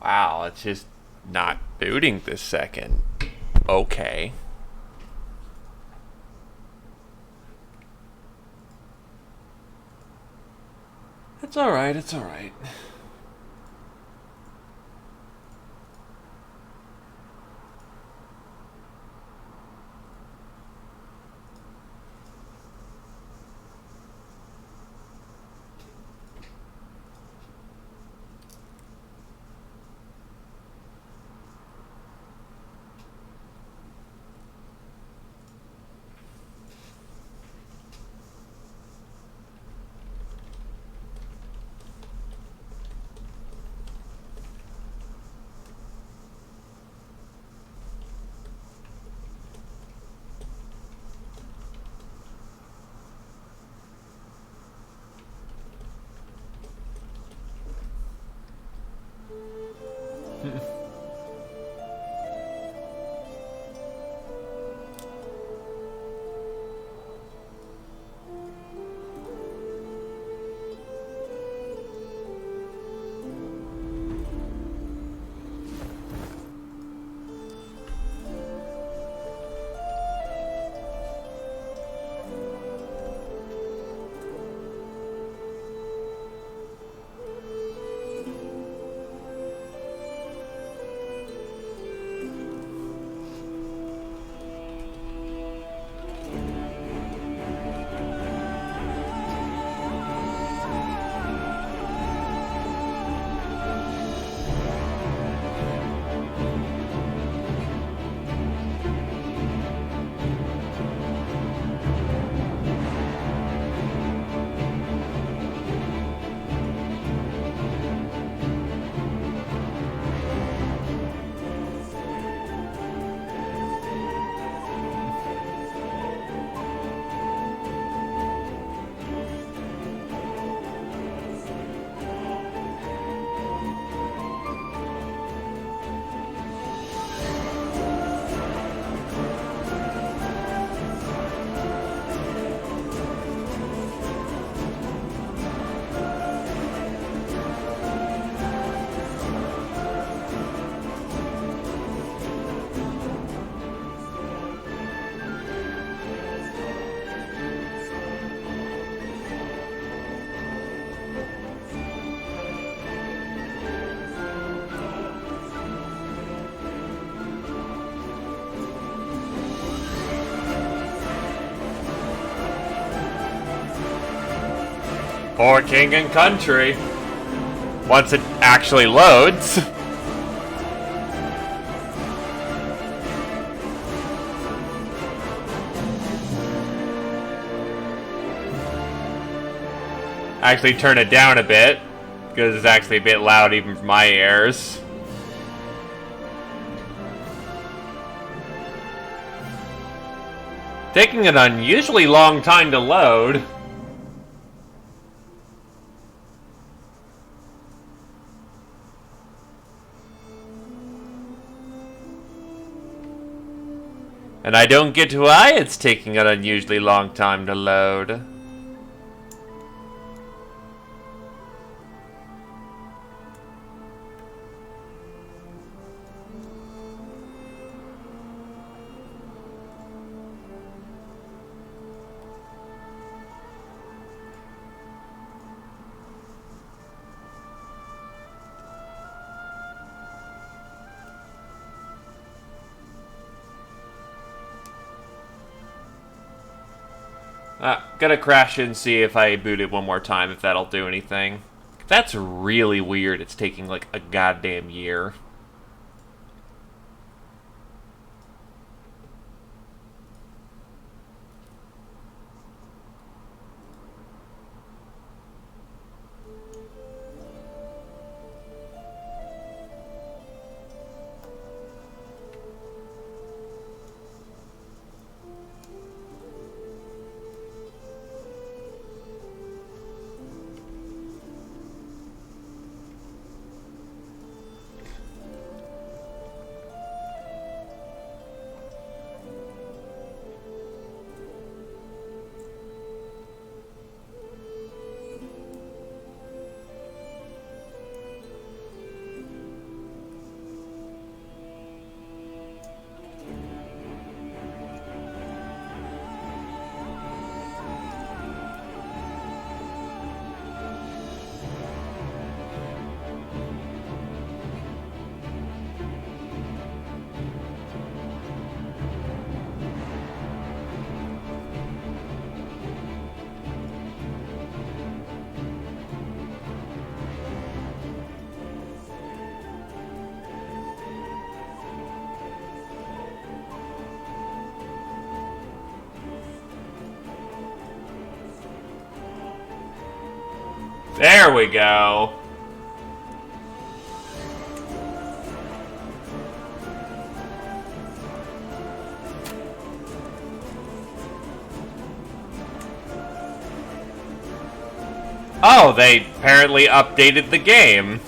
Wow, it's just not booting this second. Okay. It's alright, it's alright. For King and Country. Once it actually loads. Actually turn it down a bit, because it's actually a bit loud even for my ears. Taking an unusually long time to load. And I don't get why it's taking an unusually long time to load. Gonna crash and see if I boot it one more time, if that'll do anything. That's really weird. It's taking like a goddamn year. There we go. Oh, they apparently updated the game.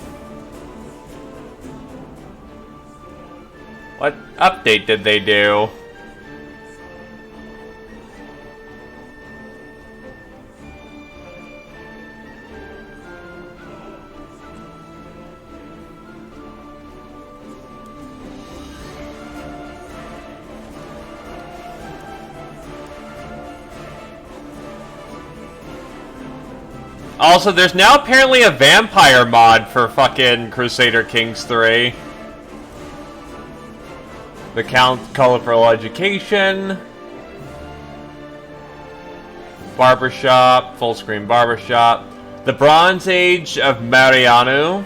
What update did they do? Also, there's now apparently a vampire mod for fucking Crusader Kings 3. The colorful education. Barbershop, full screen barbershop. The Bronze Age of Mariano.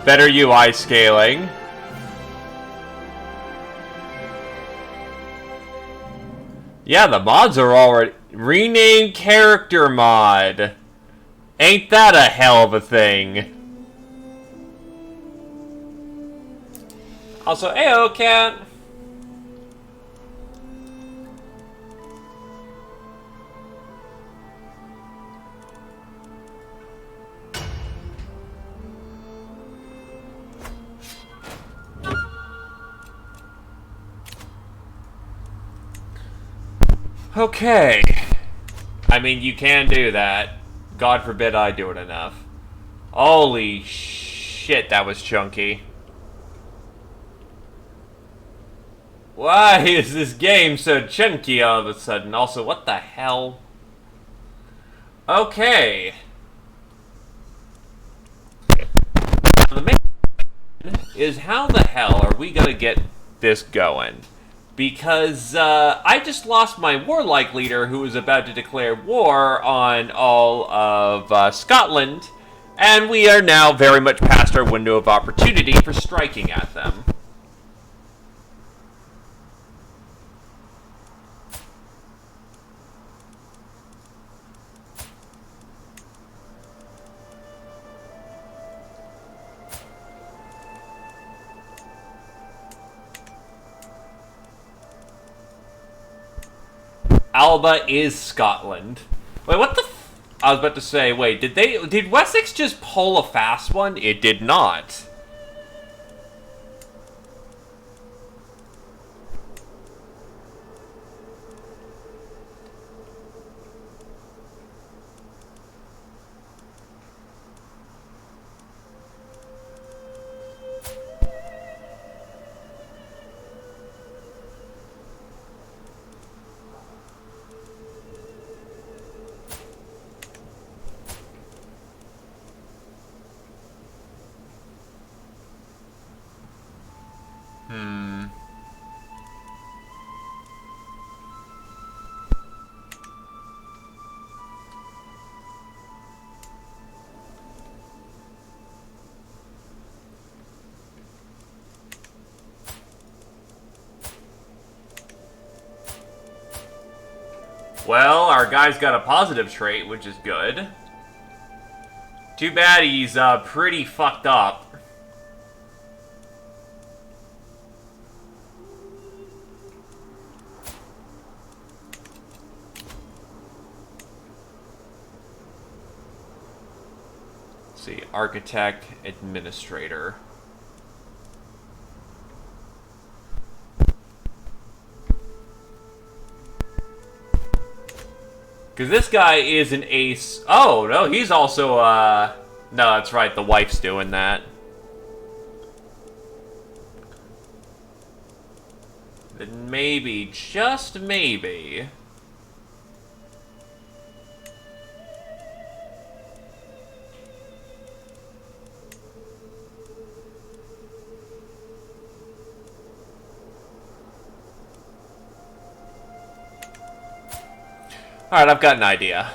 Better UI scaling. Yeah, the mods are already... Rename character mod. Ain't that a hell of a thing? Also, ayo, cat. Okay. I mean, you can do that. God forbid I do it enough. Holy shit, that was chunky. Why is this game so chunky all of a sudden? Also, what the hell? Okay. Now, the main question is how the hell are we gonna get this going? Because I just lost my warlike leader who was about to declare war on all of Scotland, and we are now very much past our window of opportunity for striking at them. Alba is Scotland. Wait, what the I was about to say, wait, did Wessex just pull a fast one? It did not. Well, our guy's got a positive trait, which is good. Too bad he's pretty fucked up. Let's see, architect, administrator. Because this guy is an ace. Oh, no, he's also, no, that's right, the wife's doing that. Then maybe, just maybe... Alright, I've got an idea.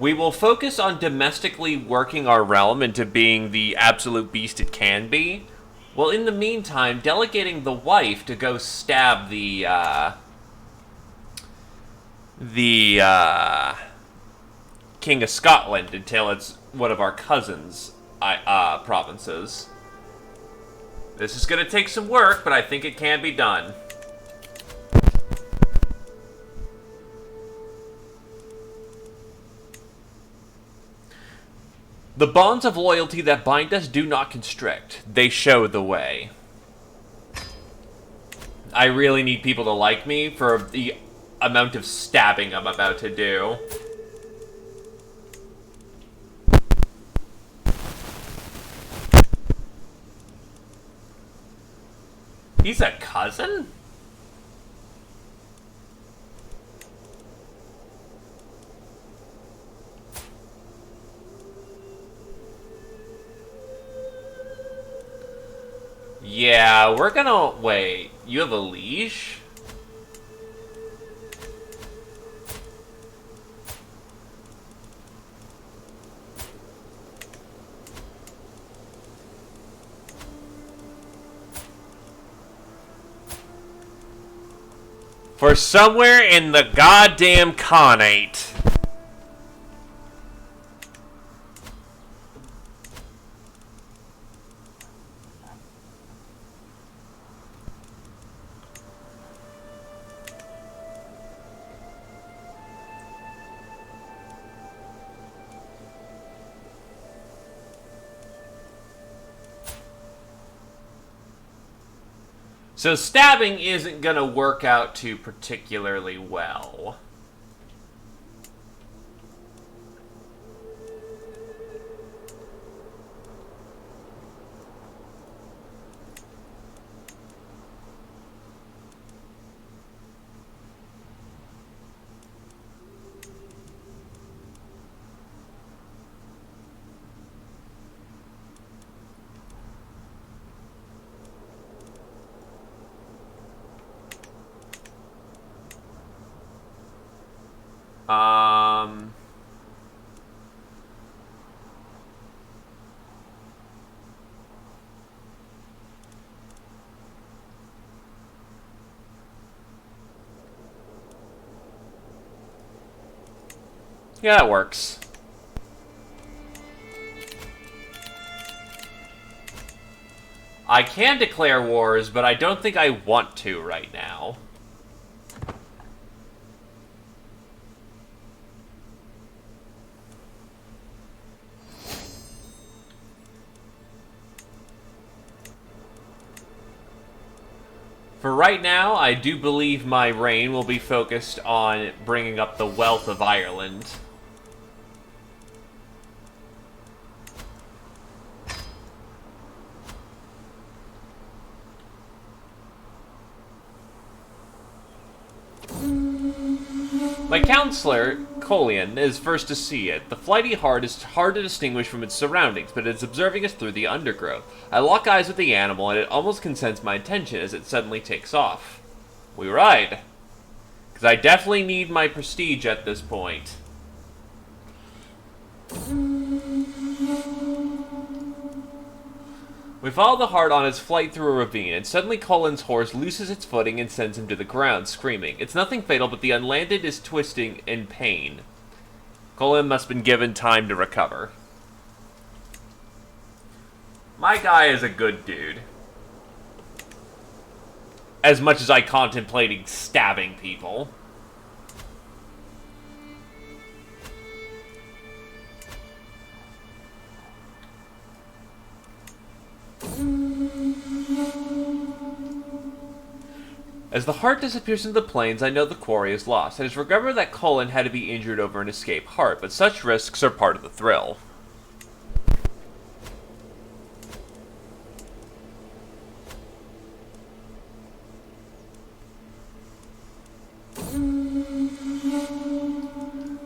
We will focus on domestically working our realm into being the absolute beast it can be, while in the meantime delegating the wife to go stab the King of Scotland until it's one of our cousins' provinces. This is going to take some work, but I think it can be done. The bonds of loyalty that bind us do not constrict. They show the way. I really need people to like me for the amount of stabbing I'm about to do. He's a cousin? Yeah, we're gonna... Wait, you have a leash? For somewhere in the goddamn Khanate. So stabbing isn't going to work out too particularly well. Yeah, that works. I can declare wars, but I don't think I want to right now. For right now, I do believe my reign will be focused on bringing up the wealth of Ireland. My counselor, Colian, is first to see it. The flighty heart is hard to distinguish from its surroundings, but it's observing us through the undergrowth. I lock eyes with the animal, and it almost consents my attention as it suddenly takes off. We ride. Because I definitely need my prestige at this point. We follow the hart on its flight through a ravine, and suddenly Colin's horse loses its footing and sends him to the ground, screaming. It's nothing fatal, but the unlanded is twisting in pain. Colin must have been given time to recover. My guy is a good dude. As much as I contemplated stabbing people. As the heart disappears into the plains, I know the quarry is lost. I just remember that Colin had to be injured over an escape heart, but such risks are part of the thrill.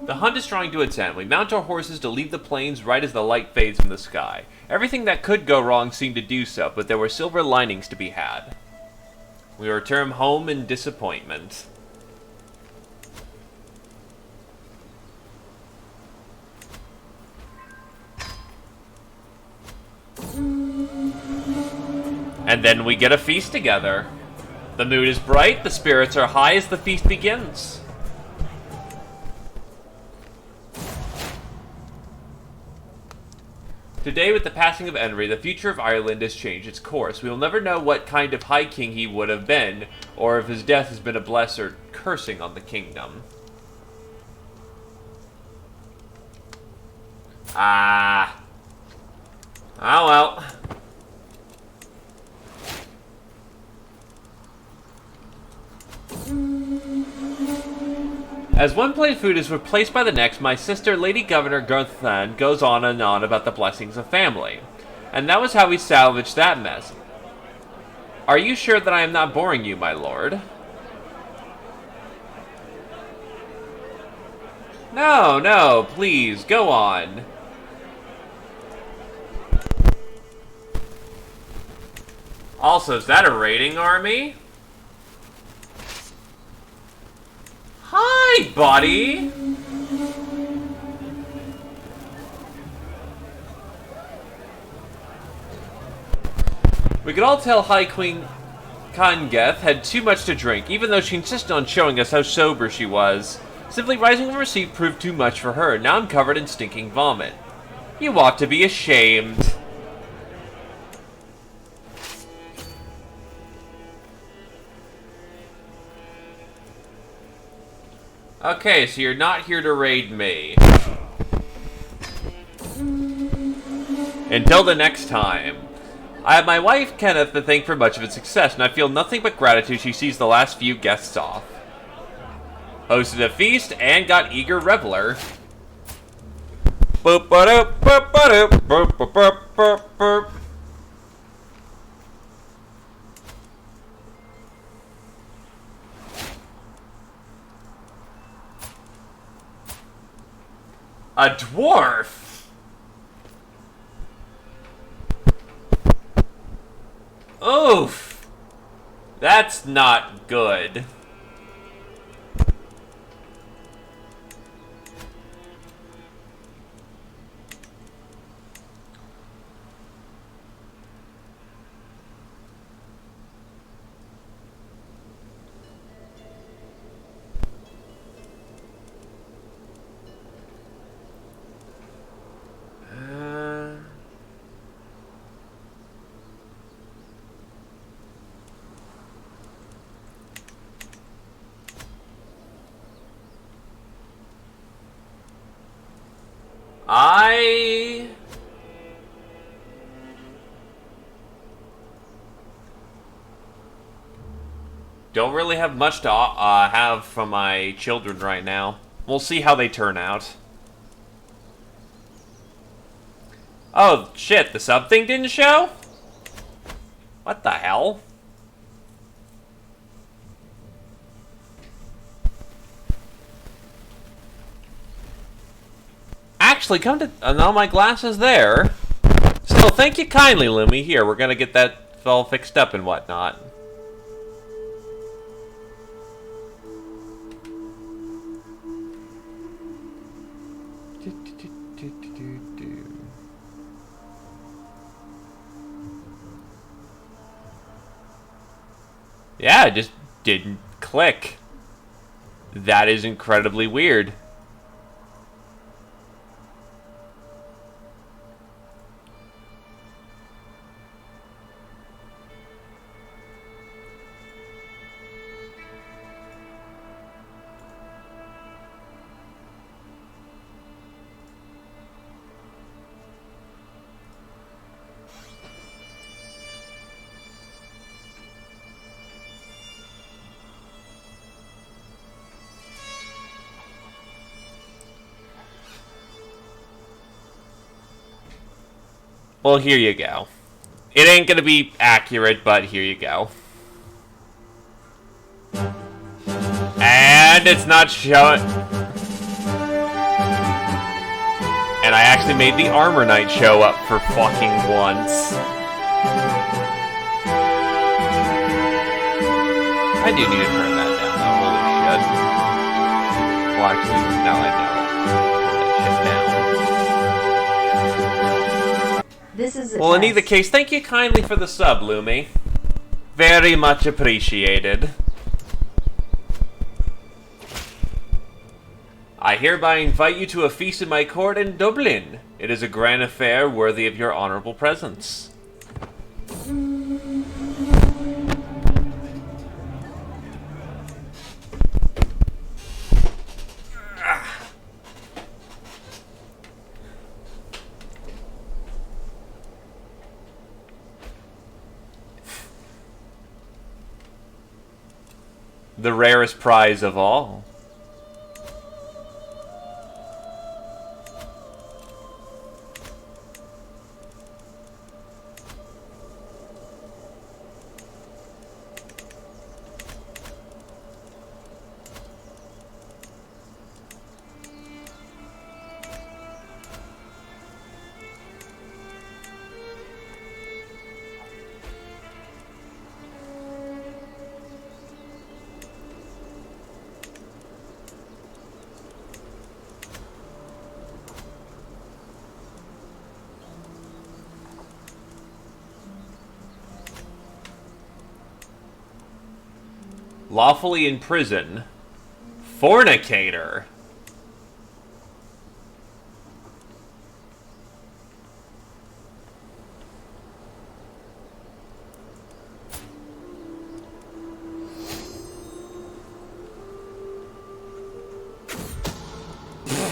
The hunt is drawing to its end. We mount our horses to leave the plains right as the light fades from the sky. Everything that could go wrong seemed to do so, but there were silver linings to be had. We return home in disappointment. And then we get a feast together. The mood is bright, the spirits are high as the feast begins. Today, with the passing of Henry, the future of Ireland has changed its course. We will never know what kind of High King he would have been, or if his death has been a bless or cursing on the kingdom. Ah. Oh well. As one plate of food is replaced by the next, my sister, Lady Governor Gerthan, goes on and on about the blessings of family. And that was how we salvaged that mess. Are you sure that I am not boring you, my lord? No, no, please, go on. Also, is that a raiding army? Hi, buddy! We could all tell High Queen Kangeth had too much to drink, even though she insisted on showing us how sober she was. Simply rising from her seat proved too much for her. Now I'm covered in stinking vomit. You ought to be ashamed. Okay, so you're not here to raid me. Until the next time. I have my wife, Kenneth, to thank for much of its success, and I feel nothing but gratitude she sees the last few guests off. Hosted a feast and got eager reveler. Boop ba doop boop ba doop boop boop boop boop boop. A dwarf? Oof. That's not good. I don't really have much to have from my children right now. We'll see how they turn out. Oh, shit, the sub thing didn't show? What the hell? Actually, come to... now my glass is there. Still, thank you kindly, Lumi. Here, we're gonna get that all fixed up and whatnot. Yeah, it just didn't click. That is incredibly weird. Well, here you go. It ain't gonna be accurate, but here you go. And it's not showing. And I actually made the Armor Knight show up for fucking once. I do need to turn that down, though. Holy shit. Well, actually, now I know. This is well, in either case, thank you kindly for the sub, Lumi. Very much appreciated. I hereby invite you to a feast in my court in Dublin. It is a grand affair worthy of your honorable presence. The rarest prize of all. Lawfully in prison. Fornicator.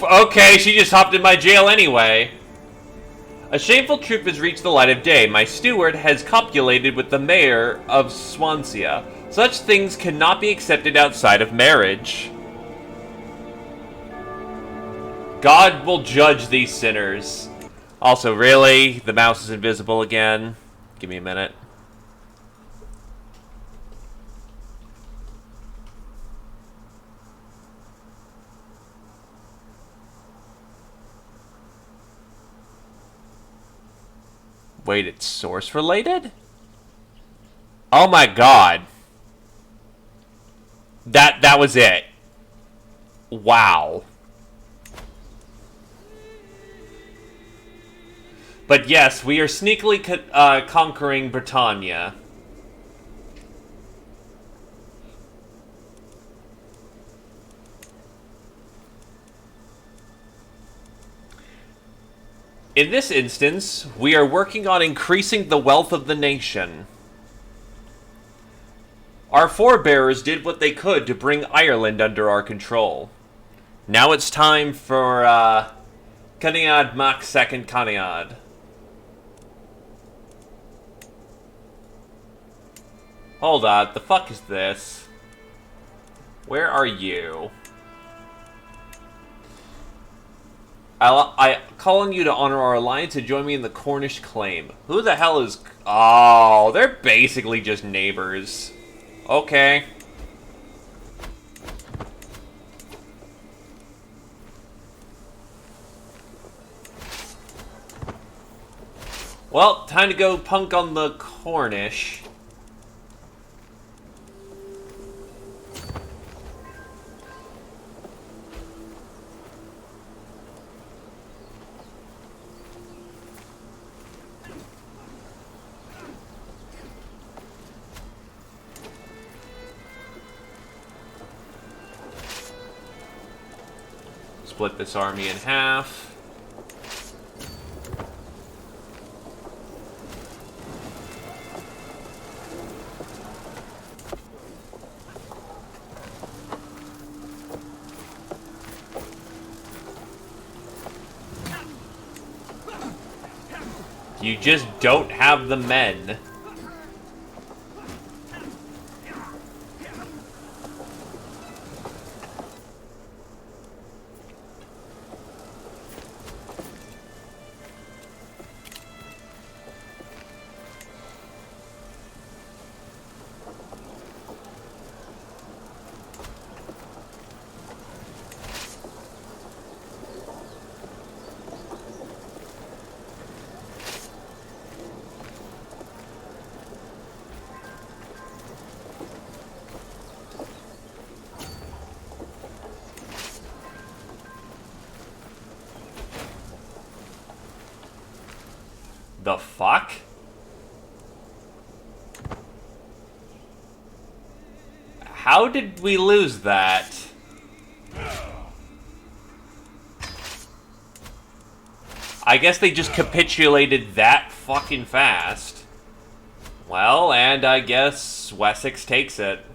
Okay, she just hopped in my jail anyway. A shameful truth has reached the light of day. My steward has copulated with the mayor of Swansea. Such things cannot be accepted outside of marriage. God will judge these sinners. Also, really? The mouse is invisible again? Give me a minute. Wait, it's source related? Oh my god. That was it. Wow. But yes, we are sneakily conquering Britannia. In this instance, we are working on increasing the wealth of the nation. Our forebears did what they could to bring Ireland under our control. Now it's time for, Caniad Mac Second Caniad. Hold on, the fuck is this? Where are you? I call on you to honor our alliance and join me in the Cornish claim. Who the hell is... Oh, they're basically just neighbors. Okay. Well, time to go punk on the Cornish. Split this army in half. You just don't have the men. The fuck? How did we lose that? I guess they just capitulated that fucking fast. Well, and I guess Wessex takes it.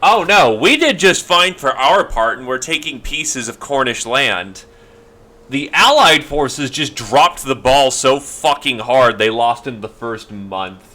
Oh no, we did just fine for our part and we're taking pieces of Cornish land. The Allied forces just dropped the ball so fucking hard they lost in the first month.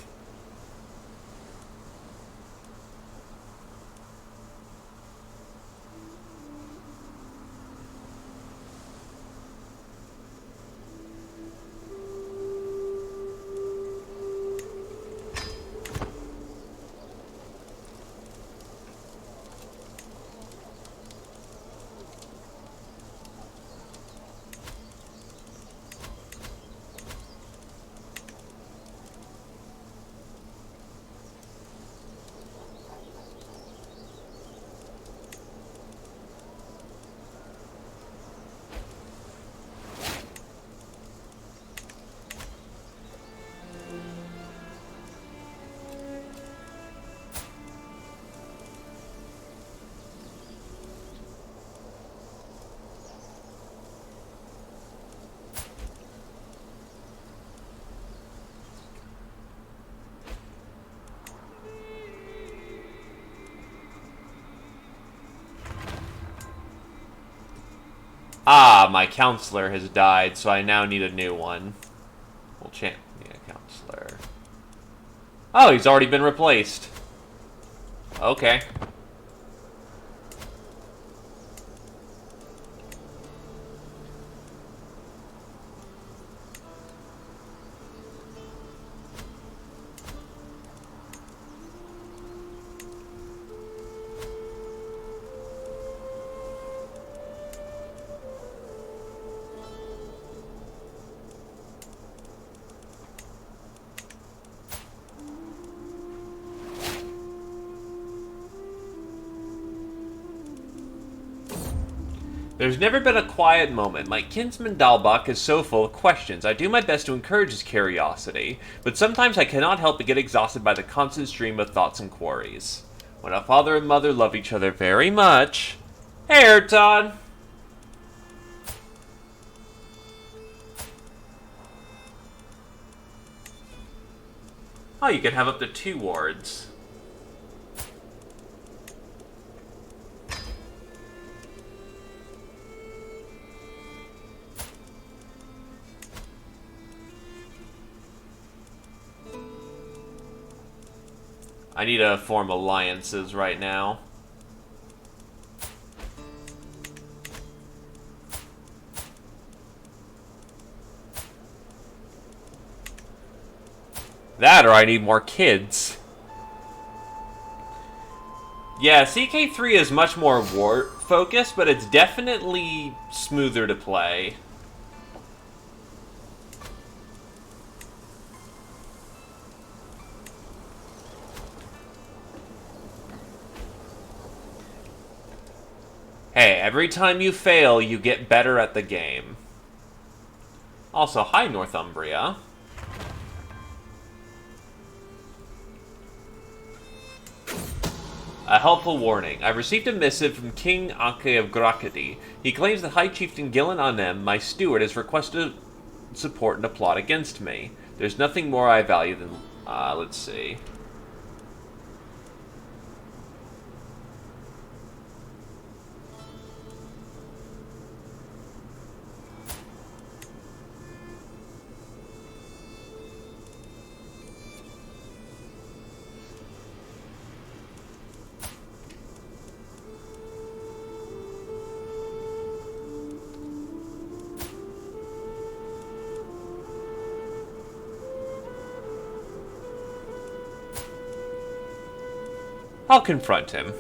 Ah, my counselor has died, so I now need a new one. Well, champ, need a counselor. Oh, he's already been replaced. Okay. There's never been a quiet moment. My kinsman Dalbach is so full of questions. I do my best to encourage his curiosity, but sometimes I cannot help but get exhausted by the constant stream of thoughts and queries. When a father and mother love each other very much... Hey, Erton! Oh, you can have up to 2 wards. I need to form alliances right now. That, or I need more kids. Yeah, CK3 is much more war-focused, but it's definitely smoother to play. Hey, every time you fail, you get better at the game. Also, hi, Northumbria. A helpful warning. I've received a missive from King Anke of Grakadi. He claims that High Chieftain Gillen Anem, my steward, has requested support in a plot against me. There's nothing more I value than... let's see. I'll confront him.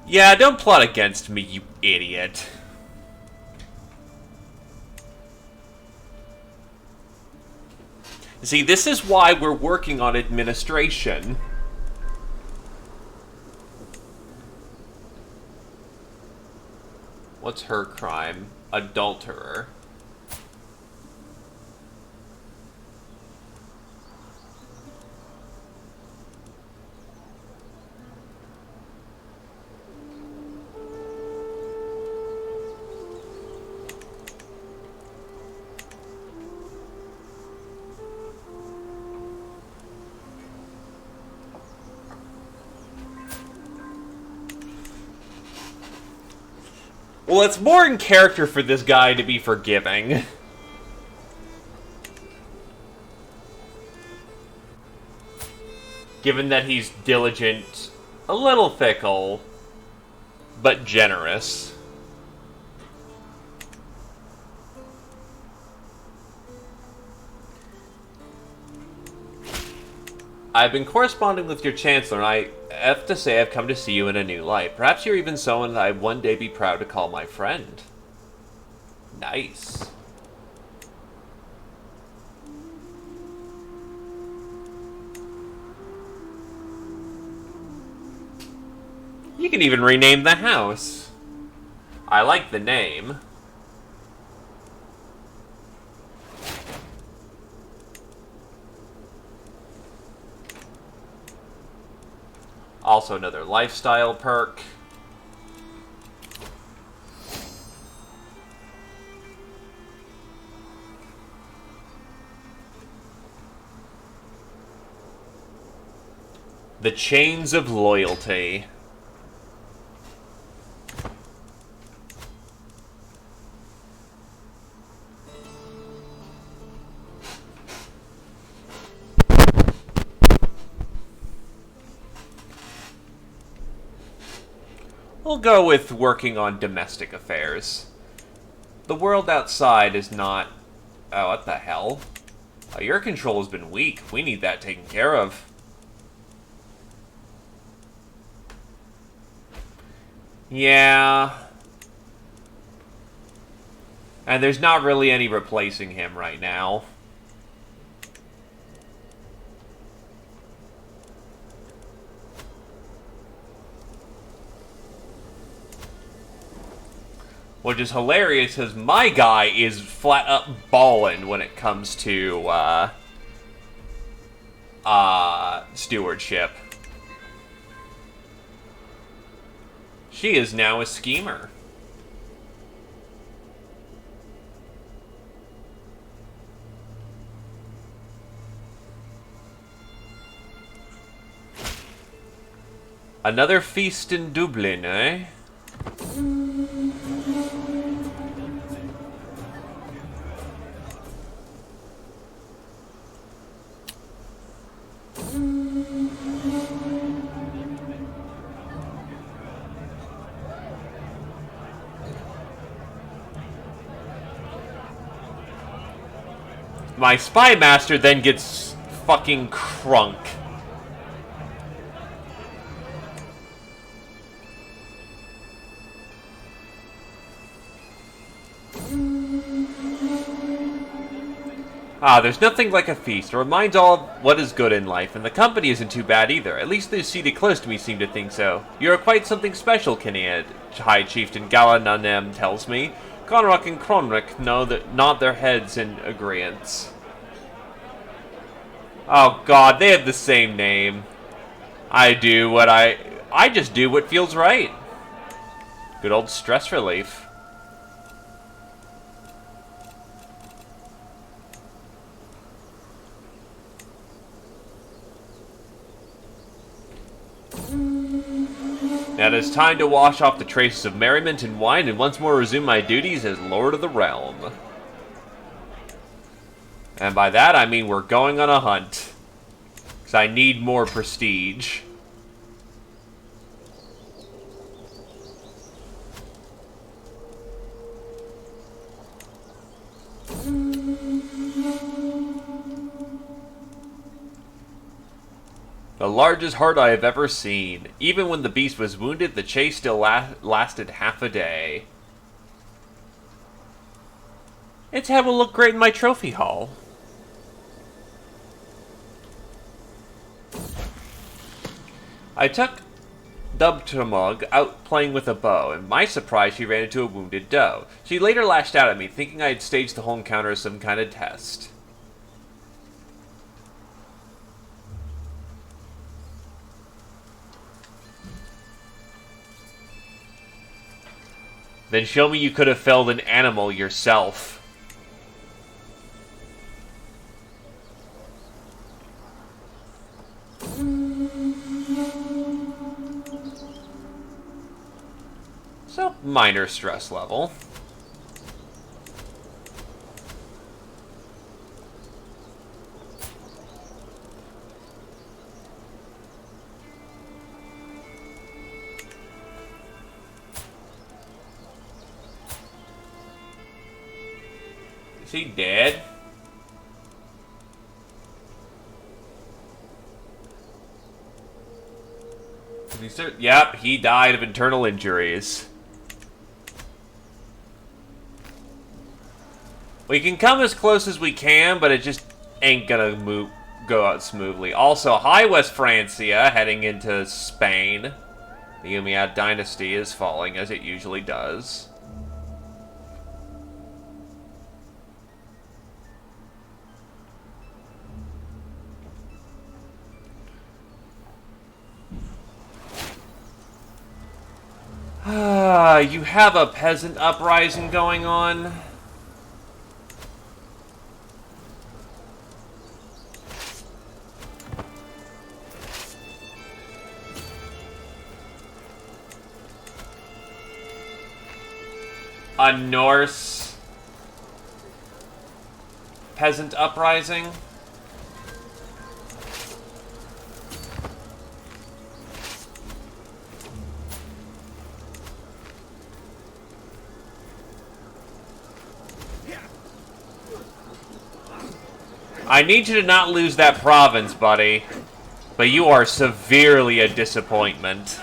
Yeah, don't plot against me, you idiot. See, this is why we're working on administration. What's her crime? Adulterer. Well, it's more in character for this guy to be forgiving. Given that he's diligent, a little fickle, but generous. I've been corresponding with your Chancellor, and I have to say I've come to see you in a new light. Perhaps you're even someone that I'd one day be proud to call my friend. Nice. You can even rename the house. I like the name. Also another lifestyle perk. The Chains of Loyalty. We'll go with working on domestic affairs. The world outside is not... Oh, what the hell? Oh, your control has been weak. We need that taken care of. Yeah. And there's not really any replacing him right now. Which is hilarious, because my guy is flat up ballin' when it comes to, stewardship. She is now a schemer. Another feast in Dublin, eh? My spy master then gets fucking crunk. Ah, there's nothing like a feast. It reminds all of what is good in life, and the company isn't too bad either. At least those seated close to me seem to think so. You are quite something special, Kinnead, High Chieftain Galananem tells me. Conrock and Cronrick nod their heads in agreeance. Oh god, they have the same name. I just do what feels right. Good old stress relief. Now it is time to wash off the traces of merriment and wine and once more resume my duties as Lord of the Realm. And by that I mean we're going on a hunt. Because I need more prestige. The largest heart I have ever seen. Even when the beast was wounded, the chase still lasted half a day. Its head will look great in my trophy hall. I took Dubtamug out playing with a bow, and my surprise she ran into a wounded doe. She later lashed out at me, thinking I had staged the whole encounter as some kind of test. Then show me you could have felled an animal yourself. So, minor stress level. Is he dead? Yep, he died of internal injuries. We can come as close as we can, but it just ain't gonna go out smoothly. Also, hi West Francia, heading into Spain. The Umayyad dynasty is falling, as it usually does. You have a peasant uprising going on? A Norse peasant uprising? I need you to not lose that province, buddy. But you are severely a disappointment.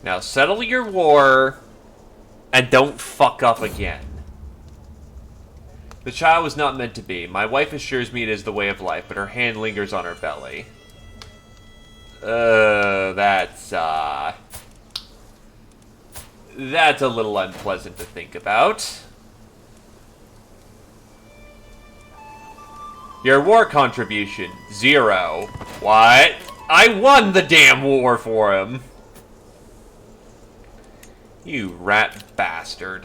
Now settle your war, and don't fuck up again. The child was not meant to be. My wife assures me it is the way of life, but her hand lingers on her belly. That's a little unpleasant to think about. Your war contribution, 0. What? I won the damn war for him! You rat bastard.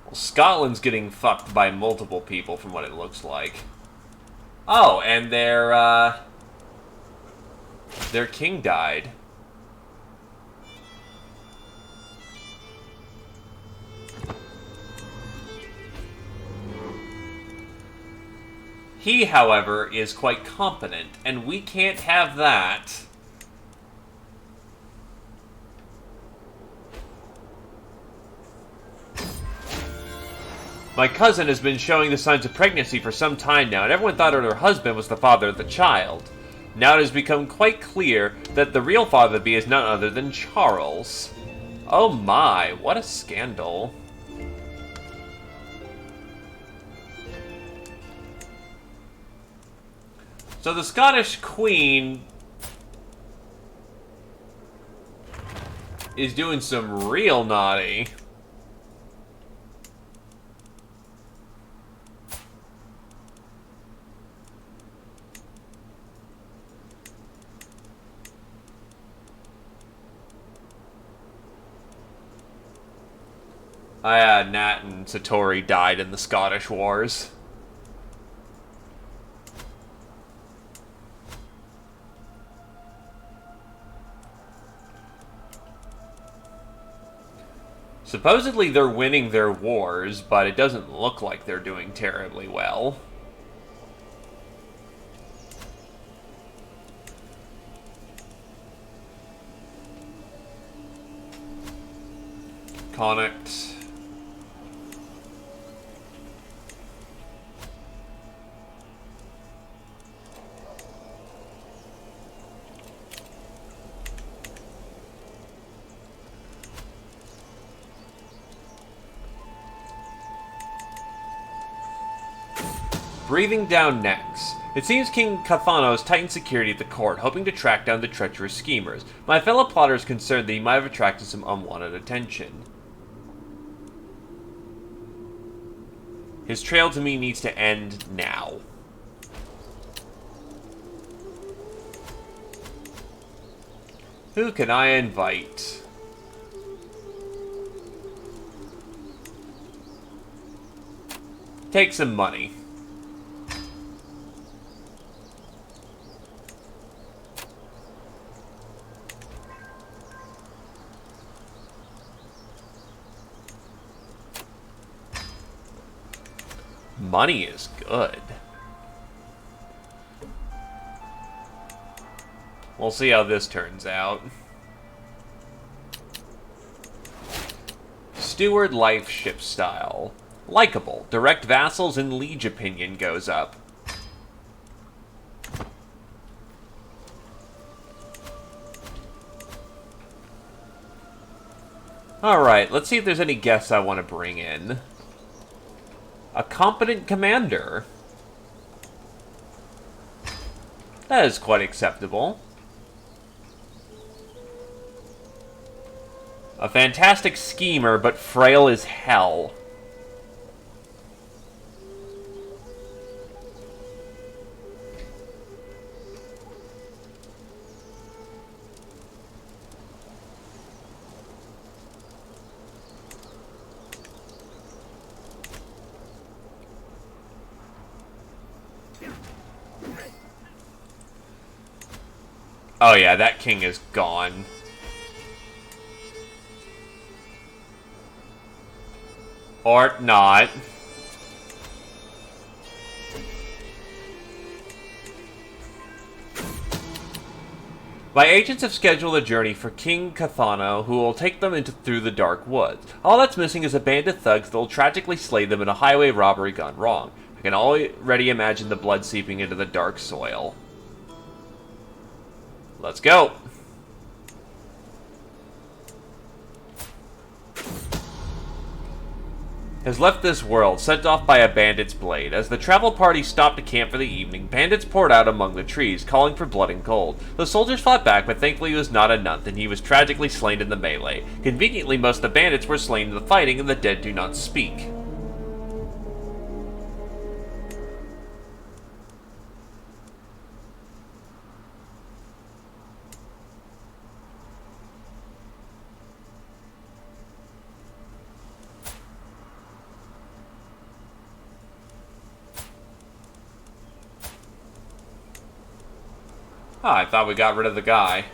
Well, Scotland's getting fucked by multiple people from what it looks like. Oh, and their king died. He, however, is quite competent, and we can't have that. My cousin has been showing the signs of pregnancy for some time now, and everyone thought her husband was the father of the child. Now it has become quite clear that the real father-to-be is none other than Charles. Oh my, what a scandal. So the Scottish Queen is doing some real naughty. Nat and Satori died in the Scottish Wars. Supposedly they're winning their wars, but it doesn't look like they're doing terribly well. Connect. Breathing down necks. It seems King Cathano tightened security at the court, hoping to track down the treacherous schemers. My fellow plotter is concerned that he might have attracted some unwanted attention. His trail to me needs to end now. Who can I invite? Take some money. Money is good. We'll see how this turns out. Steward life ship style. Likeable. Direct vassals and liege opinion goes up. Alright, let's see if there's any guests I want to bring in. A competent commander. That is quite acceptable. A fantastic schemer, but frail as hell. Oh yeah, that king is gone. Or not. My agents have scheduled a journey for King Cathano, who will take them through the dark woods. All that's missing is a band of thugs that will tragically slay them in a highway robbery gone wrong. I can already imagine the blood seeping into the dark soil. Let's go. Has left this world, sent off by a bandit's blade. As the travel party stopped to camp for the evening, bandits poured out among the trees, calling for blood and gold. The soldiers fought back, but thankfully he was not a nunth, and he was tragically slain in the melee. Conveniently, most of the bandits were slain in the fighting, and the dead do not speak. Oh, I thought we got rid of the guy.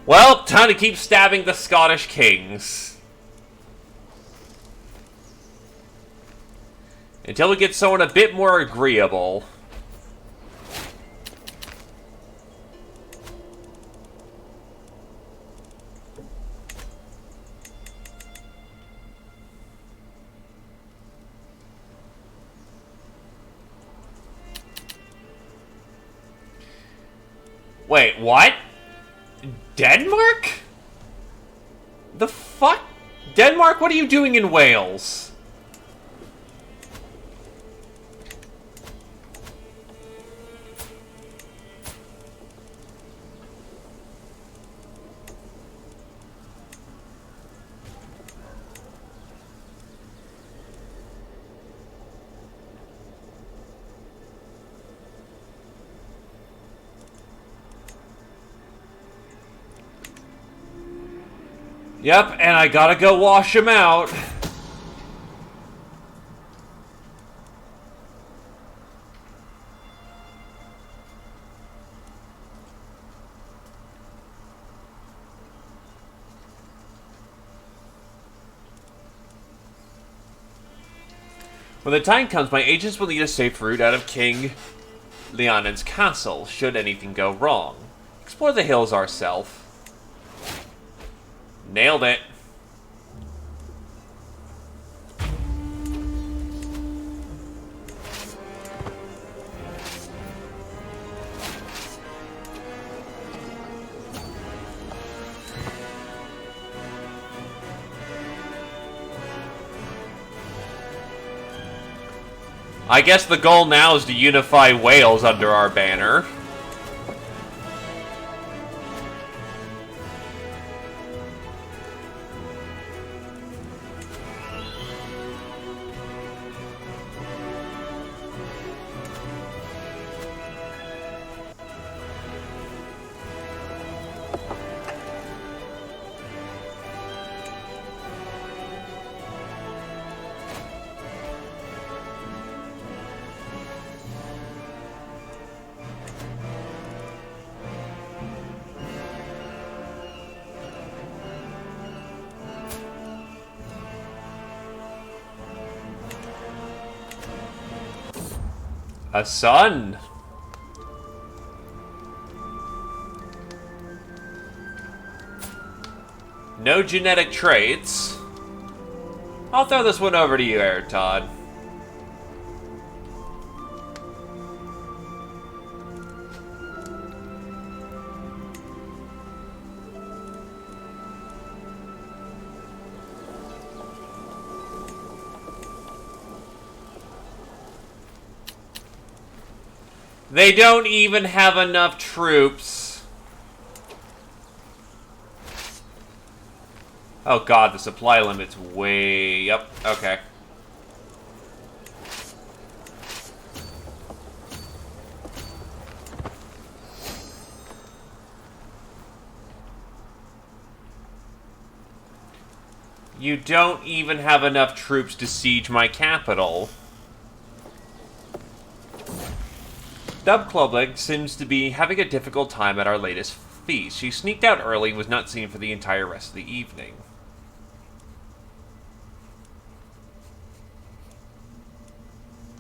Well, time to keep stabbing the Scottish kings. Until we get someone a bit more agreeable. Wait, what? Denmark? The fuck? Denmark, what are you doing in Wales? Yep, and I gotta go wash him out. When the time comes, my agents will need a safe route out of King Leonid's castle, should anything go wrong. Explore the hills ourselves. Nailed it. I guess the goal now is to unify Wales under our banner. A son. No genetic traits. I'll throw this one over to you, Air Todd. They don't even have enough troops. Oh god, the supply limit's way up. Okay. You don't even have enough troops to siege my capital. Dub Kloblik seems to be having a difficult time at our latest feast. She sneaked out early and was not seen for the entire rest of the evening.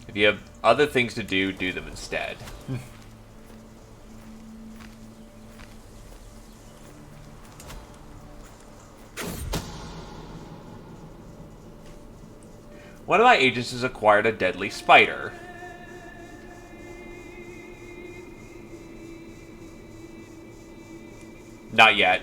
If you have other things to do, do them instead. One of my agents has acquired a deadly spider. Not yet.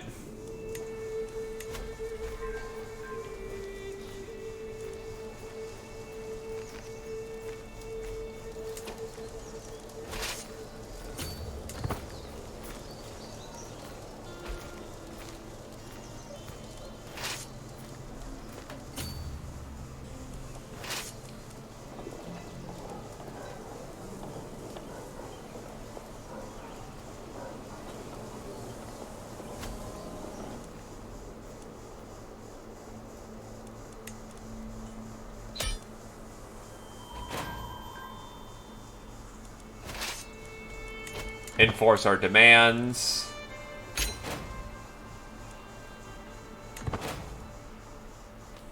Enforce our demands.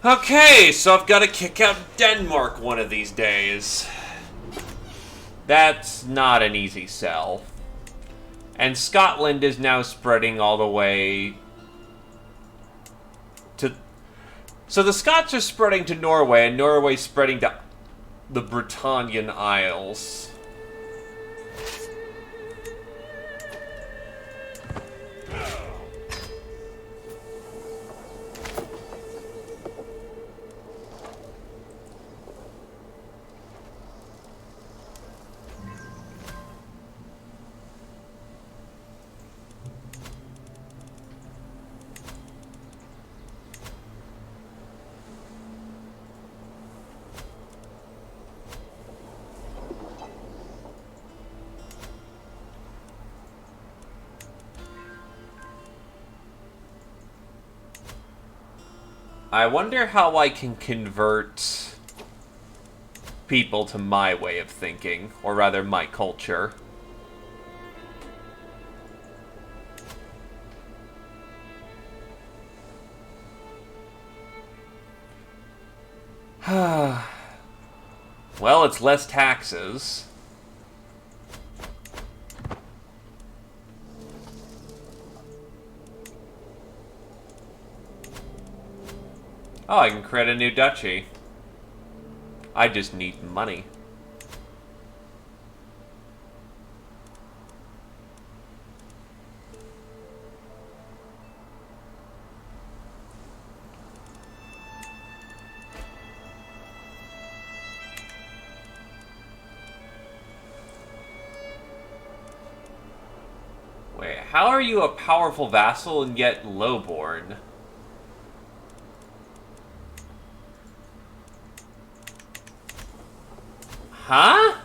Okay, so I've got to kick out Denmark one of these days. That's not an easy sell. And Scotland is now spreading all the way to... So the Scots are spreading to Norway, and Norway's spreading to the Britannian Isles. I wonder how I can convert people to my way of thinking, or rather my culture. Well, it's less taxes. Oh, I can create a new duchy. I just need money. Wait, how are you a powerful vassal and yet lowborn? Huh?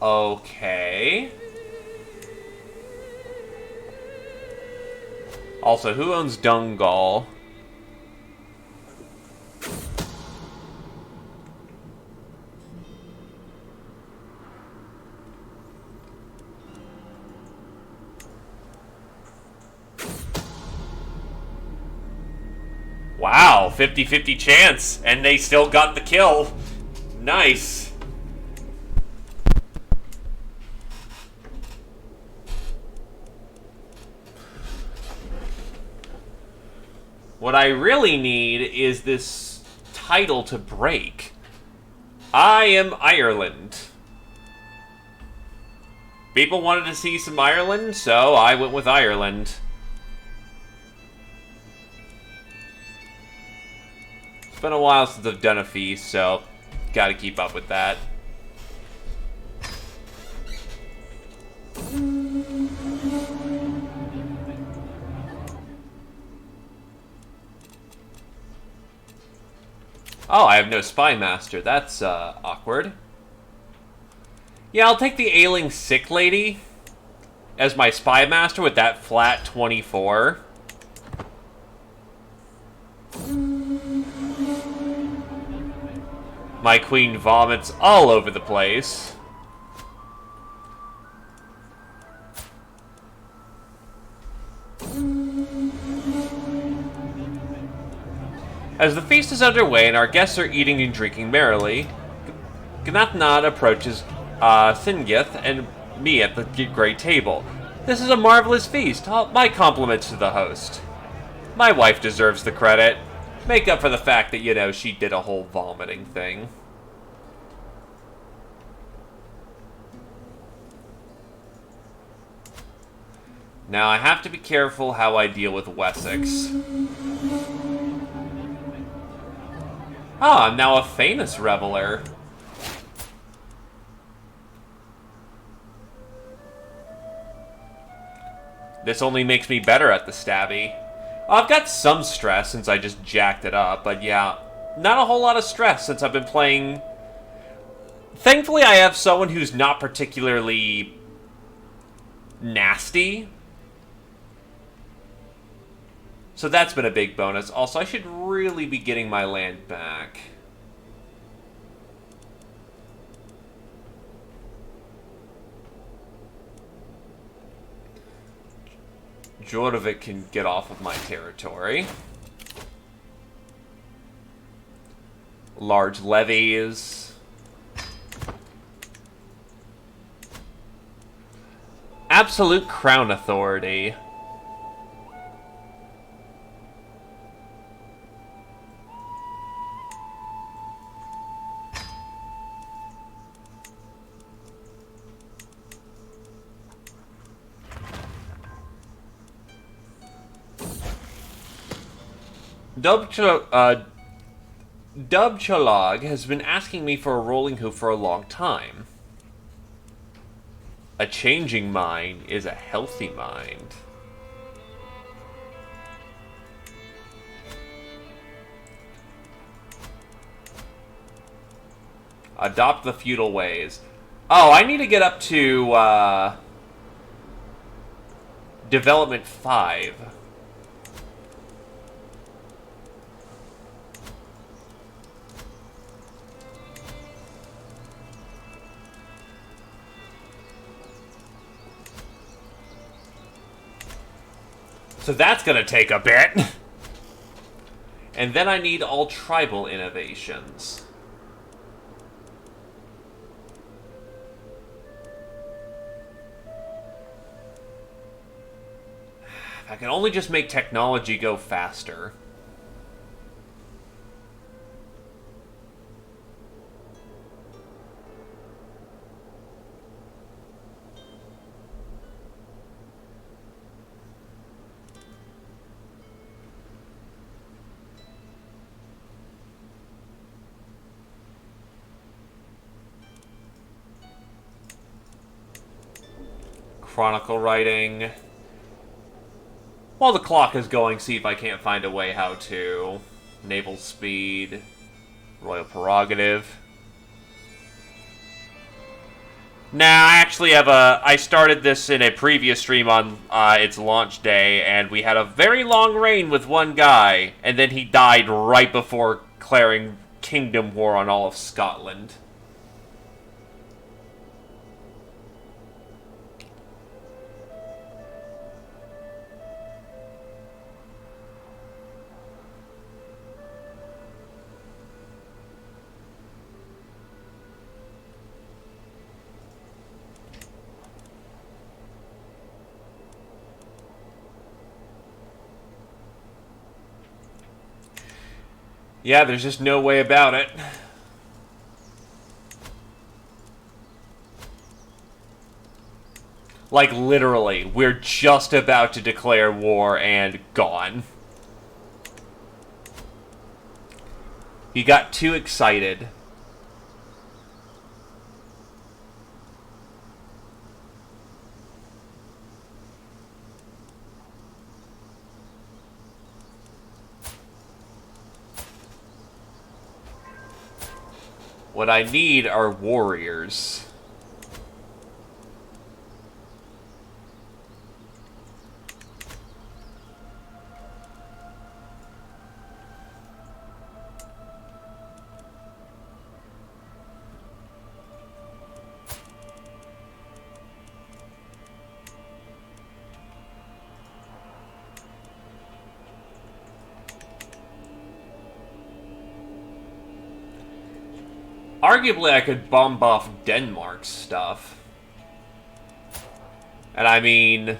Okay. Also, who owns Dungal? Wow, 50-50 chance, and they still got the kill. Nice. What I really need is this title to break. I am Ireland. People wanted to see some Ireland, so I went with Ireland. It's been a while since I've done a feast, so gotta keep up with that. Oh, I have no spy master. That's awkward. Yeah, I'll take the ailing sick lady as my spy master with that flat 24. My queen vomits all over the place. As the feast is underway and our guests are eating and drinking merrily, Gnathnad approaches Singith and me at the great table. This is a marvelous feast. My compliments to the host. My wife deserves the credit. Make up for the fact that, you know, she did a whole vomiting thing. Now I have to be careful how I deal with Wessex. Ah, I'm now a famous reveler. This only makes me better at the stabby. I've got some stress since I just jacked it up, but yeah, not a whole lot of stress since I've been playing. Thankfully, I have someone who's not particularly nasty. So that's been a big bonus. Also, I should really be getting my land back. Jordovic can get off of my territory. Large levies. Absolute crown authority. Dubchalog has been asking me for a rolling hoof for a long time. A changing mind is a healthy mind. Adopt the feudal ways. Oh, I need to get up to development 5. So that's gonna take a bit. And then I need all tribal innovations. I can only just make technology go faster. Chronicle writing. While the clock is going, see if I can't find a way how to. Naval speed. Royal prerogative. Now, I actually have I started this in a previous stream on its launch day, and we had a very long reign with one guy, and then he died right before declaring Kingdom War on all of Scotland. Yeah, there's just no way about it. Like, literally, we're just about to declare war and gone. He got too excited. What I need are warriors. Arguably, I could bomb off Denmark's stuff. And I mean...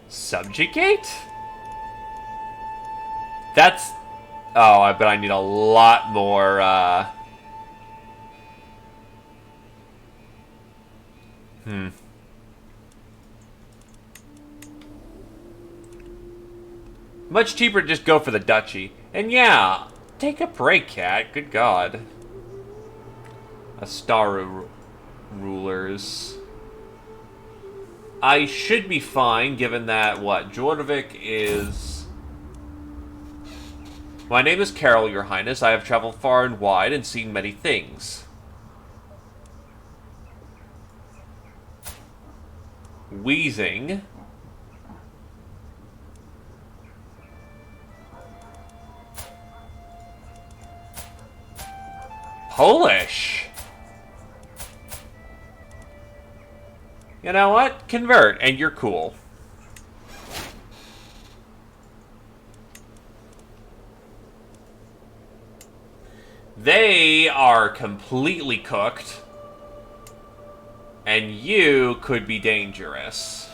Subjugate? That's... Oh, I bet I need a lot more, Much cheaper to just go for the duchy. And yeah, take a break, cat. Good God. Astaru rulers. I should be fine, given that, what, Jordovic is... My name is Carol, Your Highness. I have traveled far and wide and seen many things. Wheezing. Polish. You know what? Convert, and you're cool. They are completely cooked. And you could be dangerous.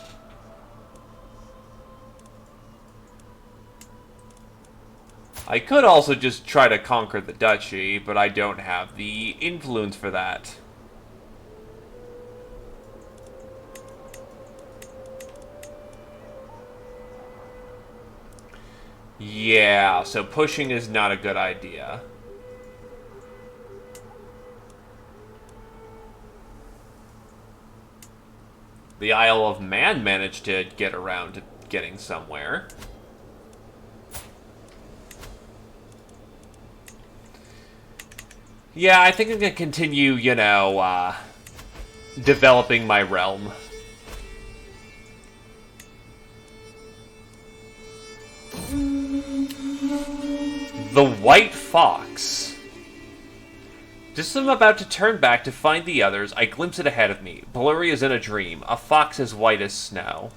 I could also just try to conquer the duchy, but I don't have the influence for that. Yeah, so pushing is not a good idea. The Isle of Man managed to get around to getting somewhere. Yeah, I think I'm gonna continue, you know, developing my realm. The White Fox. Just as I'm about to turn back to find the others, I glimpse it ahead of me, blurry as in a dream, a fox as white as snow.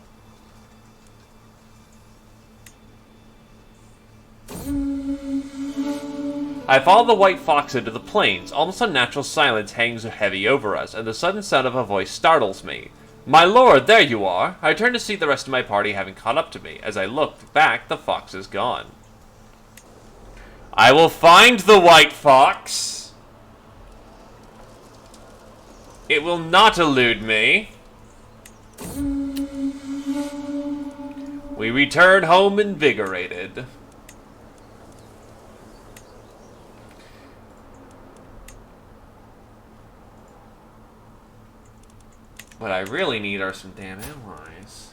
I follow the white fox into the plains. Almost unnatural silence hangs heavy over us, and the sudden sound of a voice startles me. My lord, there you are! I turn to see the rest of my party having caught up to me. As I look back, the fox is gone. I will find the white fox. It will not elude me. We return home invigorated. What I really need are some damn allies.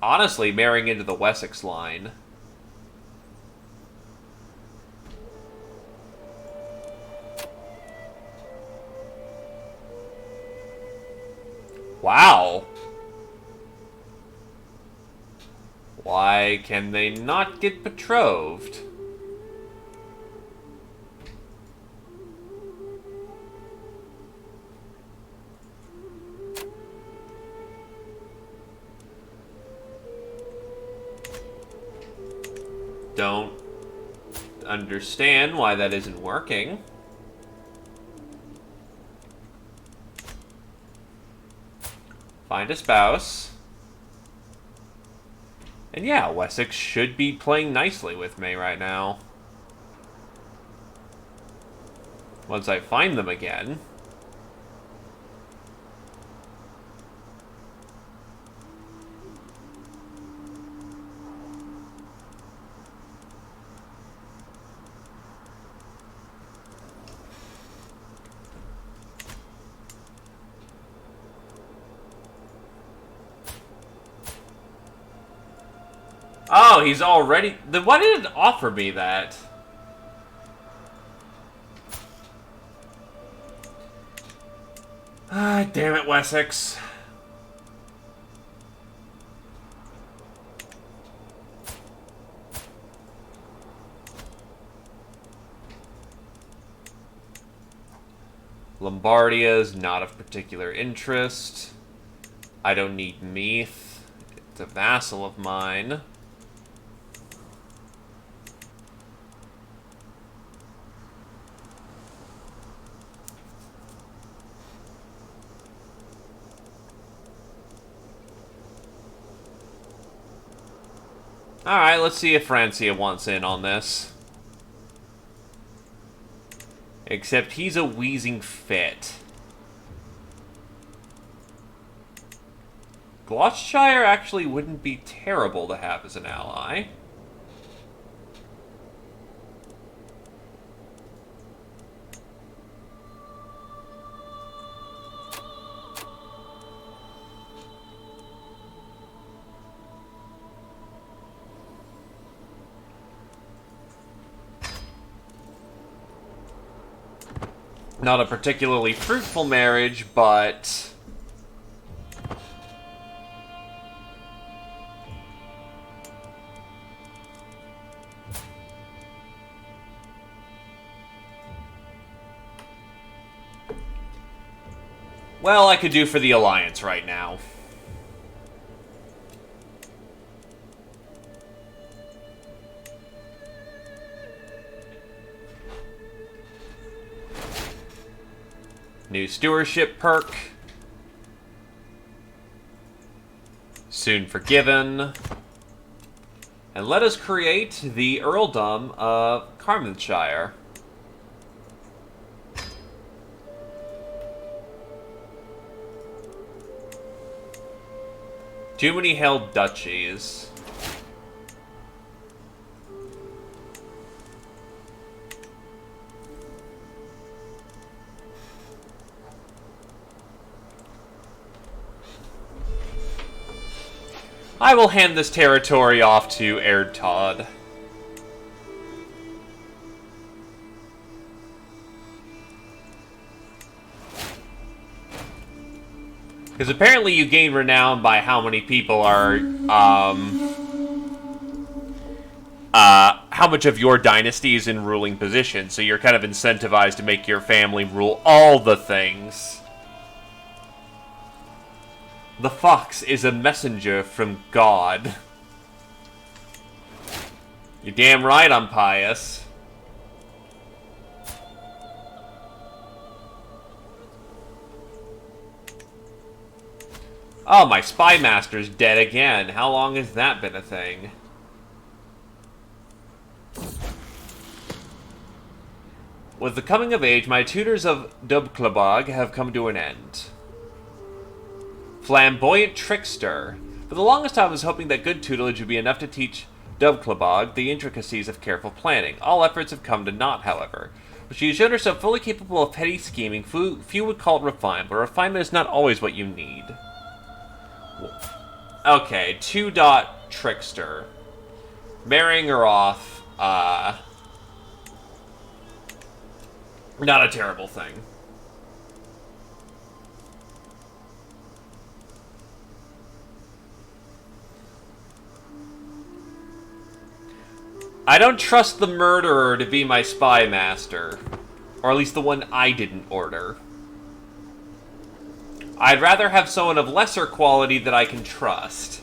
Honestly, marrying into the Wessex line. Wow. Why can they not get betrothed? Don't understand why that isn't working. Find a spouse. And yeah, Wessex should be playing nicely with me right now. Once I find them again. Oh, he's already... Then why did it offer me that? Ah, damn it, Wessex. Lombardia is not of particular interest. I don't need Meath. It's a vassal of mine. Alright, let's see if Francia wants in on this. Except he's a wheezing fit. Gloucestershire actually wouldn't be terrible to have as an ally. Not a particularly fruitful marriage, but... well, I could do for the Alliance right now. New stewardship perk. Soon forgiven. And let us create the earldom of Carmarthenshire. Too many held duchies. I will hand this territory off to Erd Todd. Because apparently you gain renown by how many people are, how much of your dynasty is in ruling position, so you're kind of incentivized to make your family rule all the things. The fox is a messenger from God. You're damn right I'm pious. Oh, my spy master's dead again. How long has that been a thing? With the coming of age, my tutors of Dubklabog have come to an end. Flamboyant trickster. For the longest time I was hoping that good tutelage would be enough to teach Dubklabog the intricacies of careful planning. All efforts have come to naught, however. She has shown herself fully capable of petty scheming. Few would call it refined, but refinement is not always what you need. Okay, 2-dot trickster. Marrying her off, not a terrible thing. I don't trust the murderer to be my spy master. Or at least the one I didn't order. I'd rather have someone of lesser quality that I can trust.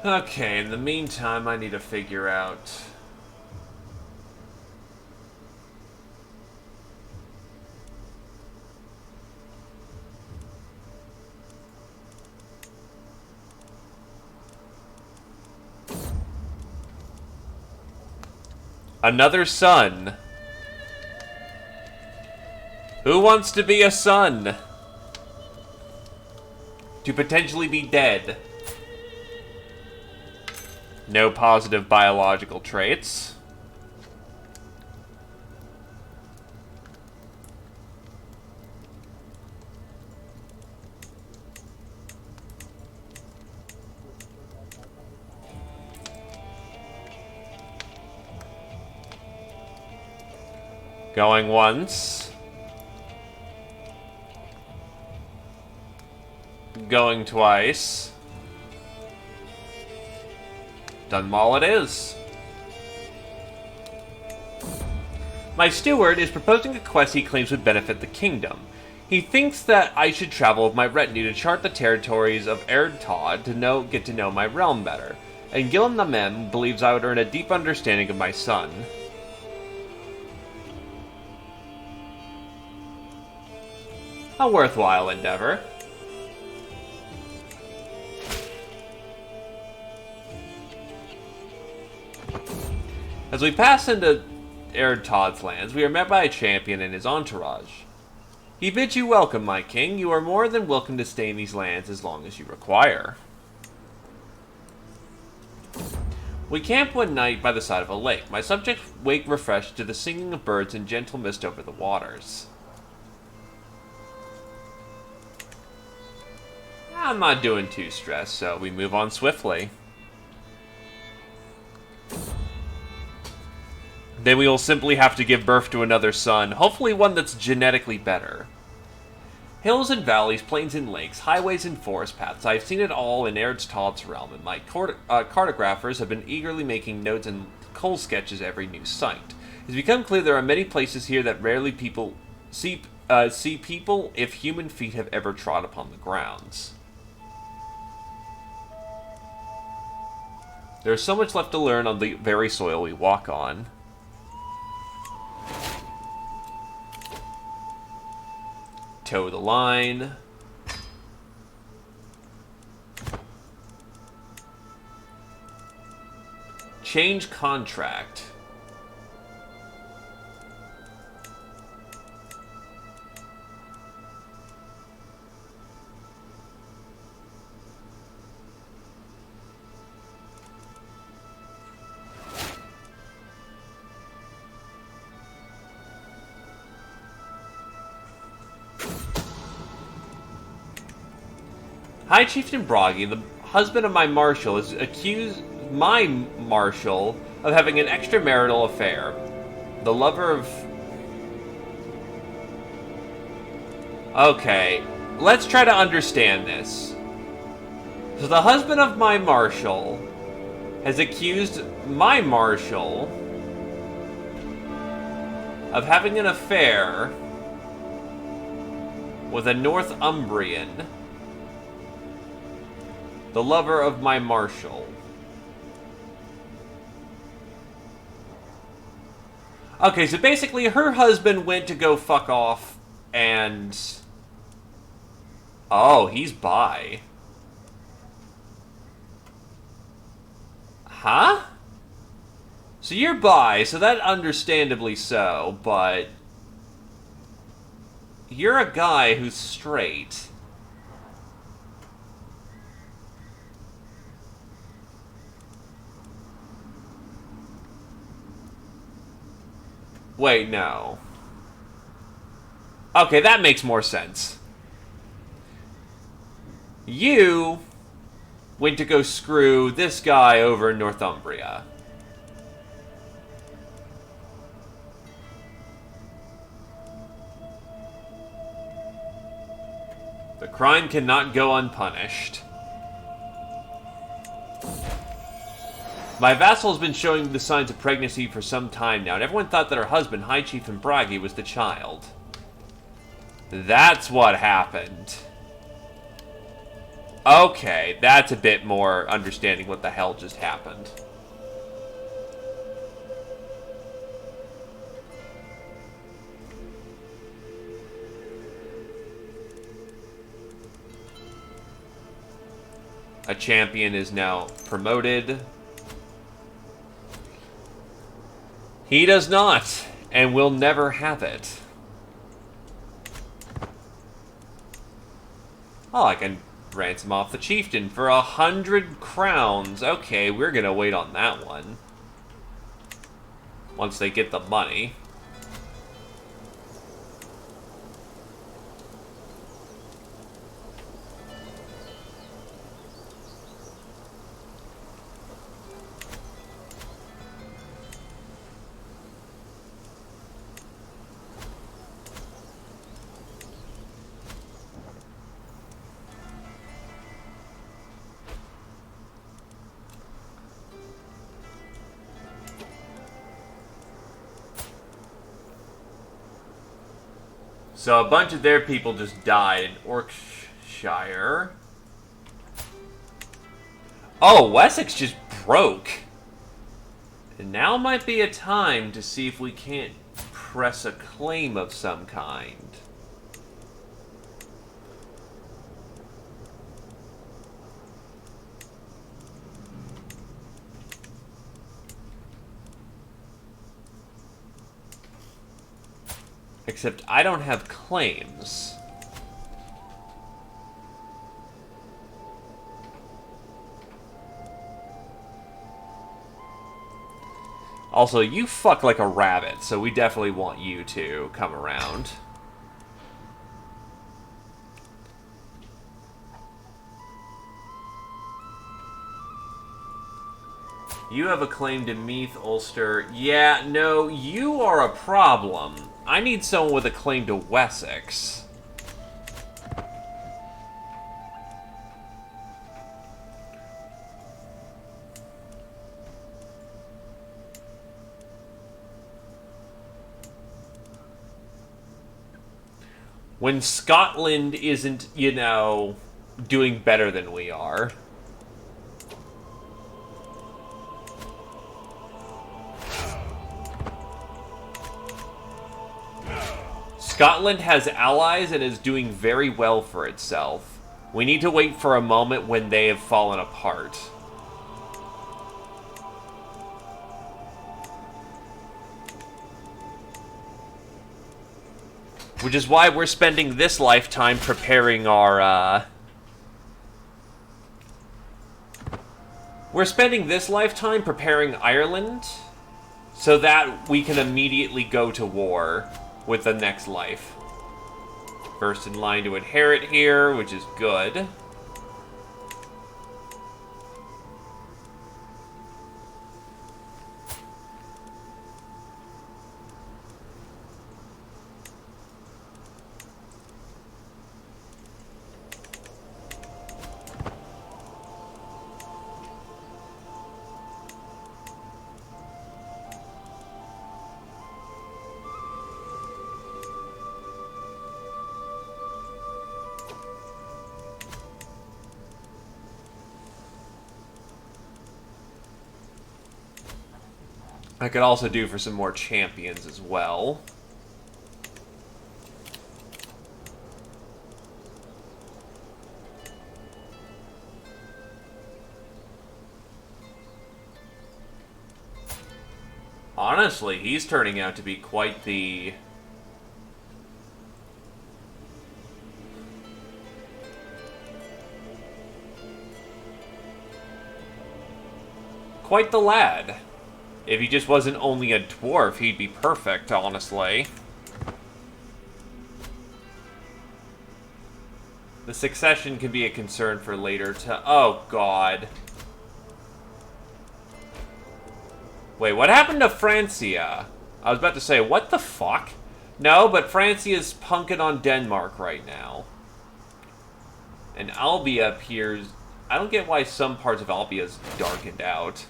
Okay, in the meantime, I need to figure out... Another son. Who wants to be a son? To potentially be dead. No positive biological traits. Going once. Going twice. Dunmall it is. My steward is proposing a quest he claims would benefit the kingdom. He thinks that I should travel with my retinue to chart the territories of Erd Todd to get to know my realm better. And Gillen the Mem believes I would earn a deep understanding of my son. A worthwhile endeavor. As we pass into Erd Todd's lands, we are met by a champion and his entourage. He bids you welcome, my king. You are more than welcome to stay in these lands as long as you require. We camp one night by the side of a lake. My subjects wake refreshed to the singing of birds and gentle mist over the waters. I'm not doing too stressed, so we move on swiftly. Then we will simply have to give birth to another son, hopefully one that's genetically better. Hills and valleys, plains and lakes, highways and forest paths, I have seen it all in Erd Todd's realm, and my cartographers have been eagerly making notes and coal sketches every new site. It's become clear there are many places here that rarely people see people if human feet have ever trod upon the grounds. There's so much left to learn on the very soil we walk on. Toe the line. Change contract. High Chieftain Bragi, the husband of my marshal, has accused my marshal of having an extramarital affair. The lover of... Okay, let's try to understand this. So the husband of my marshal has accused my marshal of having an affair with a Northumbrian, the lover of my marshal. Okay, so basically her husband went to go fuck off and... Oh, he's bi. Huh? So you're bi, so that understandably so, but... You're a guy who's straight. Wait, no. Okay, that makes more sense. You went to go screw this guy over in Northumbria. The crime cannot go unpunished. My vassal has been showing the signs of pregnancy for some time now, and everyone thought that her husband, High Chieftain Bragi, was the child. That's what happened. Okay, that's a bit more understanding what the hell just happened. A champion is now promoted. He does not, and will never have it. Oh, I can ransom off the chieftain for 100 crowns. Okay, we're gonna wait on that one. Once they get the money. So a bunch of their people just died in Yorkshire. Oh, Wessex just broke. And now might be a time to see if we can't press a claim of some kind. Except I don't have claims. Also, you fuck like a rabbit, so we definitely want you to come around. You have a claim to Meath, Ulster. Yeah, no, you are a problem. I need someone with a claim to Wessex. When Scotland isn't, you know, doing better than we are. Scotland has allies and is doing very well for itself. We need to wait for a moment when they have fallen apart. Which is why we're spending this lifetime preparing our, We're spending this lifetime preparing Ireland so that we can immediately go to war with the next life. First in line to inherit here, which is good. I could also do for some more champions as well. Honestly, he's turning out to be quite the... quite the lad. If he just wasn't only a dwarf, he'd be perfect, honestly. The succession can be a concern for later to... oh, God. Wait, what happened to Francia? I was about to say, what the fuck? No, but Francia's punking on Denmark right now. And Albia appears... I don't get why some parts of Albia's darkened out.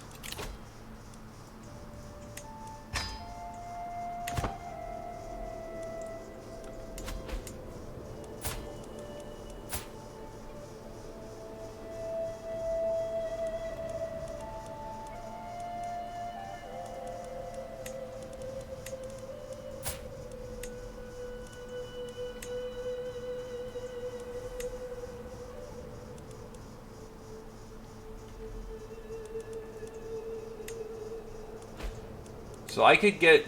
So I could get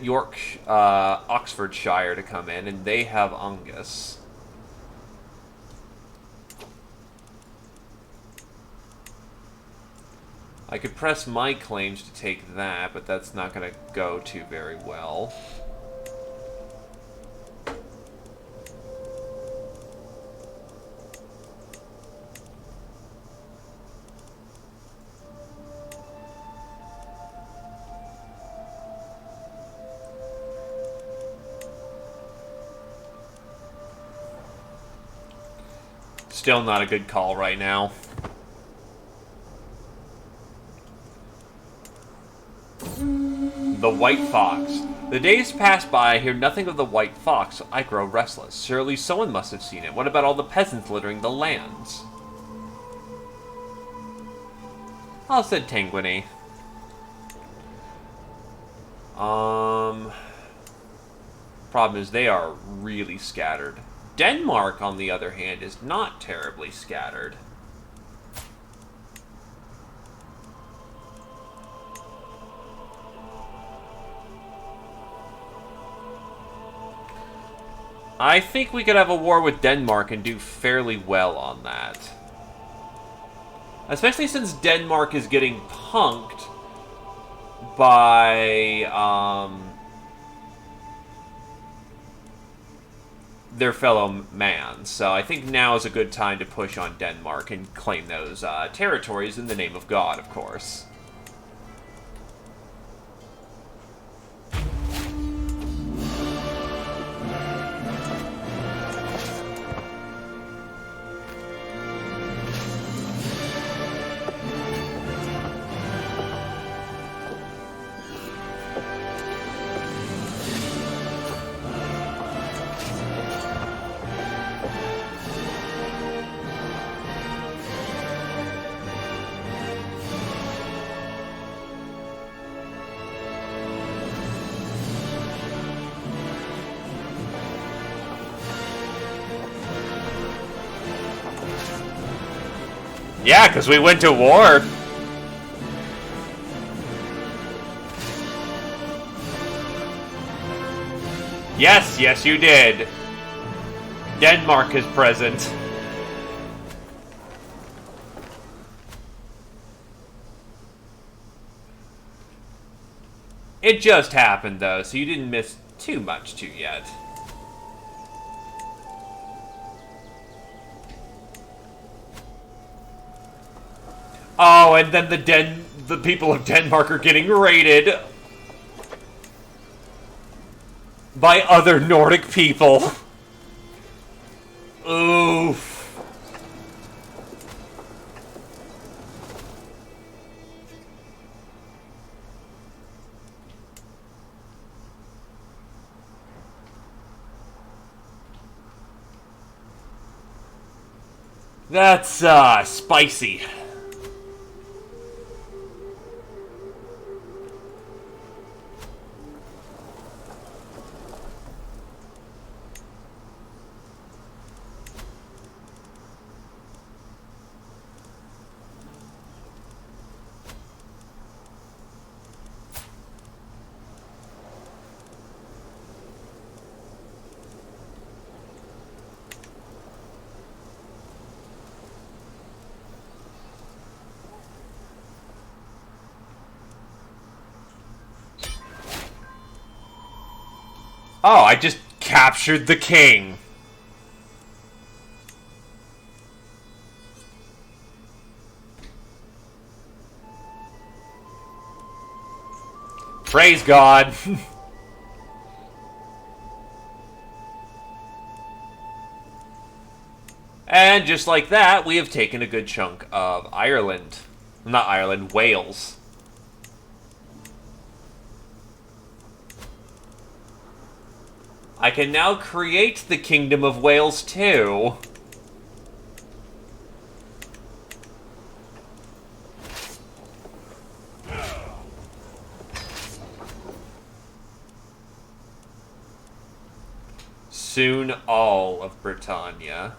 Oxfordshire to come in, and they have Angus. I could press my claims to take that, but that's not going to go too very well. Still not a good call right now. The White Fox. The days pass by, I hear nothing of the White Fox. I grow restless. Surely someone must have seen it. What about all the peasants littering the lands? Oh, said Tanguini. Problem is they are really scattered. Denmark, on the other hand, is not terribly scattered. I think we could have a war with Denmark and do fairly well on that. Especially since Denmark is getting punked by, their fellow man. So I think now is a good time to push on Denmark and claim those territories in the name of God, of course. Yeah, because we went to war. Yes, yes you did. Denmark is present. It just happened, though, so you didn't miss too much too yet. Oh, and then the people of Denmark are getting raided by other Nordic people. Oof. That's, spicy. Oh, I just captured the king. Praise God. And just like that, we have taken a good chunk of Ireland. Not Ireland, Wales. I can now create the Kingdom of Wales too. Soon all of Britannia.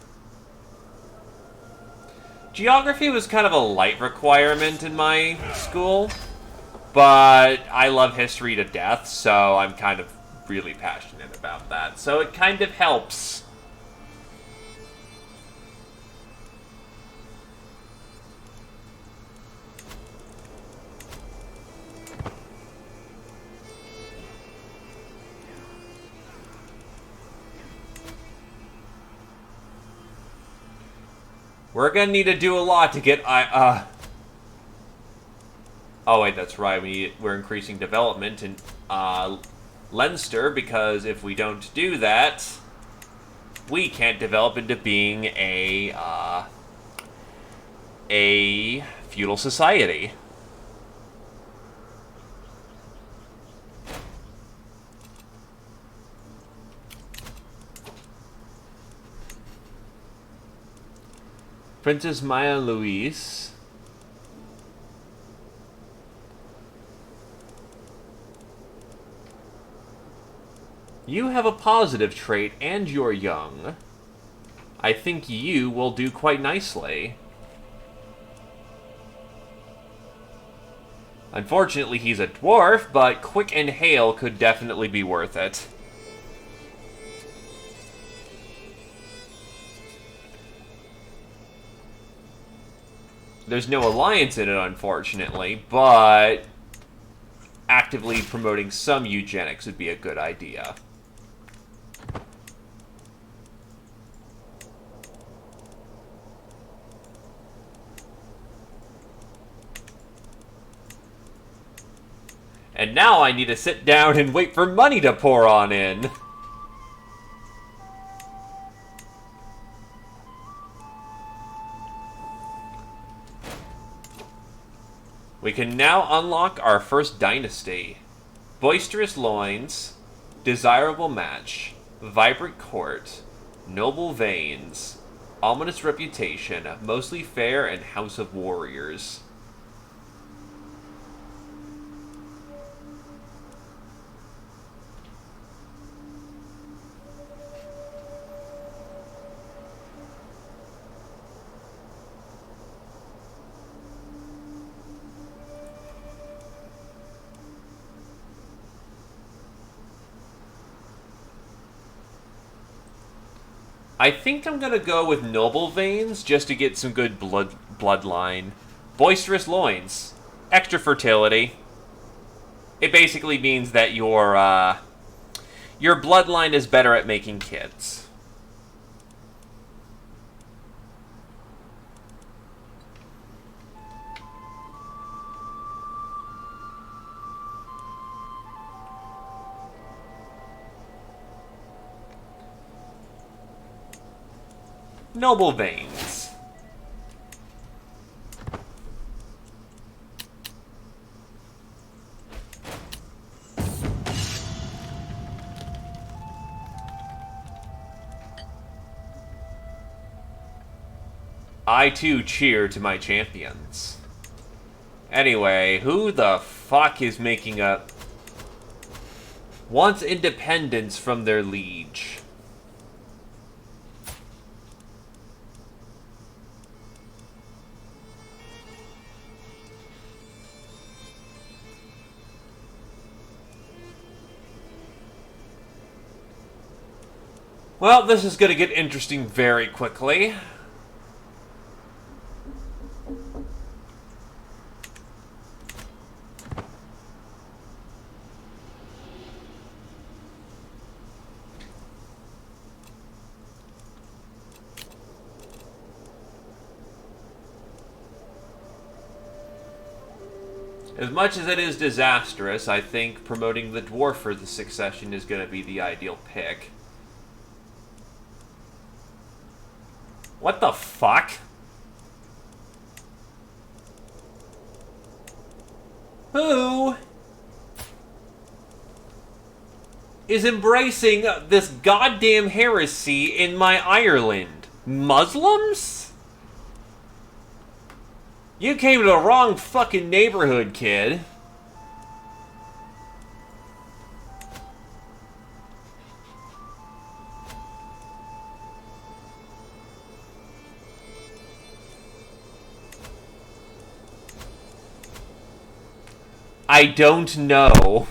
Geography was kind of a light requirement in my school, but I love history to death, so I'm kind of really passionate about that. So it kind of helps. We're gonna need to do a lot to get Oh wait, that's right. We're increasing development in Leinster, because if we don't do that, we can't develop into being a feudal society. Princess Maya Louise. You have a positive trait and you're young. I think you will do quite nicely. Unfortunately, he's a dwarf, but Quick and Hail could definitely be worth it. There's no alliance in it, unfortunately, but actively promoting some eugenics would be a good idea. And now I need to sit down and wait for money to pour on in. We can now unlock our first dynasty. Boisterous Loins, Desirable Match, Vibrant Court, Noble Veins, Ominous Reputation, Mostly Fair, and House of Warriors. I think I'm going to go with Noble Veins, just to get some good bloodline. Boisterous Loins. Extra fertility. It basically means that your bloodline is better at making kids. Noble Veins. I too cheer to my champions. Anyway, who the fuck is making a... wants independence from their liege? Well, this is going to get interesting very quickly. As much as it is disastrous, I think promoting the dwarf for the succession is going to be the ideal pick. What the fuck? Who is embracing this goddamn heresy in my Ireland? Muslims? You came to the wrong fucking neighborhood, kid. I don't know.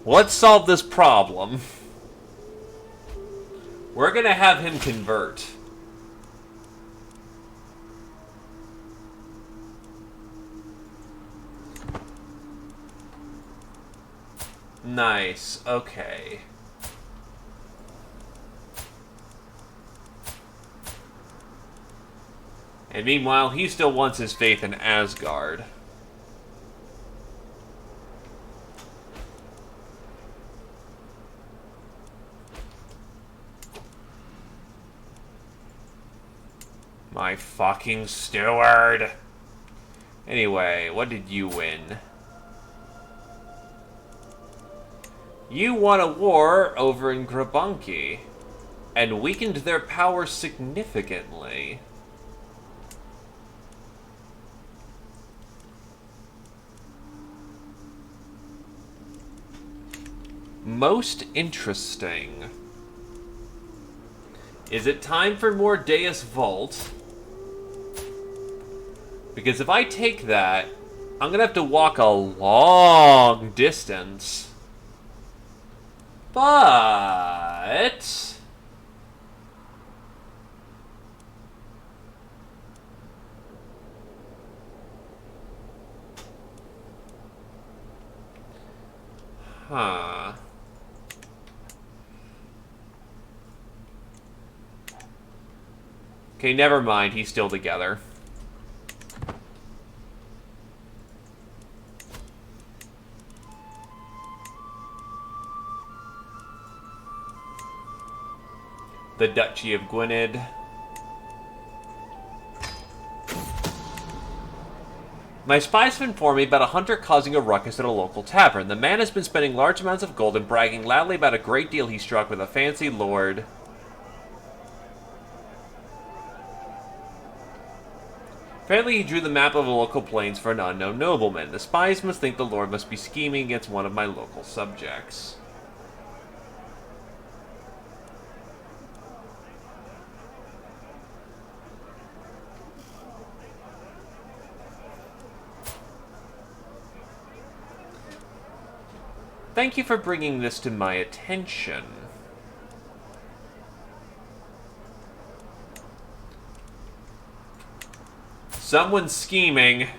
Let's solve this problem. We're gonna have him convert. Nice, okay. And meanwhile, he still wants his faith in Asgard. My fucking steward. Anyway, what did you win? You won a war over in Grabunki and weakened their power significantly. Most interesting. Is it time for more Deus Vult? Because if I take that, I'm going to have to walk a long distance. But... Huh. Okay, never mind. He's still together. The Duchy of Gwynedd. My spies have informed me about a hunter causing a ruckus at a local tavern. The man has been spending large amounts of gold and bragging loudly about a great deal he struck with a fancy lord. Apparently he drew the map of the local plains for an unknown nobleman. The spies must think the lord must be scheming against one of my local subjects. Thank you for bringing this to my attention. Someone's scheming.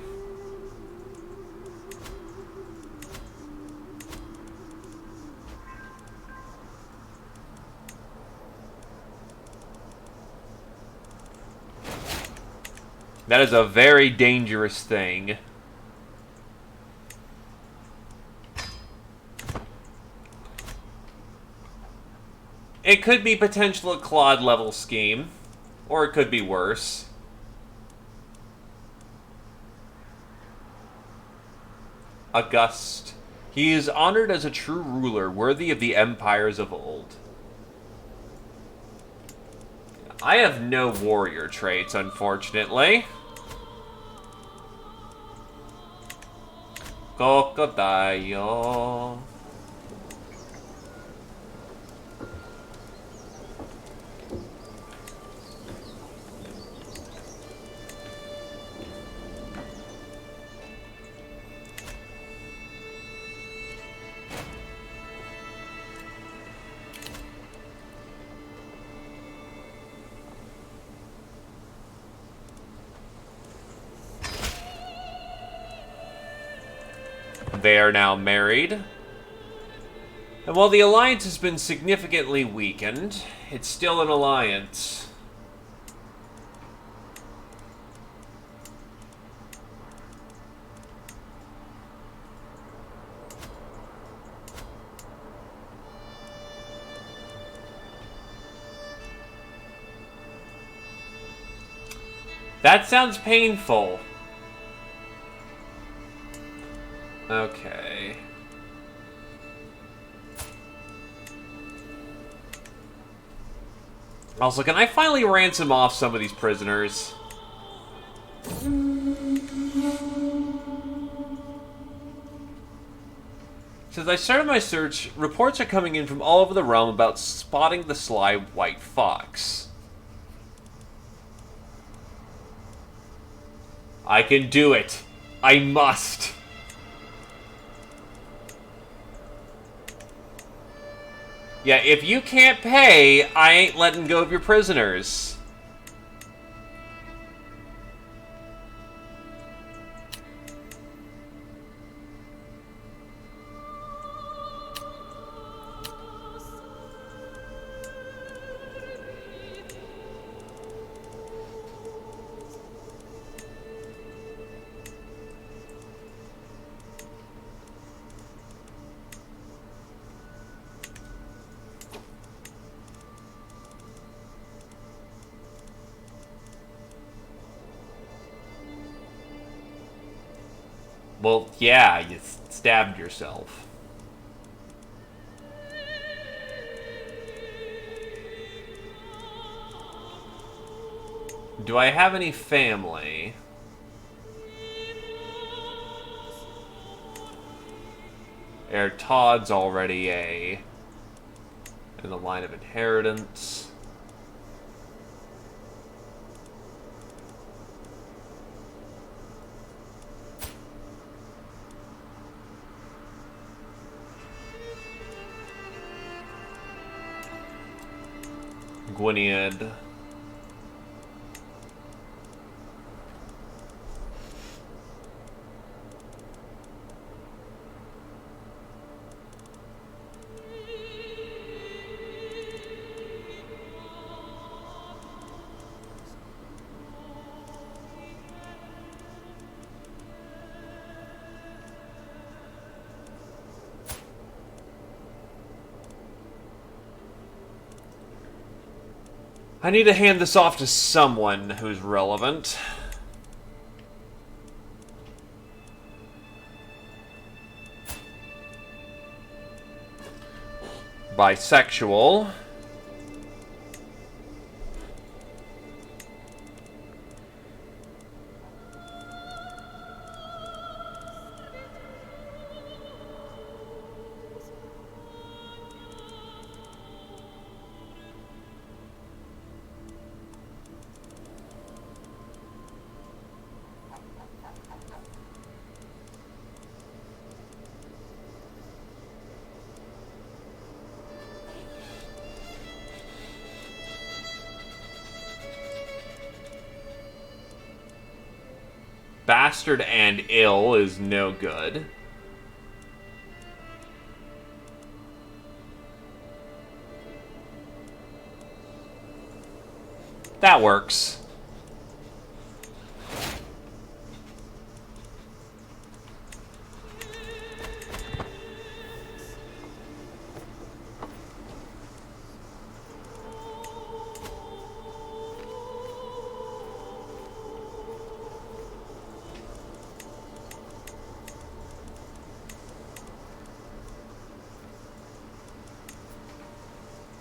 That is a very dangerous thing. It could be potential a Claude level scheme, or it could be worse. August. He is honored as a true ruler, worthy of the empires of old. I have no warrior traits, unfortunately. Crocodile. They are now married. And while the alliance has been significantly weakened, it's still an alliance. That sounds painful. Okay. Also, can I finally ransom off some of these prisoners? Since I started my search, reports are coming in from all over the realm about spotting the sly white fox. I can do it. I must. Yeah, if you can't pay, I ain't letting go of your prisoners. Well, yeah, you stabbed yourself. Do I have any family? Heir Todd's already in the line of inheritance. Gwynedd. I need to hand this off to someone who's relevant. Bisexual. Bastard and ill is no good. That works.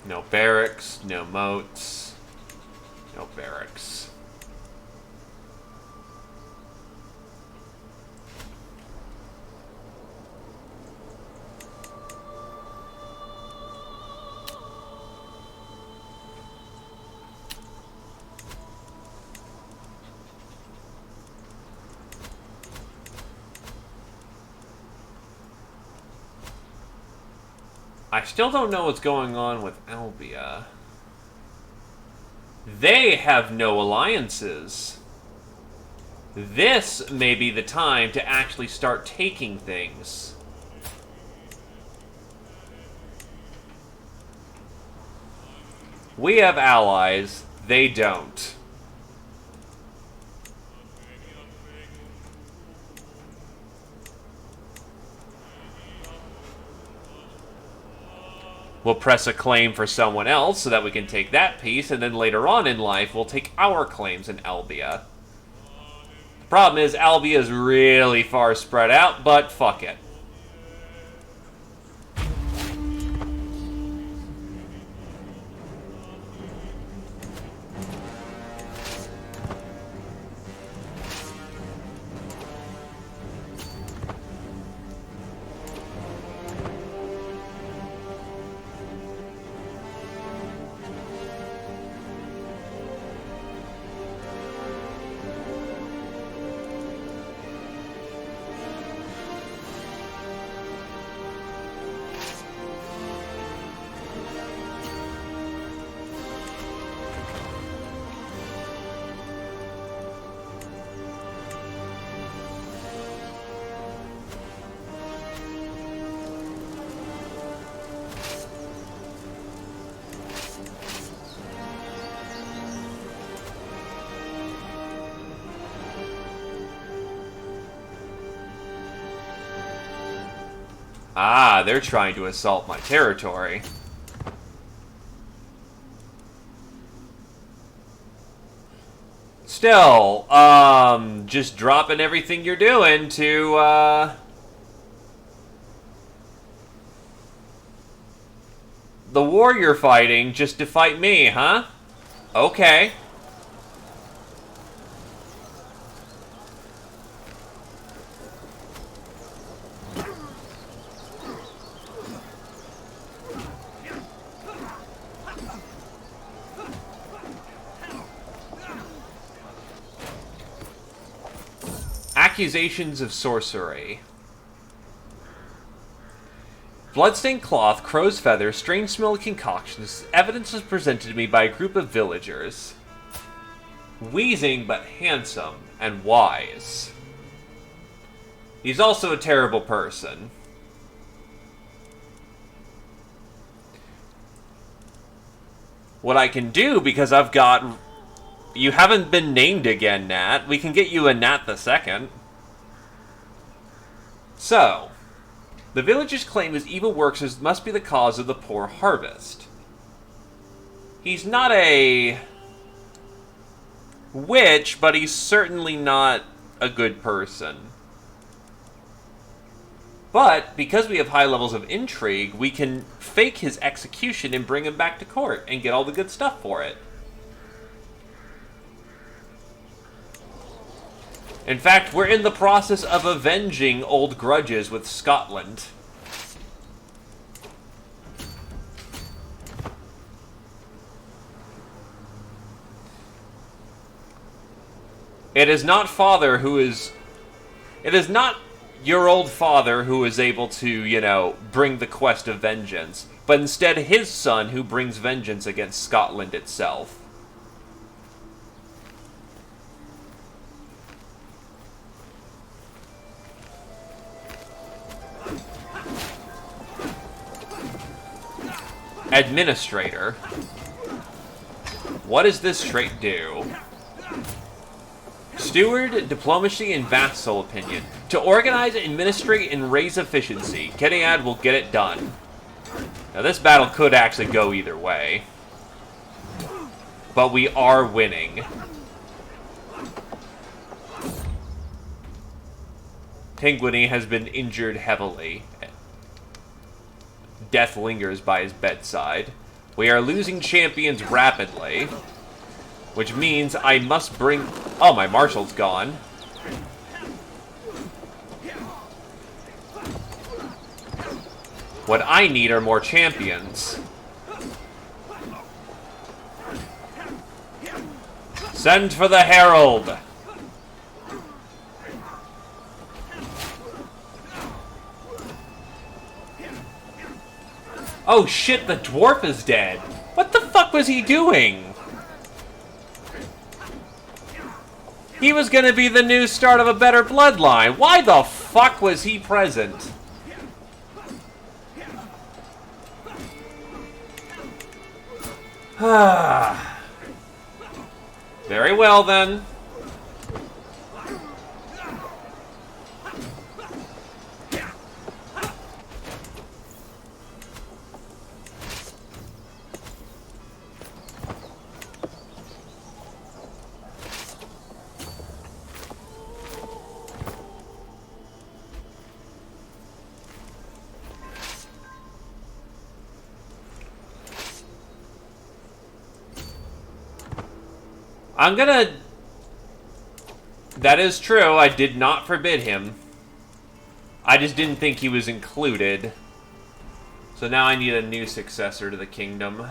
No barracks, no moats. No barracks. I still don't know what's going on with Albia. They have no alliances. This may be the time to actually start taking things. We have allies. They don't. We'll press a claim for someone else so that we can take that piece, and then later on in life, we'll take our claims in Albia. The problem is, Albia is really far spread out, but fuck it. Ah, they're trying to assault my territory. Still, just dropping everything you're doing to, the war you're fighting just to fight me, huh? Okay. Accusations of sorcery. Bloodstained cloth, crow's feather, strange smelling concoctions. Evidence was presented to me by a group of villagers. Wheezing but handsome and wise. He's also a terrible person. What I can do, because I've got... You haven't been named again, Nat. We can get you a Nat the Second. So, the villagers claim his evil works must be the cause of the poor harvest. He's not a witch, but he's certainly not a good person. But, because we have high levels of intrigue, we can fake his execution and bring him back to court and get all the good stuff for it. In fact, we're in the process of avenging old grudges with Scotland. It is not father who is... It is not your old father who is able to, you know, bring the quest of vengeance, but instead his son who brings vengeance against Scotland itself. Administrator. What does this trait do? Steward, diplomacy, and vassal opinion. To organize, administrate, and raise efficiency. Kenayad will get it done. Now this battle could actually go either way. But we are winning. Tenguini has been injured heavily. Death lingers by his bedside. We are losing champions rapidly. Which means I must bring... Oh, my marshal's gone. What I need are more champions. Send for the herald! Oh shit, the dwarf is dead! What the fuck was he doing? He was gonna be the new start of a better bloodline. Why the fuck was he present? Very well then. I'm gonna... That is true, I did not forbid him. I just didn't think he was included. So now I need a new successor to the kingdom.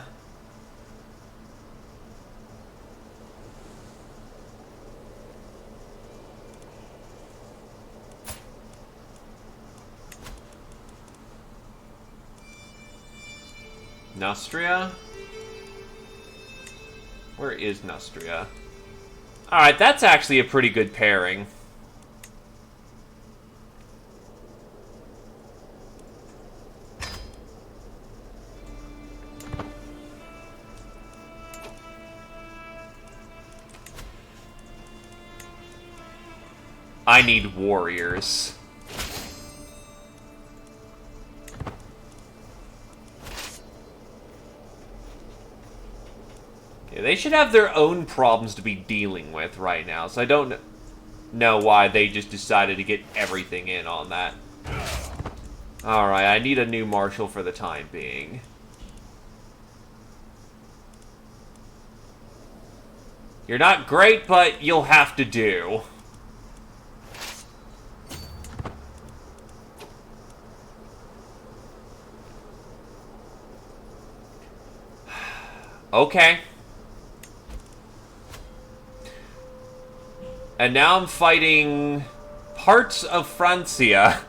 Nostria? Where is Nostria? Alright, that's actually a pretty good pairing. I need warriors. Yeah, they should have their own problems to be dealing with right now, so I don't know why they just decided to get everything in on that. Alright, I need a new marshal for the time being. You're not great, but you'll have to do. Okay. And now I'm fighting parts of Francia.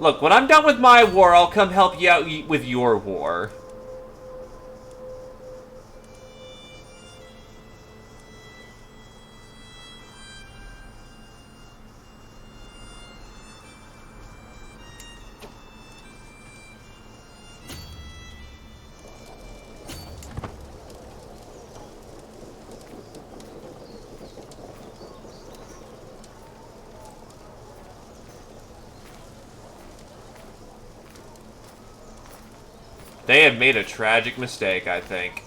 Look, when I'm done with my war, I'll come help you out with your war. They have made a tragic mistake, I think.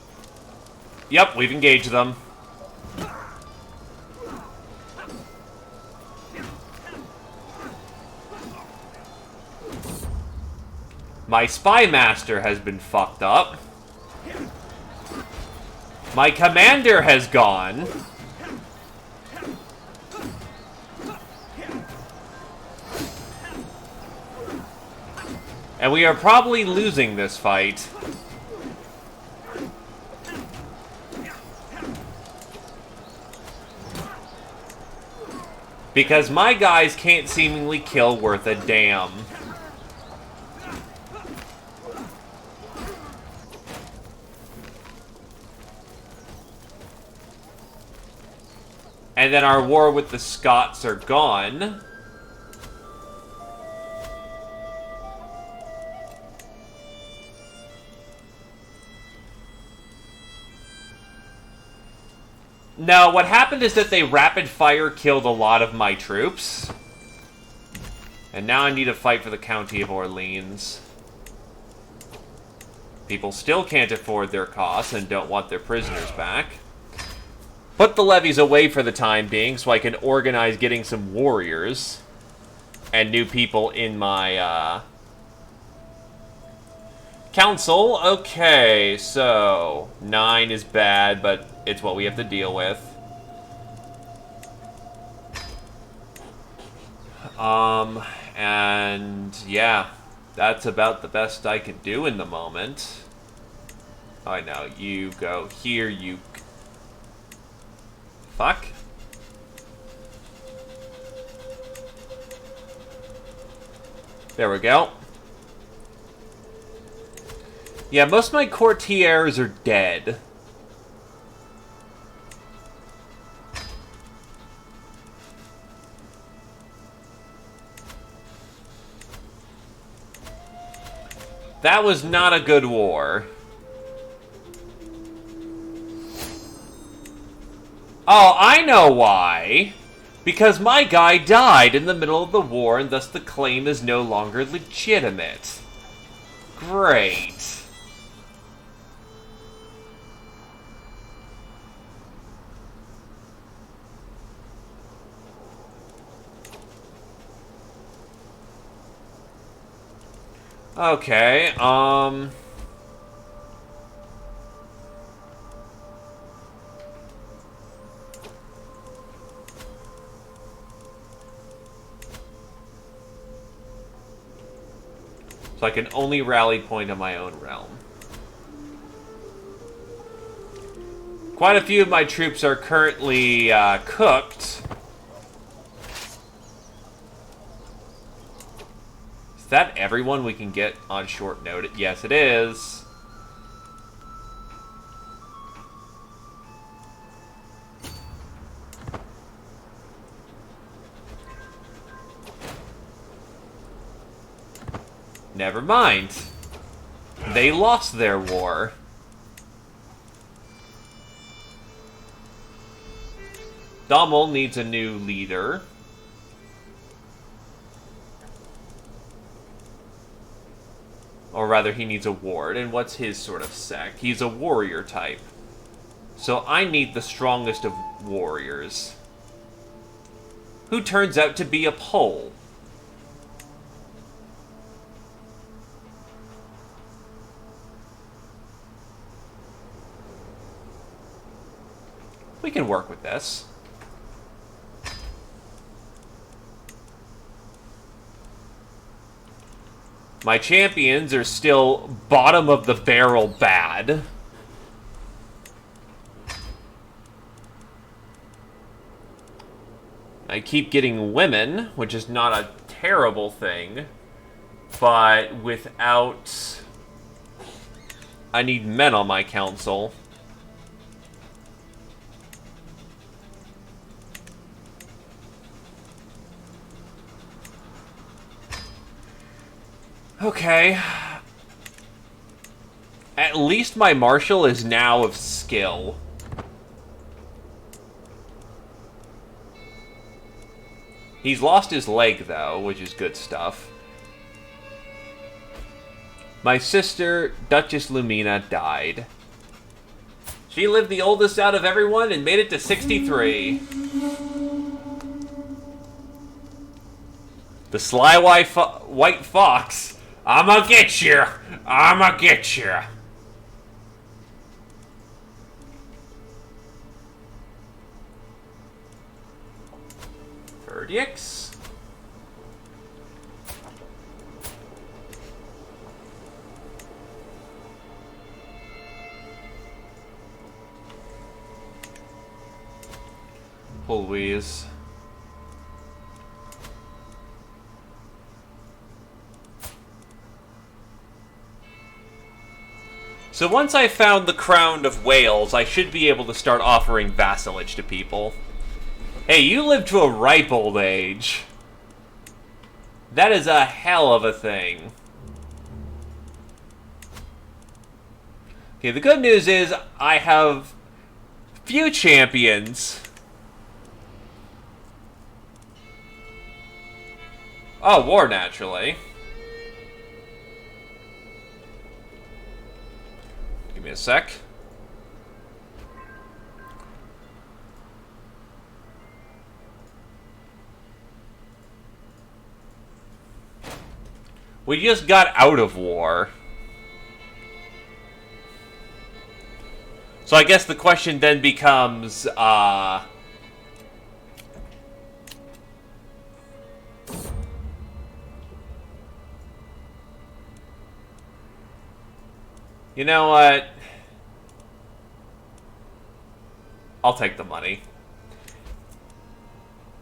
Yep, we've engaged them. My spy master has been fucked up. My commander has gone. And we are probably losing this fight. Because my guys can't seemingly kill worth a damn. And then our war with the Scots are gone. No, what happened is that they rapid-fire killed a lot of my troops. And now I need to fight for the County of Orleans. People still can't afford their costs and don't want their prisoners back. Put the levies away for the time being so I can organize getting some warriors and new people in my Council, okay, so 9 is bad, but it's what we have to deal with. And yeah, that's about the best I can do in the moment. I know, you go here, you... Fuck. There we go. Yeah, most of my courtiers are dead. That was not a good war. Oh, I know why. Because my guy died in the middle of the war, and thus the claim is no longer legitimate. Great. Okay, so I can only rally point on my own realm. Quite a few of my troops are currently cooked. Is that everyone we can get on short notice? Yes, it is. Never mind. They lost their war. Dommel needs a new leader. Or rather, he needs a ward. And what's his sort of sect? He's a warrior type. So I need the strongest of warriors. Who turns out to be a Pole. We can work with this. My champions are still bottom of the barrel bad. I keep getting women, which is not a terrible thing, but without... I need men on my council. Okay. At least my marshal is now of skill. He's lost his leg, though, which is good stuff. My sister, Duchess Lumina, died. She lived the oldest out of everyone and made it to 63. The sly white fox. I'ma get you! I'ma get you! Verdicts? Louise. So once I found the crown of Wales, I should be able to start offering vassalage to people. Hey, you live to a ripe old age. That is a hell of a thing. Okay, the good news is I have few champions. Oh, war, naturally. Give me a sec. We just got out of war. So I guess the question then becomes, you know what? I'll take the money.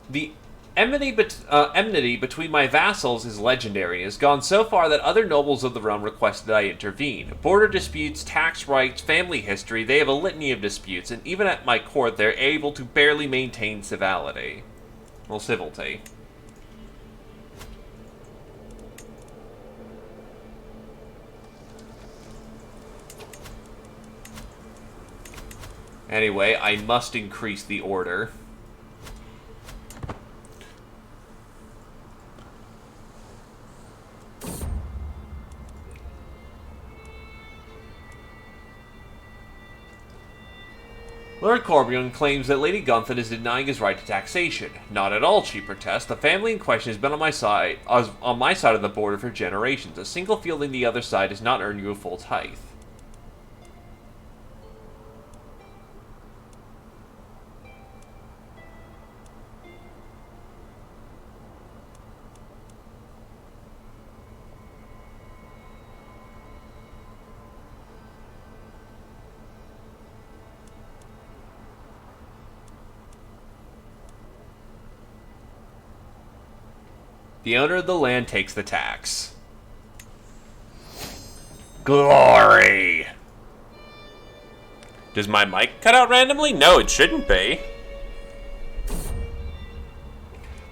The enmity between my vassals is legendary and has gone so far that other nobles of the realm requested I intervene. Border disputes, tax rights, family history, they have a litany of disputes, and even at my court they're able to barely maintain civility. Well, civility. Anyway, I must increase the order. Lord Corbion claims that Lady Gunther is denying his right to taxation. Not at all, she protests. The family in question has been on my side of the border for generations. A single field on the other side does not earn you a full tithe. The owner of the land takes the tax. Glory! Does my mic cut out randomly? No, it shouldn't be.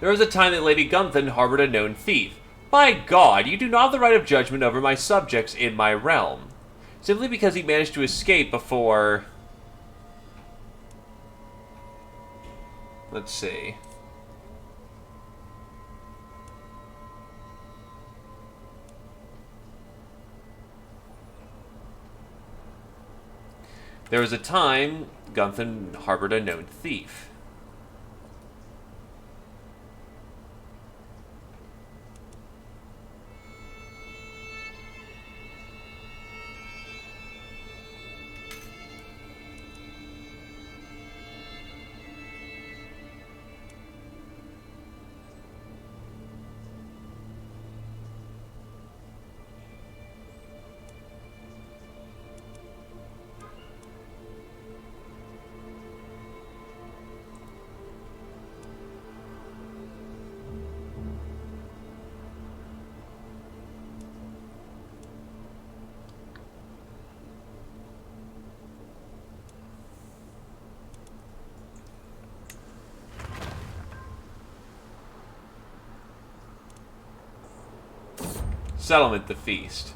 There was a time that Lady Gunther harbored a known thief. By God, you do not have the right of judgment over my subjects in my realm. Simply because he managed to escape before... Let's see. There was a time Gunther harbored a known thief. Settlement the feast.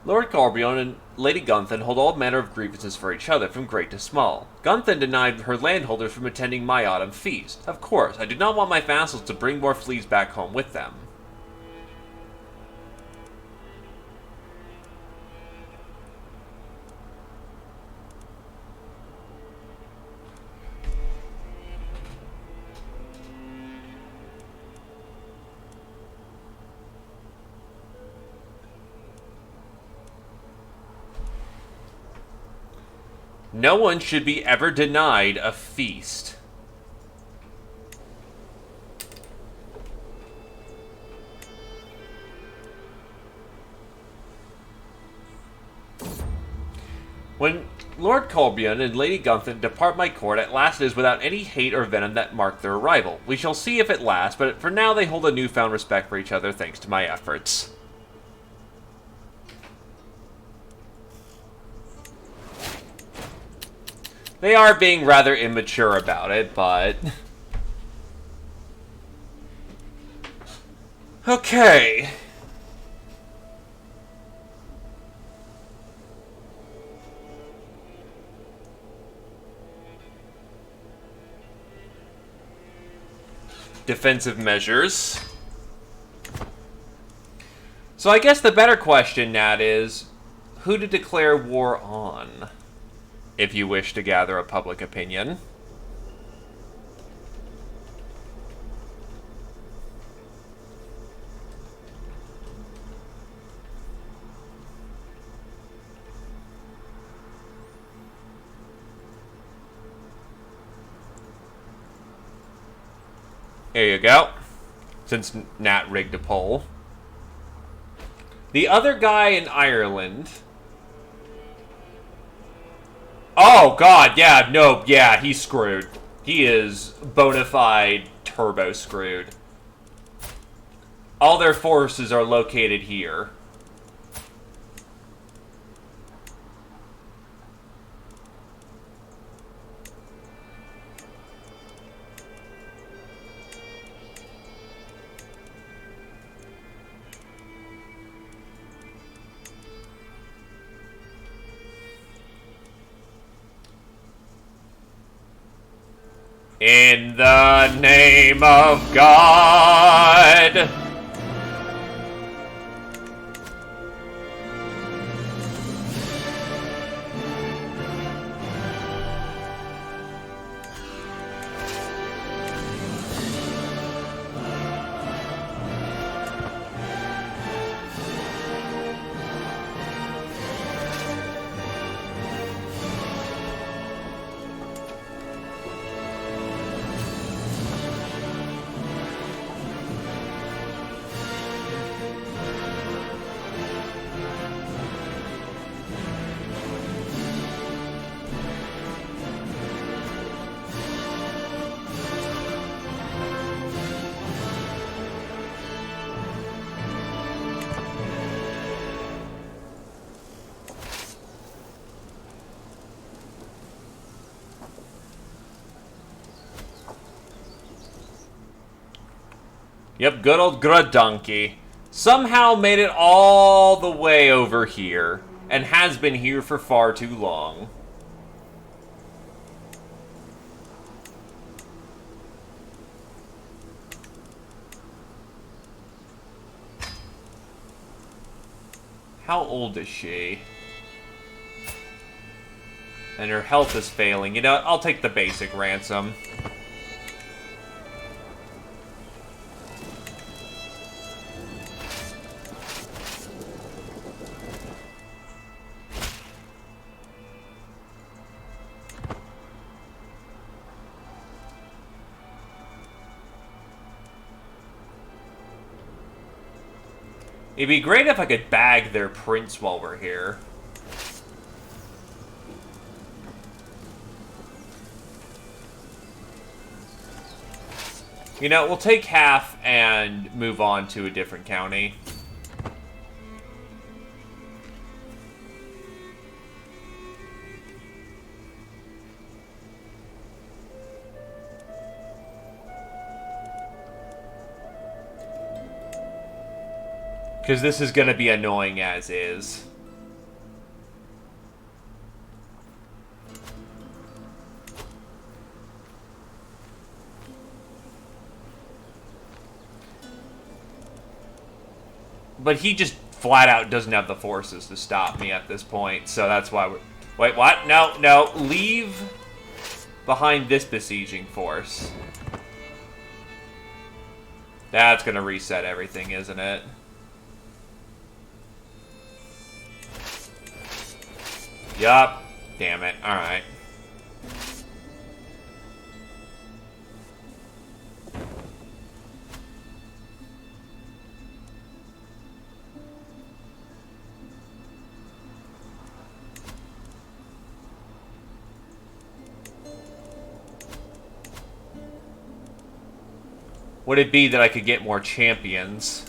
Lord Corbion and Lady Gunther hold all manner of grievances for each other, from great to small. Gunther denied her landholders from attending my autumn feast. Of course, I do not want my vassals to bring more fleas back home with them. No one should be ever denied a feast. When Lord Corbion and Lady Gunther depart my court, at last it is without any hate or venom that marked their arrival. We shall see if it lasts, but for now they hold a newfound respect for each other thanks to my efforts. They are being rather immature about it, but... Okay. Defensive measures. So I guess the better question, Nat, is who to declare war on, if you wish to gather a public opinion. There you go. Since Nat rigged a poll. The other guy in Ireland. Oh, God, yeah, no, yeah, he's screwed. He is bona fide turbo screwed. All their forces are located here. In the name of God. Yep, good old Gruddonkey. Somehow made it all the way over here, and has been here for far too long. How old is she? And her health is failing. You know what? I'll take the basic ransom. It'd be great if I could bag their prince while we're here. You know, we'll take half and move on to a different county. Because this is going to be annoying as is. But he just flat out doesn't have the forces to stop me at this point, so that's why we're... Wait, what? No, no. Leave behind this besieging force. That's going to reset everything, isn't it? Yup. Damn it. Alright. Would it be that I could get more champions?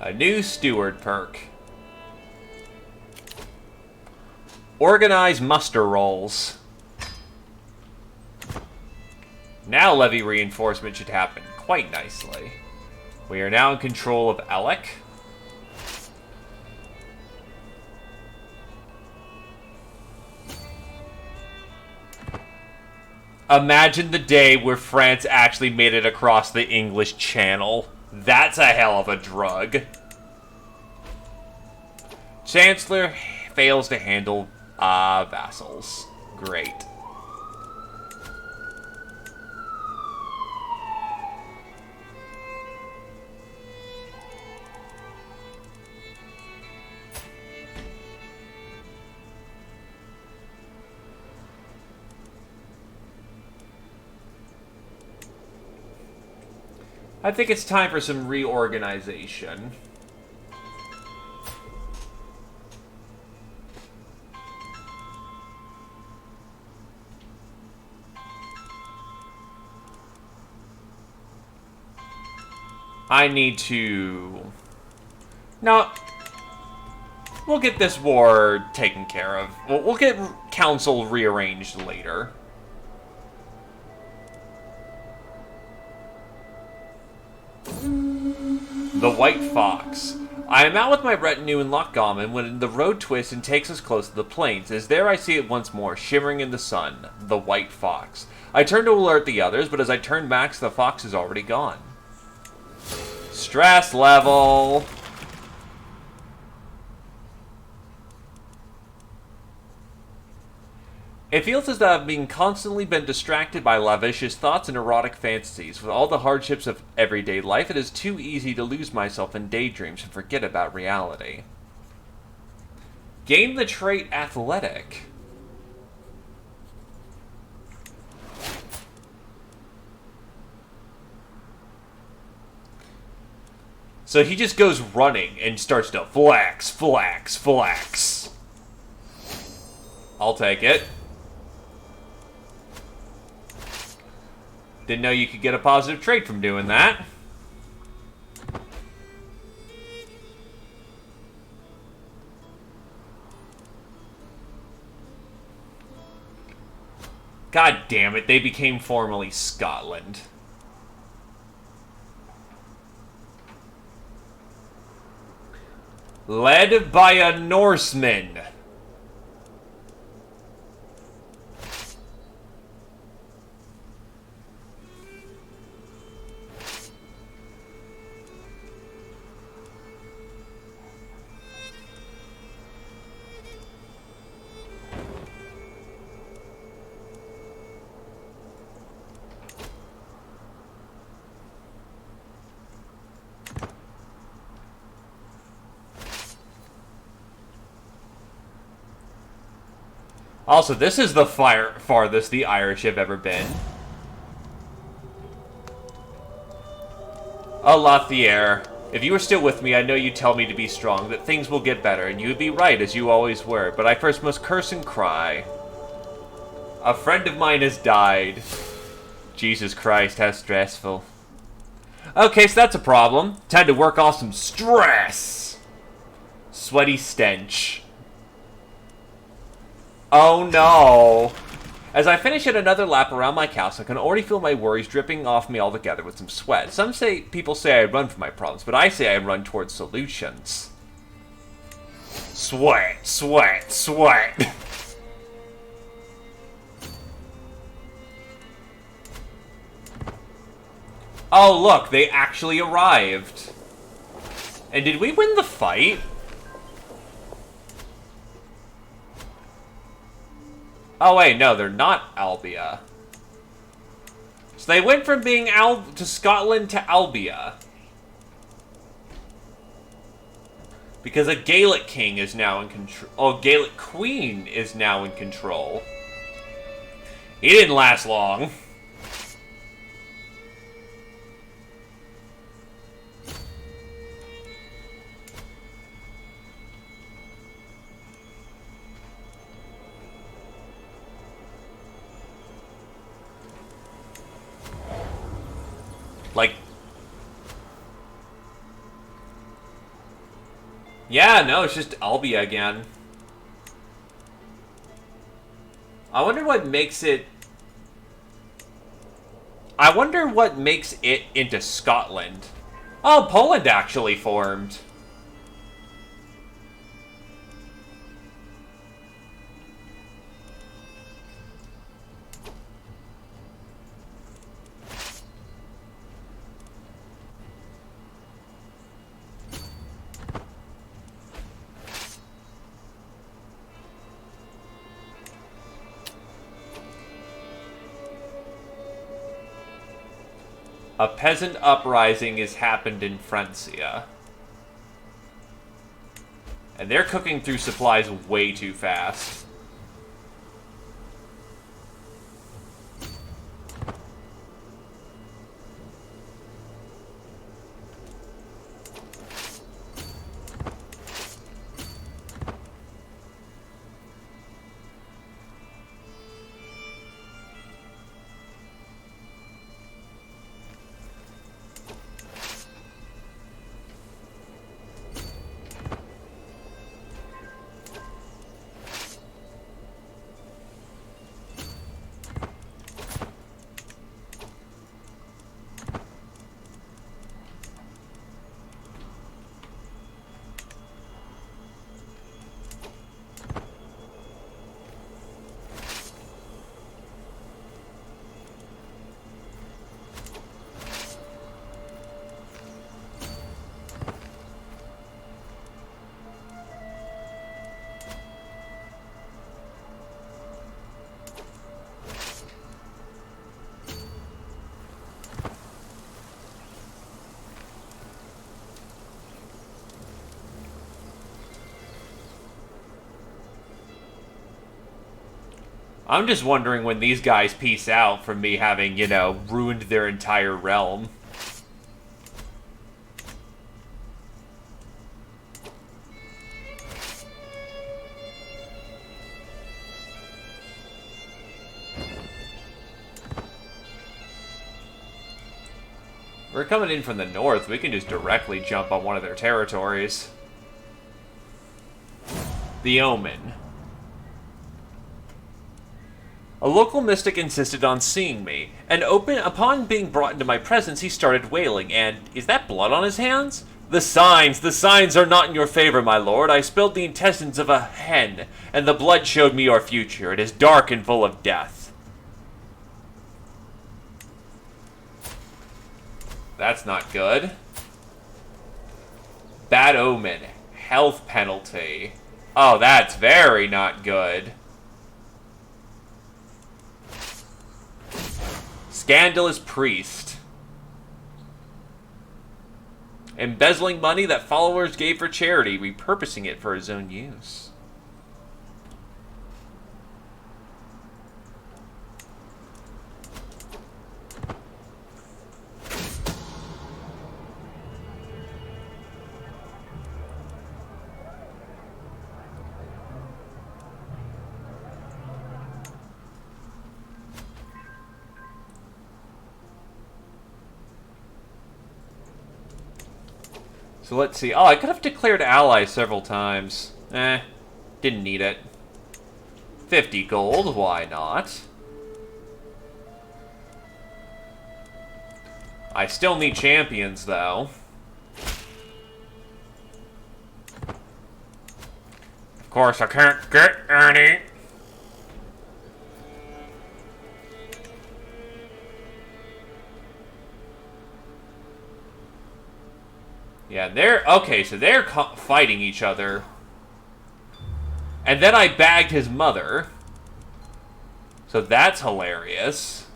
A new steward perk. Organize muster rolls. Now levy reinforcement should happen quite nicely. We are now in control of Alec. Imagine the day where France actually made it across the English Channel. That's a hell of a drug. Chancellor fails to handle vassals. Great. I think it's time for some reorganization. I need to... No. We'll get this war taken care of. We'll get council rearranged later. The White Fox. I am out with my retinue in Lochgammon when the road twists and takes us close to the plains. As there I see it once more, shimmering in the sun. The White Fox. I turn to alert the others, but as I turn back, the fox is already gone. Stress level. It feels as though I've been constantly distracted by lascivious thoughts and erotic fantasies. With all the hardships of everyday life, it is too easy to lose myself in daydreams and forget about reality. Gain the trait Athletic. So he just goes running and starts to flex, flex, flex. I'll take it. Didn't know you could get a positive trait from doing that. God damn it, they became formerly Scotland. Led by a Norseman. Also, this is the farthest the Irish have ever been. Oh, Lothier, if you were still with me, I know you'd tell me to be strong, that things will get better, and you would be right, as you always were. But I first must curse and cry. A friend of mine has died. Jesus Christ, how stressful. Okay, so that's a problem. Time to work off some stress. Sweaty stench. Oh no! As I finish yet another lap around my castle, I can already feel my worries dripping off me altogether with some sweat. People say I run from my problems, but I say I run towards solutions. Sweat, sweat, sweat. Oh look, they actually arrived. And did we win the fight? Oh wait, no, they're not Albia. So they went from being to Scotland to Albia. Because a Gaelic king is now in control. Oh, Gaelic queen is now in control. He didn't last long. Like, yeah, no, it's just Albia again. I wonder what makes it... I wonder what makes it into Scotland. Oh, Poland actually formed. A peasant uprising has happened in Francia. And they're cooking through supplies way too fast. I'm just wondering when these guys peace out from me having, you know, ruined their entire realm. We're coming in from the north. We can just directly jump on one of their territories. The Omen. A local mystic insisted on seeing me, and upon being brought into my presence, he started wailing, and is that blood on his hands? The signs are not in your favor, my lord. I spilled the intestines of a hen, and the blood showed me your future. It is dark and full of death. That's not good. Bad omen. Health penalty. Oh, that's very not good. Scandalous priest. Embezzling money that followers gave for charity, repurposing it for his own use. So let's see. Oh, I could have declared ally several times. Didn't need it. 50 gold, why not? I still need champions, though. Of course, I can't get any. Yeah, okay, so they're fighting each other. And then I bagged his mother. So that's hilarious.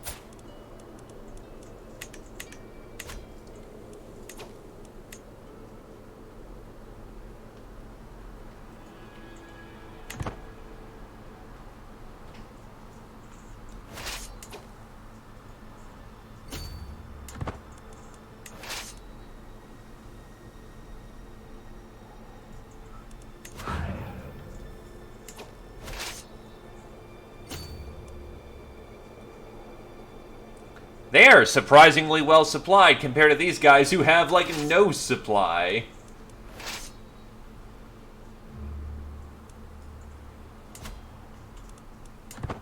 They are surprisingly well supplied compared to these guys who have, like, no supply.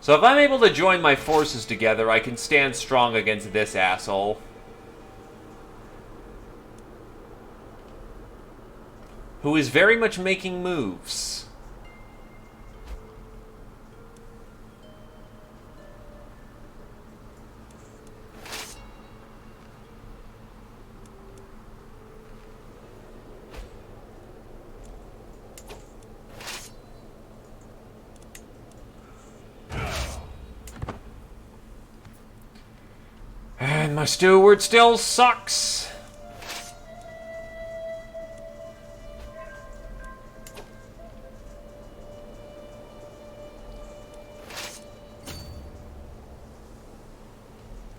So if I'm able to join my forces together, I can stand strong against this asshole. Who is very much making moves. My steward still sucks.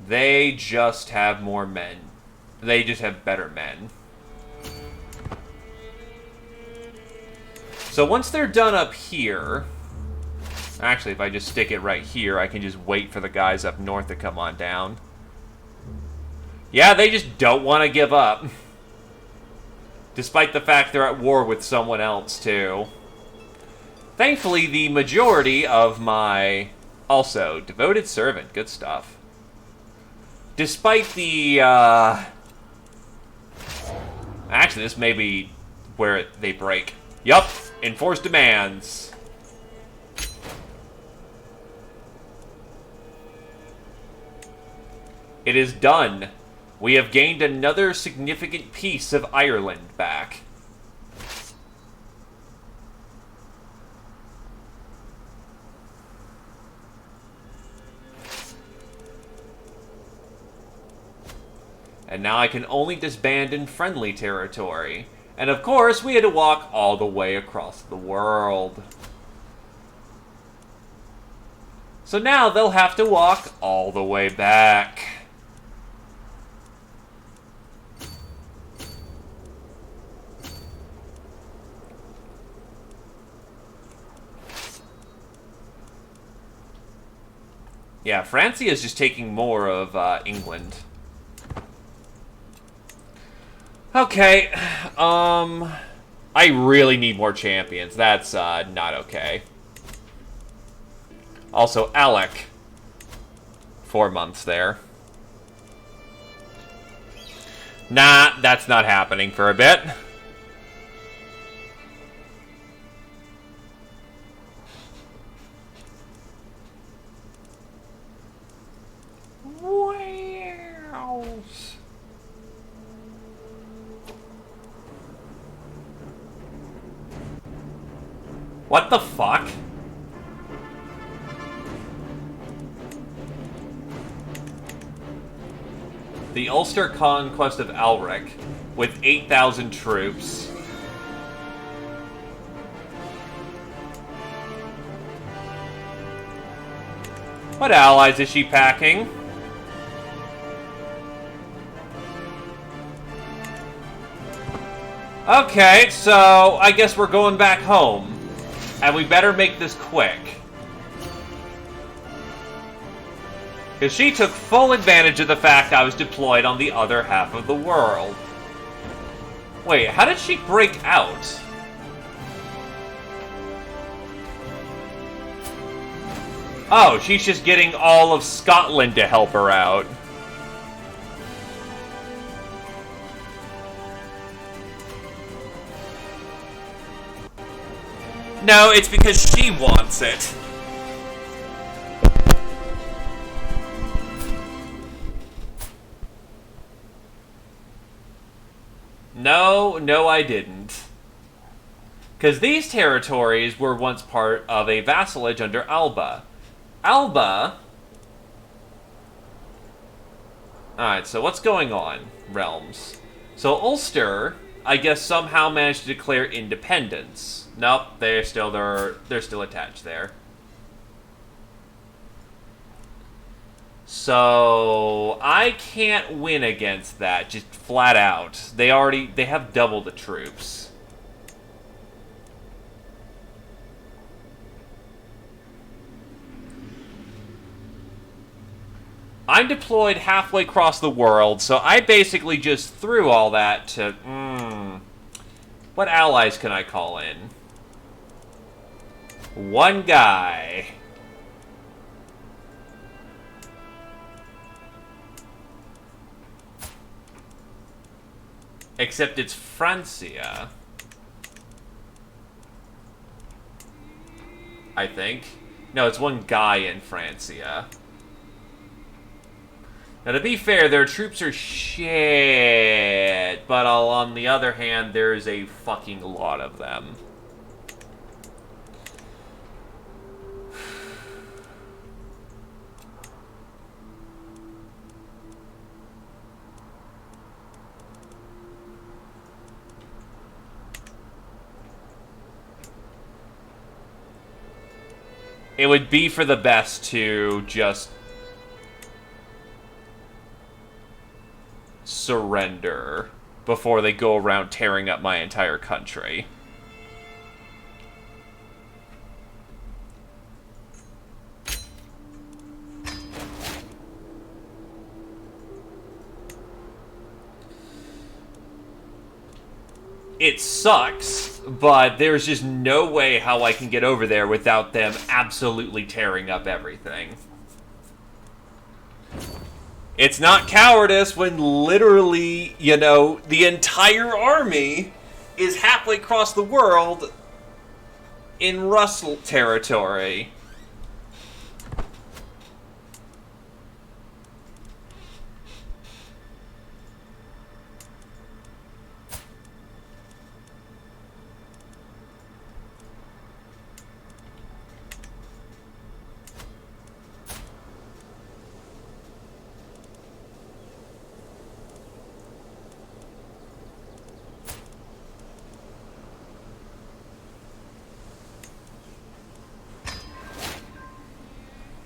They just have more men. They just have better men. So once they're done up here... Actually, if I just stick it right here, I can just wait for the guys up north to come on down. Yeah, they just don't want to give up. Despite the fact they're at war with someone else, too. Thankfully, the majority of my... Also, devoted servant. Good stuff. Despite the, Actually, this may be where they break. Yup, enforce demands. It is done. We have gained another significant piece of Ireland back. And now I can only disband in friendly territory. And of course, we had to walk all the way across the world. So now they'll have to walk all the way back. Yeah, Francia is just taking more of England. Okay, I really need more champions. That's not okay. Also, Alec. 4 months there. Nah, that's not happening for a bit. What the fuck? The Ulster conquest of Alric with 8,000 troops. What allies is she packing? Okay, so I guess we're going back home. And we better make this quick. Because she took full advantage of the fact I was deployed on the other half of the world. Wait, how did she break out? Oh, she's just getting all of Scotland to help her out. No, it's because she wants it. No, I didn't. Because these territories were once part of a vassalage under Alba. Alba... Alright, so what's going on, realms? So Ulster, I guess, somehow managed to declare independence. Nope, they're still attached there. So I can't win against that, just flat out. They have double the troops. I'm deployed halfway across the world, so I basically just threw all that to... What allies can I call in? One guy. Except it's Francia. I think. No, it's one guy in Francia. Now, to be fair, their troops are shit, but on the other hand, there's a fucking lot of them. It would be for the best to just surrender before they go around tearing up my entire country. It sucks, but there's just no way how I can get over there without them absolutely tearing up everything. It's not cowardice when literally, you know, the entire army is halfway across the world in Russell territory.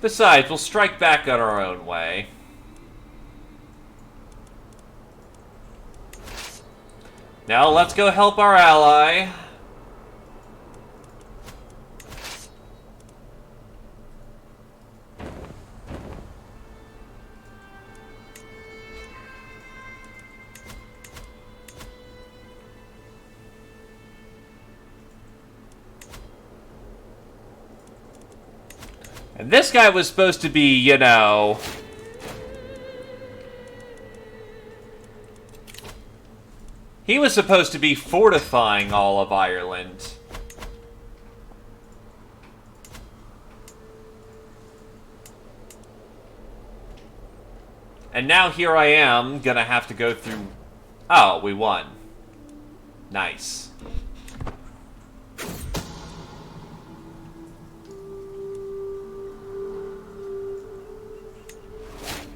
Besides, we'll strike back on our own way. Now let's go help our ally. And this guy was supposed to be, you know... He was supposed to be fortifying all of Ireland. And now here I am, gonna have to go through... Oh, we won. Nice.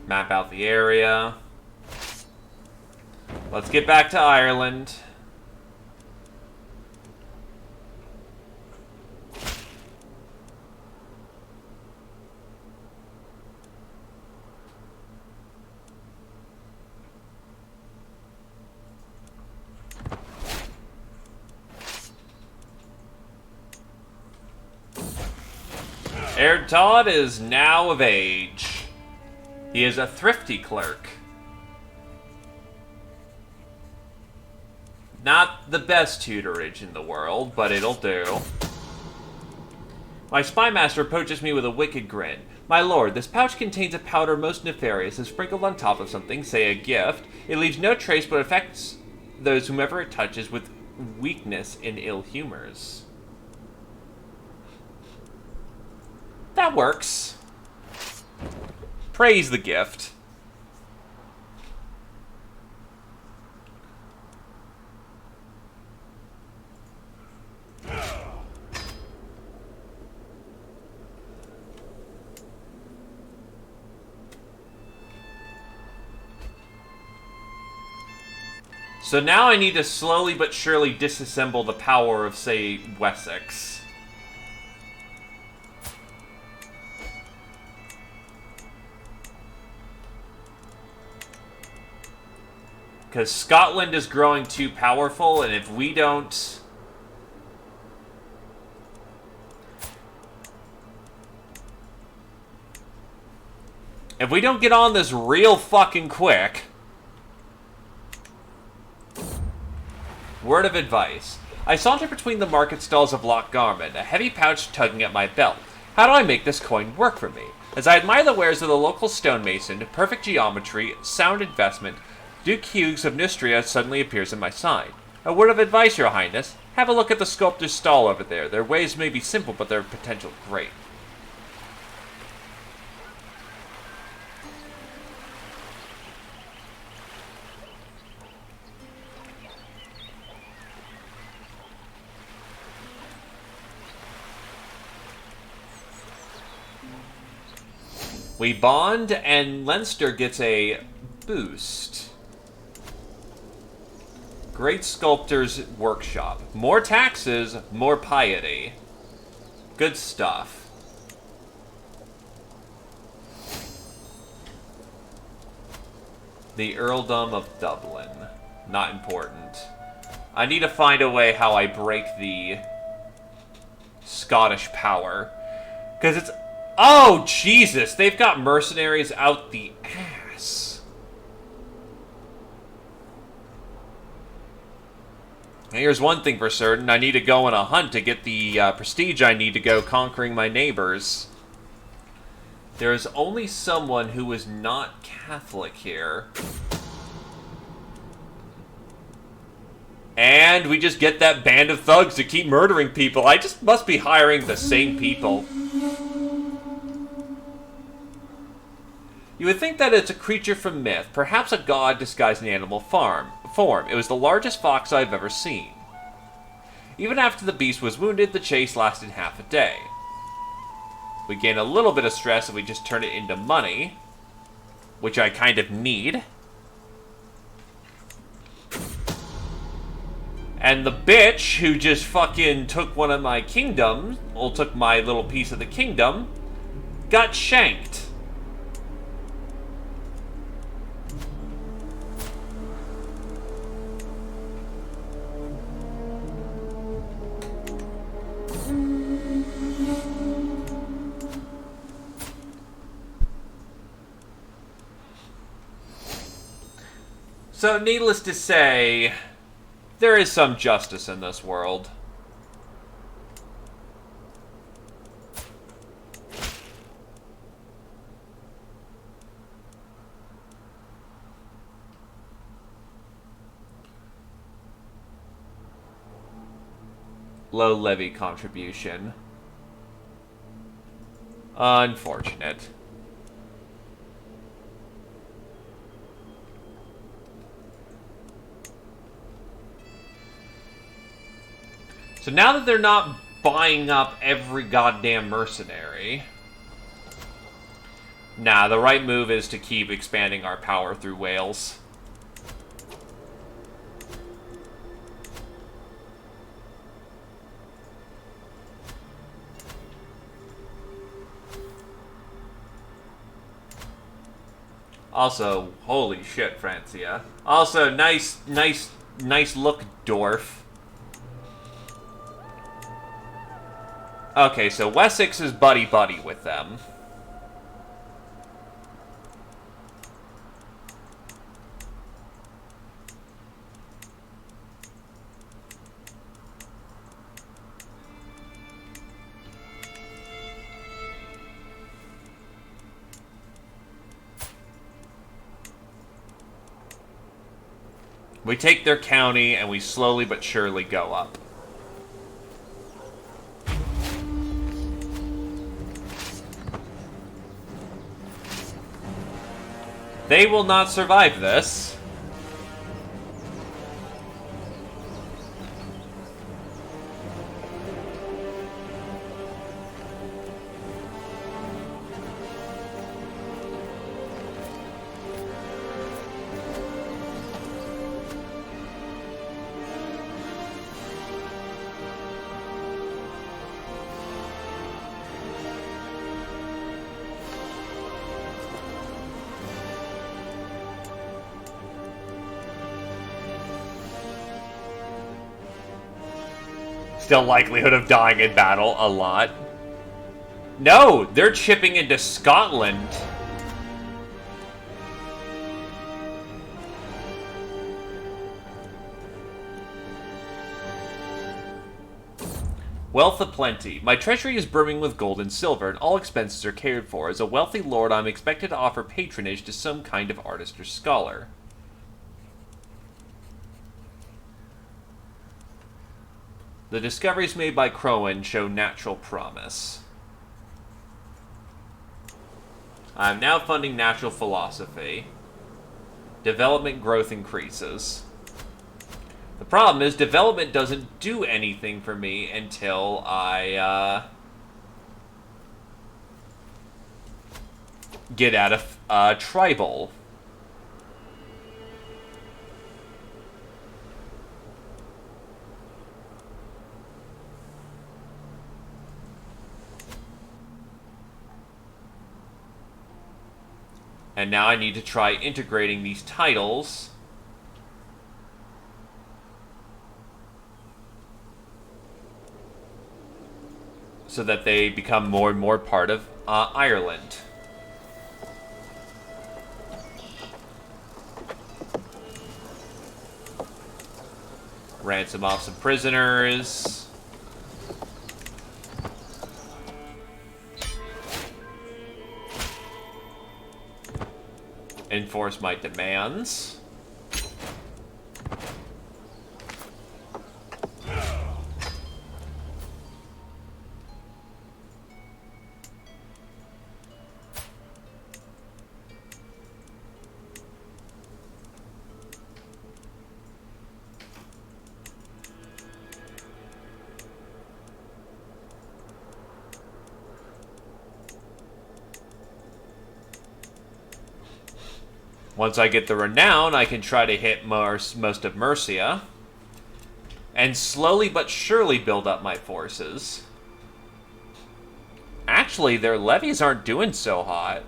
Map out the area. Let's get back to Ireland. Erd Todd is now of age. He is a thrifty clerk. Not the best tutorage in the world, but it'll do. My spymaster approaches me with a wicked grin. My lord, this pouch contains a powder most nefarious and sprinkled on top of something, say a gift. It leaves no trace but affects those whomever it touches with weakness and ill humors. That works. Praise the gift. So now I need to slowly but surely disassemble the power of, say, Wessex. Because Scotland is growing too powerful, and if we don't... If we don't get on this real fucking quick... Word of advice. I saunter between the market stalls of Lochgarman, a heavy pouch tugging at my belt. How do I make this coin work for me? As I admire the wares of the local stonemason, perfect geometry, sound investment, Duke Hughes of Neustria suddenly appears in my side. A word of advice, Your Highness. Have a look at the sculptor's stall over there. Their ways may be simple, but their potential great. We bond, and Leinster gets a boost. Great Sculptor's Workshop. More taxes, more piety. Good stuff. The Earldom of Dublin. Not important. I need to find a way how I break the Scottish power. Because it's... Oh, Jesus! They've got mercenaries out the ass. Here's one thing for certain. I need to go on a hunt to get the prestige I need to go conquering my neighbors. There is only someone who is not Catholic here. And we just get that band of thugs to keep murdering people. I just must be hiring the same people. You would think that it's a creature from myth, perhaps a god disguised in animal form. It was the largest fox I've ever seen. Even after the beast was wounded, the chase lasted half a day. We gain a little bit of stress if we just turn it into money, which I kind of need. And the bitch who just fucking took one of my kingdoms, or took my little piece of the kingdom, got shanked. So, needless to say, there is some justice in this world. Low levy contribution. Unfortunate. So now that they're not buying up every goddamn mercenary... Nah, the right move is to keep expanding our power through Wales. Also, holy shit, Francia. Also, nice look, dwarf. Okay, so Wessex is buddy-buddy with them. We take their county, and we slowly but surely go up. They will not survive this. Still likelihood of dying in battle, a lot. No, they're chipping into Scotland. Wealth aplenty. My treasury is brimming with gold and silver, and all expenses are cared for. As a wealthy lord, I'm expected to offer patronage to some kind of artist or scholar. The discoveries made by Crowan show natural promise. I'm now funding natural philosophy. Development growth increases. The problem is development doesn't do anything for me until I get out of tribal. And now I need to try integrating these titles so that they become more and more part of Ireland. Ransom off some prisoners. Enforce my demands. Once I get the renown, I can try to hit most of Mercia. And slowly but surely build up my forces. Actually, their levies aren't doing so hot.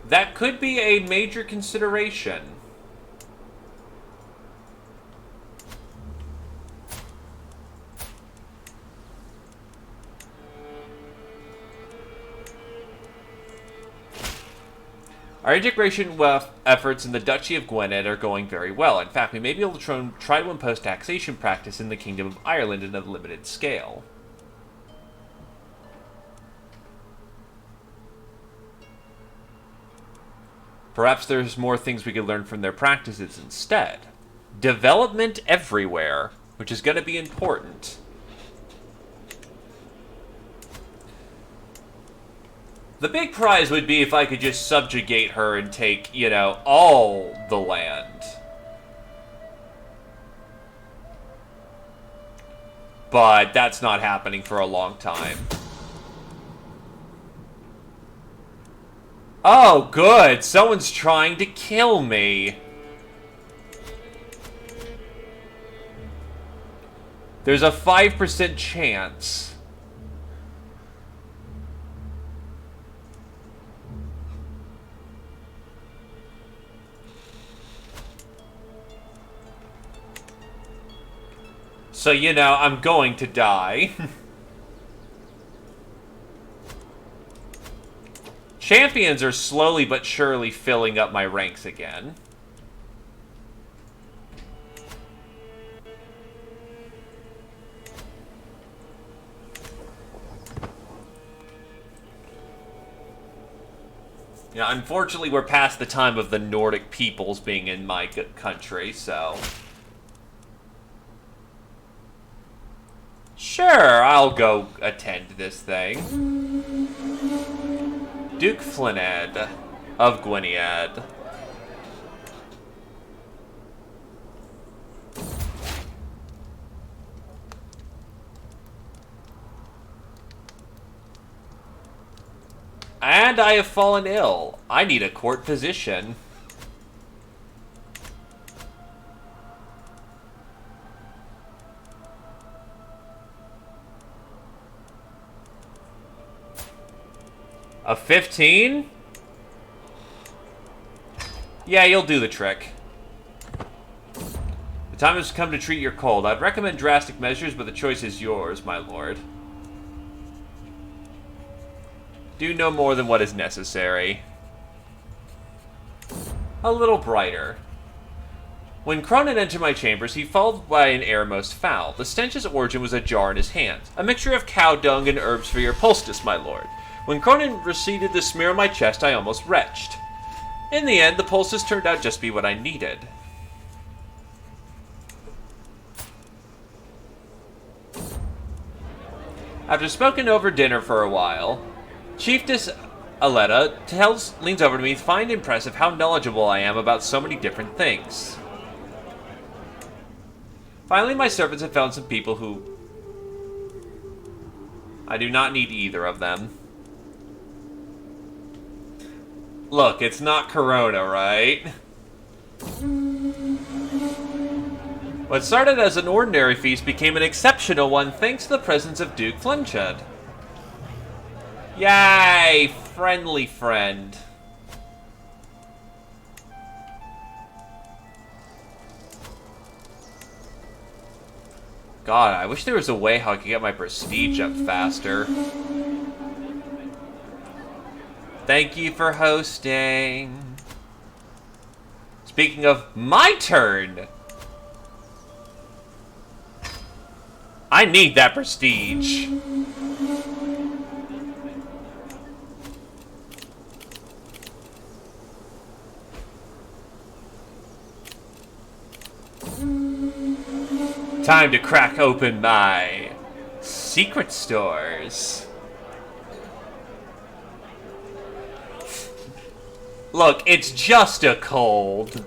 That could be a major consideration. Our integration efforts in the Duchy of Gwynedd are going very well. In fact, we may be able to try to impose taxation practice in the Kingdom of Ireland in a limited scale. Perhaps there's more things we could learn from their practices instead. Development everywhere, which is going to be important. The big prize would be if I could just subjugate her and take, you know, all the land. But that's not happening for a long time. Oh, good. Someone's trying to kill me. There's a 5% chance. So, you know, I'm going to die. Champions are slowly but surely filling up my ranks again. Yeah, unfortunately, we're past the time of the Nordic peoples being in my country, so... Sure, I'll go attend this thing. Duke Flynedd of Gwynedd. And I have fallen ill. I need a court physician. A 15? Yeah, you'll do the trick. The time has come to treat your cold. I'd recommend drastic measures, but the choice is yours, my lord. Do no more than what is necessary. A little brighter. When Cronin entered my chambers, he followed by an air most foul. The stench's origin was a jar in his hands, a mixture of cow dung and herbs for your poultice, my lord. When Cronin receded the smear on my chest, I almost retched. In the end, the poultice turned out just to be what I needed. After smoking over dinner for a while, Chiefess Aletta leans over to me, find impressive how knowledgeable I am about so many different things. Finally, my servants have found some people who... I do not need either of them. Look, it's not Corona, right? What started as an ordinary feast became an exceptional one thanks to the presence of Duke Flynedd. Yay! Friendly friend. God, I wish there was a way how I could get my prestige up faster. Thank you for hosting. Speaking of my turn, I need that prestige. Time to crack open my secret stores. Look, it's just a cold.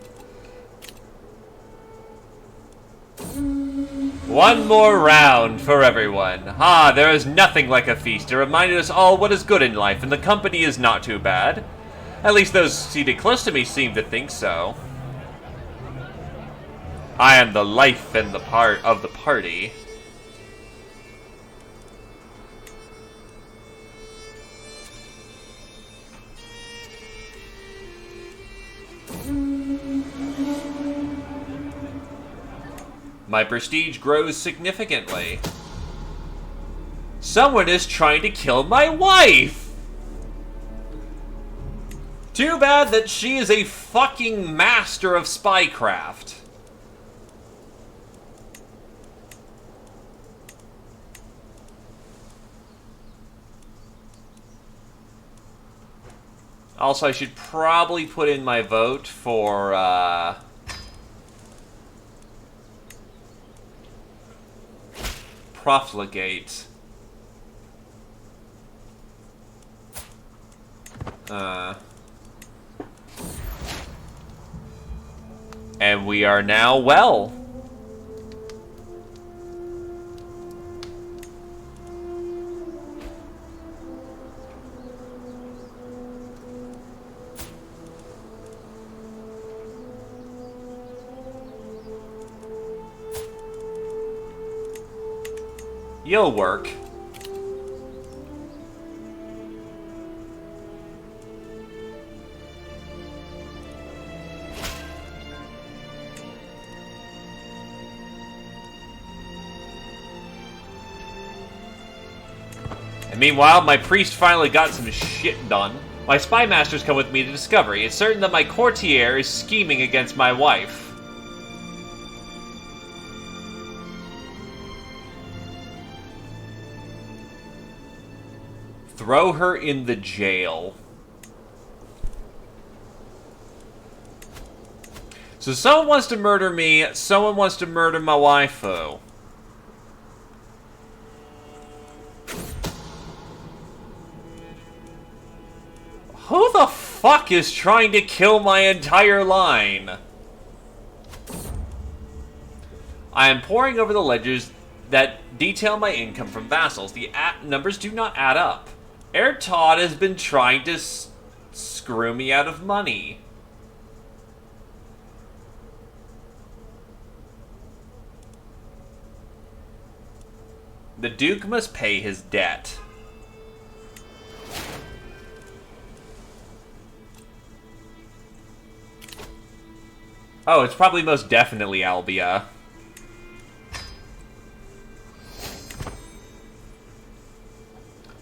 One more round for everyone. Ah, there is nothing like a feast. It reminded us all what is good in life, and the company is not too bad. At least those seated close to me seem to think so. I am the life and the part of the party. My prestige grows significantly. Someone is trying to kill my wife! Too bad that she is a fucking master of spycraft. Also, I should probably put in my vote for, profligate. And we are now well. You'll work. And meanwhile, my priest finally got some shit done. My spy masters come with me to Discovery. It's certain that my courtier is scheming against my wife. Throw her in the jail. So someone wants to murder me, someone wants to murder my waifu. Who the fuck is trying to kill my entire line? I am poring over the ledgers that detail my income from vassals. The numbers do not add up. Air Todd has been trying to screw me out of money. The Duke must pay his debt. Oh, it's probably most definitely Albia.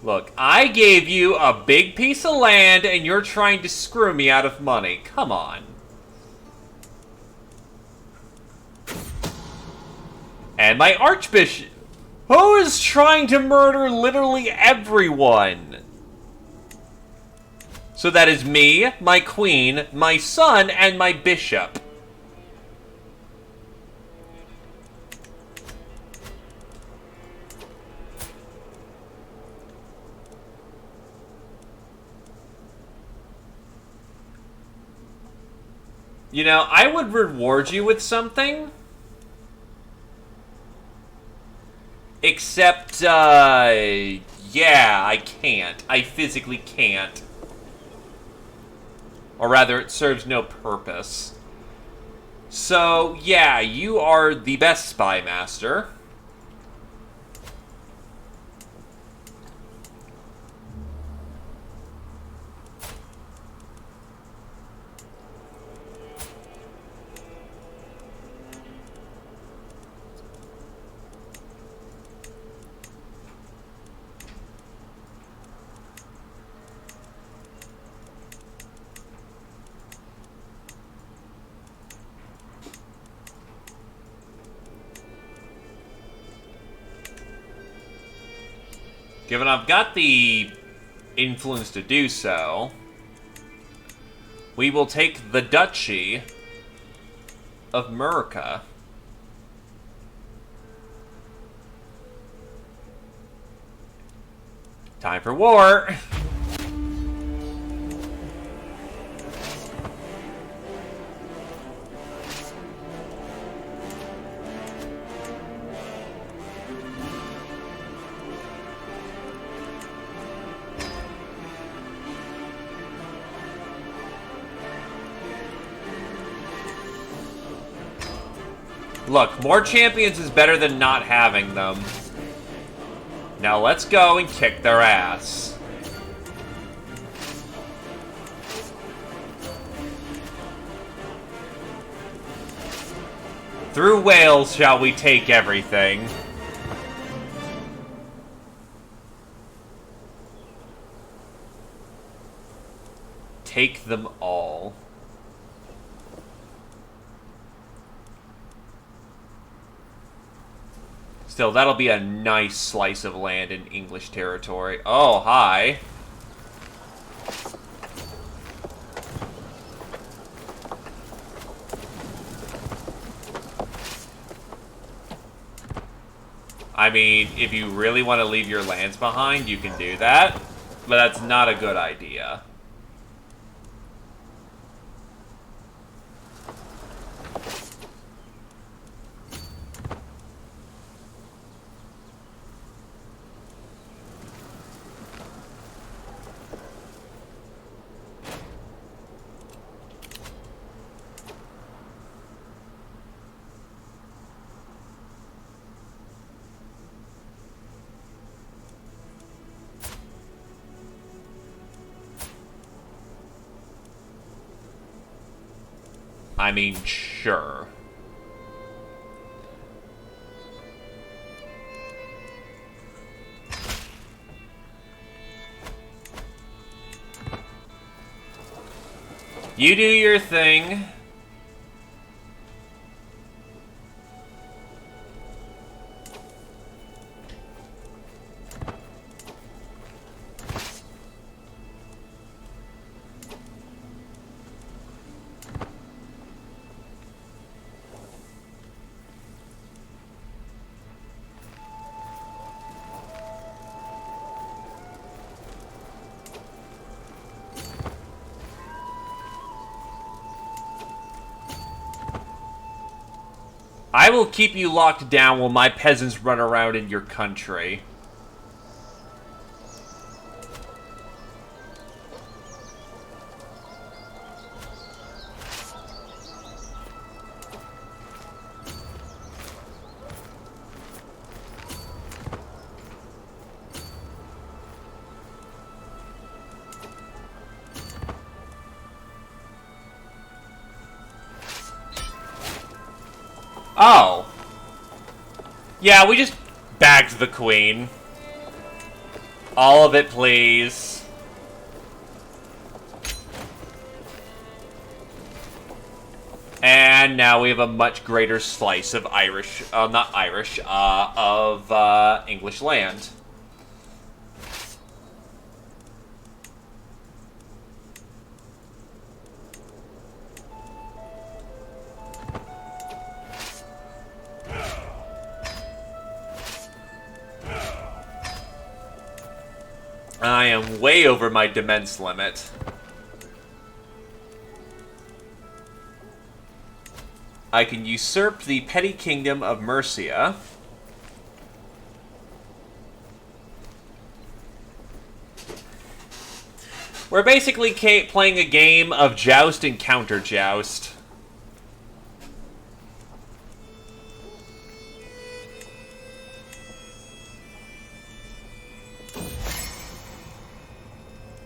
Look, I gave you a big piece of land and you're trying to screw me out of money. Come on. And my Archbishop, who is trying to murder literally everyone. So that is me, my queen, my son, and my bishop. You know, I would reward you with something. Except, yeah, I can't. I physically can't. Or rather, it serves no purpose. So, yeah, you are the best spy master. Given I've got the influence to do so, we will take the Duchy of Murica. Time for war! Look, more champions is better than not having them. Now let's go and kick their ass. Through Wales shall we take everything. Take them all. Still, that'll be a nice slice of land in English territory. Oh, hi. I mean, if you really want to leave your lands behind, you can do that. But that's not a good idea. I mean, sure. You do your thing. I will keep you locked down while my peasants run around in your country. Oh. Yeah, we just bagged the queen. All of it, please. And now we have a much greater slice of Irish, not Irish, of English land. I am way over my demesne limit. I can usurp the petty kingdom of Mercia. We're basically playing a game of joust and counter-joust.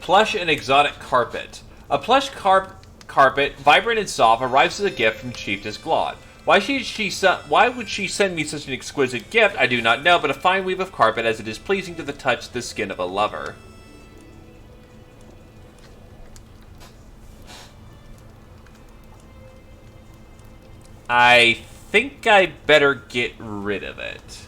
Plush and exotic carpet. A plush carpet, vibrant and soft, arrives as a gift from Chiefess Glaud. Why would she send me such an exquisite gift? I do not know, but a fine weave of carpet, as it is pleasing to the touch, the skin of a lover. I think I better get rid of it.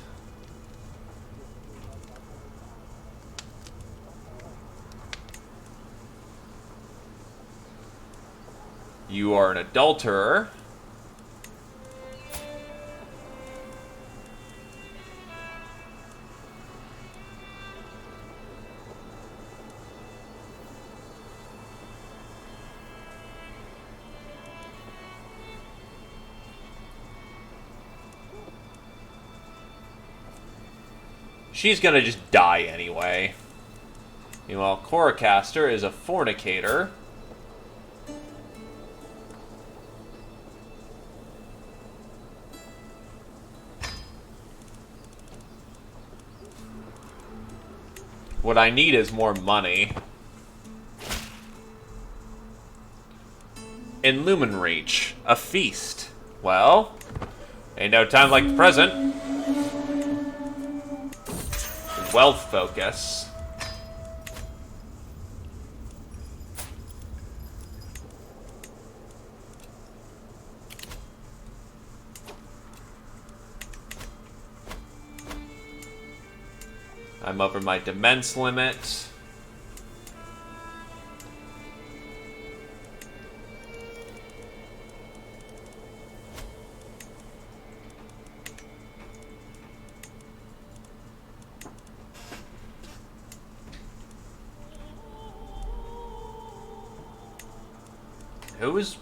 You are an adulterer. She's gonna just die anyway. Meanwhile, Coricaster is a fornicator. What I need is more money. In Lumen Reach, a feast. Well, ain't no time like the present. Wealth focus. I'm over my demence limit. Who is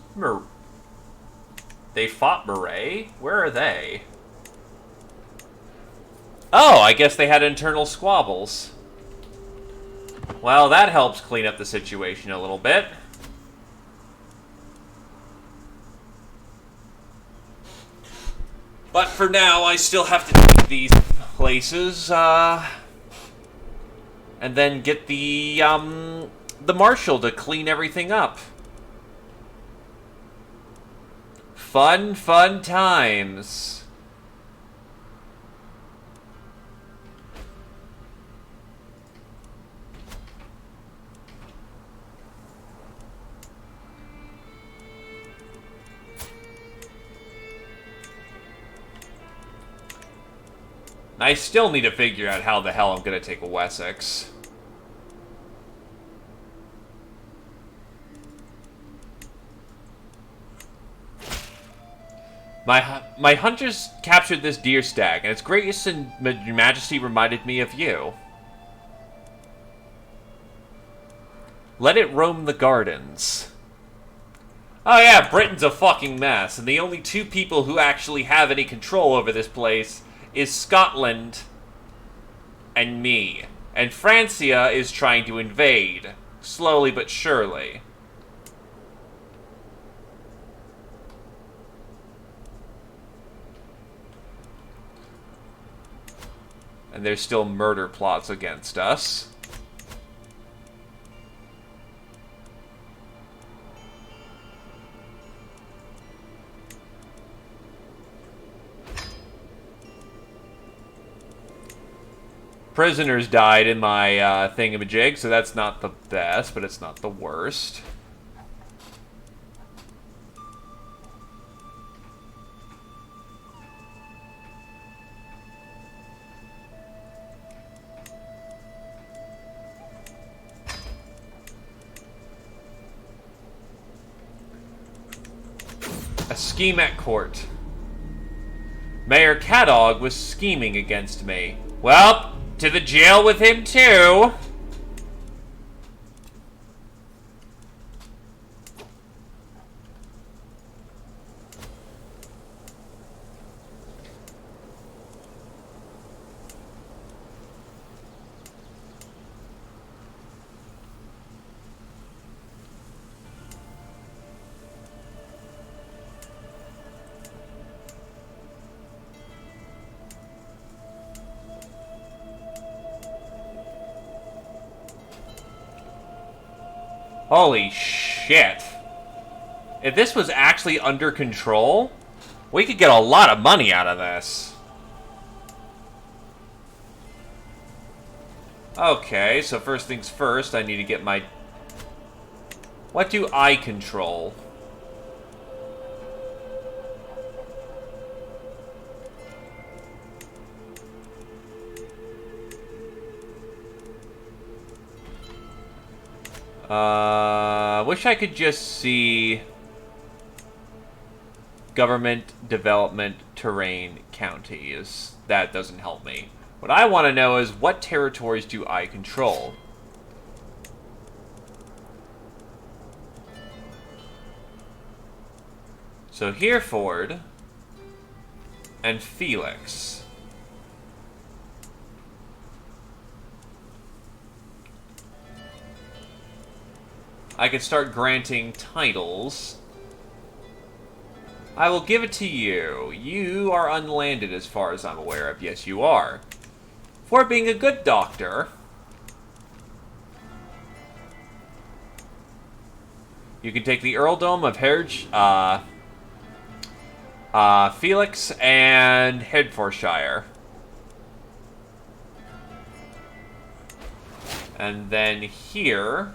They fought Murray? Where are they? Oh, I guess they had internal squabbles. Well, that helps clean up the situation a little bit. But for now, I still have to take these places, and then get the marshal to clean everything up. Fun, fun times. I still need to figure out how the hell I'm going to take Wessex. My hunters captured this deer stag, and its grace and majesty reminded me of you. Let it roam the gardens. Oh yeah, Britain's a fucking mess, and the only two people who actually have any control over this place is Scotland and me. And Francia is trying to invade, slowly but surely. And there's still murder plots against us. Prisoners died in my thingamajig, so that's not the best, but it's not the worst. A scheme at court. Mayor Cadog was scheming against me. Well, to the jail with him too. Holy shit. If this was actually under control, we could get a lot of money out of this. Okay, so first things first, I need to get my... What do I control? Wish I could just see Government, development, terrain, counties. That doesn't help me. What I want to know is, what territories do I control? So Hereford and Felix. I could start granting titles. I will give it to you. You are unlanded as far as I'm aware of. Yes, you are. For being a good doctor. You can take the earldom of Felix and Hertfordshire. And then here...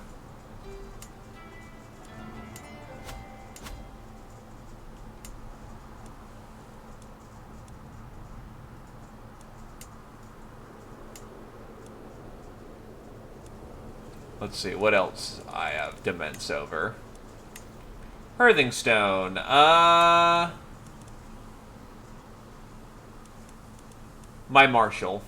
Let's see, what else I have dements over. Hearthingstone. My marshal.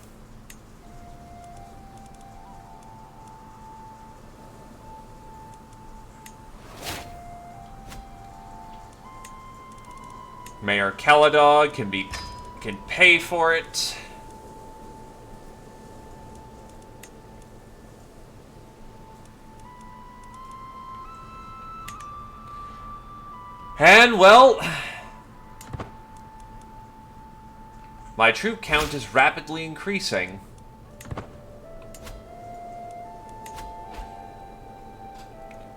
Mayor Caladog can pay for it. And, well, my troop count is rapidly increasing.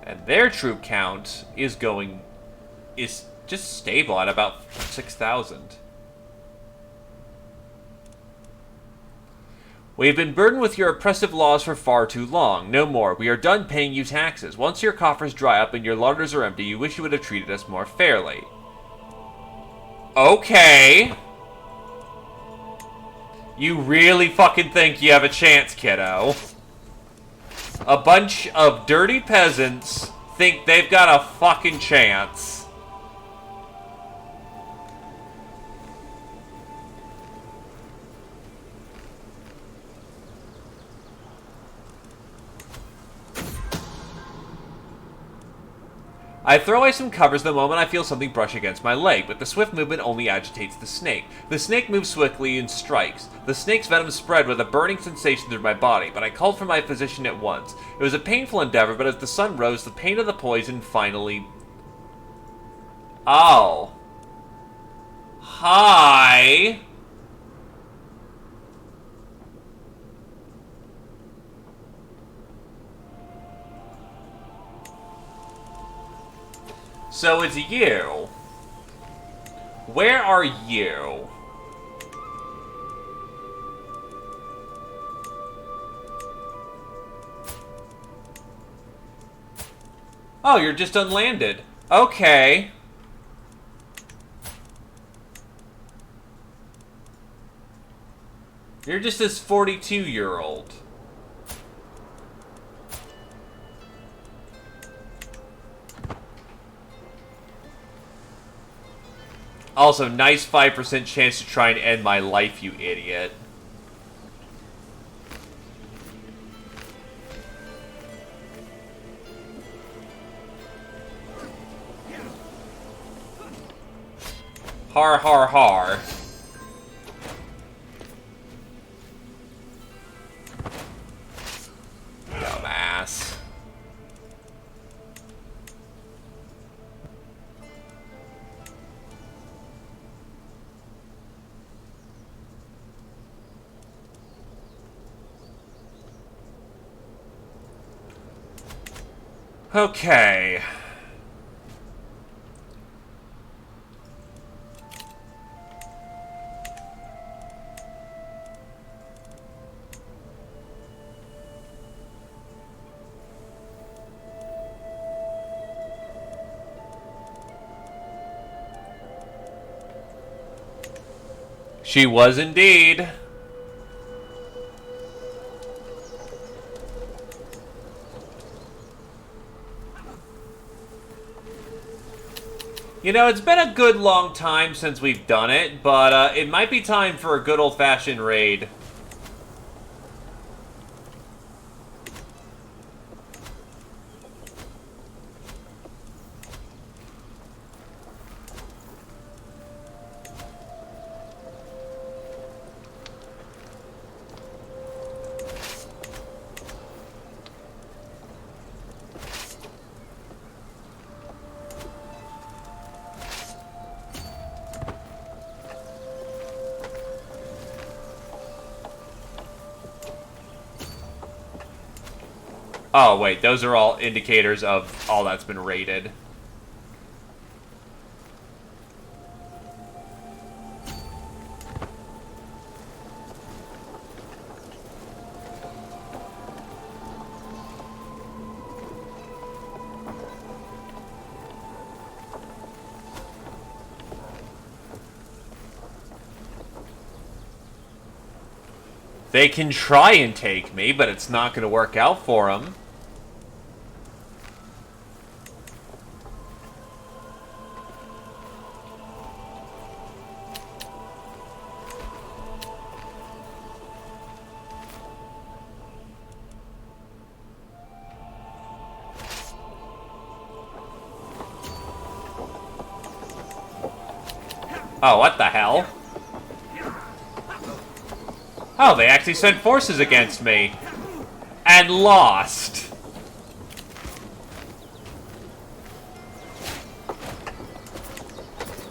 And their troop count is just stable at about 6,000. We have been burdened with your oppressive laws for far too long. No more. We are done paying you taxes. Once your coffers dry up and your larders are empty, you wish you would have treated us more fairly. Okay. You really fucking think you have a chance, kiddo? A bunch of dirty peasants think they've got a fucking chance. I throw away some covers the moment I feel something brush against my leg, but the swift movement only agitates the snake. The snake moves swiftly and strikes. The snake's venom spread with a burning sensation through my body, but I called for my physician at once. It was a painful endeavor, but as the sun rose, the pain of the poison finally... Oh. Hi. So it's you. Where are you? Oh, you're just unlanded. Okay. You're just this 42-year-old. Also, nice 5% chance to try and end my life, you idiot. Har har har. Dumbass. Okay. She was indeed. You know, it's been a good long time since we've done it, but it might be time for a good old-fashioned raid. Oh, wait, those are all indicators of all that's been raided. They can try and take me, but it's not going to work out for them. Oh, what the hell? Oh, they actually sent forces against me. And lost.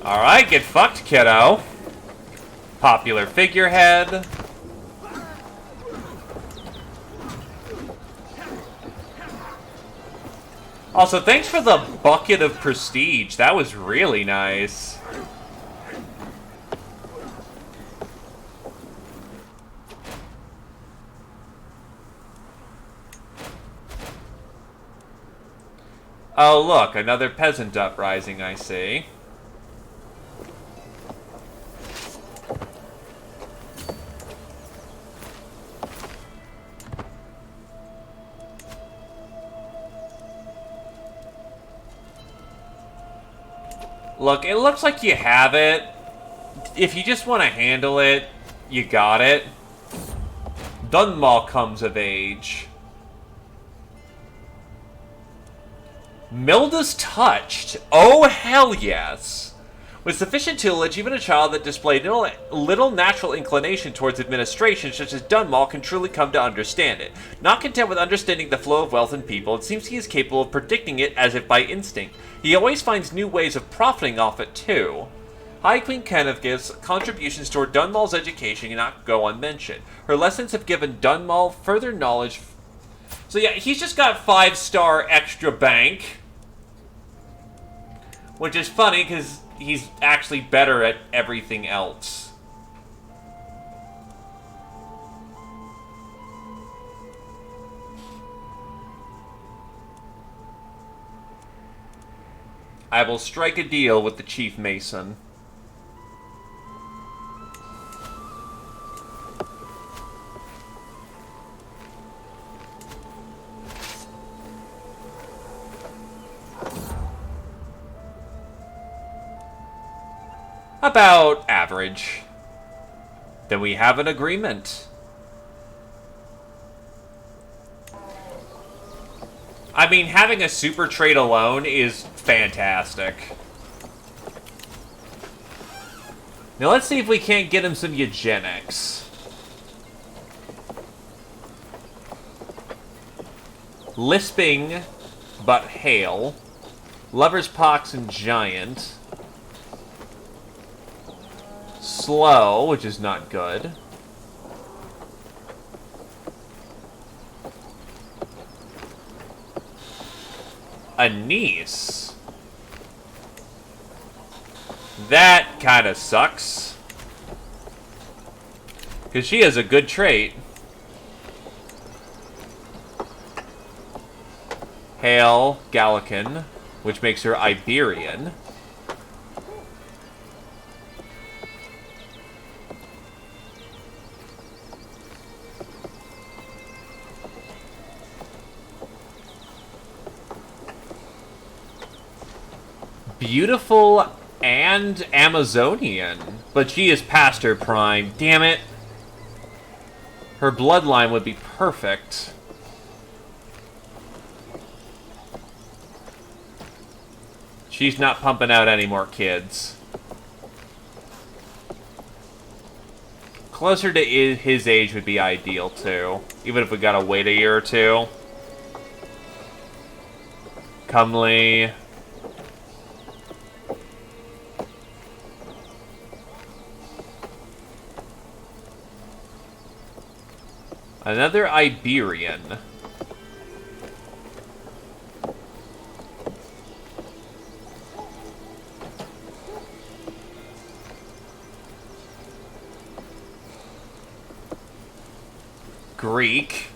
Alright, get fucked, kiddo. Popular figurehead. Also, thanks for the bucket of prestige. That was really nice. Oh, look, another peasant uprising, I see. Look, it looks like you have it. If you just want to handle it, you got it. Dunmore comes of age. Milda's touched. Oh, hell yes. With sufficient tutelage, even a child that displayed little natural inclination towards administration, such as Dunmore, can truly come to understand it. Not content with understanding the flow of wealth and people, it seems he is capable of predicting it as if by instinct. He always finds new ways of profiting off it, too. High Queen Kenethgith's contributions toward Dunmore's education cannot go unmentioned. Her lessons have given Dunmore further knowledge. So yeah, he's just got 5-star extra bank. Which is funny, because he's actually better at everything else. I will strike a deal with the Chief Mason. About average. Then we have an agreement. I mean, having a super trade alone is fantastic. Now let's see if we can't get him some eugenics. Lisping, but hale. Lover's pox and giant. Slow, which is not good. A niece. That kind of sucks. Because she has a good trait. Hail Gallican, which makes her Iberian. beautiful and Amazonian. But she is past her prime. Damn it. Her bloodline would be perfect. She's not pumping out any more kids. Closer to his age would be ideal, too. Even if we gotta wait a year or two. Comely. Another Iberian. Greek.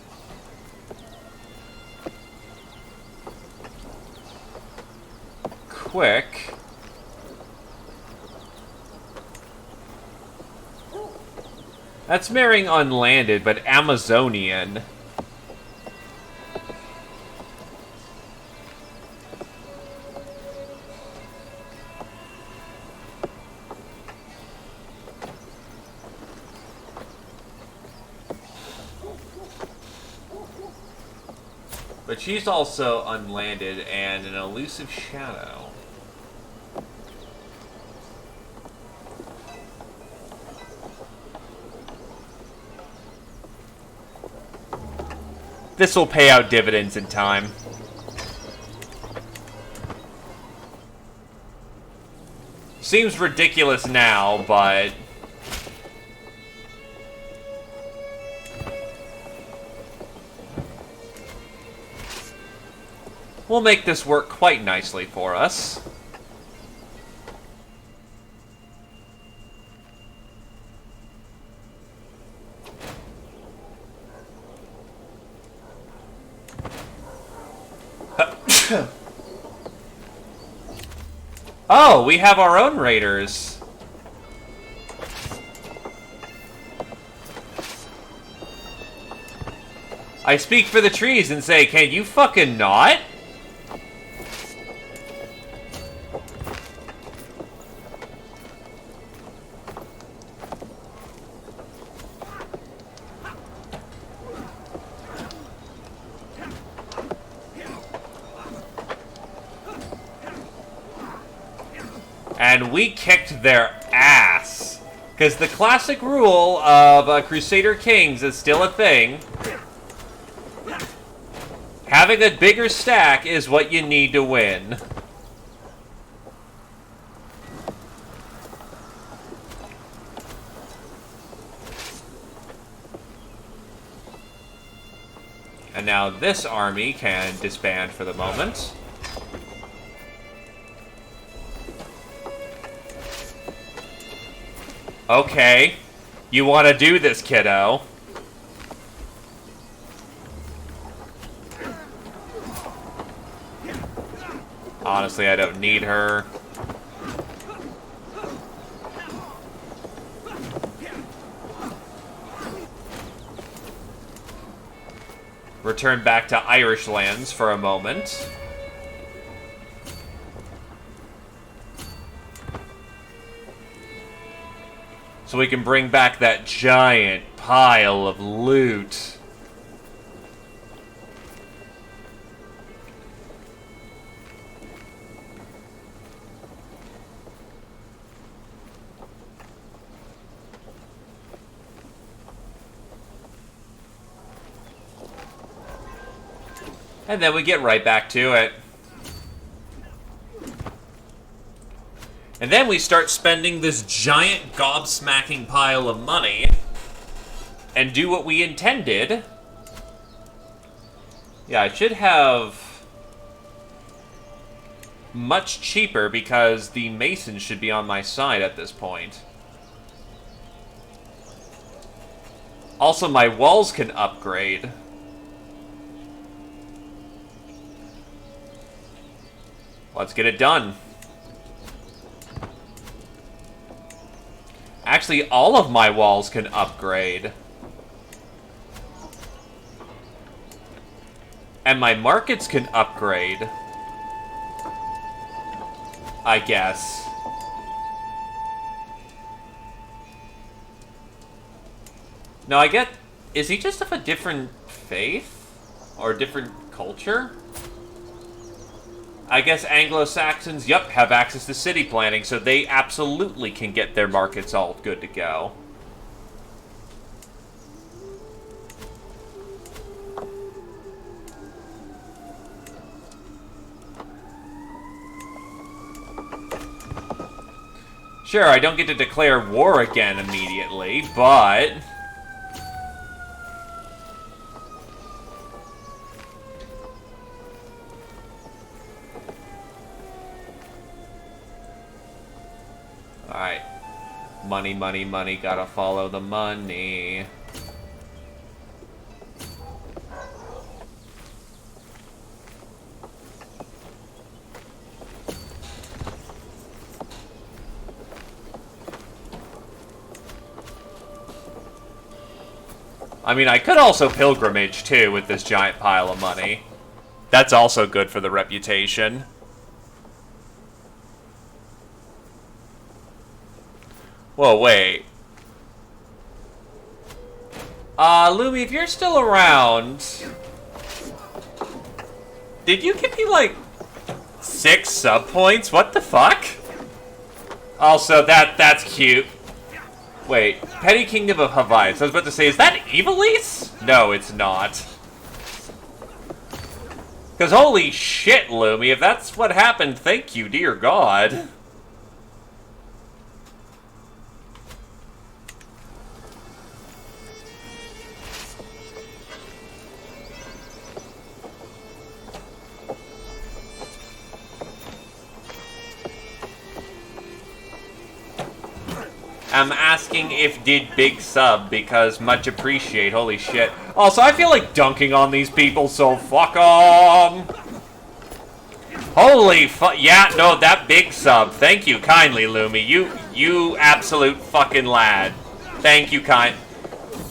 Quick. That's marrying unlanded, but Amazonian. But she's also unlanded and an elusive shadow. This will pay out dividends in time. Seems ridiculous now, but... we'll make this work quite nicely for us. Oh, we have our own raiders. I speak for the trees and say, can you fucking not? And we kicked their ass. Because the classic rule of Crusader Kings is still a thing. Having a bigger stack is what you need to win. And now this army can disband for the moment. Okay, you want to do this, kiddo. Honestly, I don't need her. Return back to Irish lands for a moment. So we can bring back that giant pile of loot. And then we get right back to it. And then we start spending this giant gobsmacking pile of money and do what we intended. Yeah, I should have much cheaper because the masons should be on my side at this point. Also, my walls can upgrade. Let's get it done. Actually, all of my walls can upgrade. And my markets can upgrade. I guess. No, I get... Is he just of a different faith? Or a different culture? I guess Anglo-Saxons, yup, have access to city planning, so they absolutely can get their markets all good to go. Sure, I don't get to declare war again immediately, but... Alright. Money, money, money, gotta follow the money. I mean, I could also pilgrimage, too, with this giant pile of money. That's also good for the reputation. Whoa, wait. Lumi, if you're still around... Did you give me, like, 6 sub points? What the fuck? Also, that's cute. Wait, Petty Kingdom of Hawaii. So I was about to say, is that Evilise? No, it's not. Because holy shit, Lumi, if that's what happened, thank you, dear God. I'm asking if did big sub, because much appreciate, holy shit. Also, I feel like dunking on these people, so fuck 'em. Holy fuck, yeah, no, that big sub. Thank you kindly, Lumi. You absolute fucking lad. Thank you kind.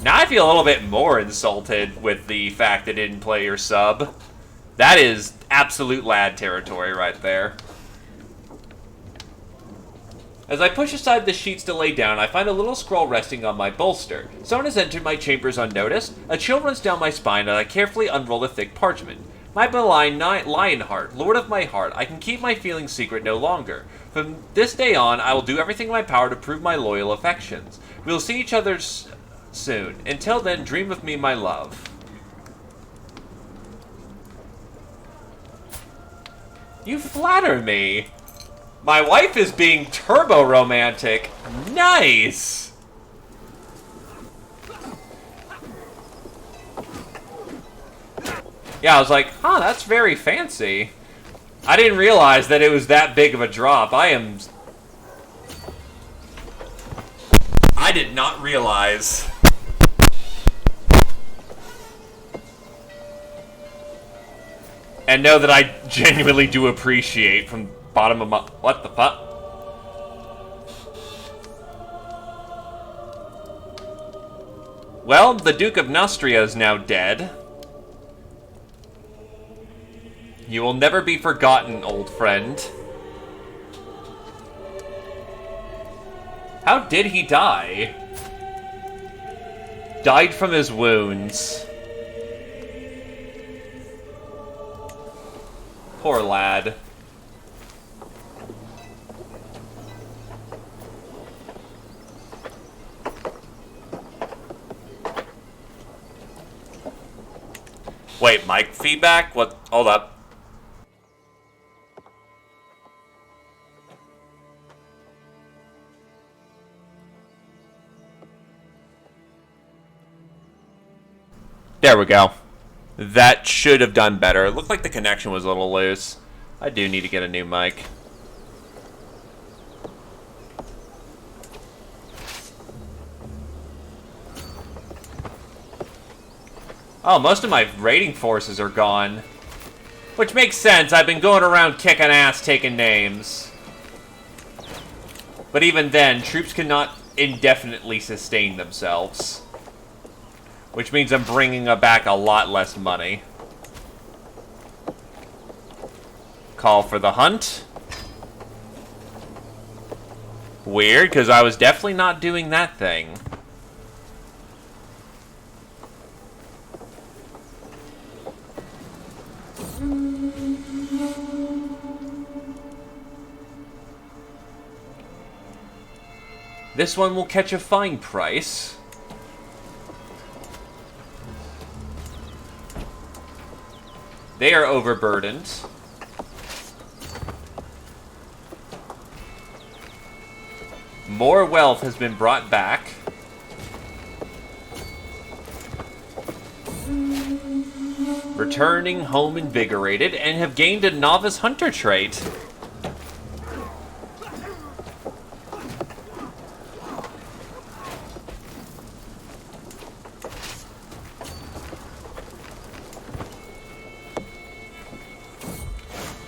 Now I feel a little bit more insulted with the fact that I didn't play your sub. That is absolute lad territory right there. As I push aside the sheets to lay down, I find a little scroll resting on my bolster. Someone has entered my chambers unnoticed. A chill runs down my spine, and I carefully unroll the thick parchment. My malign Lionheart, Lord of my heart, I can keep my feelings secret no longer. From this day on, I will do everything in my power to prove my loyal affections. We will see each other soon. Until then, dream of me, my love. You flatter me. My wife is being turbo-romantic. Nice! Yeah, I was like, huh, that's very fancy. I didn't realize that it was that big of a drop. I did not realize. And know that I genuinely do appreciate from bottom of my... What the fuck? Well, the Duke of Nostria is now dead. You will never be forgotten, old friend. How did he die? Died from his wounds. Poor lad. Wait, mic feedback? What? Hold up. There we go. That should have done better. It looked like the connection was a little loose. I do need to get a new mic. Oh, most of my raiding forces are gone. Which makes sense. I've been going around kicking ass, taking names. But even then, troops cannot indefinitely sustain themselves. Which means I'm bringing back a lot less money. Call for the hunt. Weird, because I was definitely not doing that thing. This one will catch a fine price. They are overburdened. More wealth has been brought back. Returning home invigorated and have gained a novice hunter trait.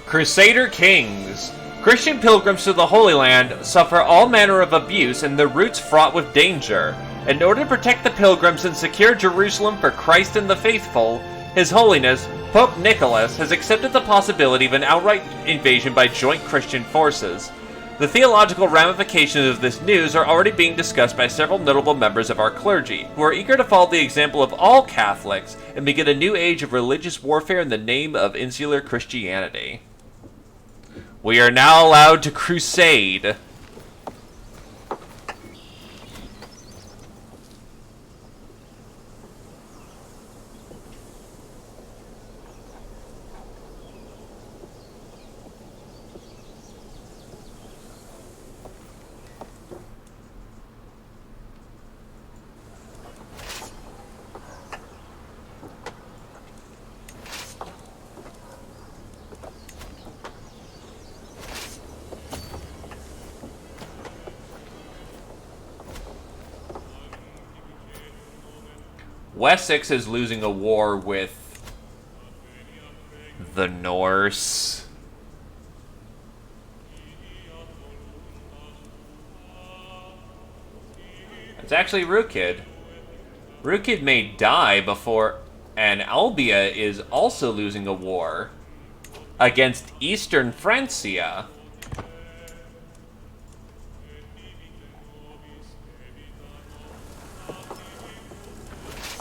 Crusader Kings. Christian pilgrims to the Holy Land suffer all manner of abuse and their routes fraught with danger. In order to protect the pilgrims and secure Jerusalem for Christ and the faithful, His Holiness, Pope Nicholas, has accepted the possibility of an outright invasion by joint Christian forces. The theological ramifications of this news are already being discussed by several notable members of our clergy, who are eager to follow the example of all Catholics and begin a new age of religious warfare in the name of insular Christianity. We are now allowed to crusade. Wessex is losing a war with the Norse. It's actually Rukid. Rukid may die before... And Albia is also losing a war against Eastern Francia.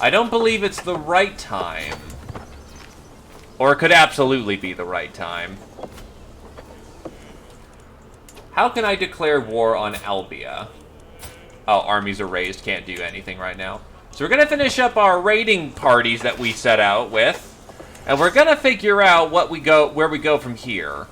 I don't believe it's the right time. Or it could absolutely be the right time. How can I declare war on Albia? Oh, armies are raised, can't do anything right now. So we're going to finish up our raiding parties that we set out with. And we're going to figure out where we go from here.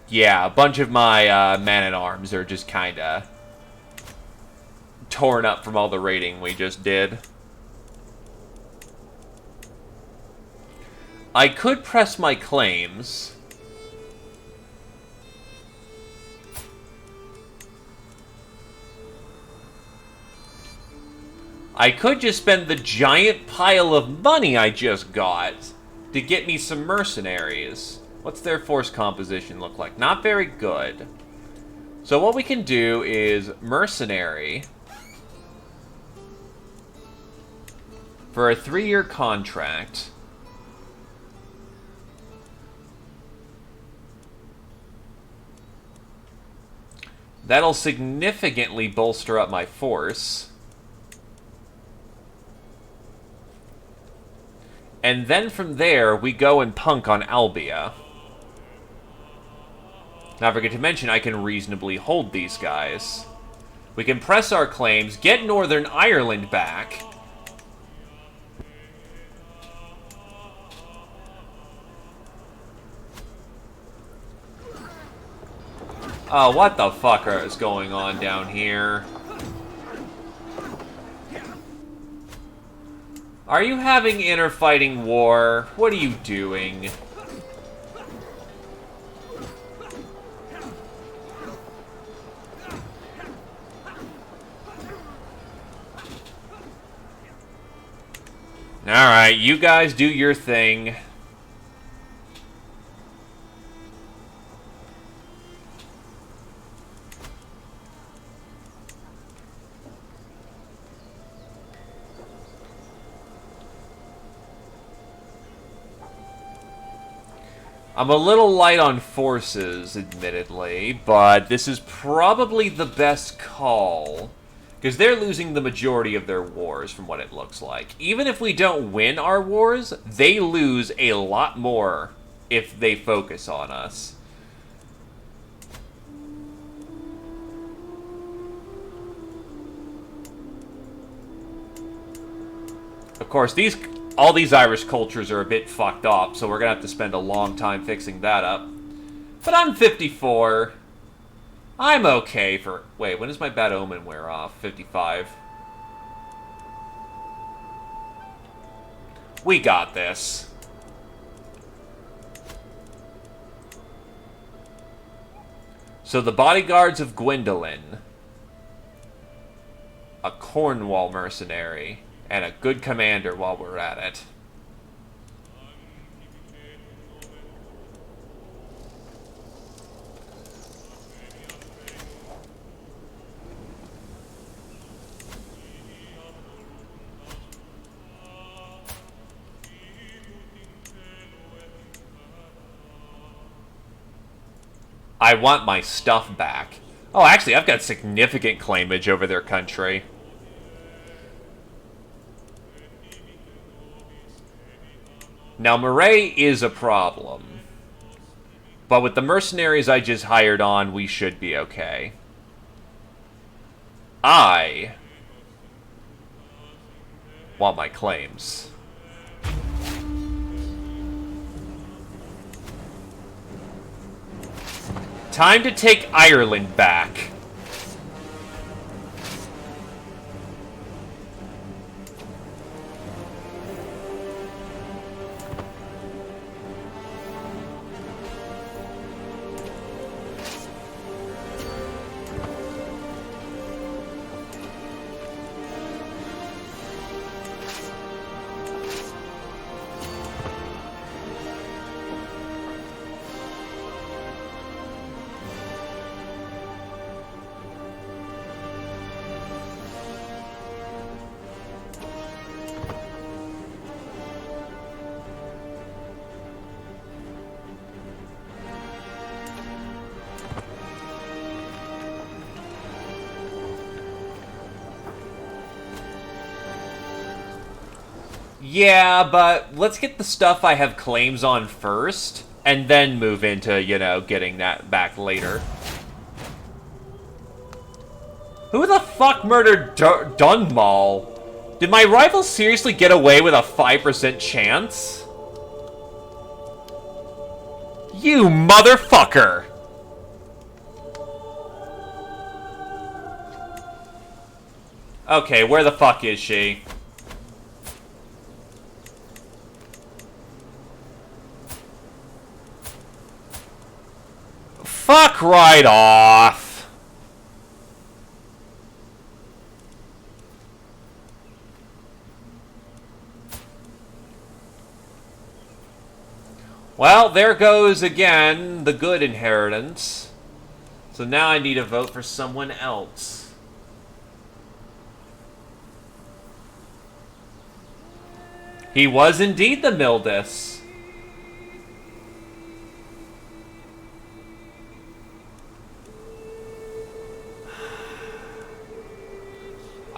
Yeah, a bunch of my man-at-arms are just kind of torn up from all the raiding we just did. I could press my claims. I could just spend the giant pile of money I just got to get me some mercenaries. What's their force composition look like? Not very good. So what we can do is mercenary for a 3-year contract. That'll significantly bolster up my force. And then from there, we go and punk on Albia. Not forget to mention, I can reasonably hold these guys. We can press our claims, get Northern Ireland back. Oh, what the fuck is going on down here? Are you having inter-fighting war? What are you doing? Alright, you guys do your thing. I'm a little light on forces, admittedly, but this is probably the best call. Because they're losing the majority of their wars, from what it looks like. Even if we don't win our wars, they lose a lot more if they focus on us. Of course, all these Irish cultures are a bit fucked up, so we're going to have to spend a long time fixing that up. But I'm 54. I'm okay for... Wait, when does my bad omen wear off? 55. We got this. So the bodyguards of Gwyndolin. A Cornwall mercenary. And a good commander while we're at it. I want my stuff back. Oh, actually, I've got significant claimage over their country. Now, Moray is a problem. But with the mercenaries I just hired on, we should be okay. I want my claims. Time to take Ireland back. Yeah, but let's get the stuff I have claims on first, and then move into, you know, getting that back later. Who the fuck murdered Dunmall? Did my rival seriously get away with a 5% chance? You motherfucker! Okay, where the fuck is she? Fuck right off. Well, there goes again the good inheritance. So now I need to vote for someone else. He was indeed the Mildis.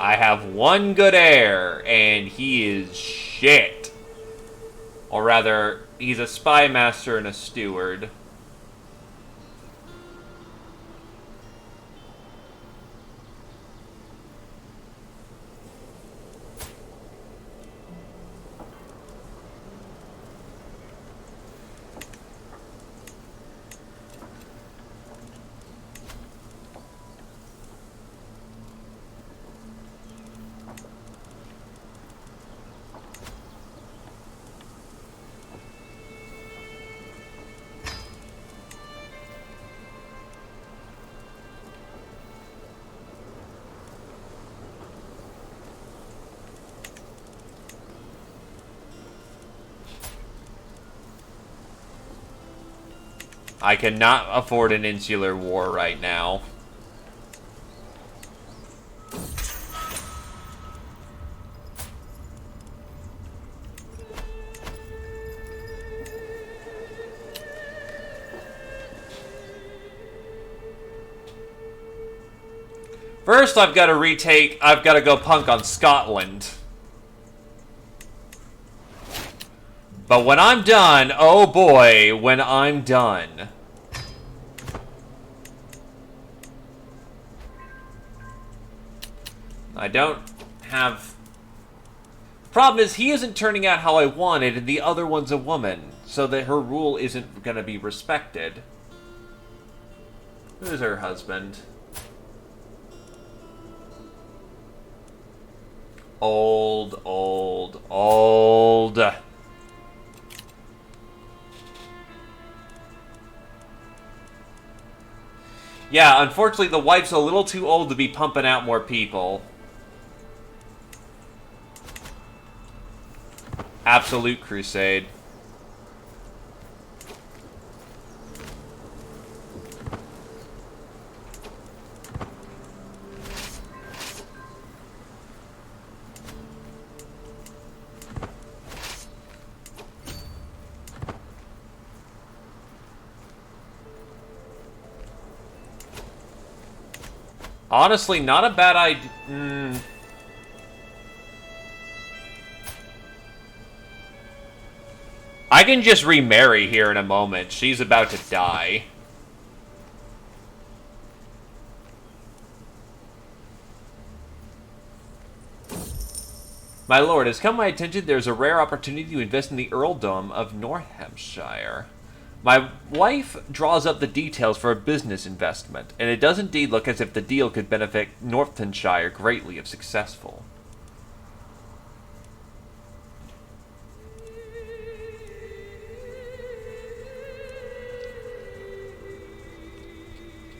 I have one good heir, and he is shit. Or rather, he's a spy master and a steward. I cannot afford an insular war right now. First, I've got to go punk on Scotland. But when I'm done, oh boy, when I'm done. I don't have... Problem is, he isn't turning out how I wanted, and the other one's a woman, so that her rule isn't going to be respected. Who's her husband? Old. Yeah, unfortunately, the wife's a little too old to be pumping out more people. Absolute crusade. Honestly, not a bad idea. I can just remarry here in a moment. She's about to die. My lord, has come my attention there's a rare opportunity to invest in the earldom of Northamptonshire. My wife draws up the details for a business investment, and it does indeed look as if the deal could benefit Northamptonshire greatly if successful.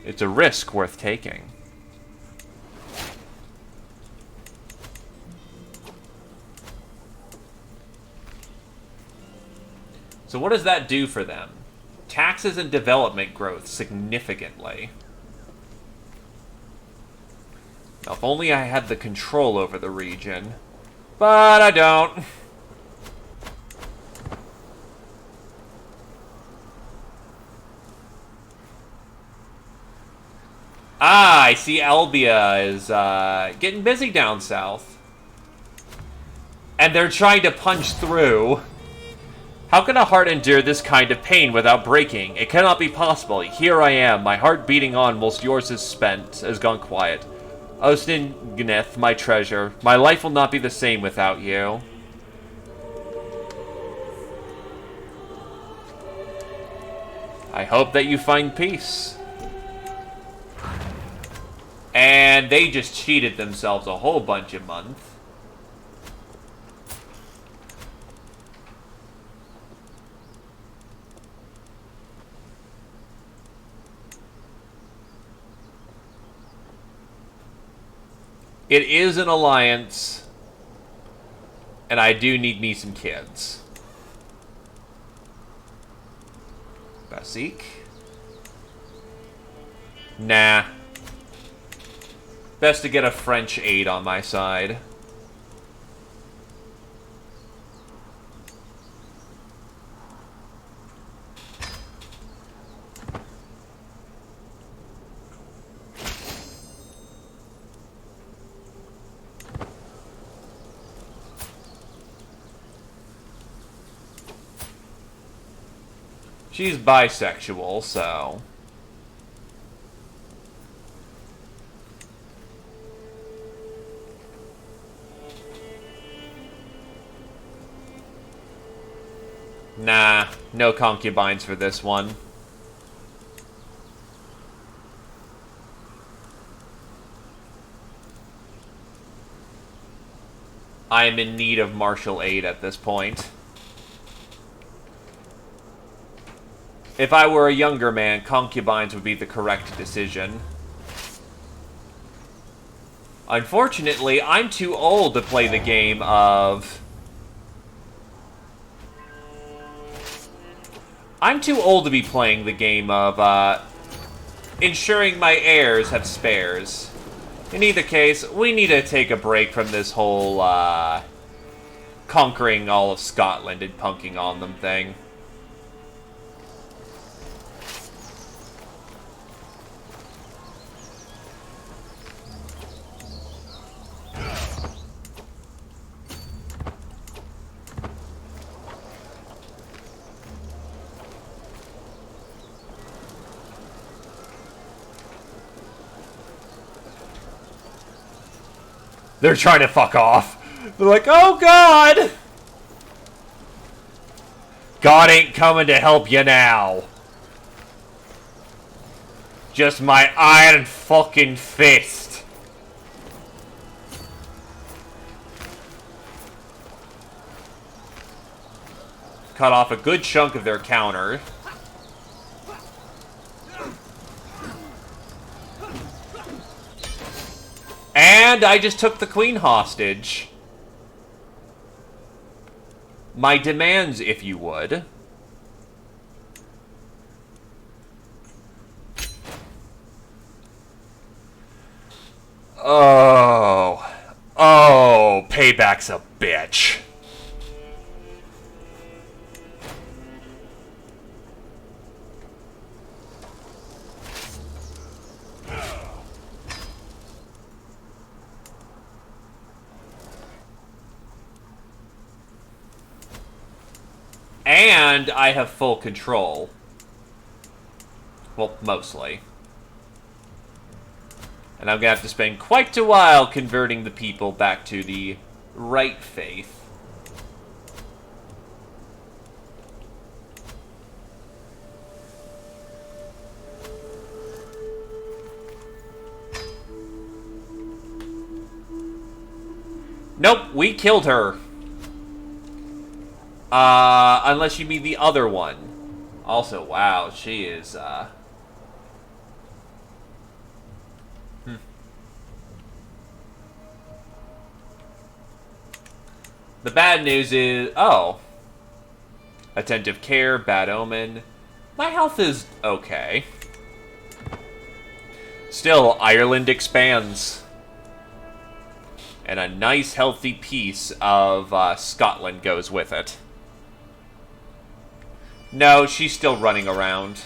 It's a risk worth taking. So what does that do for them? Taxes and development growth significantly. Now, if only I had the control over the region. But I don't. Ah, I see Albia is getting busy down south. And they're trying to punch through. How can a heart endure this kind of pain without breaking? It cannot be possible. Here I am, my heart beating on whilst yours is spent, has gone quiet. Ostingneth, my treasure, my life will not be the same without you. I hope that you find peace. And they just cheated themselves a whole bunch of months. It is an alliance, and I do need me some kids. Basik? Nah. Best to get a French aid on my side. She's bisexual, so... Nah, no concubines for this one. I am in need of martial aid at this point. If I were a younger man, concubines would be the correct decision. Unfortunately, I'm too old to play the game of... I'm too old to be playing the game of, ensuring my heirs have spares. In either case, we need to take a break from this whole, conquering all of Scotland and punking on them thing. They're trying to fuck off. They're like, oh God! God ain't coming to help you now. Just my iron fucking fist. Cut off a good chunk of their counter. And I just took the queen hostage. My demands, if you would. Oh. Oh, payback's a bitch. And I have full control. Well, mostly. And I'm going to have to spend quite a while converting the people back to the right faith. Nope, we killed her. Unless you mean the other one. Also, wow, she is, The bad news is... Oh. Attentive care, bad omen. My health is okay. Still, Ireland expands. And a nice, healthy piece of Scotland goes with it. No, she's still running around.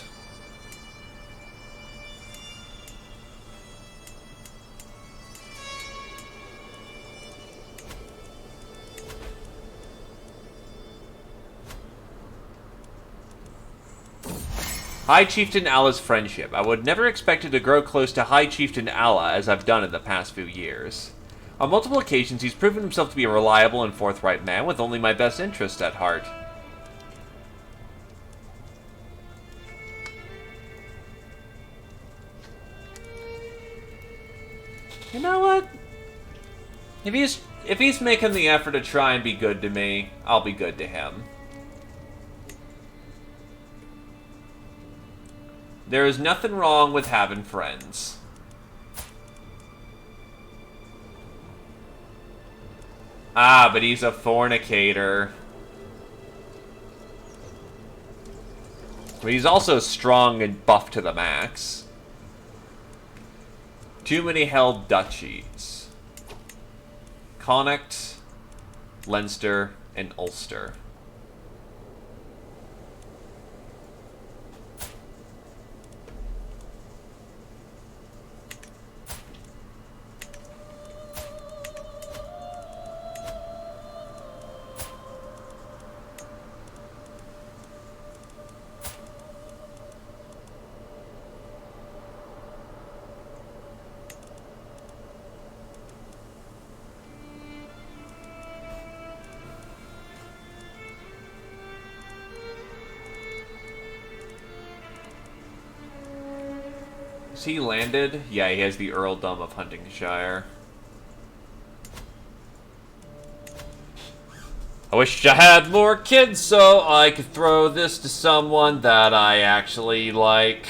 High Chieftain Alla's friendship. I would never expect it to grow close to High Chieftain Alla as I've done in the past few years. On multiple occasions, he's proven himself to be a reliable and forthright man with only my best interests at heart. You know what? If he's making the effort to try and be good to me, I'll be good to him. There is nothing wrong with having friends. Ah, but he's a fornicator. But he's also strong and buff to the max. Too many held duchies. Connacht, Leinster, and Ulster. Is he landed? Yeah, he has the Earldom of Huntingshire. I wish I had more kids so I could throw this to someone that I actually like.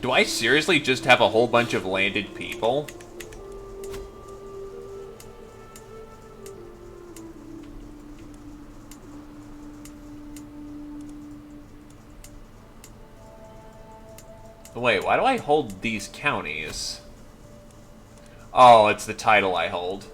Do I seriously just have a whole bunch of landed people? Wait, why do I hold these counties? Oh, it's the title I hold.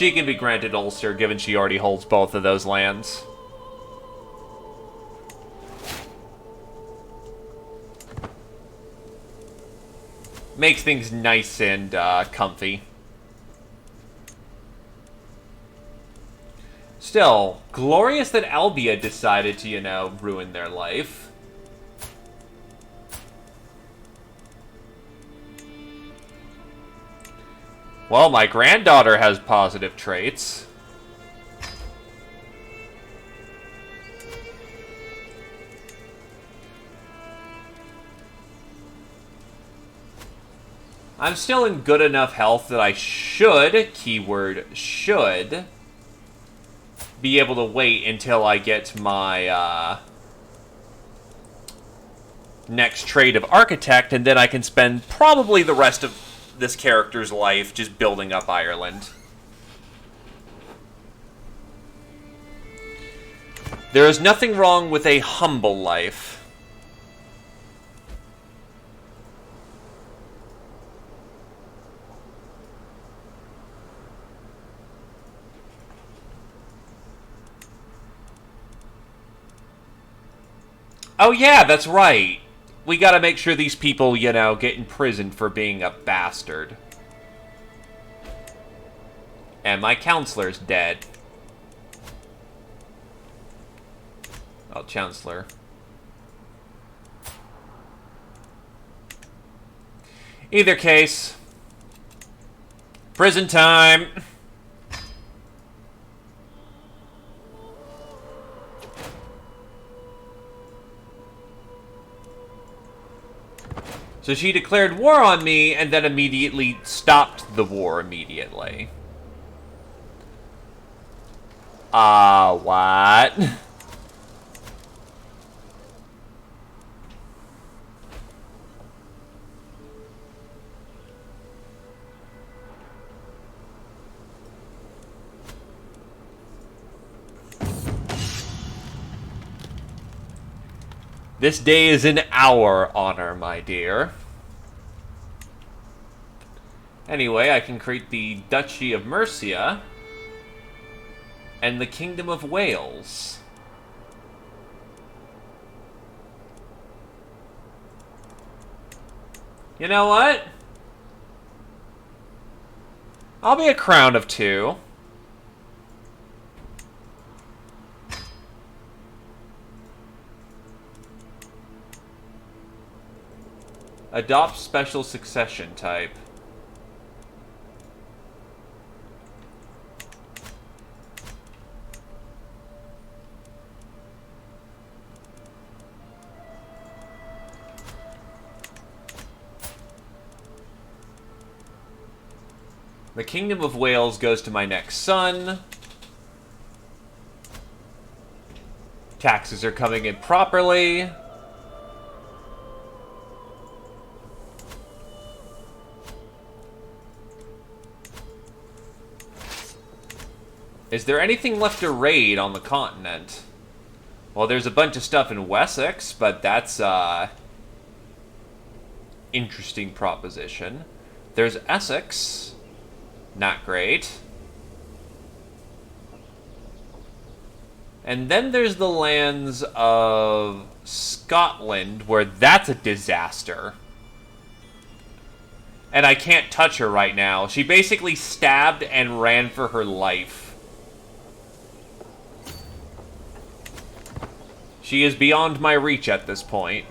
She can be granted Ulster, given she already holds both of those lands. Makes things nice and comfy. Still, glorious that Albia decided to, you know, ruin their life. Well, my granddaughter has positive traits. I'm still in good enough health that I should, keyword should, be able to wait until I get my next trait of Architect, and then I can spend probably the rest of this character's life just building up Ireland. There is nothing wrong with a humble life. Oh yeah, that's right. We gotta make sure these people, you know, get imprisoned for being a bastard. And my counselor's dead. Oh, Chancellor. Either case, prison time. So she declared war on me and then immediately stopped the war immediately. What? This day is in our honor, my dear. Anyway, I can create the Duchy of Mercia and the Kingdom of Wales. You know what? I'll be a crown of 2. Adopt special succession type. The Kingdom of Wales goes to my next son. Taxes are coming in properly. Is there anything left to raid on the continent? Well, there's a bunch of stuff in Wessex, but that's interesting proposition. There's Essex. Not great. And then there's the lands of Scotland, where that's a disaster. And I can't touch her right now. She basically stabbed and ran for her life. She is beyond my reach at this point.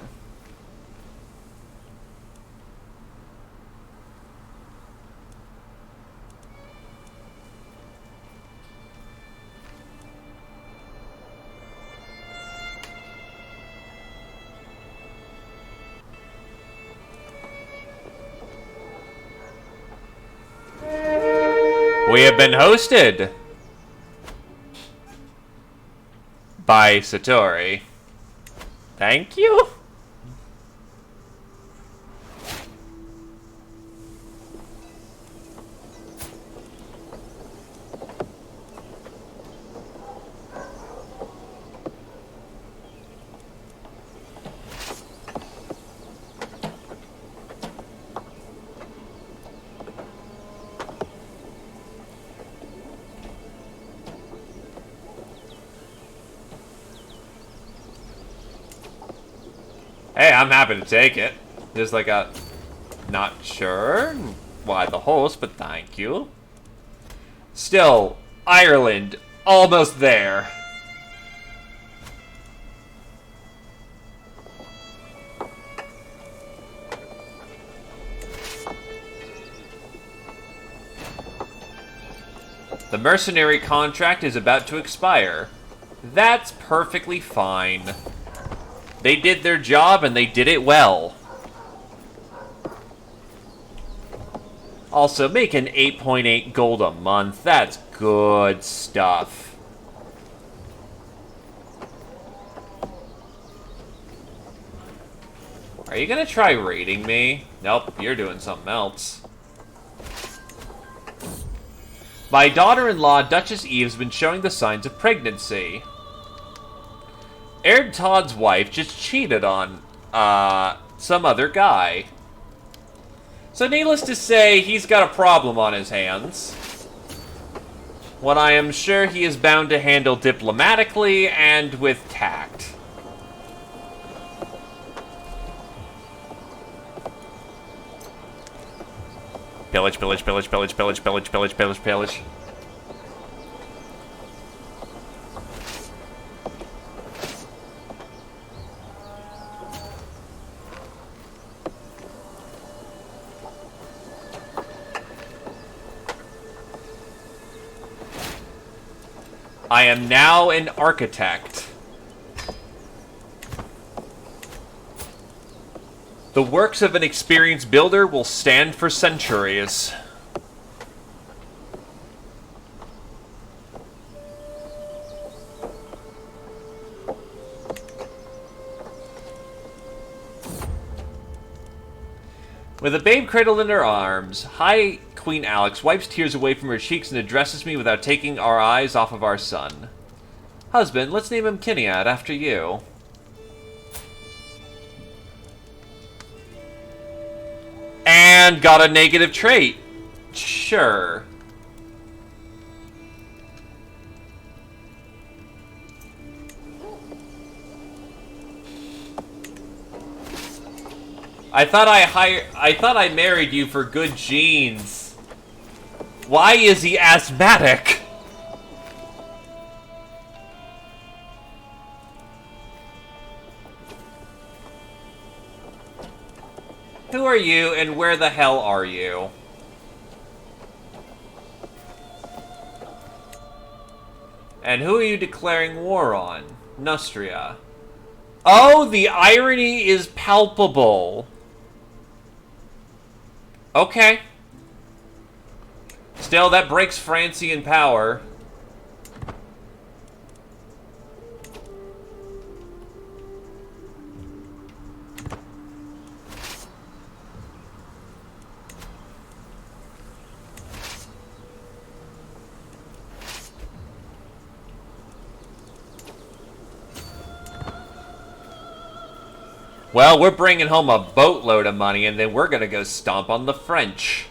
We have been hosted by Satori. Thank you. Hey, I'm happy to take it. There's like a... Not sure why the host, but thank you. Still, Ireland, almost there. The mercenary contract is about to expire. That's perfectly fine. They did their job and they did it well. Also, making 8.8 gold a month. That's good stuff. Are you gonna try raiding me? Nope, you're doing something else. My daughter-in-law, Duchess Eve's been showing the signs of pregnancy. Aaron Todd's wife just cheated on, some other guy. So needless to say, he's got a problem on his hands. What I am sure he is bound to handle diplomatically and with tact. Pillage, pillage, pillage, pillage, pillage, pillage, pillage, pillage, pillage. I am now an architect. The works of an experienced builder will stand for centuries. With a babe cradled in her arms, High Queen Alex wipes tears away from her cheeks and addresses me without taking our eyes off of our son. Husband, let's name him Kinniad after you. And got a negative trait. Sure. I thought I married you for good genes. Why is he asthmatic? Who are you and where the hell are you? And who are you declaring war on? Nustria. Oh, the irony is palpable. Okay. Still, that breaks Francian power. Well, we're bringing home a boatload of money, and then we're gonna go stomp on the French.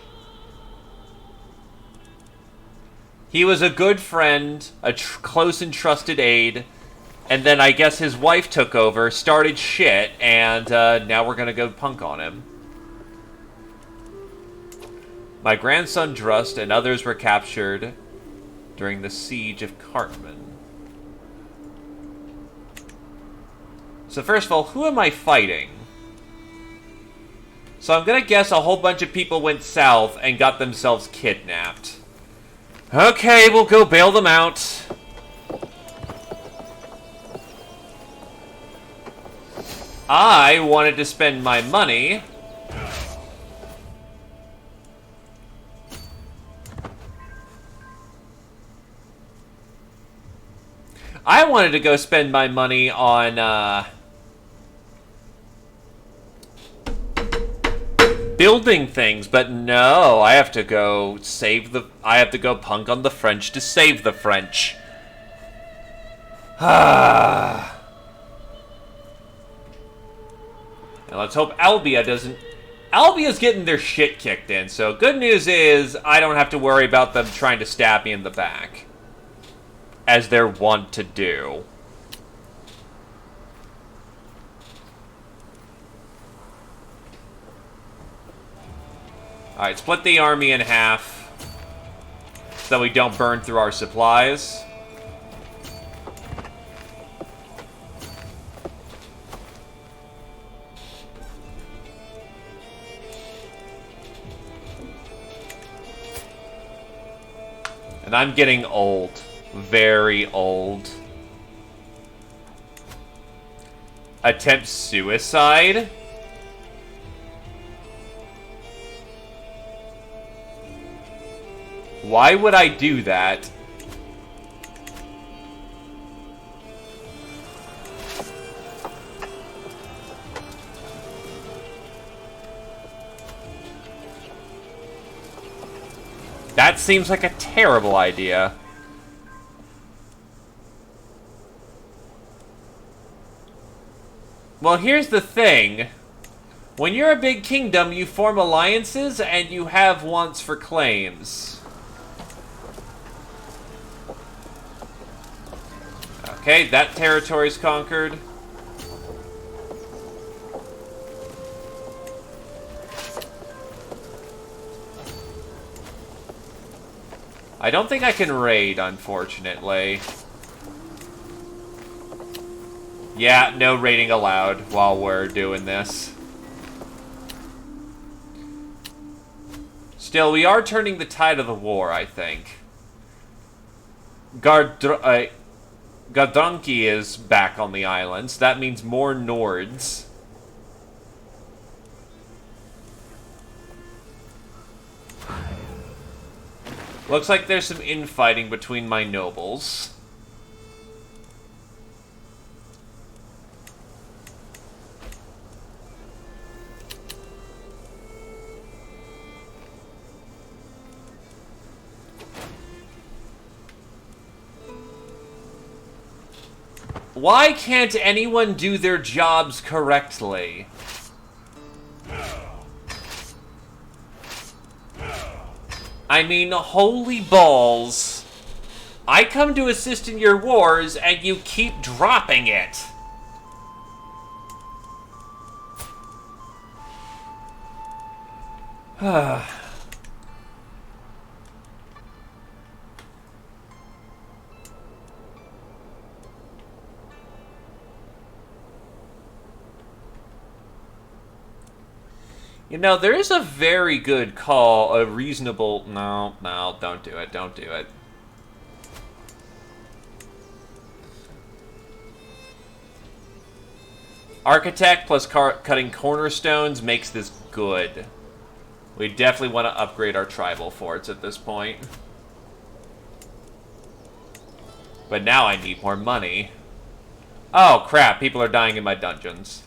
He was a good friend, a close and trusted aide, and then I guess his wife took over, started shit, and now we're gonna go punk on him. My grandson Drust and others were captured during the siege of Cartman. So first of all, who am I fighting? So I'm gonna guess a whole bunch of people went south and got themselves kidnapped. Okay, we'll go bail them out. I wanted to spend my money. I wanted to go spend my money on, building things, but no, I have to go punk on the French to save the French. And let's hope Albia doesn't... Albia's getting their shit kicked in, so good news is I don't have to worry about them trying to stab me in the back. As they're wont to do. Alright, split the army in half so we don't burn through our supplies. And I'm getting old. Very old. Attempt suicide? Why would I do that? That seems like a terrible idea. Well, here's the thing. When you're a big kingdom, you form alliances and you have wants for claims. Okay, that territory's conquered. I don't think I can raid, unfortunately. Yeah, no raiding allowed while we're doing this. Still, we are turning the tide of the war, I think. Gardranki is back on the islands. That means more Nords. Looks like there's some infighting between my nobles. Why can't anyone do their jobs correctly? I mean, holy balls. I come to assist in your wars, and you keep dropping it. You know, there is a very good call, a reasonable... No, don't do it, don't do it. Architect plus cutting cornerstones makes this good. We definitely want to upgrade our tribal forts at this point. But now I need more money. Oh, crap, people are dying in my dungeons.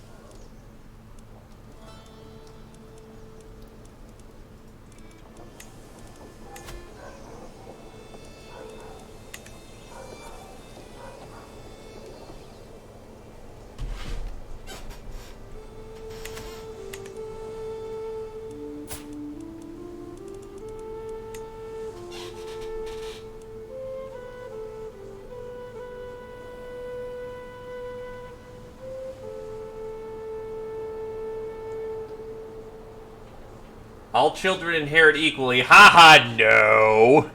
All children inherit equally. Haha, no!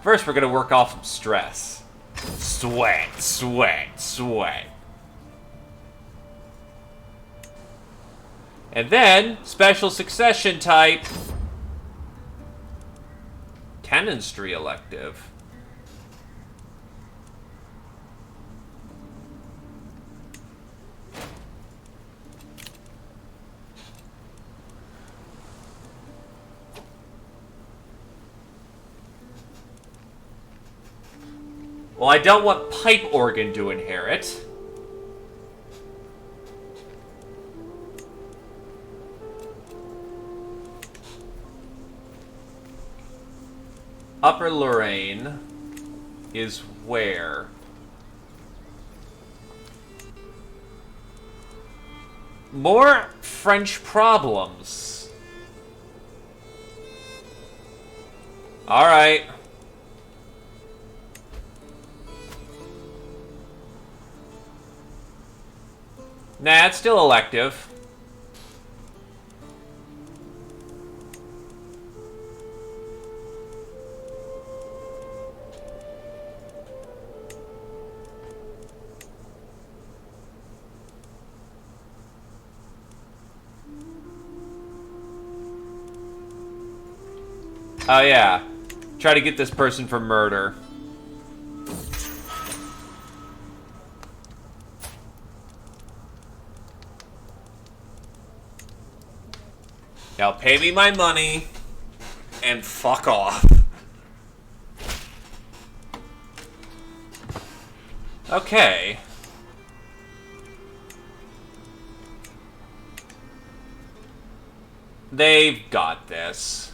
First, we're gonna work off some stress. Sweat, sweat, sweat. And then, special succession type. Canonstry elective. Well, I don't want pipe organ to inherit. Upper Lorraine is where? More French problems. Alright. Nah, it's still elective. Oh, yeah. Try to get this person for murder. Now pay me my money and fuck off. Okay. They've got this.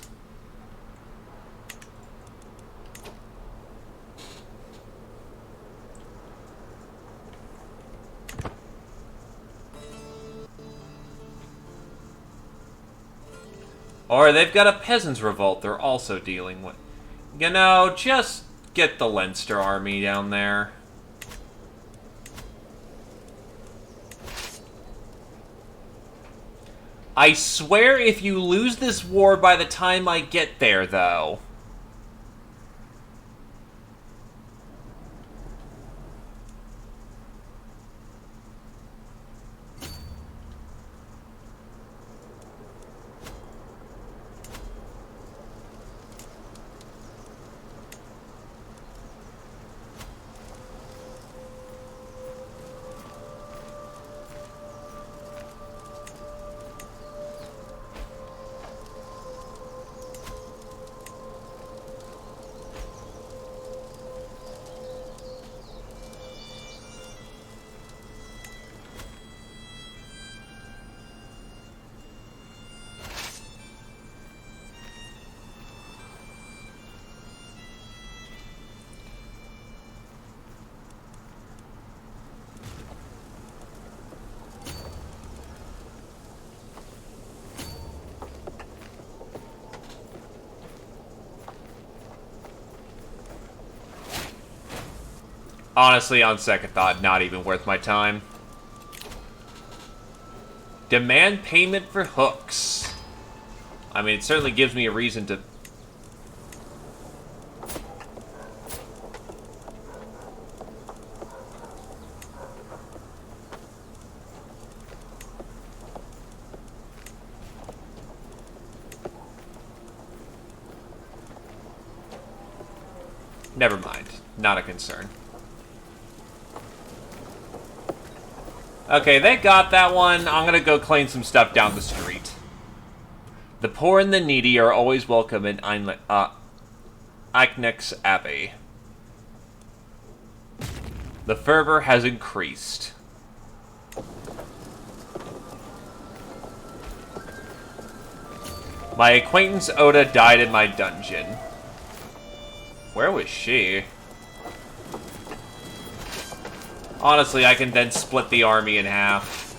Or they've got a peasants' revolt they're also dealing with. You know, just get the Leinster army down there. I swear if you lose this war by the time I get there, though... Honestly, on second thought, not even worth my time. Demand payment for hooks. I mean, it certainly gives me a reason to... Never mind. Not a concern. Okay, they got that one. I'm gonna go claim some stuff down the street. The poor and the needy are always welcome in Eichneck's Abbey. The fervor has increased. My acquaintance Oda died in my dungeon. Where was she? Honestly, I can then split the army in half.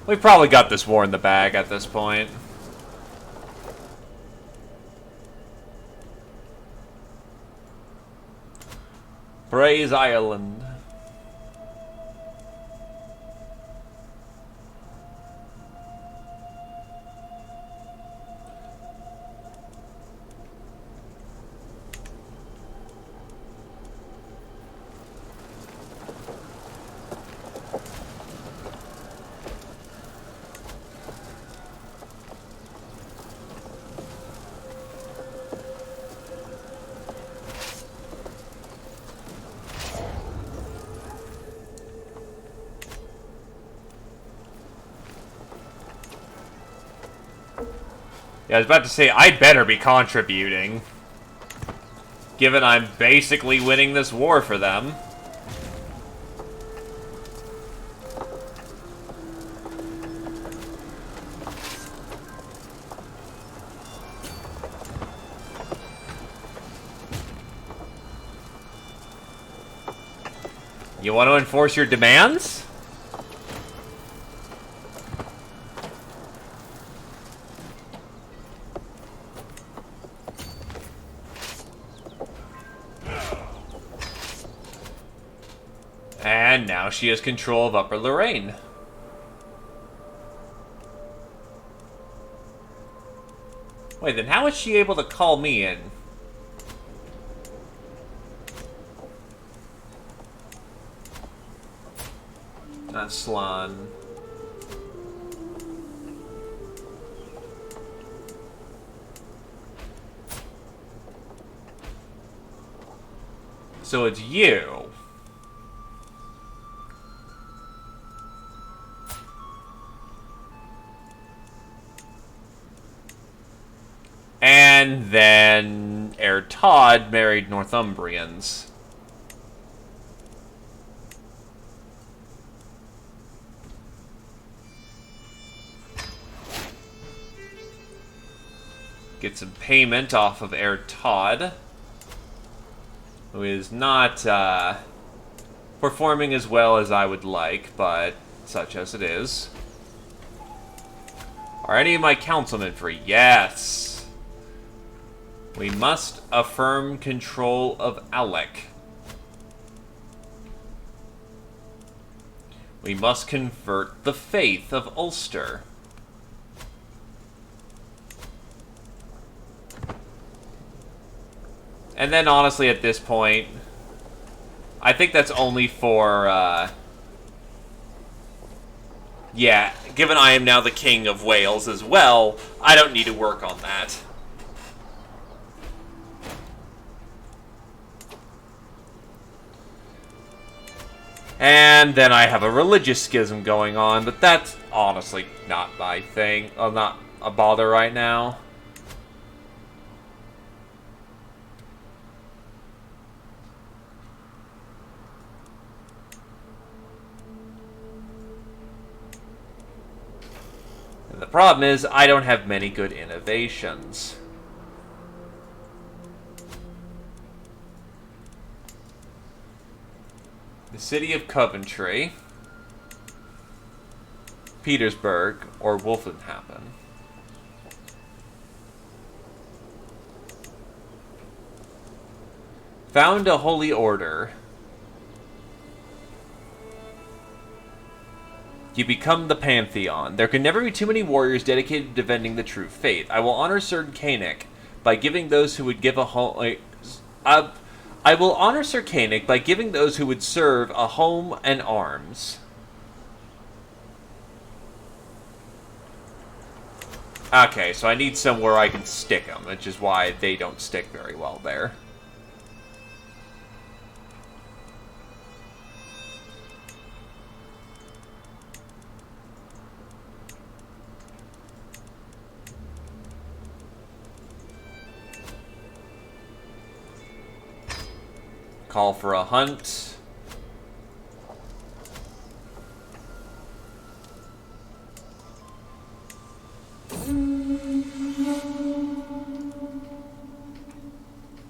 We've probably got this war in the bag at this point. Praise Ireland. Yeah, I was about to say, I better be contributing. Given I'm basically winning this war for them. You want to enforce your demands? And now she has control of Upper Lorraine. Wait, then how is she able to call me in? Not Slan. So it's you. And then Heir Todd married Northumbrians. Get some payment off of Heir Todd, who is not performing as well as I would like, but such as it is. Are any of my councilmen free? Yes. We must affirm control of Alec. We must convert the faith of Ulster. And then, honestly, at this point, I think that's only for, yeah, given I am now the King of Wales as well, I don't need to work on that. And then I have a religious schism going on, but that's honestly not my thing. Not a bother right now. And the problem is, I don't have many good innovations. The city of Coventry, Petersburg, or Wolfenhampton. Found a holy order. You become the Pantheon. There can never be too many warriors dedicated to defending the true faith. I will honor Sir Cainic by giving those who would give a home... I will honor Sir Cainic by giving those who would serve a home and arms. Okay, so I need somewhere I can stick them, which is why they don't stick very well there. Call for a hunt.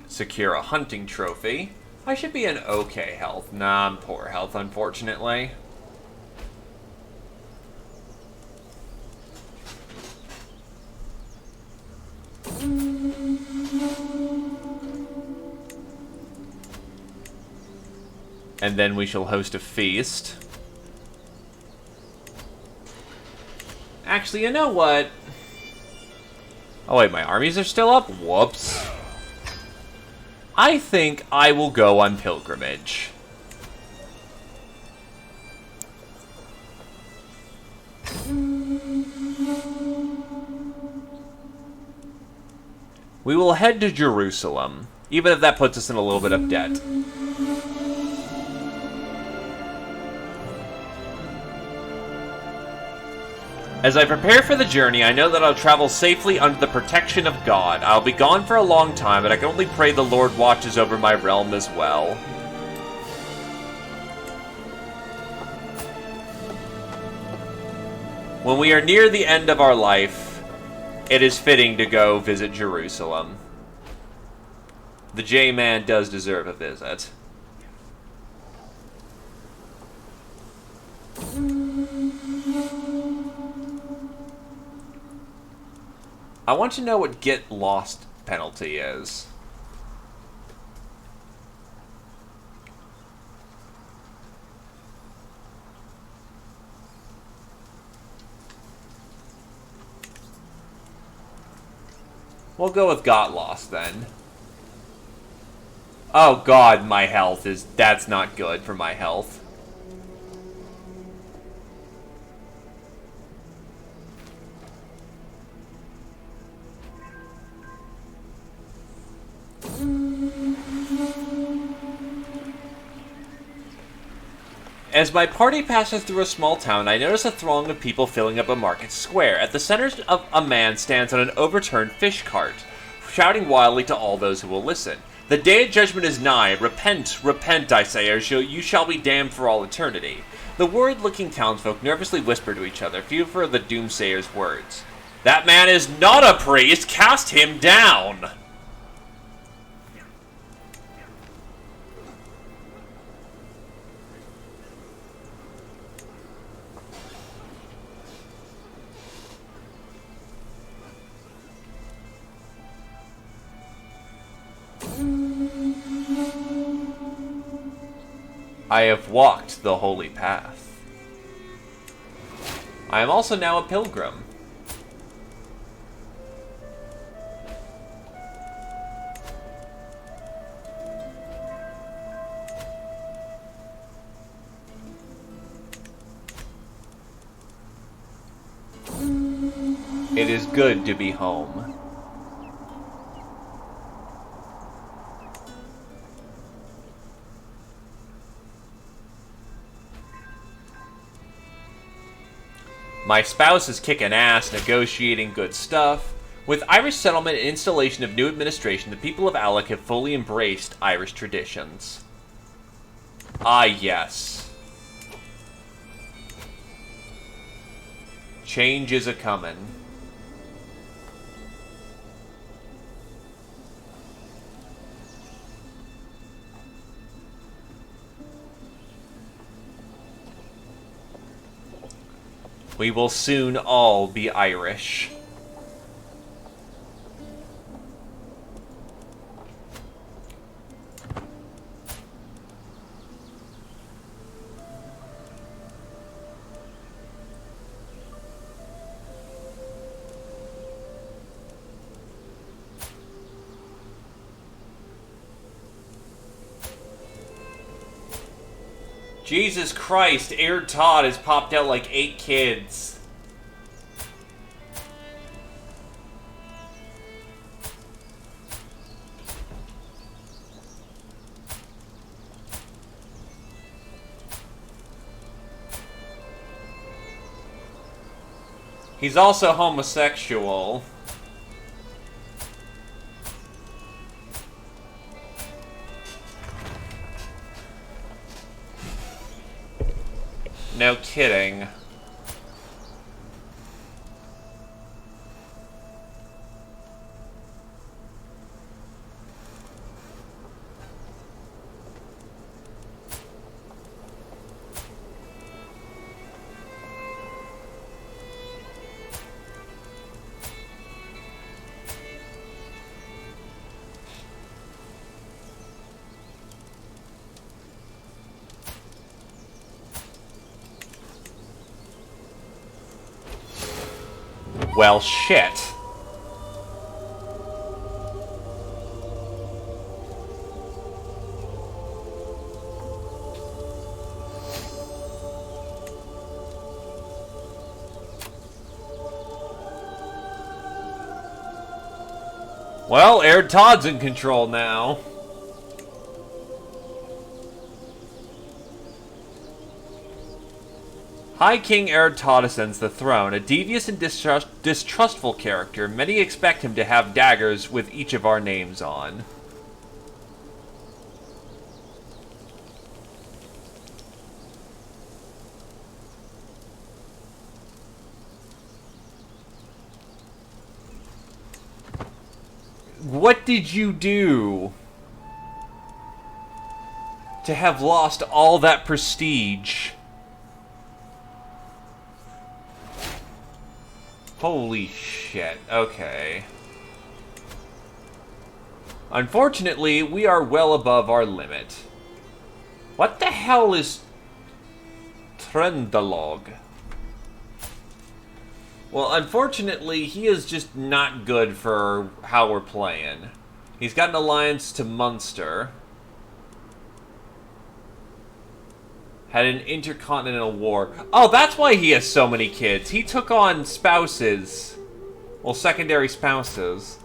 Secure a hunting trophy. I should be in okay health. Nah, I'm poor health, unfortunately. And then we shall host a feast. Actually, you know what? Oh wait, my armies are still up? Whoops. I think I will go on pilgrimage. We will head to Jerusalem, even if that puts us in a little bit of debt. As I prepare for the journey, I know that I'll travel safely under the protection of God. I'll be gone for a long time, and I can only pray the Lord watches over my realm as well. When we are near the end of our life, it is fitting to go visit Jerusalem. The J-Man does deserve a visit. I want to know what get lost penalty is. We'll go with got lost then. Oh god, my health is... That's not good for my health. As my party passes through a small town, I notice a throng of people filling up a market square. At the center of a man stands on an overturned fish cart, shouting wildly to all those who will listen. The day of judgment is nigh. Repent, repent, I say, or you shall be damned for all eternity. The worried-looking townsfolk nervously whisper to each other, few for the doomsayer's words. That man is not a priest! Cast him down! I have walked the holy path. I am also now a pilgrim. It is good to be home. My spouse is kicking ass, negotiating good stuff. With Irish settlement and installation of new administration, the people of Alec have fully embraced Irish traditions. Ah, yes. Change is a-comin'. We will soon all be Irish. Jesus Christ, Air Todd has popped out like 8 kids. He's also homosexual. No kidding. Well, shit. Well, Air Todd's in control now. High King Erd Todd ascends the throne, a devious and distrustful character. Many expect him to have daggers with each of our names on. What did you do to have lost all that prestige? Holy shit, okay. Unfortunately, we are well above our limit. What the hell is Trendalog? Well, unfortunately, he is just not good for how we're playing. He's got an alliance to Munster. Had an intercontinental war. Oh, that's why he has so many kids. He took on spouses. Well, secondary spouses.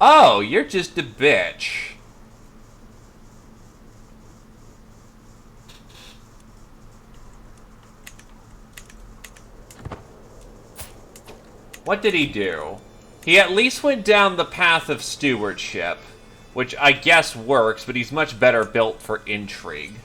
Oh, you're just a bitch. What did he do? He at least went down the path of stewardship, which I guess works, but he's much better built for intrigue.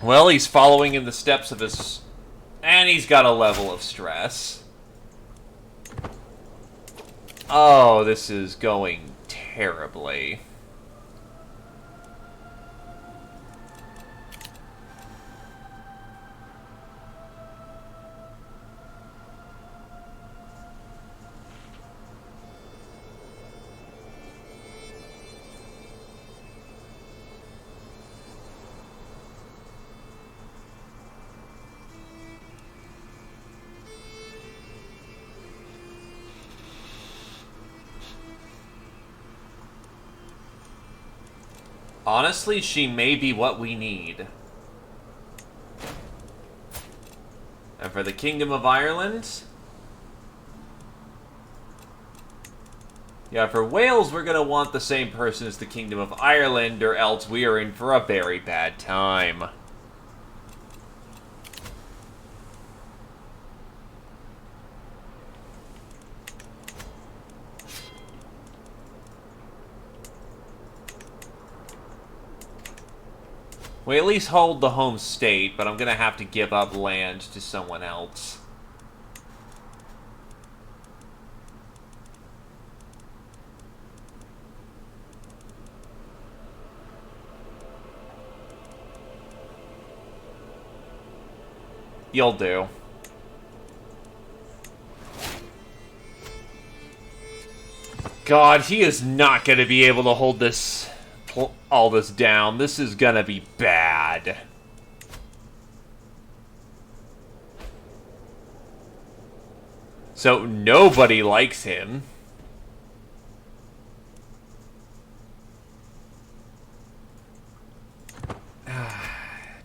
Well, he's following in the steps of his... And he's got a level of stress. Oh, this is going terribly. Honestly, she may be what we need. And for the Kingdom of Ireland... Yeah, for Wales, we're going to want the same person as the Kingdom of Ireland, or else we are in for a very bad time. We at least hold the home state, but I'm going to have to give up land to someone else. You'll do. God, he is not going to be able to hold this... all this down. This is gonna be bad. So nobody likes him.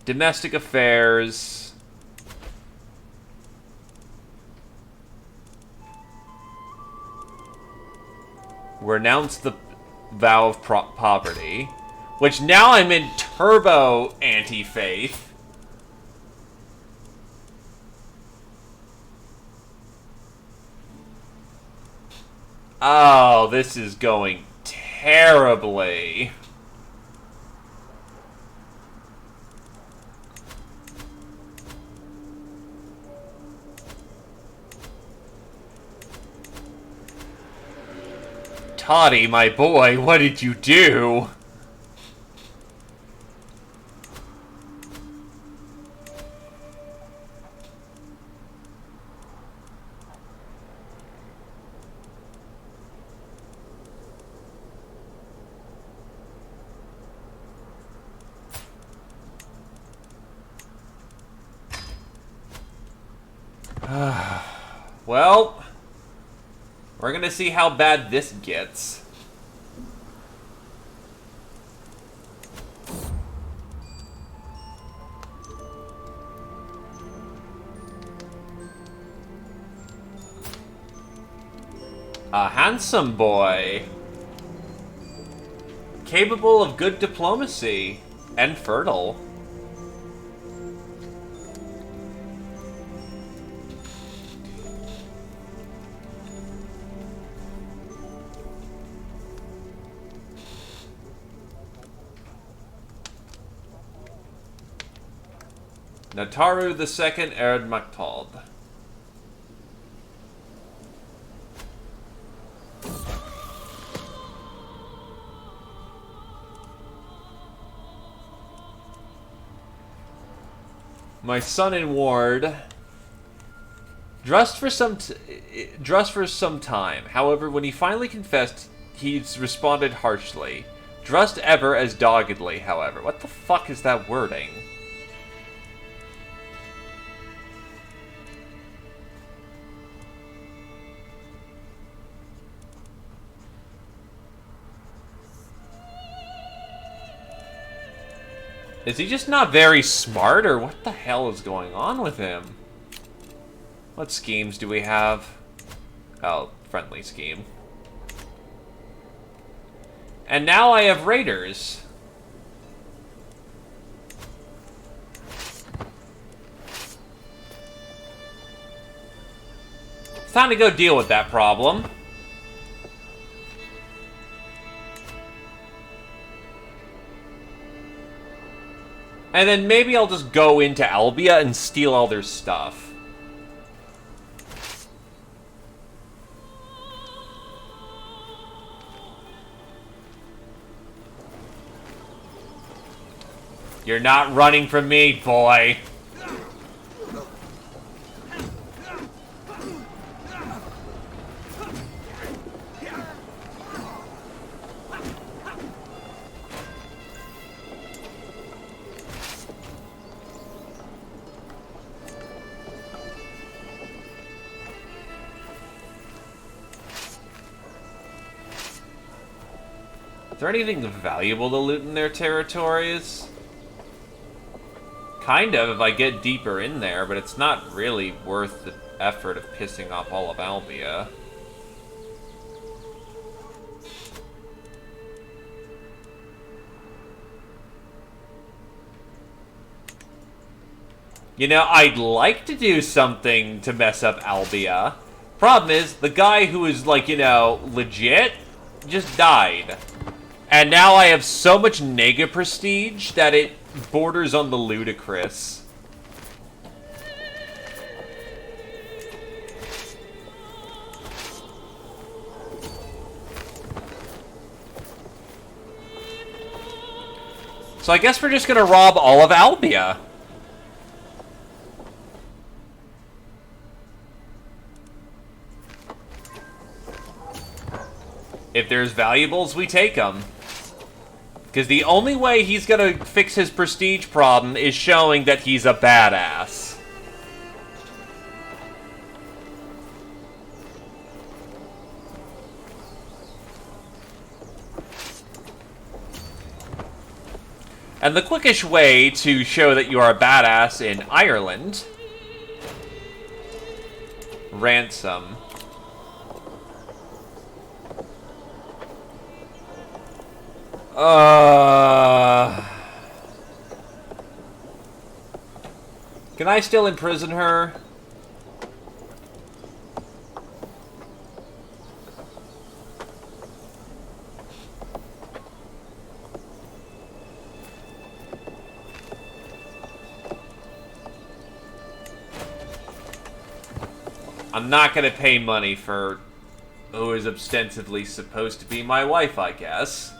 Domestic affairs. Renounce the vow of poverty, which now I'm in turbo anti-faith. Oh, this is going terribly. Toddy, my boy, what did you do? Well, we're gonna see how bad this gets. A handsome boy. Capable of good diplomacy. And fertile. Nataru II Erd Maktald. My son and ward. Drust for some time. However, when he finally confessed, he's responded harshly. Drust ever as doggedly, however. What the fuck is that wording? Is he just not very smart, or what the hell is going on with him? What schemes do we have? Oh, friendly scheme. And now I have raiders. It's time to go deal with that problem. And then maybe I'll just go into Albia and steal all their stuff. You're not running from me, boy. Is there anything valuable to loot in their territories? Kind of, if I get deeper in there, but it's not really worth the effort of pissing off all of Albia. You know, I'd like to do something to mess up Albia. Problem is, the guy who is, like, you know, legit, just died. And now I have so much nega prestige that it borders on the ludicrous. So I guess we're just gonna rob all of Albia. If there's valuables, we take them. Because the only way he's gonna fix his prestige problem is showing that he's a badass. And the quickest way to show that you are a badass in Ireland... Ransom. Can I still imprison her? I'm not gonna pay money for who is ostensibly supposed to be my wife, I guess.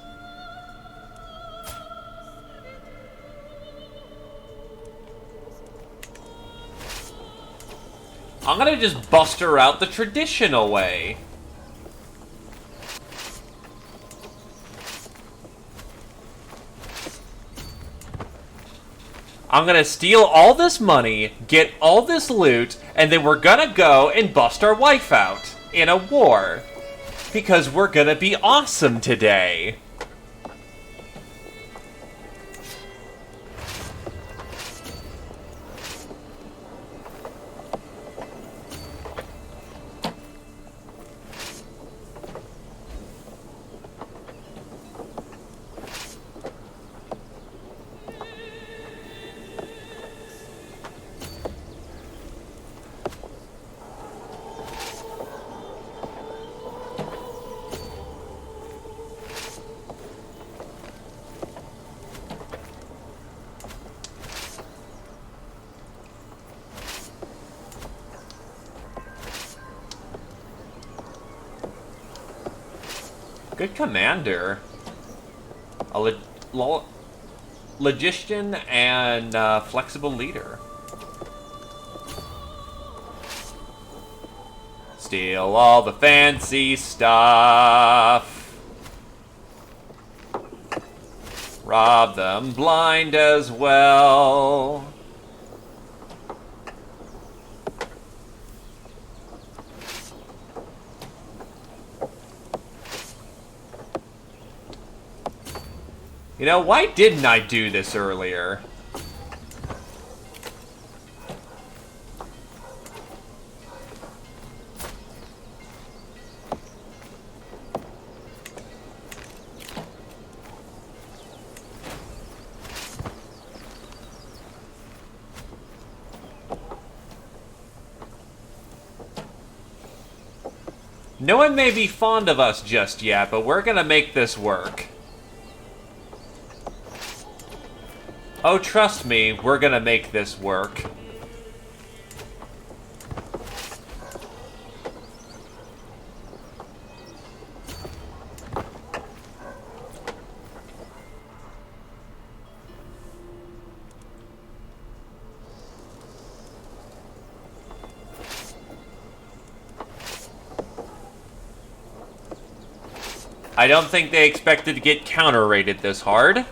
I'm gonna just bust her out the traditional way. I'm gonna steal all this money, get all this loot, and then we're gonna go and bust our wife out in a war. Because we're gonna be awesome today. Good commander. A logician and flexible leader. Steal all the fancy stuff. Rob them blind as well. You know, why didn't I do this earlier? No one may be fond of us just yet, but we're gonna make this work. Oh, trust me, we're gonna make this work. I don't think they expected to get counter-rated this hard.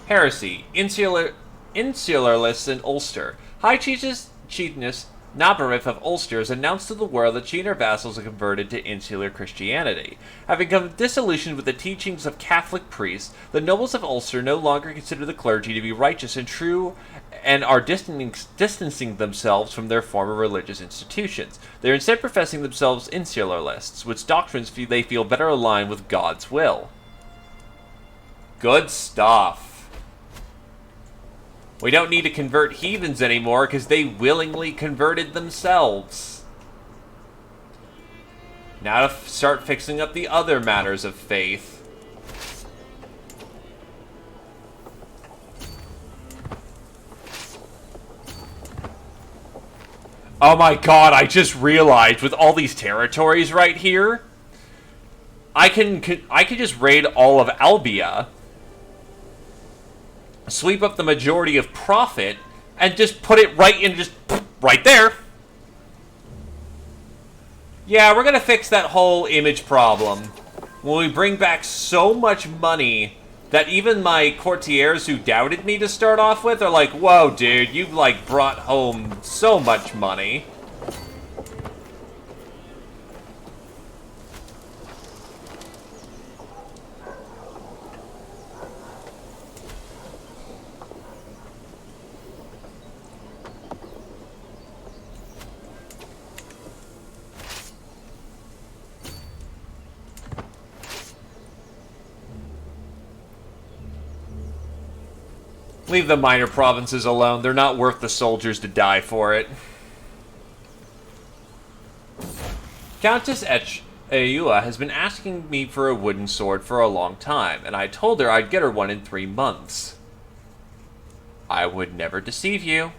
Heresy. Insularlists in Ulster. High Chiefess Nabarif of Ulster has announced to the world that she and her vassals are converted to insular Christianity. Having come disillusioned with the teachings of Catholic priests, the nobles of Ulster no longer consider the clergy to be righteous and true and are distancing themselves from their former religious institutions. They are instead professing themselves insularlists, which doctrines they feel better align with God's will. Good stuff. We don't need to convert heathens anymore because they willingly converted themselves. Now to start fixing up the other matters of faith. Oh my god, I just realized with all these territories right here, I can just raid all of Albia, sweep up the majority of profit, and just put it right in, just right there. Yeah, we're gonna fix that whole image problem when we bring back so much money that even my courtiers who doubted me to start off with are like, whoa, dude, you've like brought home so much money. Leave the minor provinces alone. They're not worth the soldiers to die for it. Countess Eua has been asking me for a wooden sword for a long time, and I told her I'd get her one in 3 months. I would never deceive you.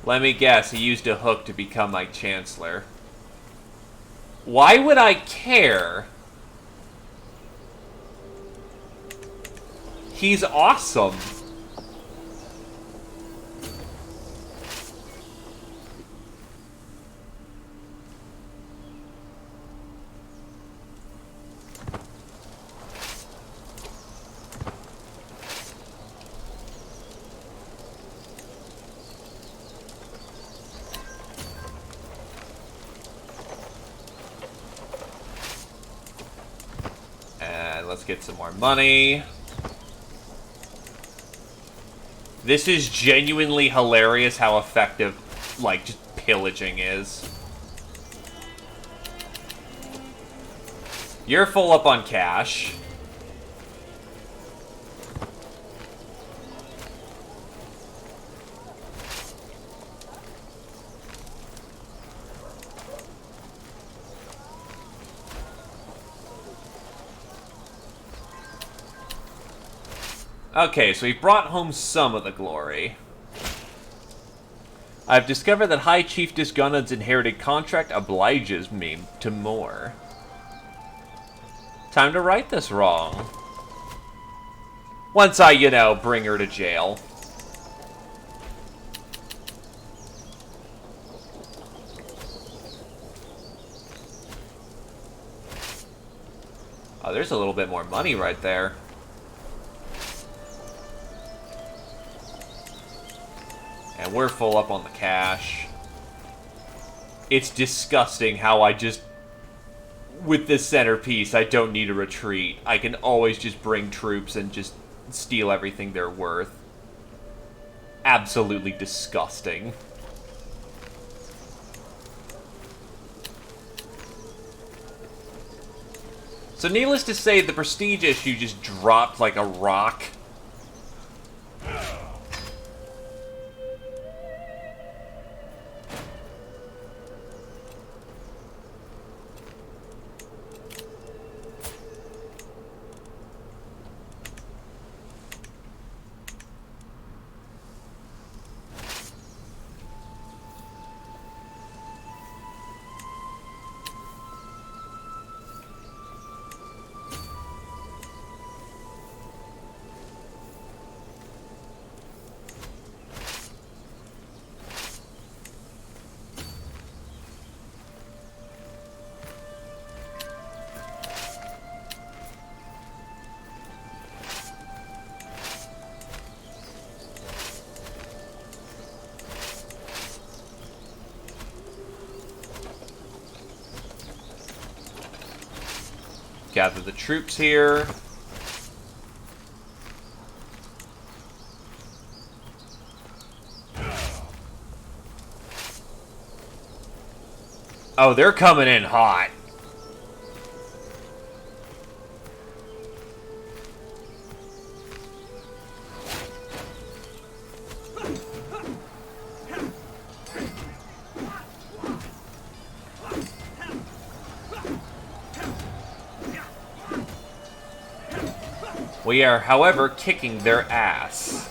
Let me guess, he used a hook to become my chancellor. Why would I care? He's awesome. Let's get some more money. This is genuinely hilarious how effective, like, just pillaging is. You're full up on cash. Okay, so he brought home some of the glory. I've discovered that High Chief Disgunnad's inherited contract obliges me to more. Time to right this wrong. Once I, bring her to jail. Oh, there's a little bit more money right there. And we're full up on the cash. It's disgusting how I just... With this centerpiece, I don't need a retreat. I can always just bring troops and just steal everything they're worth. Absolutely disgusting. So needless to say, the prestige issue just dropped like a rock. Gather the troops here. Oh, they're coming in hot. We are, however, kicking their ass.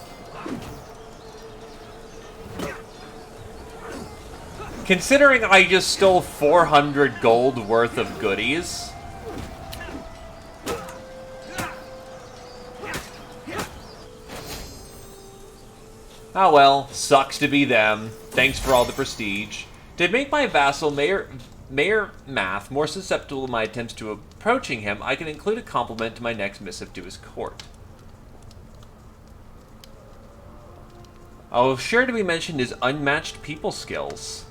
Considering I just stole 400 gold worth of goodies. Oh well, sucks to be them. Thanks for all the prestige. To make my vassal, Mayor Math, more susceptible to my attempts to approaching him, I can include a compliment to my next missive to his court. Oh, sure to be mentioned his unmatched people skills.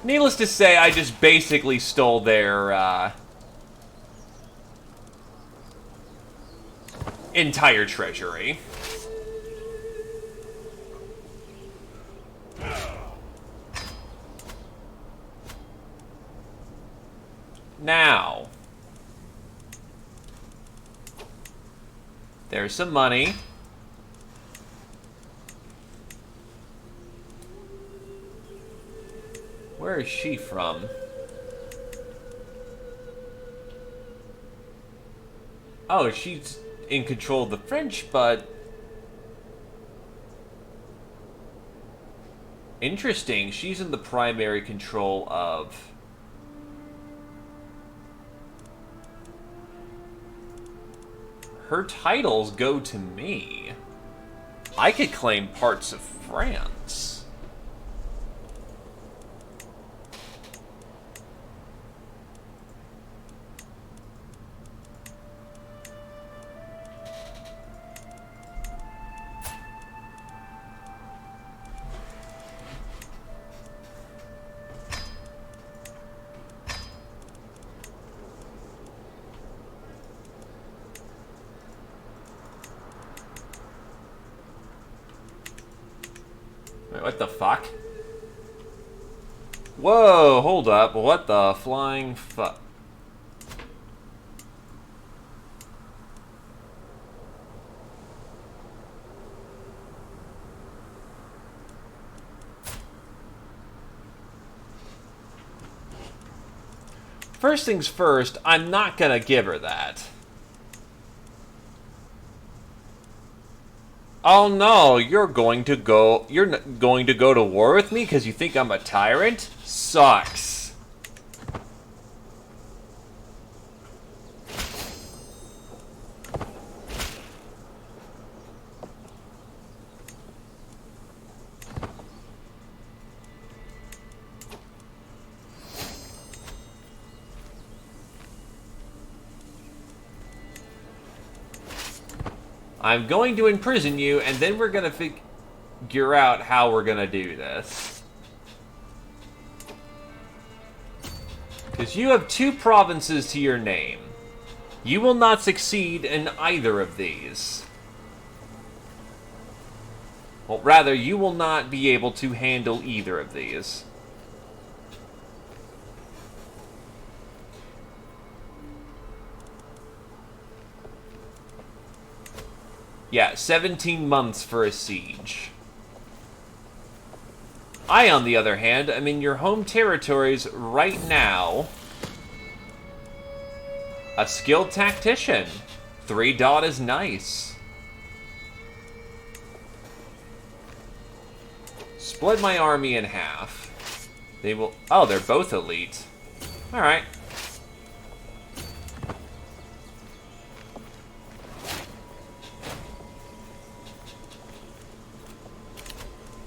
Needless to say, I just basically stole their, entire treasury. Now, there's some money. Where is she from? Oh, she's in control of the French, but... Interesting, she's in the primary control of... Her titles go to me. I could claim parts of France. Wait, what the fuck? Whoa, hold up. What the flying fuck? First things first, I'm not gonna give her that. Oh no, you're going to go to war with me because you think I'm a tyrant? Sucks. I'm going to imprison you, and then we're going to figure out how we're going to do this. Because you have 2 provinces to your name. You will not succeed in either of these. Well, rather, you will not be able to handle either of these. Yeah, 17 months for a siege. I, on the other hand, am in your home territories right now. A skilled tactician. 3 dot is nice. Split my army in half. They will... Oh, they're both elite. Alright.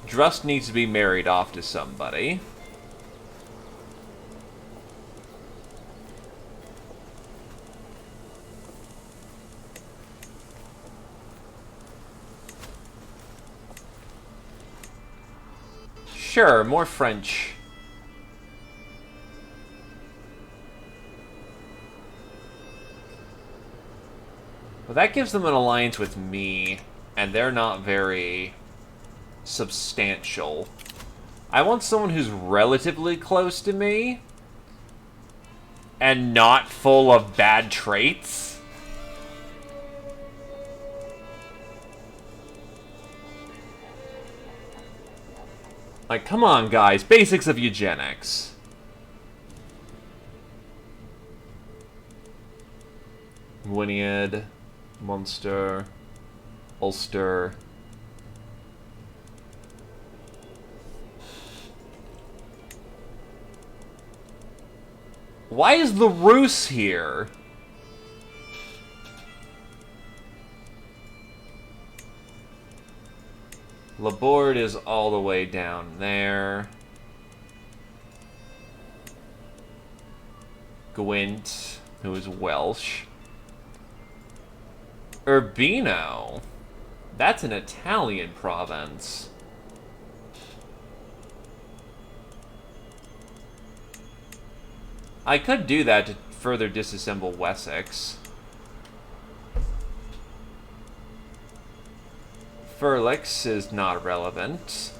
Drust needs to be married off to somebody. Sure, more French. Well, that gives them an alliance with me, and they're not very substantial. I want someone who's relatively close to me and not full of bad traits. Like, come on, guys. Basics of eugenics. Wyniad, Munster, Ulster. Why is the Roos here? Laborde is all the way down there. Gwent, who is Welsh. Urbino. That's an Italian province. I could do that to further disassemble Wessex. Furlix is not relevant.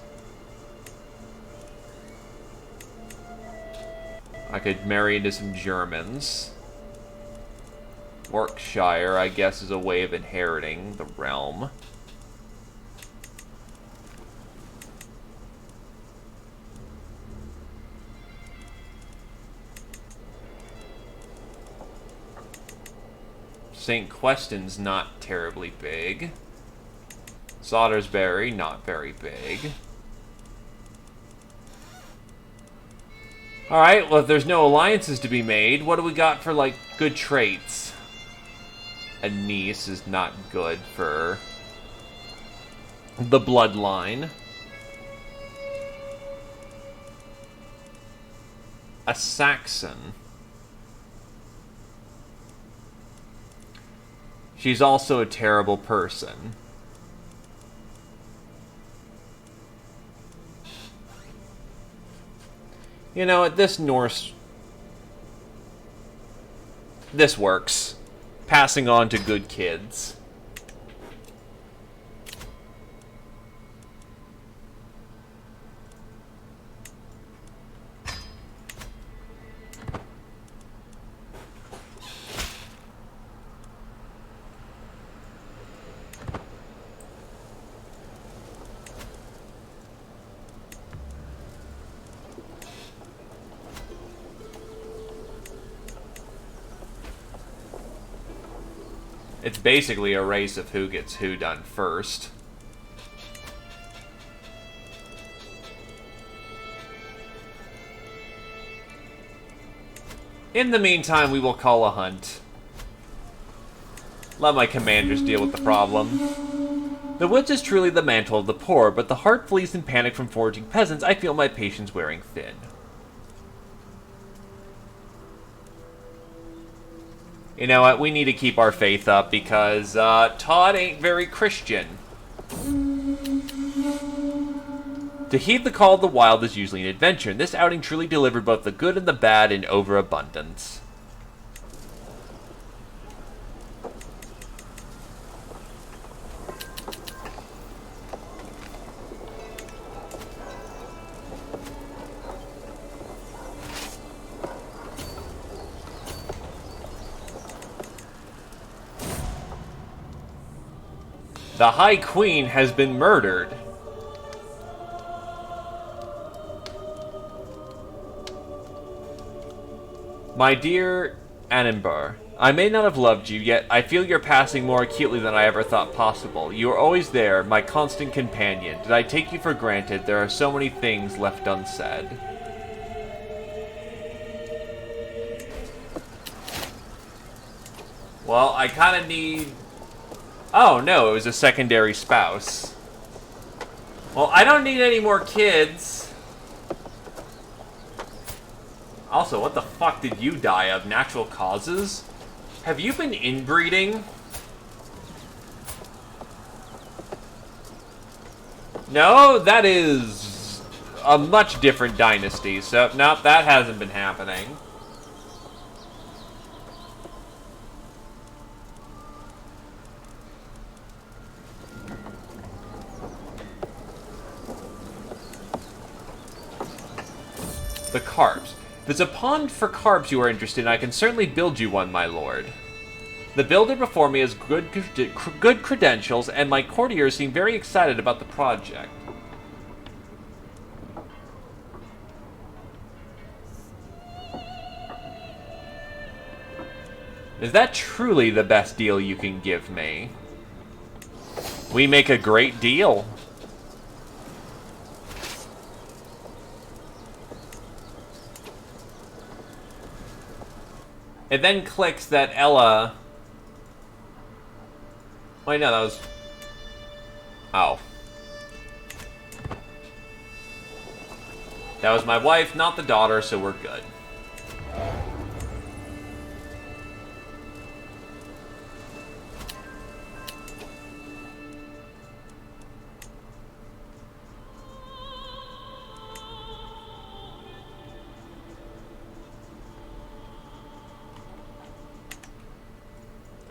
I could marry into some Germans. Warwickshire, I guess, is a way of inheriting the realm. St. Questin's not terribly big. Salisbury, not very big. Alright, well, if there's no alliances to be made, what do we got for, like, good traits? A niece is not good for the bloodline. A Saxon. She's also a terrible person. You know what, this Norse... This works. Passing on to good kids. It's basically a race of who gets who done first. In the meantime, we will call a hunt. Let my commanders deal with the problem. The woods is truly the mantle of the poor, but the heart flees in panic from foraging peasants. I feel my patience wearing thin. You know what? We need to keep our faith up because Todd ain't very Christian. To heed the call of the wild is usually an adventure, and this outing truly delivered both the good and the bad in overabundance. The High Queen has been murdered. My dear Annenbar, I may not have loved you, yet I feel your passing more acutely than I ever thought possible. You are always there, my constant companion. Did I take you for granted? There are so many things left unsaid. Well, I kind of need... Oh, no, it was a secondary spouse. Well, I don't need any more kids. Also, what the fuck did you die of? Natural causes? Have you been inbreeding? No, that is a much different dynasty, so no, that hasn't been happening. The carps. If it's a pond for carps you are interested in, I can certainly build you one, my lord. The builder before me has good credentials, and my courtiers seem very excited about the project. Is that truly the best deal you can give me? We make a great deal. It then clicks that Ella... Wait, no, that was... Oh. That was my wife, not the daughter, so we're good.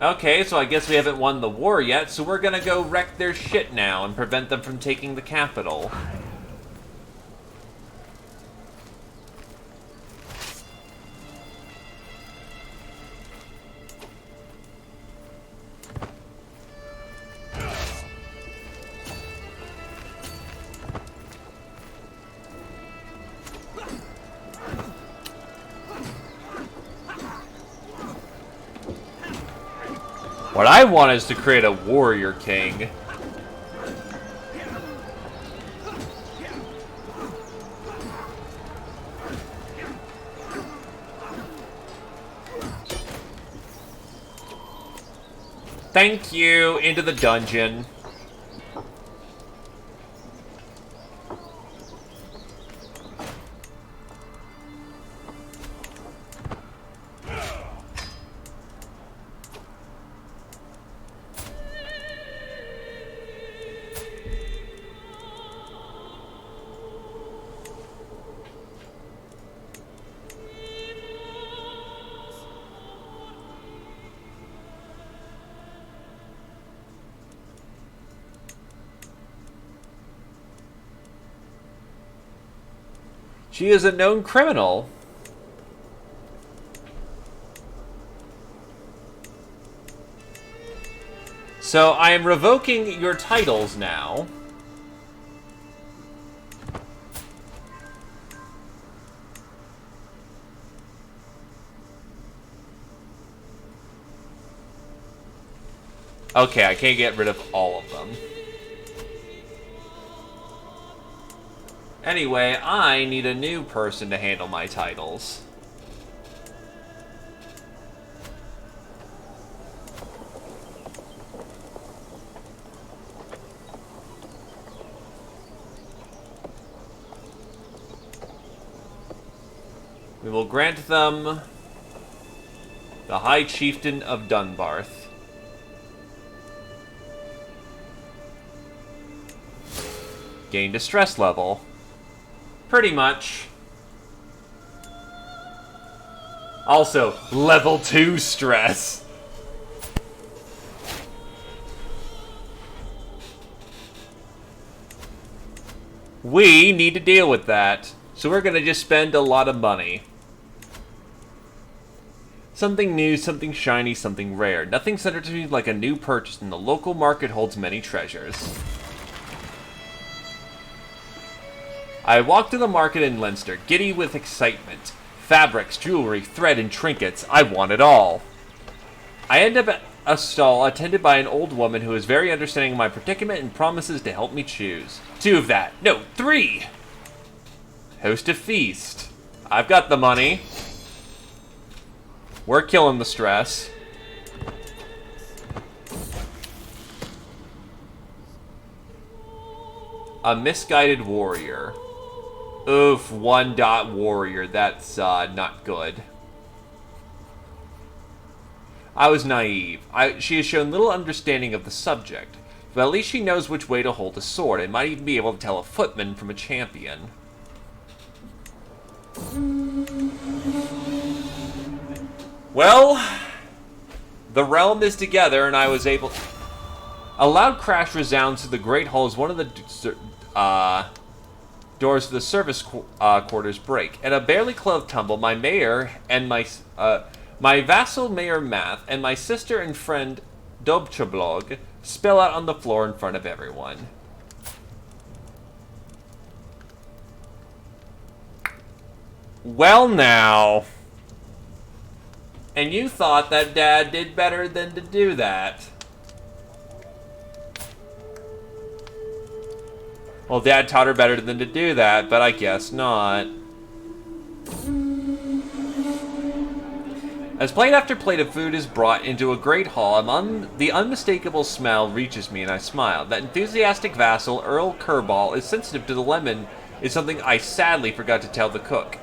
Okay, so I guess we haven't won the war yet, so we're gonna go wreck their shit now and prevent them from taking the capital. What I want is to create a warrior king. Thank you, into the dungeon. She is a known criminal. So I am revoking your titles now. Okay, I can't get rid of all of them. Anyway, I need a new person to handle my titles. We will grant them the High Chieftain of Dunbarth. Gain distress level. Pretty much. Also, level 2 stress. We need to deal with that, so we're gonna just spend a lot of money. Something new, something shiny, something rare. Nothing centers me like a new purchase, and the local market holds many treasures. I walked to the market in Leinster, giddy with excitement. Fabrics, jewelry, thread, and trinkets. I want it all. I end up at a stall attended by an old woman who is very understanding of my predicament and promises to help me choose. 2 of that. No, 3! Host a feast. I've got the money. We're killing the stress. A misguided warrior. Oof, 1-dot warrior. That's not good. I was naive. She has shown little understanding of the subject, but at least she knows which way to hold a sword and might even be able to tell a footman from a champion. Well, the realm is together, and I was able... A loud crash resounds through the great hall as one of the doors of the service quarters break. And a barely clothed tumble, my mayor and my vassal Mayor Math and my sister and friend Dobchablog spill out on the floor in front of everyone. Well now... And you thought that Dad did better than to do that. Well, Dad taught her better than to do that, but I guess not. As plate after plate of food is brought into a great hall, the unmistakable smell reaches me and I smile. That enthusiastic vassal, Earl Kerball, is sensitive to the lemon is something I sadly forgot to tell the cook.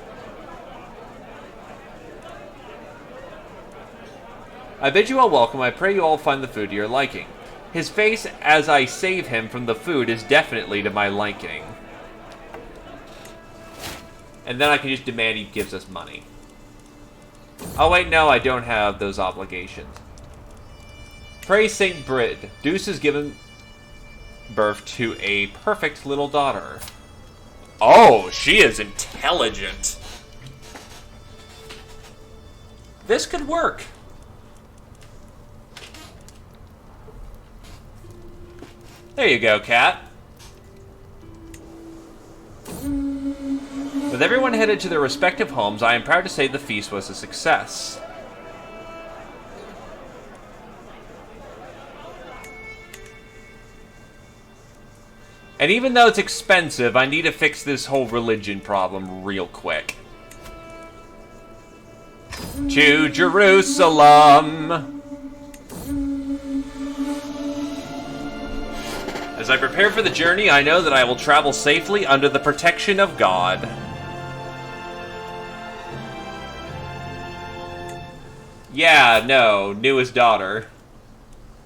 I bid you all welcome. I pray you all find the food to your liking. His face, as I save him from the food, is definitely to my liking. And then I can just demand he gives us money. Oh wait, no, I don't have those obligations. Praise Saint Brid. Deuce has given birth to a perfect little daughter. Oh, she is intelligent. This could work. There you go, cat. With everyone headed to their respective homes, I am proud to say the feast was a success. And even though it's expensive, I need to fix this whole religion problem real quick. To Jerusalem! As I prepare for the journey, I know that I will travel safely under the protection of God. Yeah, no, newest daughter.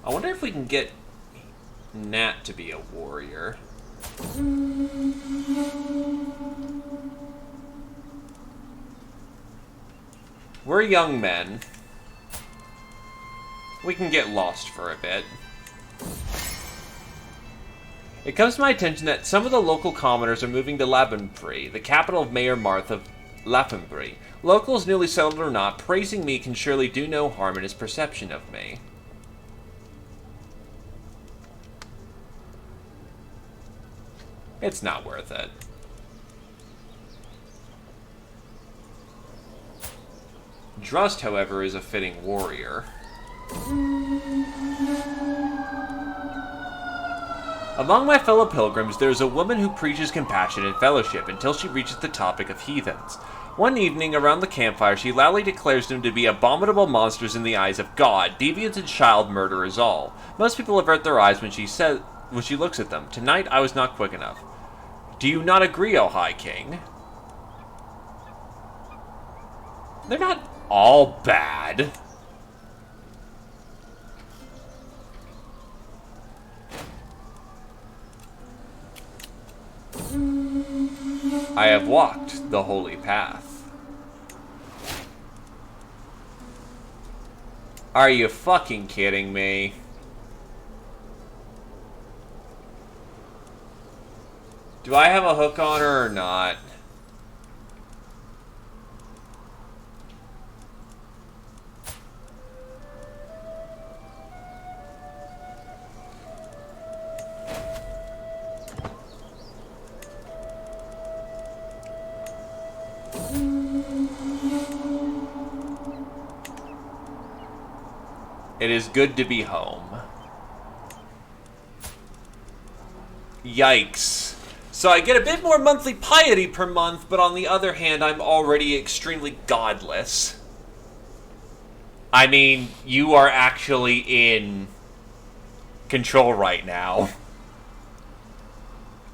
I wonder if we can get Nat to be a warrior. We're young men. We can get lost for a bit. It comes to my attention that some of the local commoners are moving to Lappenbury, the capital of Mayor Marth of Lappenbury. Locals, newly settled or not, praising me can surely do no harm in his perception of me. It's not worth it. Drust, however, is a fitting warrior. Among my fellow pilgrims, there is a woman who preaches compassion and fellowship until she reaches the topic of heathens. One evening, around the campfire, she loudly declares them to be abominable monsters in the eyes of God, deviants and child murderers all. Most people avert their eyes when she looks at them. Tonight, I was not quick enough. Do you not agree, O High King? They're not all bad. I have walked the holy path. Are you fucking kidding me? Do I have a hook on her or not? It is good to be home. Yikes. So I get a bit more monthly piety per month, but on the other hand, I'm already extremely godless. I mean, you are actually in control right now.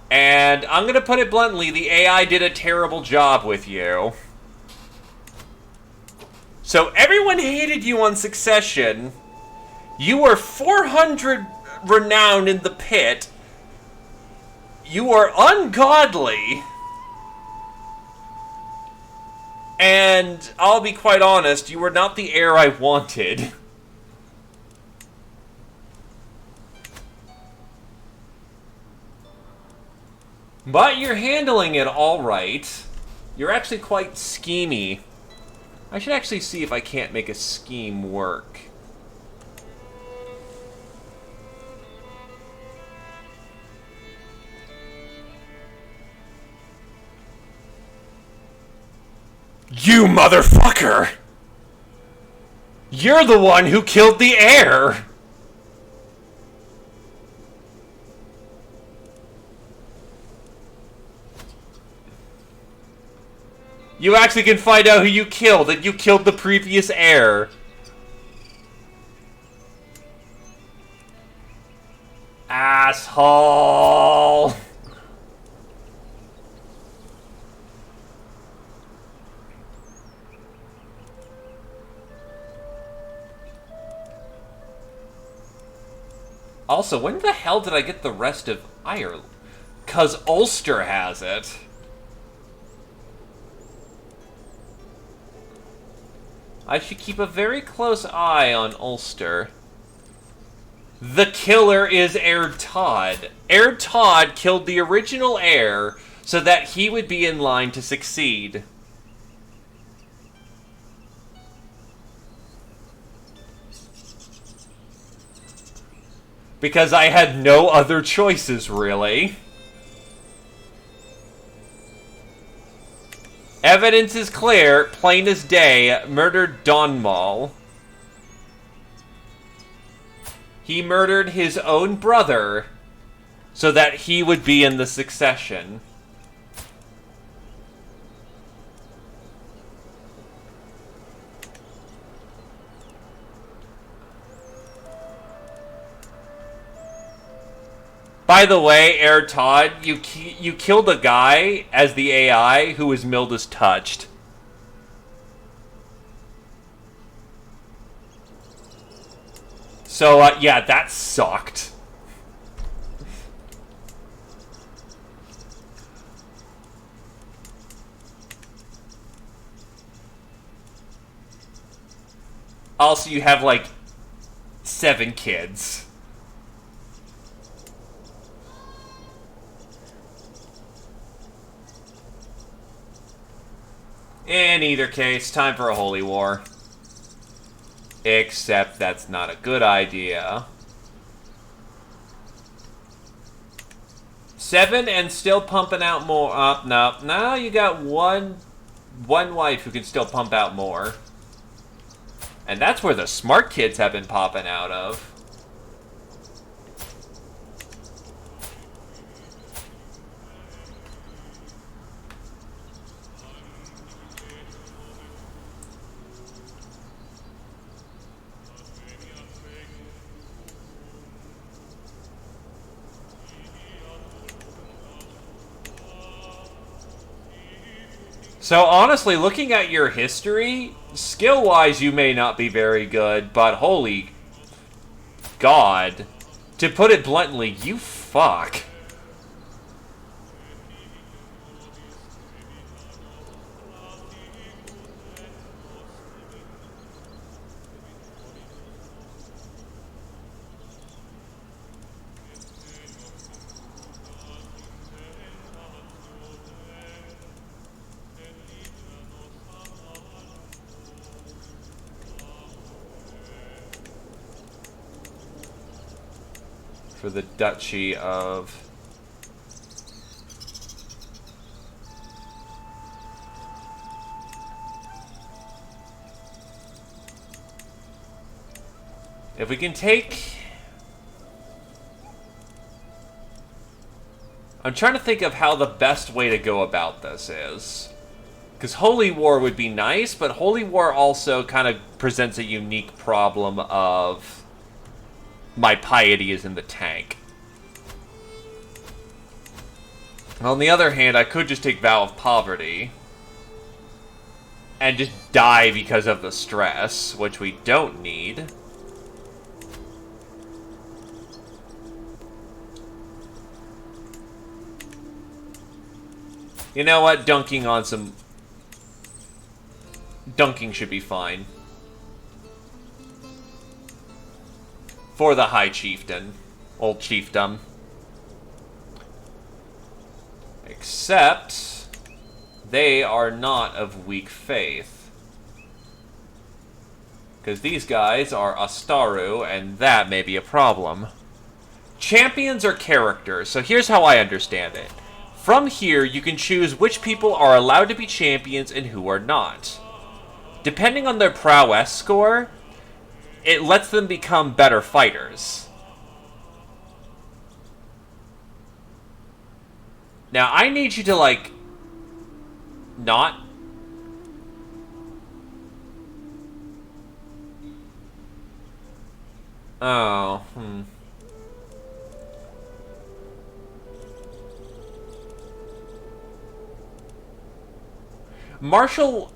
And I'm gonna put it bluntly, the AI did a terrible job with you. So everyone hated you on Succession. You were 400 renowned in the pit. You are ungodly. And I'll be quite honest, you were not the heir I wanted. But you're handling it all right. You're actually quite schemy. I should actually see if I can't make a scheme work. You motherfucker! You're the one who killed the heir! You actually can find out who you killed, and you killed the previous heir. Asshole! Also, when the hell did I get the rest of Ireland? 'Cause Ulster has it. I should keep a very close eye on Ulster. The killer is Heir Todd. Heir Todd killed the original heir so that he would be in line to succeed. Because I had no other choices, really. Evidence is clear, plain as day, murdered Donmal. He murdered his own brother so that he would be in the succession. By the way, Heir Todd, you killed a guy as the AI who was Milda's touched. So, yeah, that sucked. Also, you have, like, 7 kids. In either case, time for a holy war. Except that's not a good idea. 7 and still pumping out more. No. Now you got one wife who can still pump out more. And that's where the smart kids have been popping out of. So honestly, looking at your history, skill-wise you may not be very good, but holy God. To put it bluntly, you fuck. For the Duchy of... If we can take... I'm trying to think of how the best way to go about this is. Because Holy War would be nice, but Holy War also kind of presents a unique problem of... My piety is in the tank. On the other hand, I could just take Vow of Poverty. And just die because of the stress, which we don't need. You know what? Dunking on some... Dunking should be fine. For the High Chieftain. Old Chiefdom. Except... They are not of weak faith. Because these guys are Astaru, and that may be a problem. Champions are characters, so here's how I understand it. From here, you can choose which people are allowed to be champions and who are not. Depending on their prowess score... It lets them become better fighters. Now, I need you to, like... Not... Oh, Martial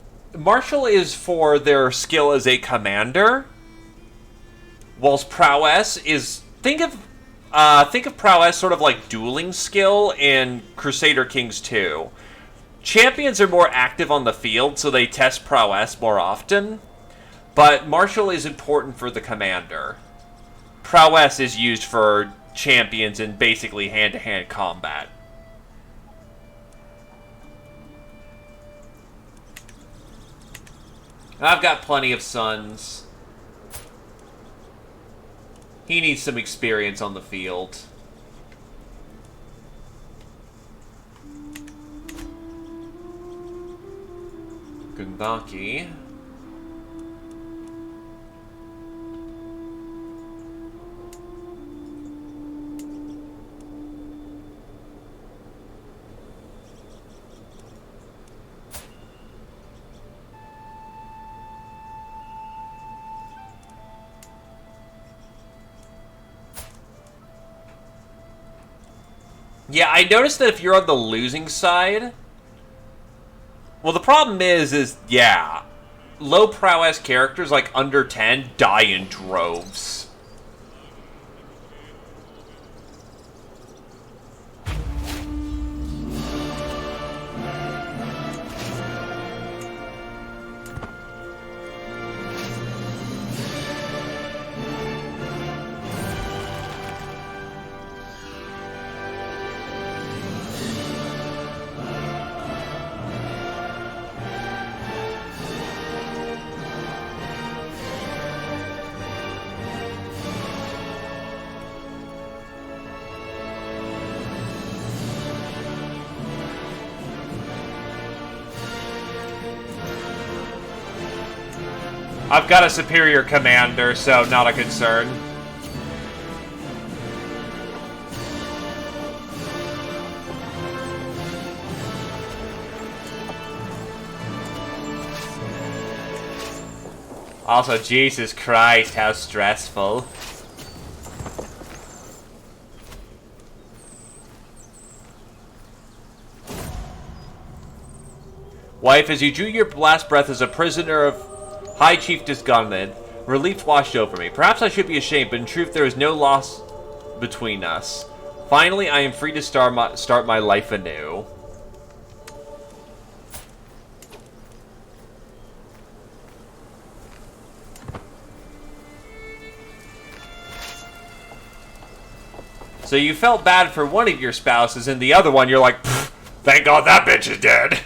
is for their skill as a commander. Whilst prowess is... Think of prowess sort of like dueling skill in Crusader Kings 2. Champions are more active on the field, so they test prowess more often. But martial is important for the commander. Prowess is used for champions in basically hand-to-hand combat. I've got plenty of sons. He needs some experience on the field. Gundaki. Yeah, I noticed that if you're on the losing side... Well, the problem is, yeah, low prowess characters, like under 10, die in droves. I've got a superior commander, so not a concern. Also, Jesus Christ, how stressful. Wife, as you drew your last breath as a prisoner of High Chief Disgunman, relief washed over me. Perhaps I should be ashamed, but in truth there is no loss between us. Finally, I am free to start my life anew. So you felt bad for one of your spouses, and the other one you're like, thank God that bitch is dead.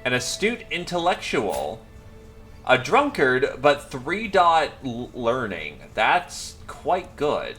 An astute intellectual. A drunkard, but 3-dot learning. That's quite good.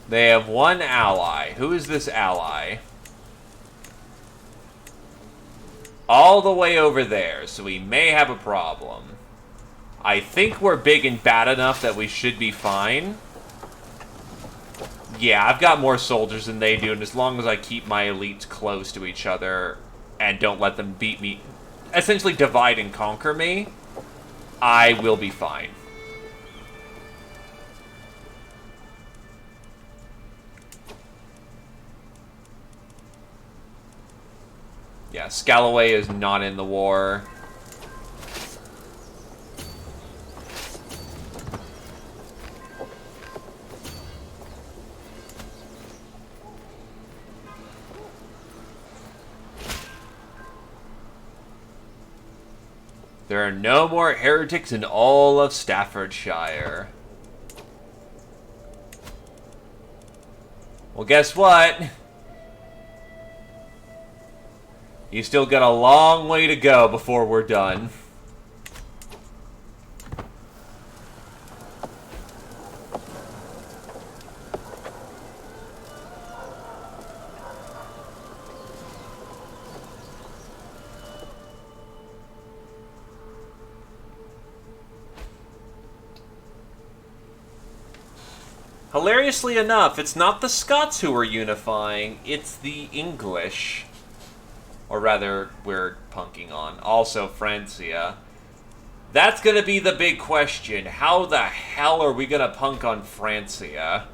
They have one ally. Who is this ally? All the way over there, so we may have a problem. I think we're big and bad enough that we should be fine. Yeah, I've got more soldiers than they do, and as long as I keep my elites close to each other and don't let them beat me, essentially divide and conquer me, I will be fine. Yeah, Scalloway is not in the war. There are no more heretics in all of Staffordshire. Well, guess what? You still got a long way to go before we're done. Hilariously enough, it's not the Scots who are unifying, it's the English. Or rather, we're punking on. Also, Francia. That's going to be the big question. How the hell are we going to punk on Francia?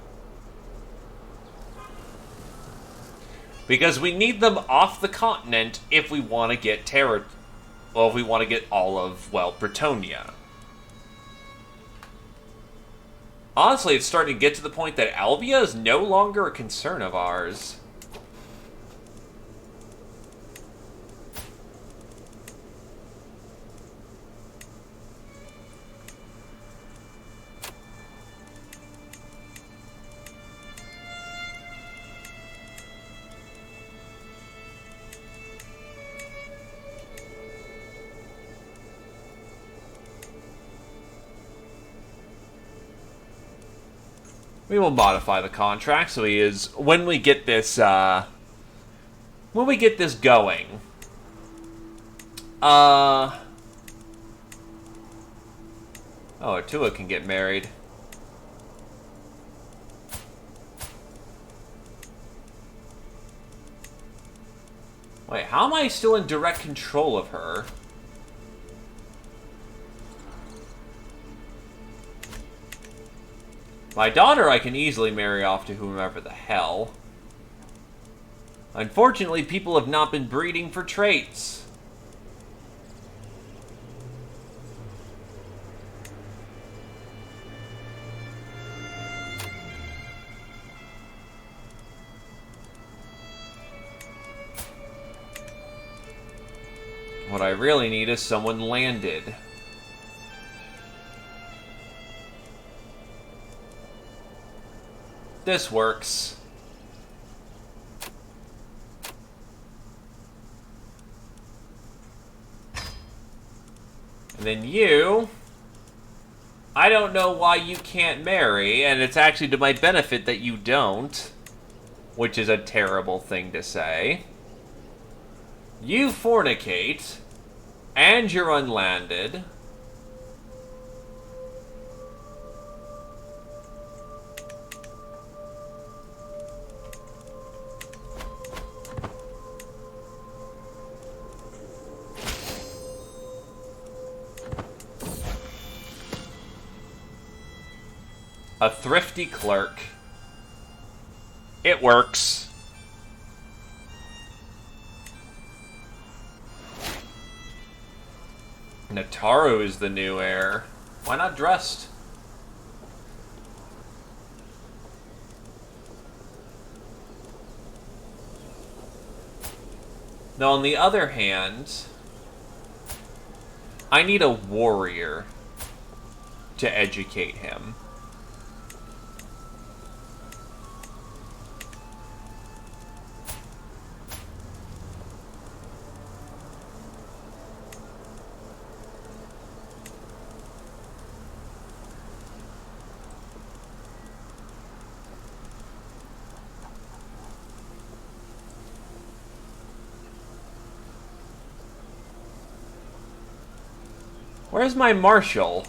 Because we need them off the continent if we want to get well, if we want to get all of, well, Bretonnia. Honestly, it's starting to get to the point that Albia is no longer a concern of ours. We will modify the contract so he is when we get this going. Oh, Atua can get married. Wait, how am I still in direct control of her? My daughter I can easily marry off to whomever the hell. Unfortunately, people have not been breeding for traits. What I really need is someone landed. This works. And then you... I don't know why you can't marry, and it's actually to my benefit that you don't. Which is a terrible thing to say. You fornicate, and you're unlanded. A thrifty clerk. It works. Nataru is the new heir. Why not dressed? Now, on the other hand, I need a warrior to educate him. Where's my marshal?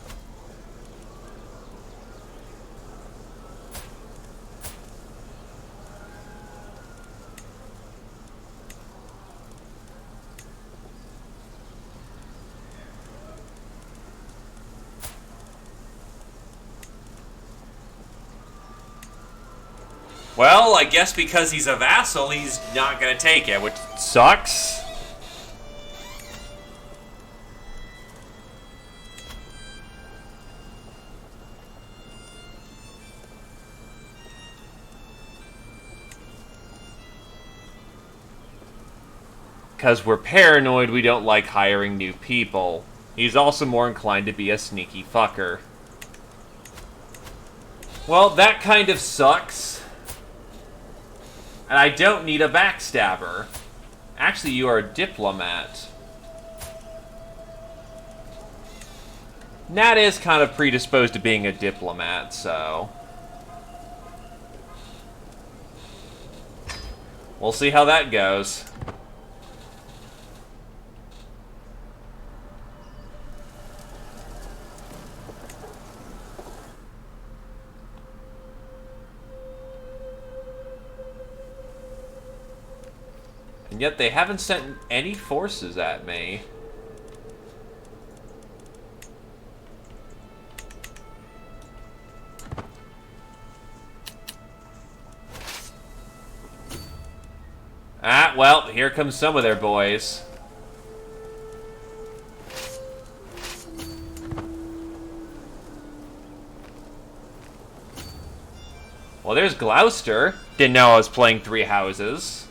Well, I guess because he's a vassal, he's not gonna take it, which sucks. Because we're paranoid, we don't like hiring new people. He's also more inclined to be a sneaky fucker. Well, that kind of sucks. And I don't need a backstabber. Actually, you are a diplomat. Nat is kind of predisposed to being a diplomat, so... we'll see how that goes. And yet they haven't sent any forces at me. Ah, well, here comes some of their boys. Well, there's Gloucester. Didn't know I was playing 3 houses.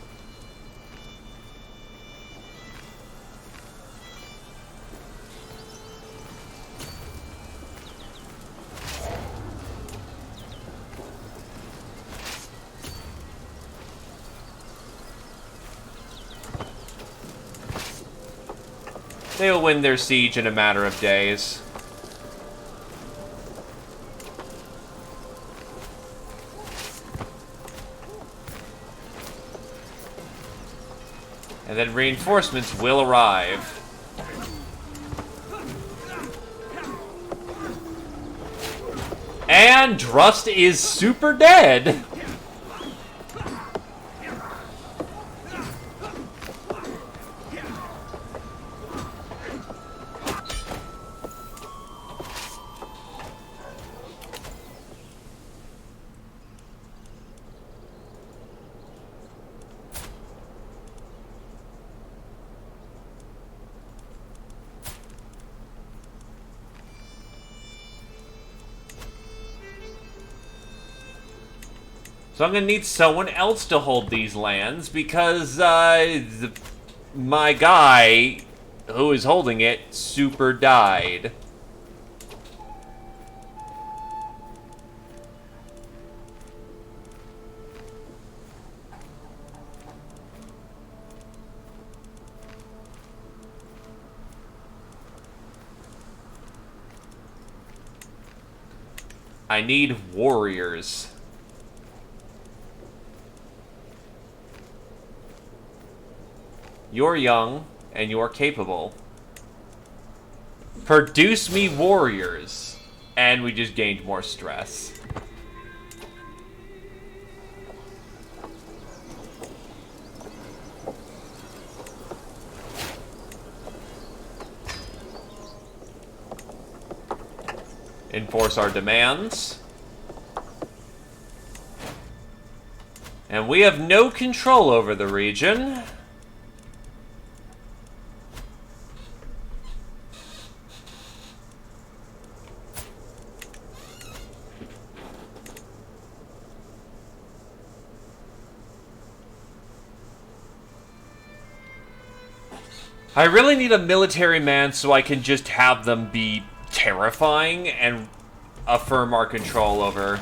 They'll win their siege in a matter of days. And then reinforcements will arrive. And Drust is super dead! So I'm gonna need someone else to hold these lands because my guy who is holding it super died. I need warriors. You're young, and you're capable. Produce me warriors. And we just gained more stress. Enforce our demands. And we have no control over the region. I really need a military man so I can just have them be terrifying and affirm our control over.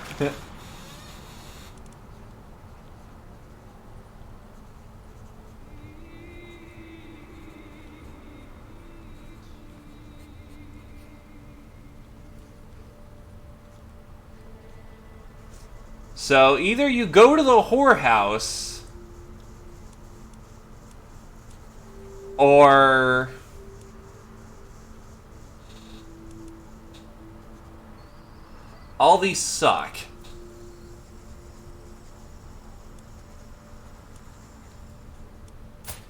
So either you go to the whorehouse, or all these suck.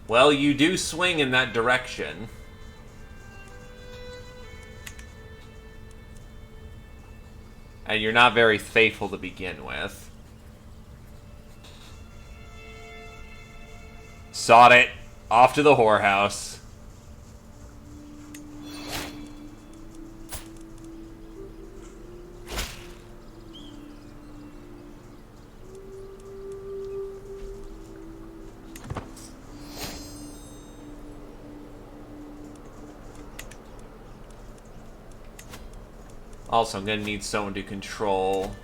Well, you do swing in that direction. And you're not very faithful to begin with. Sod it. Off to the whorehouse. Also, I'm gonna need someone to control.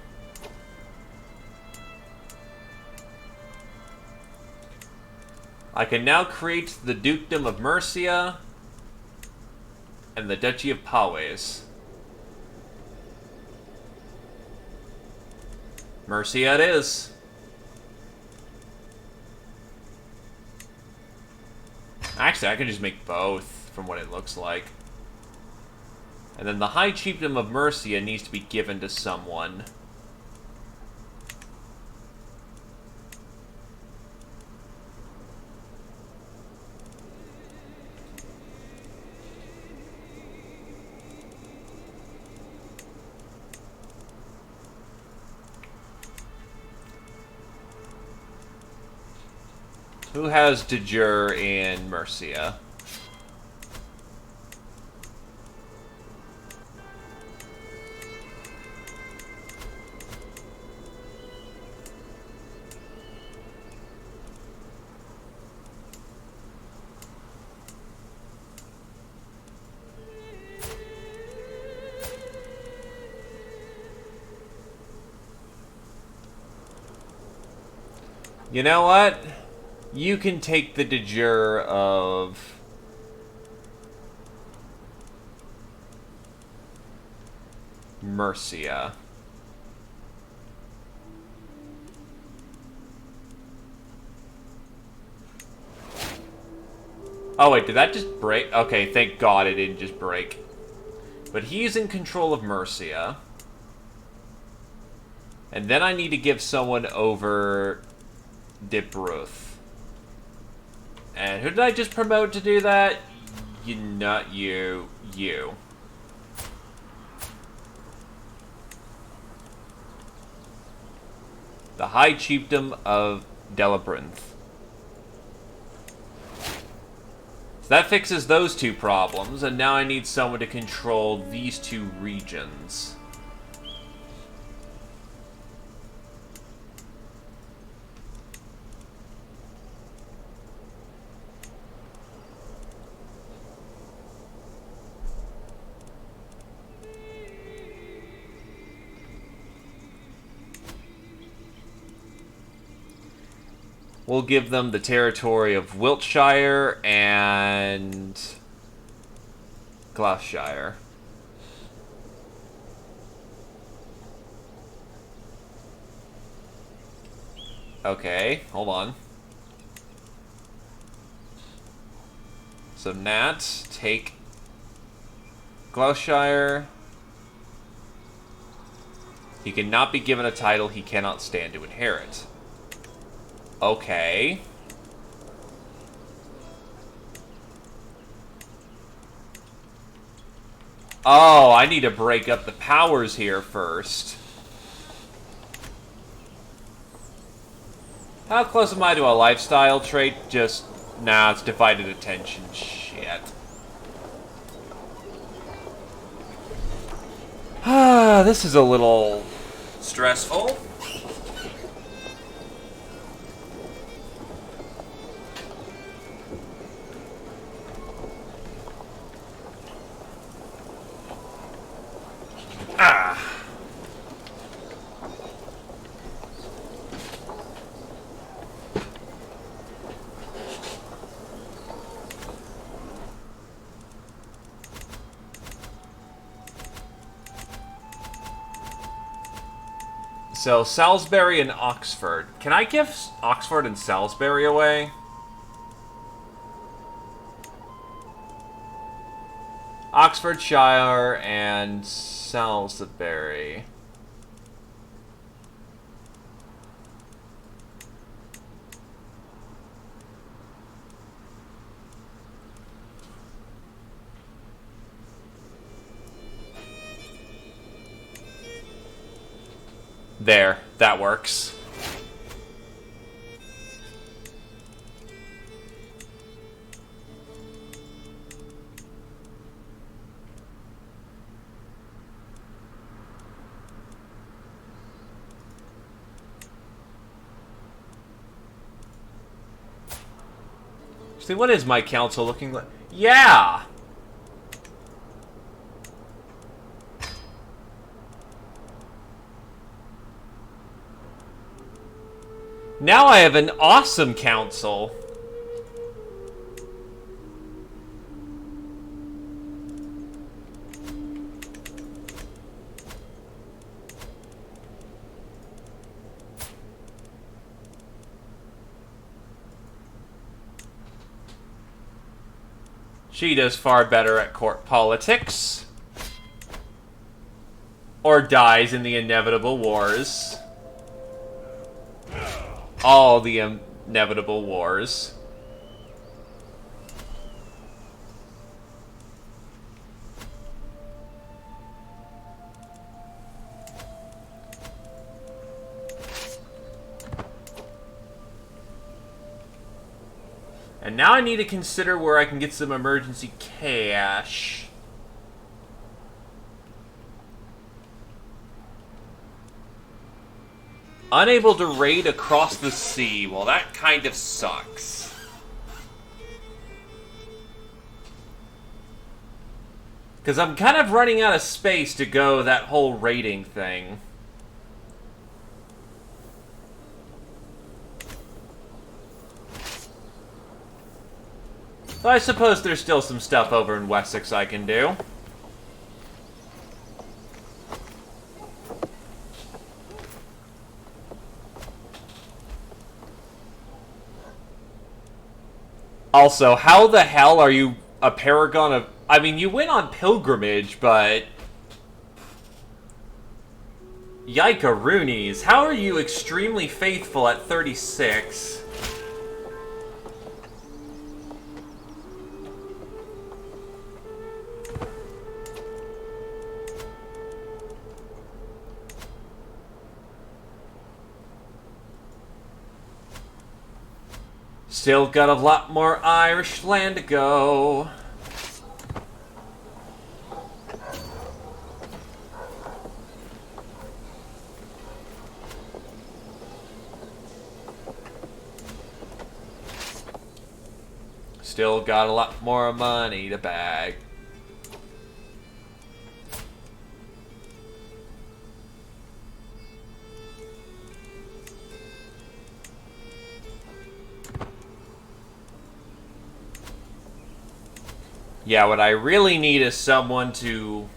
I can now create the Dukedom of Mercia and the Duchy of Powys. Mercia it is. Actually, I can just make both from what it looks like. And then the High Chiefdom of Mercia needs to be given to someone. Who has de jure in Mercia? You know what? You can take the de jure of Mercia. Oh wait, did that just break? Okay, thank God it didn't just break. But he's in control of Mercia. And then I need to give someone over Dibruth. And who did I just promote to do that? Not you. You. The High Chiefdom of Delabrinth. So that fixes those two problems, and now I need someone to control these two regions. We'll give them the territory of Wiltshire and Gloucestershire. Okay, hold on. So Nat, take Gloucestershire. He cannot be given a title he cannot stand to inherit. Okay. Oh, I need to break up the powers here first. How close am I to a lifestyle trait? Just, nah, it's divided attention. Shit. This is a little stressful. So, Salisbury and Oxford. Can I give Oxford and Salisbury away? Oxfordshire and Salisbury. There, that works. See, what is my council looking like? Yeah! Now I have an awesome council. She does far better at court politics. Or dies in the inevitable wars. All the inevitable wars. And now I need to consider where I can get some emergency cash. Unable to raid across the sea. Well, that kind of sucks. Because I'm kind of running out of space to go that whole raiding thing. So I suppose there's still some stuff over in Wessex I can do. Also, how the hell are you a paragon of... I mean, you went on pilgrimage, but... Yikaroonies, how are you extremely faithful at 36? Still got a lot more Irish land to go. Still got a lot more money to bag. Yeah, what I really need is someone to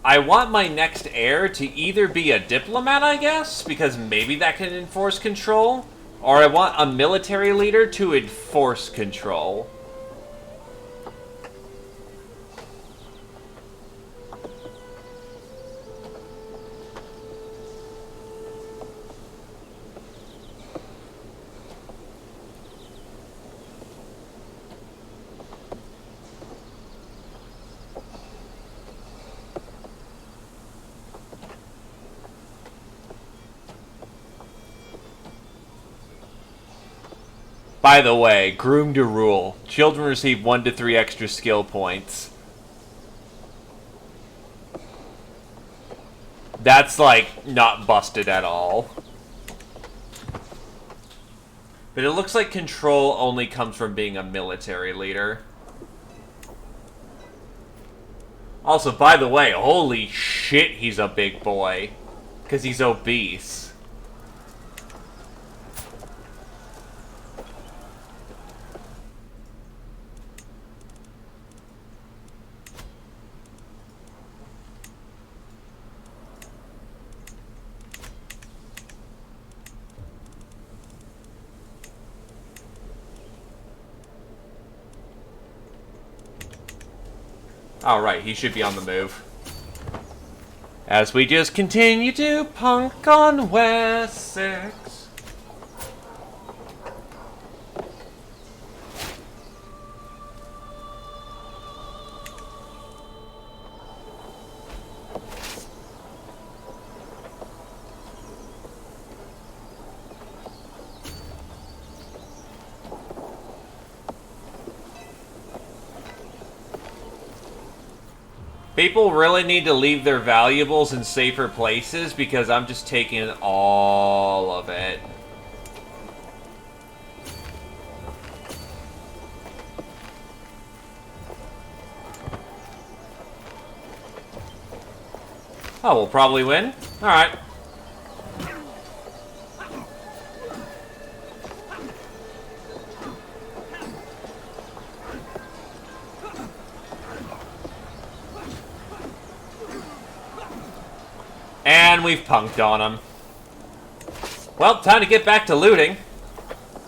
I want my next heir to either be a diplomat, I guess, because maybe that can enforce control, or I want a military leader to enforce control. By the way, groom to rule. Children receive 1 to 3 extra skill points. That's, like, not busted at all. But it looks like control only comes from being a military leader. Also, by the way, holy shit, he's a big boy. Because he's obese. Alright, he should be on the move. As we just continue to punk on Wessex. People really need to leave their valuables in safer places because I'm just taking all of it. Oh, we'll probably win? Alright. And we've punked on him. Well, time to get back to looting.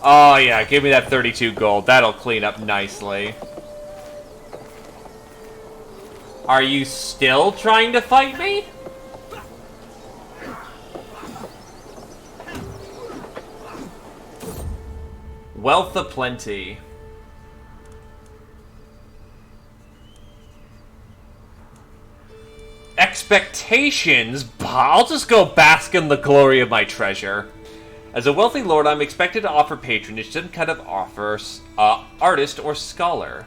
Oh yeah, give me that 32 gold. That'll clean up nicely. Are you still trying to fight me? Wealth aplenty. Expectations? I'll just go bask in the glory of my treasure. As a wealthy lord, I'm expected to offer patronage to some kind of artist or scholar.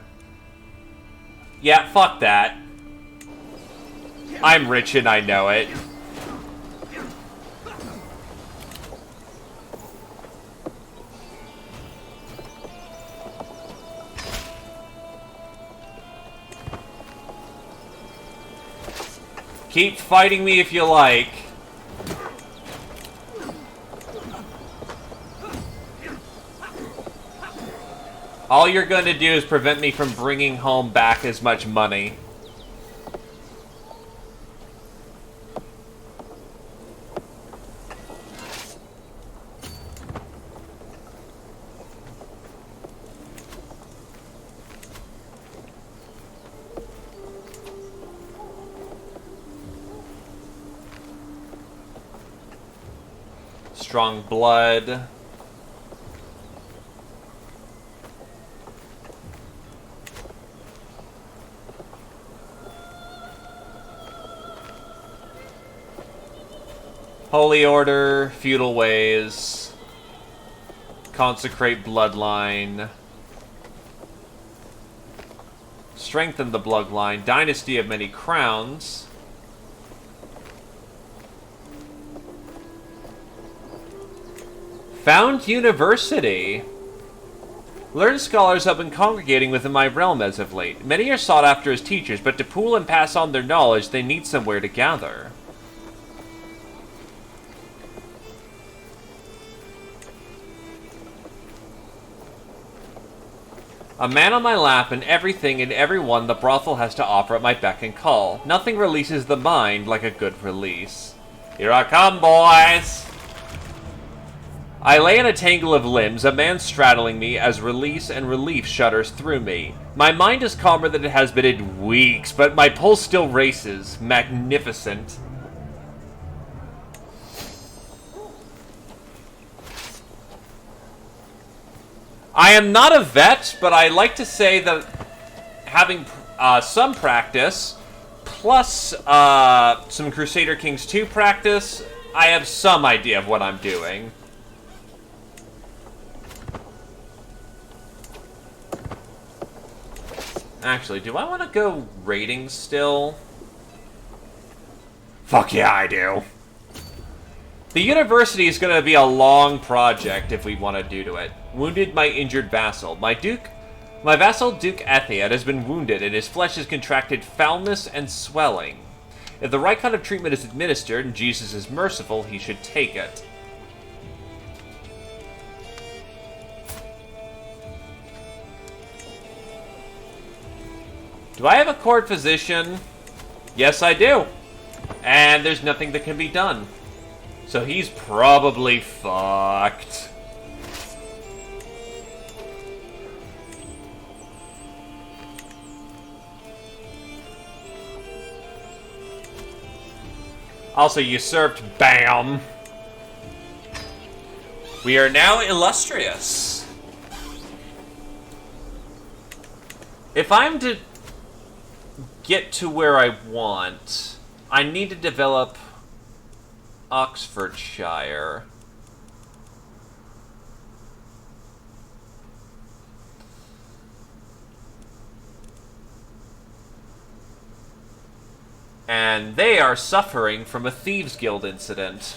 Yeah, fuck that. I'm rich and I know it. Keep fighting me if you like. All you're going to do is prevent me from bringing home back as much money. Strong blood. Holy Order, feudal ways. Consecrate bloodline. Strengthen the bloodline. Dynasty of many crowns. Found University. Learned scholars have been congregating within my realm as of late. Many are sought after as teachers, but to pool and pass on their knowledge, they need somewhere to gather. A man on my lap and everything and everyone the brothel has to offer at my beck and call. Nothing releases the mind like a good release. Here I come, boys! I lay in a tangle of limbs, a man straddling me as release and relief shudders through me. My mind is calmer than it has been in weeks, but my pulse still races. Magnificent. I am not a vet, but I like to say that having some practice, plus some Crusader Kings 2 practice, I have some idea of what I'm doing. Actually, do I want to go raiding still? Fuck yeah, I do. The university is going to be a long project if we want to do to it. Wounded my injured vassal. My vassal Duke Ethiad has been wounded and his flesh has contracted foulness and swelling. If the right kind of treatment is administered and Jesus is merciful, he should take it. Do I have a court physician? Yes, I do. And there's nothing that can be done. So he's probably fucked. Also usurped. Bam. We are now illustrious. If I'm to get to where I want, I need to develop Oxfordshire. And they are suffering from a Thieves Guild incident.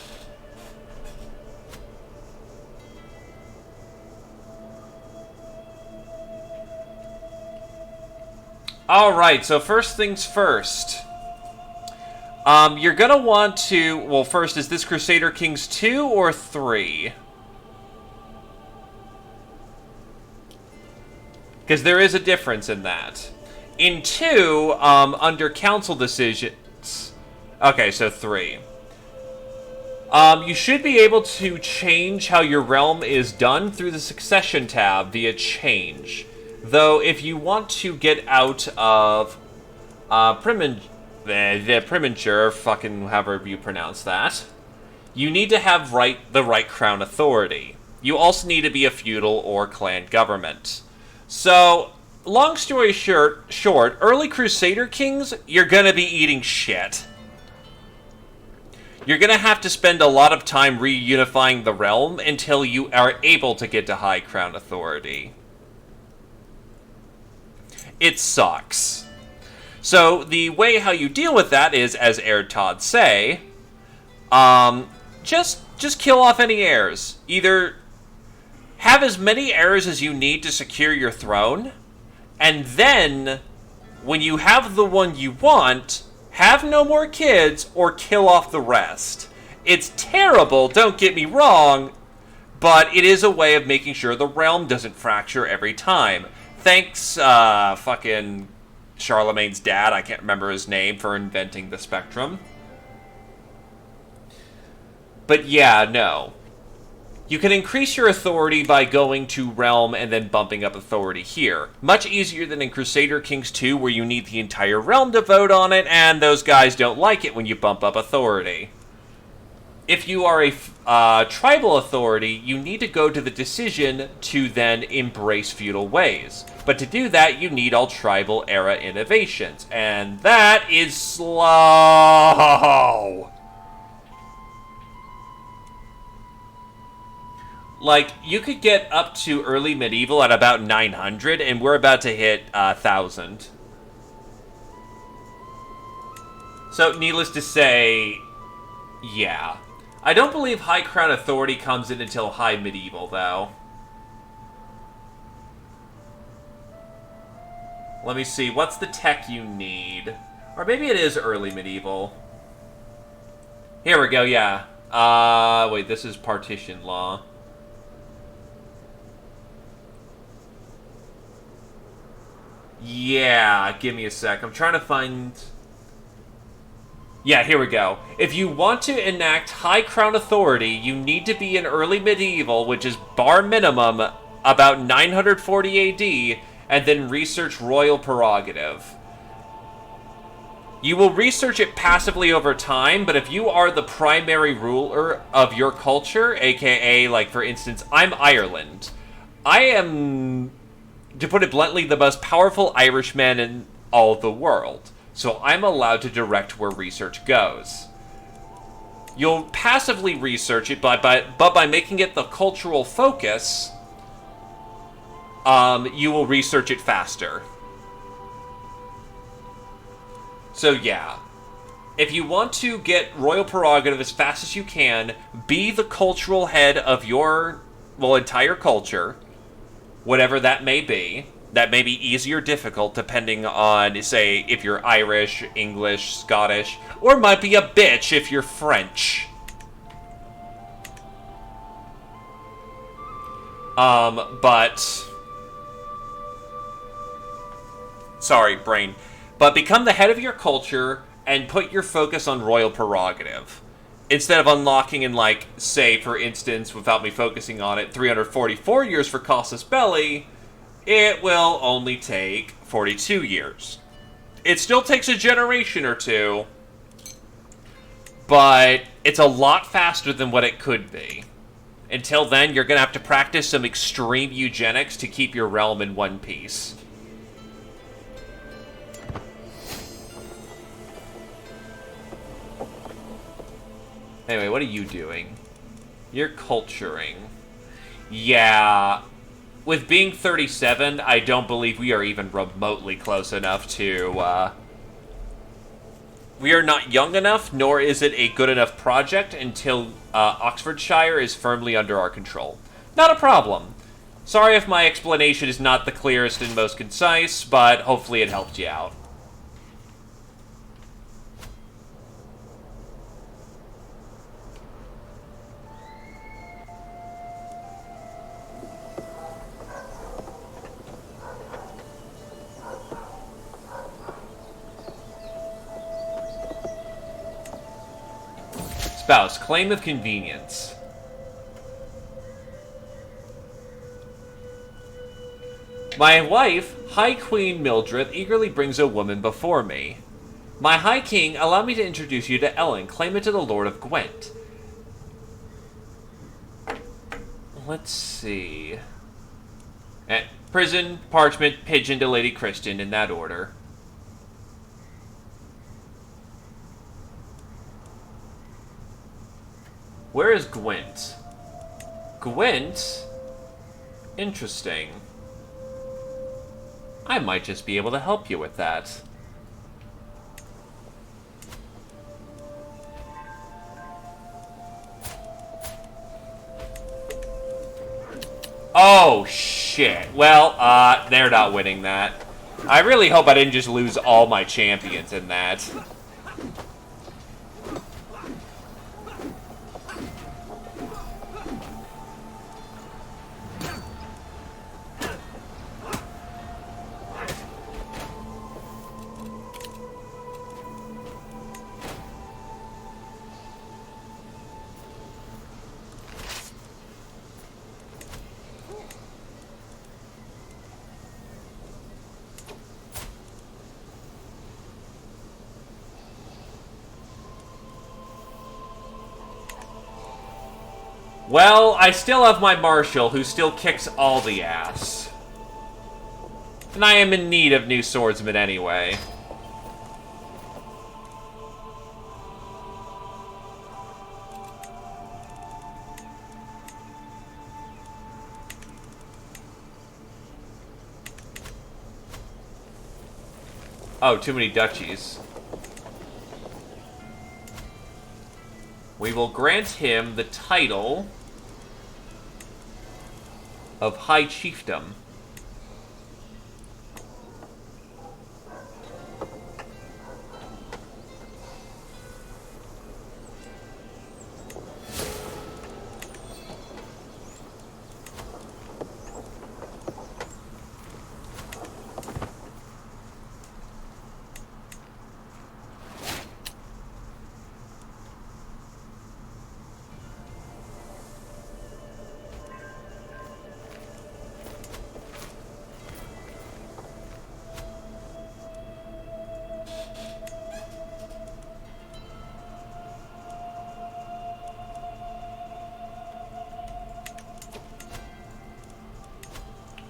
Alright, so first things first. You're gonna want to... Well, first, is this Crusader Kings 2 or 3? Because there is a difference in that. In 2, under council decisions... Okay, so 3. You should be able to change how your realm is done through the Succession tab via Change. Though, if you want to get out of the primogeniture, fucking however you pronounce that, you need to have the right crown authority. You also need to be a feudal or clan government. So, long story short, early Crusader Kings, you're gonna be eating shit. You're gonna have to spend a lot of time reunifying the realm until you are able to get to high crown authority. It sucks. So, the way how you deal with that is, as Air Todd say, just kill off any heirs. Either have as many heirs as you need to secure your throne, and then, when you have the one you want, have no more kids or kill off the rest. It's terrible, don't get me wrong, but it is a way of making sure the realm doesn't fracture every time. Thanks, fucking Charlemagne's dad, I can't remember his name, for inventing the Spectrum. But yeah, no. You can increase your authority by going to Realm and then bumping up authority here. Much easier than in Crusader Kings 2, where you need the entire realm to vote on it, and those guys don't like it when you bump up authority. If you are a tribal authority, you need to go to the decision to then embrace feudal ways. But to do that, you need all tribal era innovations. And that is slow! Like, you could get up to early medieval at about 900, and we're about to hit 1,000. So, needless to say, yeah. I don't believe High Crown Authority comes in until High Medieval, though. Let me see, what's the tech you need? Or maybe it is early medieval. Here we go, yeah. Wait, this is partition law. Yeah, give me a sec. I'm trying to find... Yeah, here we go. If you want to enact High Crown authority, you need to be in early medieval, which is bar minimum about 940 AD, and then research royal prerogative. You will research it passively over time, but if you are the primary ruler of your culture, aka, like, for instance, I'm Ireland. I am, to put it bluntly, the most powerful Irishman in all the world. So I'm allowed to direct where research goes. You'll passively research it, but by making it the cultural focus, you will research it faster. So yeah, if you want to get royal prerogative as fast as you can, be the cultural head of your, well, entire culture, whatever that may be. That may be easy or difficult depending on, say, if you're Irish, English, Scottish, or might be a bitch if you're French. But... Sorry, brain. But become the head of your culture and put your focus on royal prerogative. Instead of unlocking in, like, say, for instance, without me focusing on it, 344 years for Casus Belli... it will only take 42 years. It still takes a generation or two, but it's a lot faster than what it could be. Until then, you're going to have to practice some extreme eugenics to keep your realm in one piece. Anyway, what are you doing? You're culturing. Yeah... With being 37, I don't believe we are even remotely close enough to, We are not young enough, nor is it a good enough project until Oxfordshire is firmly under our control. Not a problem. Sorry if my explanation is not the clearest and most concise, but hopefully it helped you out. Spouse, claim of convenience. My wife, High Queen Mildred, eagerly brings a woman before me. My High King, allow me to introduce you to Ellen, claimant to the Lord of Gwent. Let's see. Prison, parchment, pigeon to Lady Christian, in that order. Where is Gwent? Gwent? Interesting. I might just be able to help you with that. Oh, shit. Well, they're not winning that. I really hope I didn't just lose all my champions in that. Well, I still have my Marshal, who still kicks all the ass. And I am in need of new swordsmen anyway. Oh, too many duchies. We will grant him the title of High Chiefdom.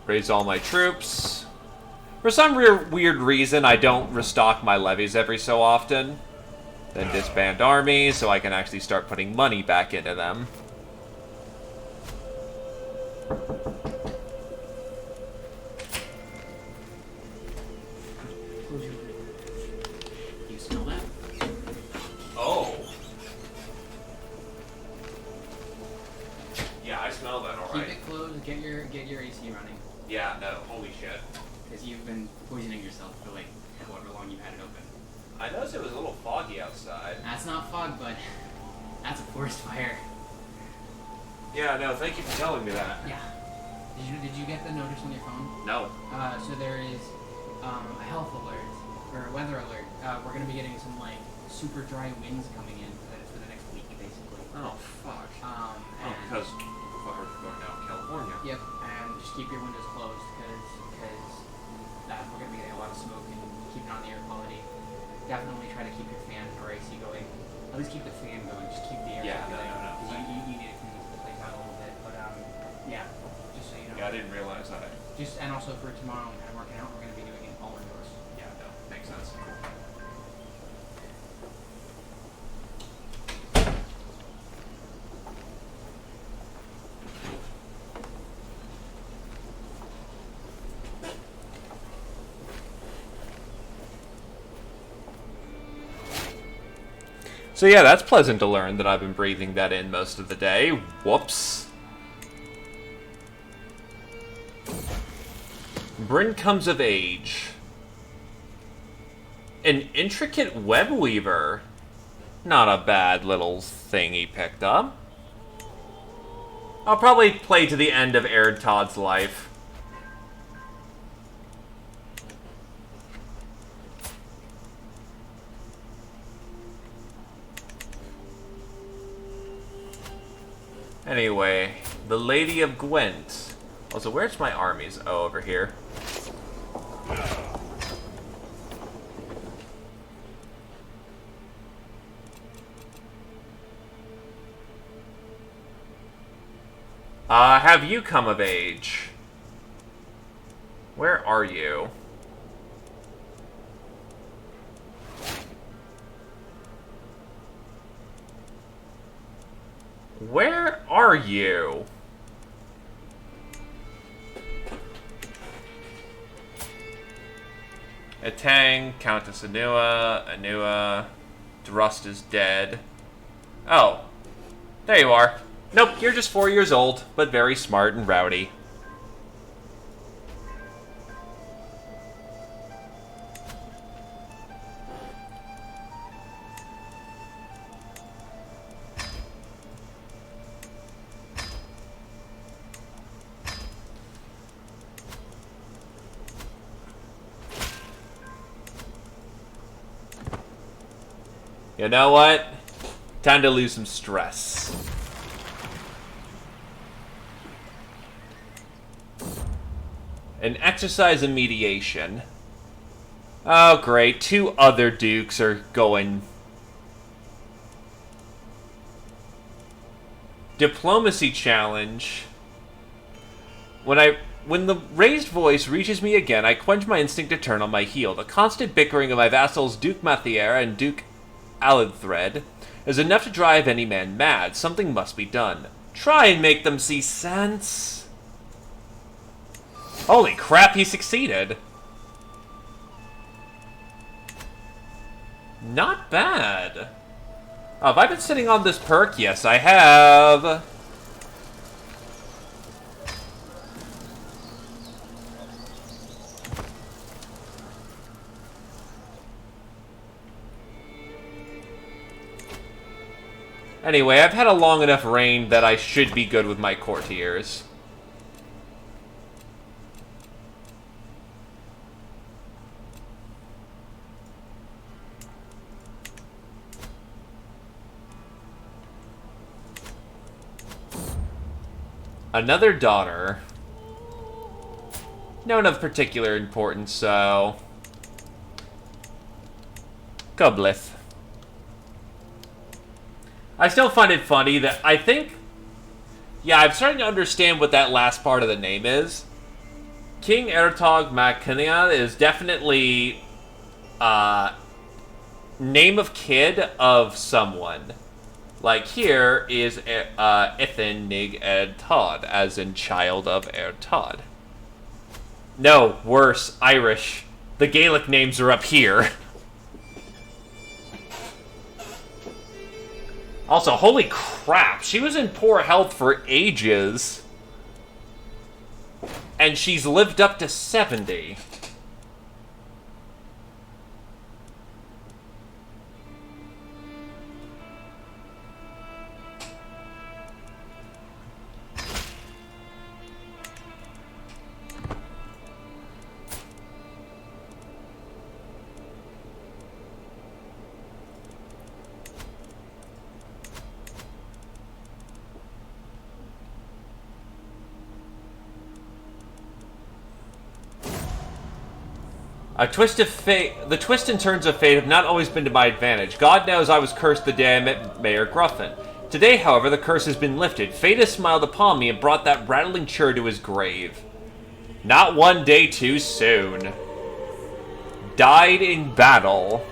Raise all my troops. For some weird reason, I don't restock my levies every so often. Then disband armies so I can actually start putting money back into them. You smell that? Oh. Yeah, I smell that alright. Keep it closed, get your AC running. Yeah, no, holy shit. Because you've been poisoning yourself for like however long you've had it open. I noticed it was a little foggy outside. That's not fog, but that's a forest fire. Yeah, no, thank you for telling me that. Yeah. Did you get the notice on your phone? No. So there is a health alert, or a weather alert. We're going to be getting some like super dry winds coming in for the next week, basically. Oh, fuck. Because fuckers are going down to California. Yep, and just keep your windows closed, because we're going to be getting a lot of smoke and keep it on the air quality. Definitely try to keep your fan or AC going. At least keep the fan going. Just keep the air going. No. Because you need to clean the place out a little bit. But yeah, just so you know. Yeah, I didn't realize that. And also for tomorrow and kind of working out, we're going to be doing it all indoors. Yeah, no, makes sense. So yeah, that's pleasant to learn that I've been breathing that in most of the day. Whoops. Bryn comes of age. An intricate web weaver. Not a bad little thing he picked up. I'll probably play to the end of Erd Todd's life. Anyway, the Lady of Gwent. Also, where's my armies? Oh, over here. Have you come of age? Where are you? Where are you? Etang, Countess Anua, Drust is dead. Oh, there you are. Nope, you're just 4 years old, but very smart and rowdy. You know what? Time to lose some stress. An exercise in mediation. Oh, great. 2 other dukes are going. Diplomacy challenge. When the raised voice reaches me again, I quench my instinct to turn on my heel. The constant bickering of my vassals Duke Mathier and Duke Alethred is enough to drive any man mad. Something must be done. Try and make them see sense. Holy crap, he succeeded. Not bad. Oh, have I been sitting on this perk? Yes, I have. Anyway, I've had a long enough reign that I should be good with my courtiers. Another daughter. No one of particular importance, so... Goblith. I still find it funny that I think... Yeah, I'm starting to understand what that last part of the name is. King Ertog Macania is definitely name of kid of someone. Like here is Ethan Nig Ed Todd, as in child of Ertod. No, worse, Irish. The Gaelic names are up here. Also, holy crap, she was in poor health for ages. And she's lived up to 70. A twist of fate. The twists and turns of fate have not always been to my advantage. God knows I was cursed the day I met Mayor Gruffin. Today, however, the curse has been lifted. Fate has smiled upon me and brought that rattling chur to his grave. Not one day too soon. Died in battle.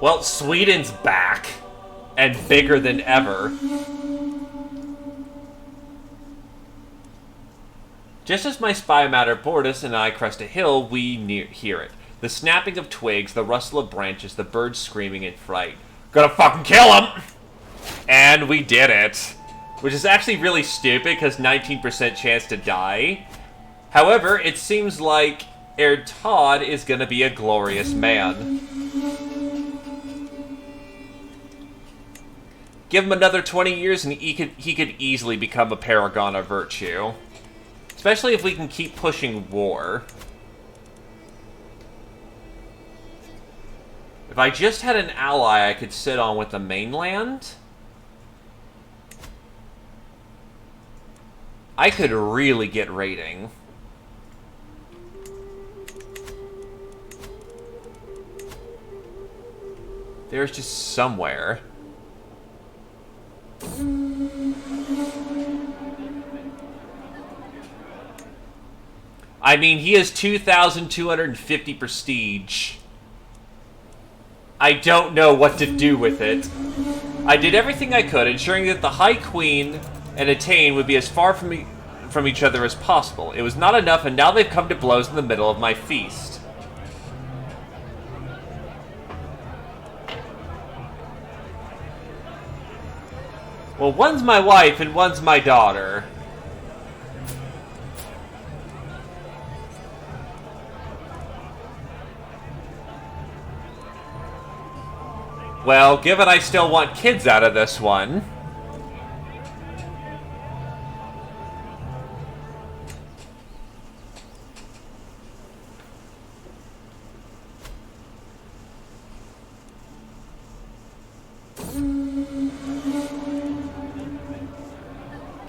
Well, Sweden's back. And bigger than ever. Just as my spy matter Bortus and I crest a hill, we hear it. The snapping of twigs, the rustle of branches, the birds screaming in fright. Gonna fucking kill him! And we did it. Which is actually really stupid, because 19% chance to die. However, it seems like Erd Todd is gonna be a glorious man. Give him another 20 years and he could easily become a paragon of virtue. Especially if we can keep pushing war. If I just had an ally I could sit on with the mainland, I could really get raiding. There's just somewhere. I mean, he has 2,250 prestige. I don't know what to do with it. I did everything I could, ensuring that the High Queen and Attain would be as far from each other as possible. It was not enough, and now they've come to blows in the middle of my feast. Well, one's my wife and one's my daughter. Well, given I still want kids out of this one.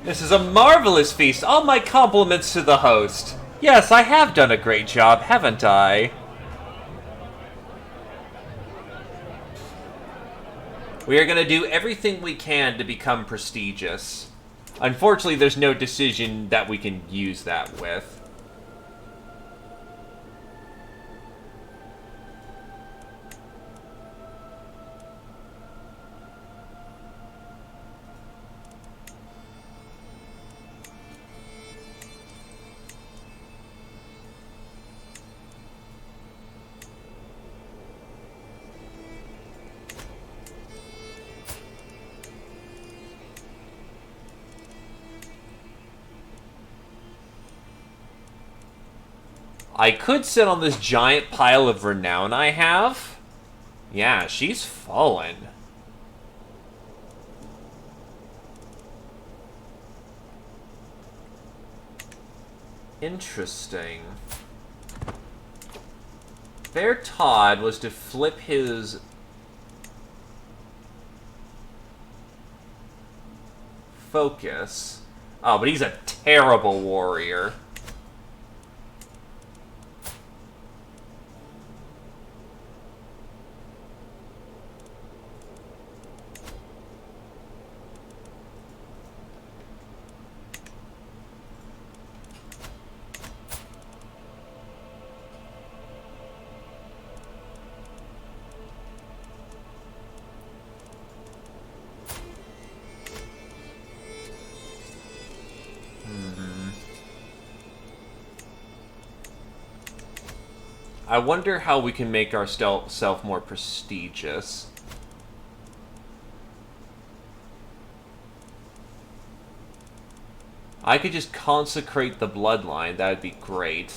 This is a marvelous feast. All my compliments to the host. Yes, I have done a great job, haven't I? We are going to do everything we can to become prestigious. Unfortunately, there's no decision that we can use that with. I could sit on this giant pile of renown I have. Yeah, she's fallen. Interesting. Bear Todd was to flip his focus. Oh, but he's a terrible warrior. I wonder how we can make ourselves more prestigious. I could just consecrate the bloodline. That would be great.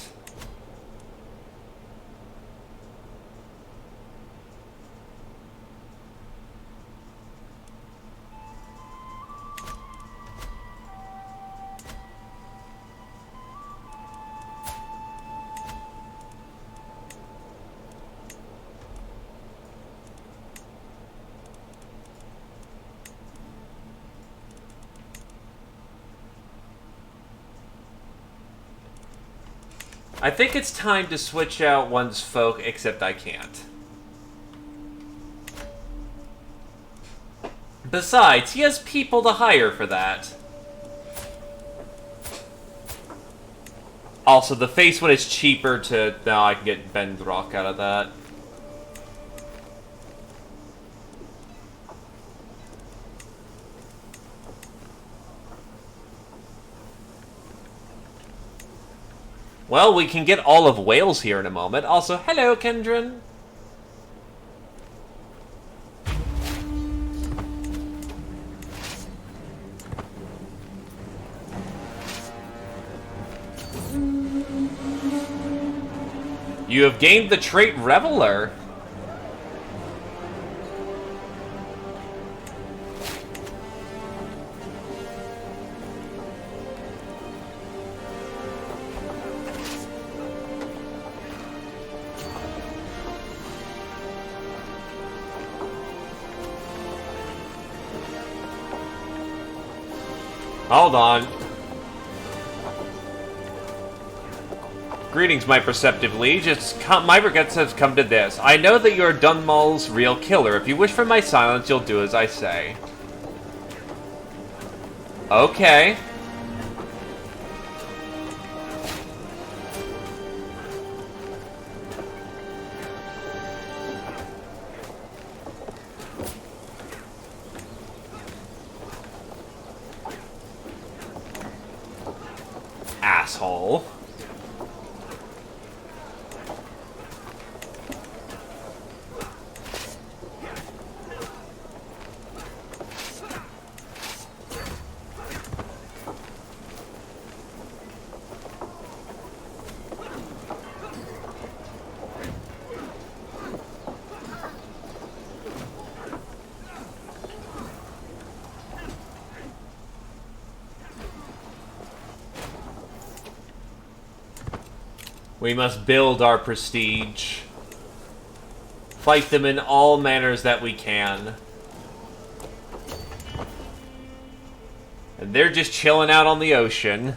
I think it's time to switch out one's folk, except I can't. Besides, he has people to hire for that. Also, the face one is cheaper to... Now I can get Bendrock out of that. Well, we can get all of Wales here in a moment. Also, hello, Kendrin. You have gained the trait Reveler. Hold on. Greetings, my perceptive liege. My regrets have come to this. I know that you're Dunmall's real killer. If you wish for my silence, you'll do as I say. Okay. Asshole. We must build our prestige. Fight them in all manners that we can. And they're just chilling out on the ocean.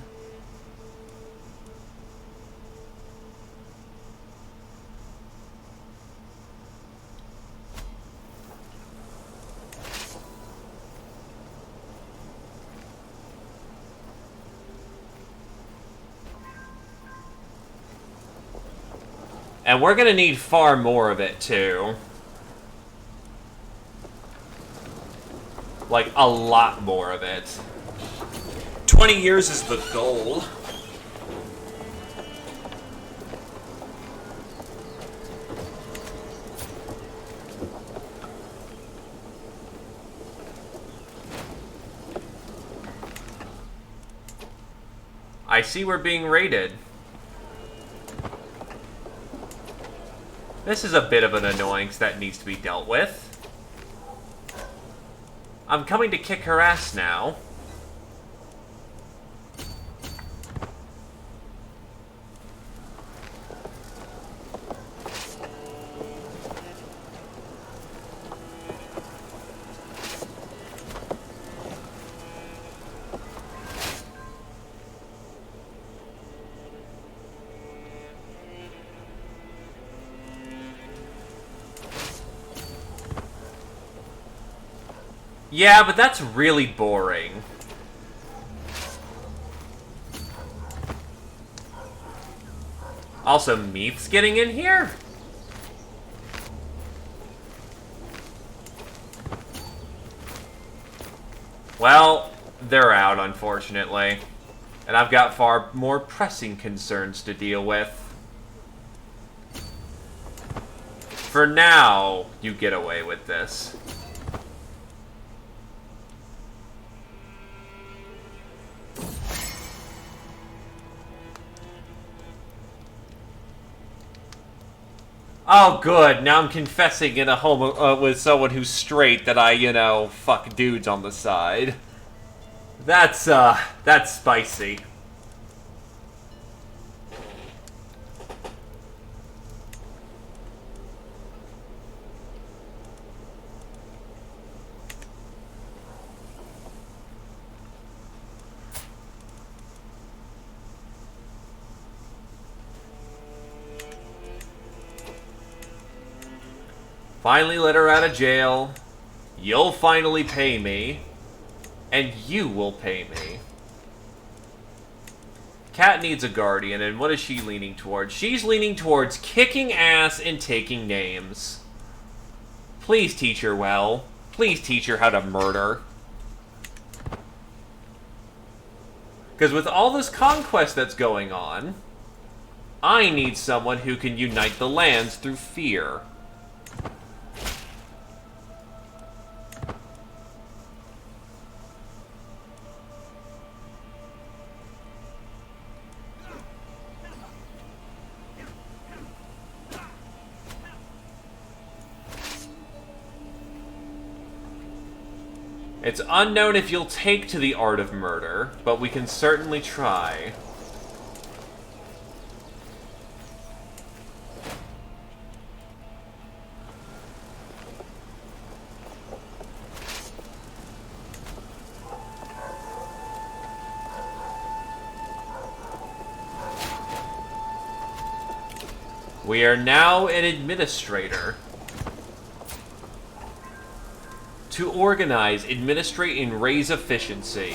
And we're gonna need far more of it, too. Like, a lot more of it. 20 years is the goal. I see we're being raided. This is a bit of an annoyance that needs to be dealt with. I'm coming to kick her ass now. Yeah, but that's really boring. Also, Meath's getting in here? Well, they're out, unfortunately. And I've got far more pressing concerns to deal with. For now, you get away with this. Oh, good. Now I'm confessing in a home with someone who's straight that I, fuck dudes on the side. That's spicy. Finally let her out of jail. You'll finally pay me. And you will pay me. Cat needs a guardian, and what is she leaning towards? She's leaning towards kicking ass and taking names. Please teach her well. Please teach her how to murder. Because with all this conquest that's going on, I need someone who can unite the lands through fear. It's unknown if you'll take to the art of murder, but we can certainly try. We are now an administrator. To organize, administrate, and raise efficiency.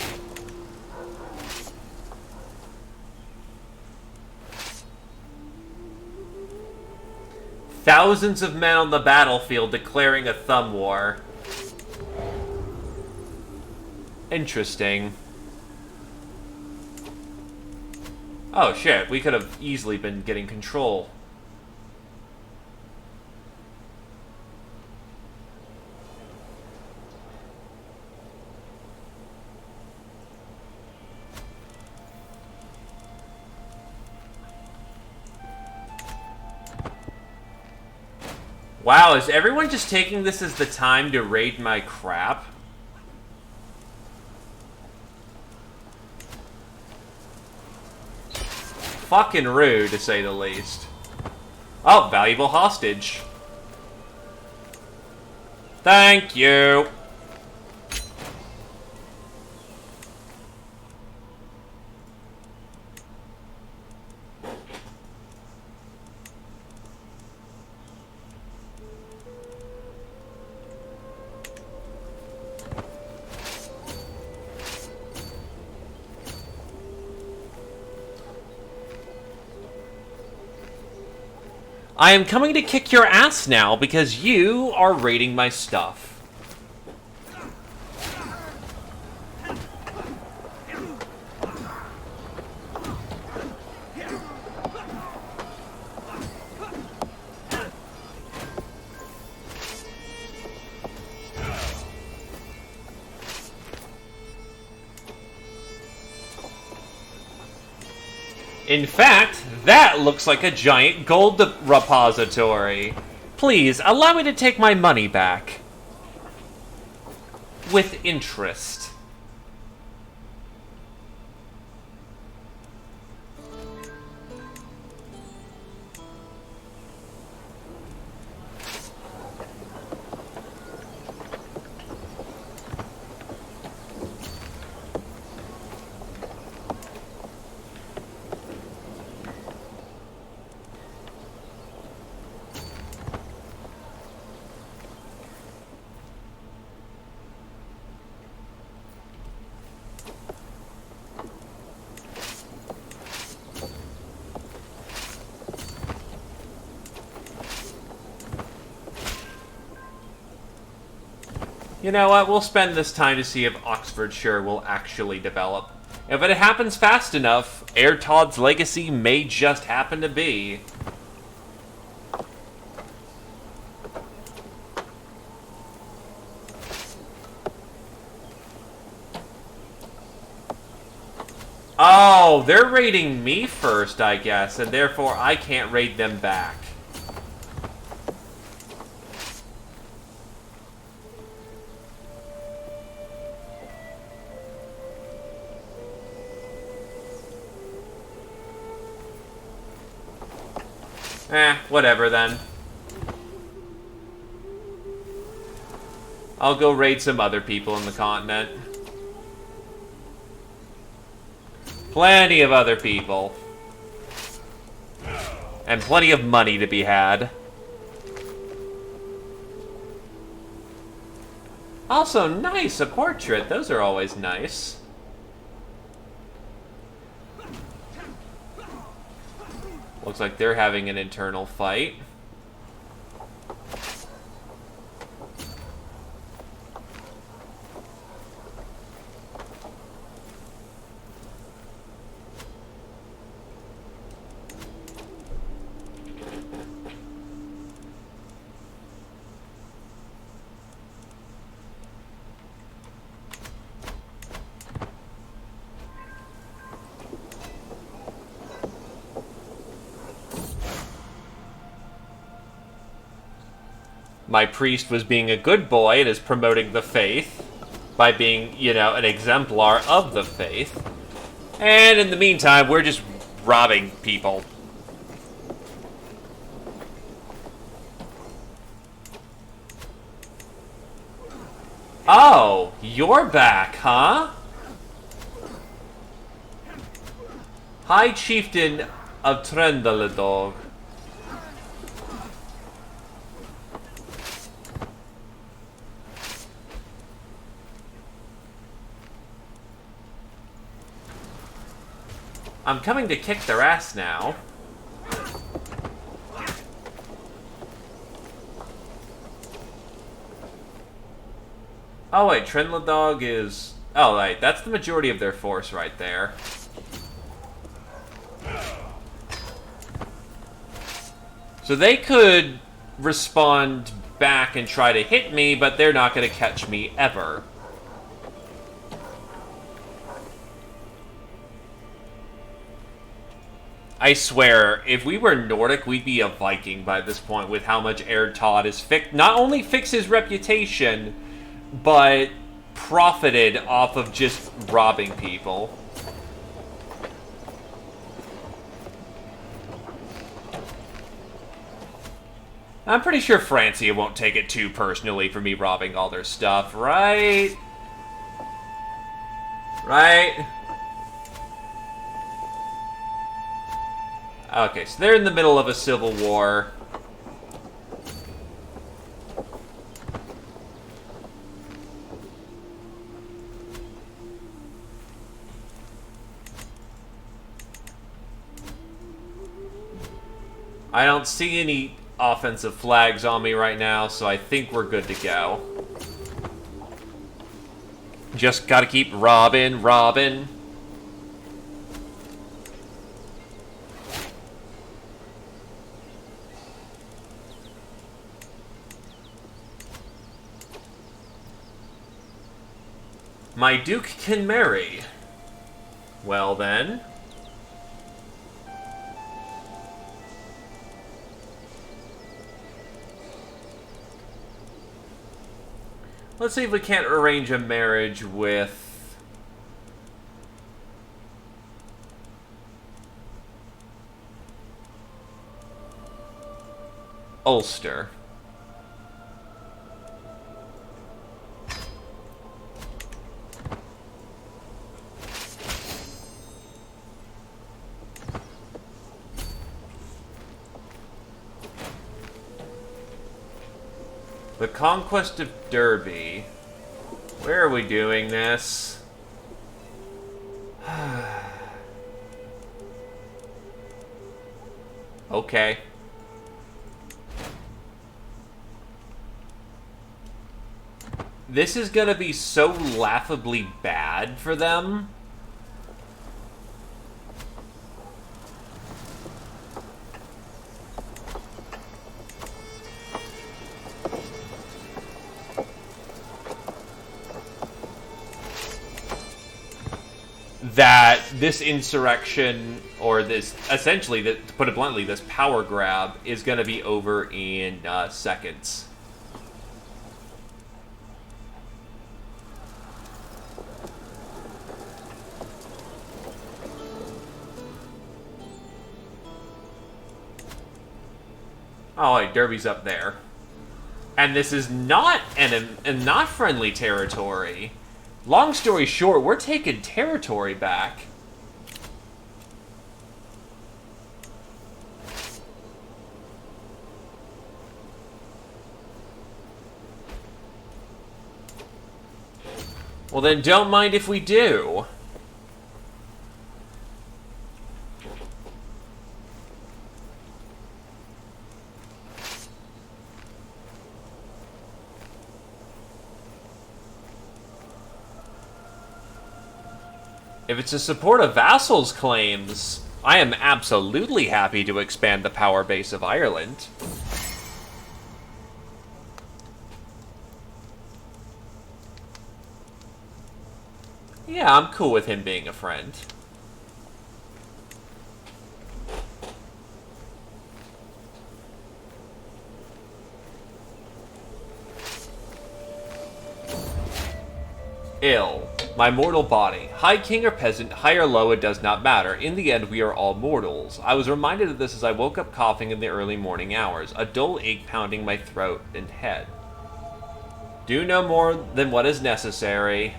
Thousands of men on the battlefield declaring a thumb war. Interesting. Oh shit, we could have easily been getting control. Wow, is everyone just taking this as the time to raid my crap? Fucking rude, to say the least. Oh, valuable hostage. Thank you. I am coming to kick your ass now because you are raiding my stuff. In fact, that looks like a giant gold repository. Please, allow me to take my money back. With interest. You know what, we'll spend this time to see if Oxfordshire will actually develop. If it happens fast enough, Heir Todd's legacy may just happen to be. Oh, they're raiding me first, I guess, and therefore I can't raid them back. Whatever then. I'll go raid some other people in the continent. Plenty of other people. And plenty of money to be had. Also, nice, a portrait. Those are always nice. Looks like they're having an internal fight. My priest was being a good boy and is promoting the faith by being, you know, an exemplar of the faith. And in the meantime, we're just robbing people. Oh, you're back, huh? High Chieftain of Trendaledog. I'm coming to kick their ass now. Oh wait, Trendaledog is... Oh right, that's the majority of their force right there. So they could respond back and try to hit me, but they're not going to catch me ever. I swear, if we were Nordic, we'd be a Viking by this point with how much Erd Todd has not only fixed his reputation, but profited off of just robbing people. I'm pretty sure Francia won't take it too personally for me robbing all their stuff, right? Right? Okay, so they're in the middle of a civil war. I don't see any offensive flags on me right now, so I think we're good to go. Just gotta keep robbing. My Duke can marry. Well then. Let's see if we can't arrange a marriage with... Ulster. The Conquest of Derby. Where are we doing this? Okay. This is gonna be so laughably bad for them. That this insurrection, or this, essentially, to put it bluntly, this power grab is going to be over in seconds. Oh, wait, Derby's up there. And this is not not friendly territory. Long story short, we're taking territory back. Well, then don't mind if we do. If it's to support a vassal's claims, I am absolutely happy to expand the power base of Ireland. Yeah, I'm cool with him being a friend. Ill. My mortal body. High king or peasant, high or low, it does not matter. In the end, we are all mortals. I was reminded of this as I woke up coughing in the early morning hours, a dull ache pounding my throat and head. Do no more than what is necessary.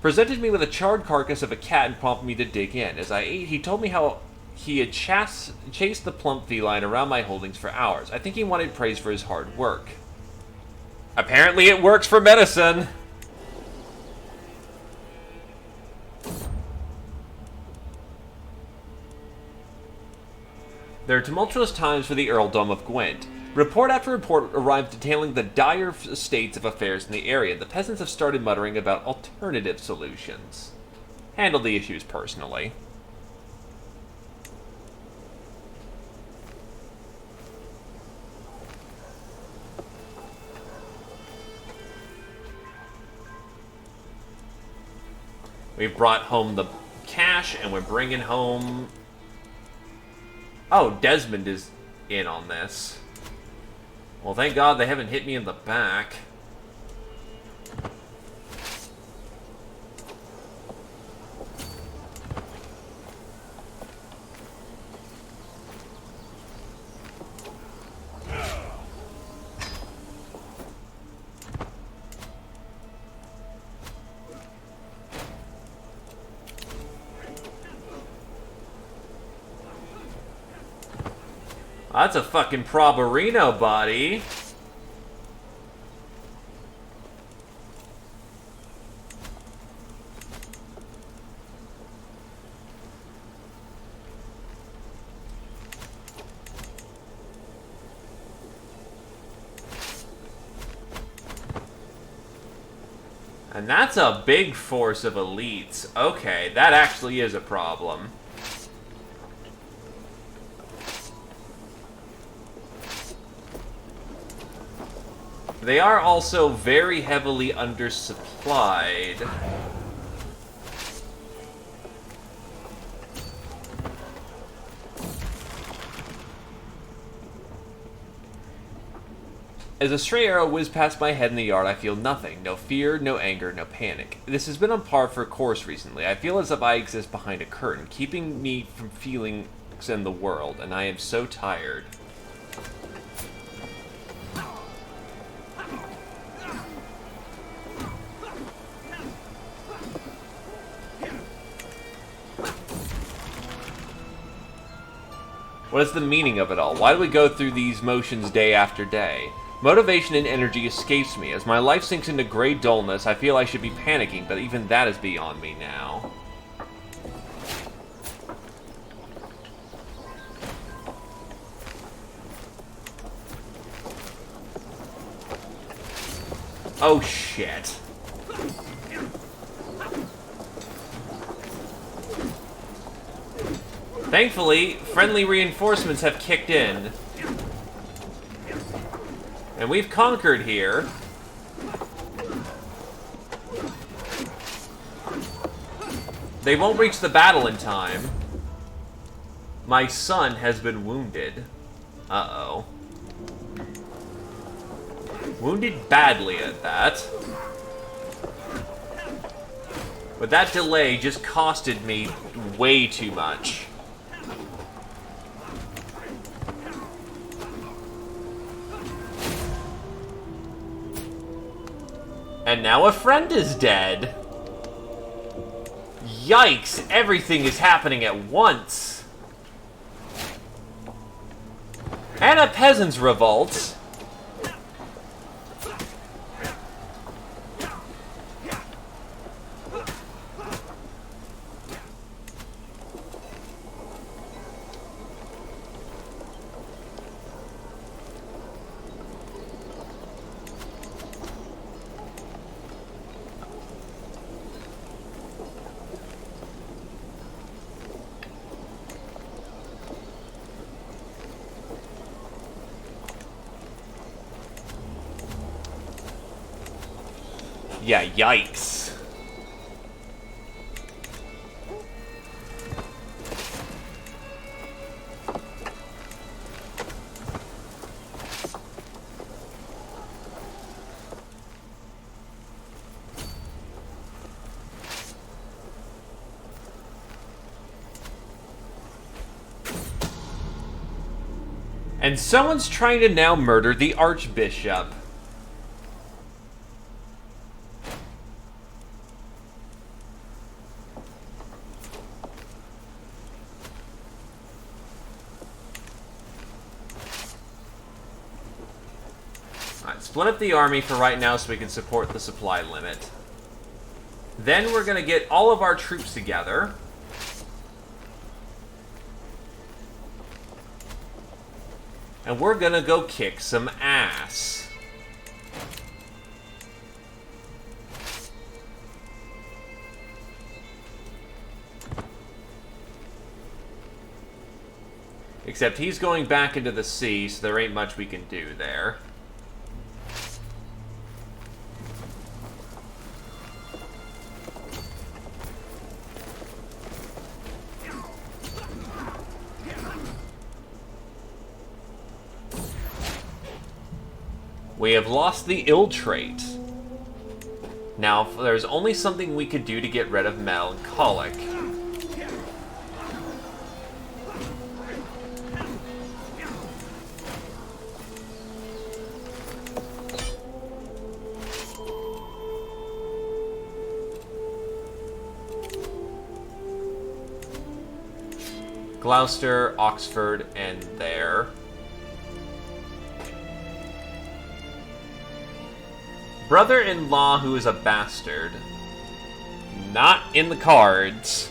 Presented me with a charred carcass of a cat and prompted me to dig in. As I ate, he told me how he had chased the plump feline around my holdings for hours. I think he wanted praise for his hard work. Apparently it works for medicine. There are tumultuous times for the earldom of Gwent. Report after report arrived detailing the dire states of affairs in the area. The peasants have started muttering about alternative solutions. Handle the issues personally. We've brought home the cash, and we're bringing home... Oh, Desmond is in on this. Well, thank God they haven't hit me in the back. That's a fucking Proberino body. And that's a big force of elites. Okay, that actually is a problem. They are also very heavily undersupplied. As a stray arrow whizzes past my head in the yard, I feel nothing. No fear, no anger, no panic. This has been on par for course recently. I feel as if I exist behind a curtain, keeping me from feelings in the world, and I am so tired. What is the meaning of it all? Why do we go through these motions day after day? Motivation and energy escapes me. As my life sinks into gray dullness, I feel I should be panicking, but even that is beyond me now. Oh shit. Thankfully, friendly reinforcements have kicked in. And we've conquered here. They won't reach the battle in time. My son has been wounded. Uh-oh. Wounded badly at that. But that delay just costed me way too much. And now a friend is dead. Yikes, everything is happening at once. And a peasants' revolt. Yeah, yikes. And someone's trying to now murder the Archbishop. Split up the army for right now so we can support the supply limit. Then we're going to get all of our troops together. And we're going to go kick some ass. Except he's going back into the sea, so there ain't much we can do there. We have lost the ill trait. Now, there's only something we could do to get rid of melancholic. Gloucester, Oxford, and there. Brother-in-law who is a bastard. Not in the cards.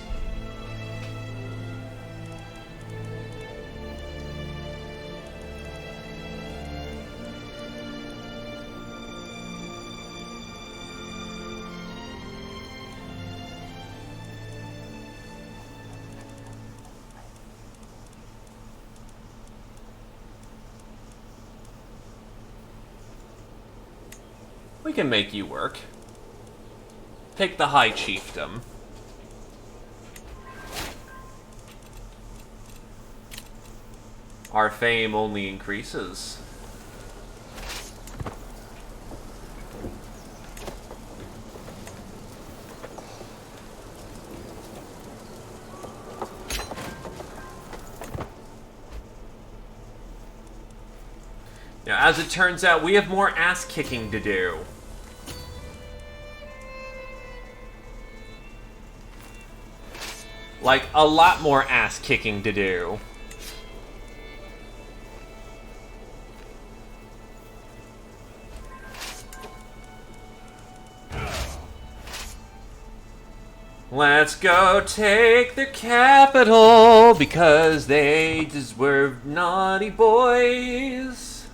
We can make you work. Take the High Chiefdom. Our fame only increases. Now, as it turns out, we have more ass-kicking to do. Like, a lot more ass-kicking to do. Let's go take their capital, because they deserve naughty boys.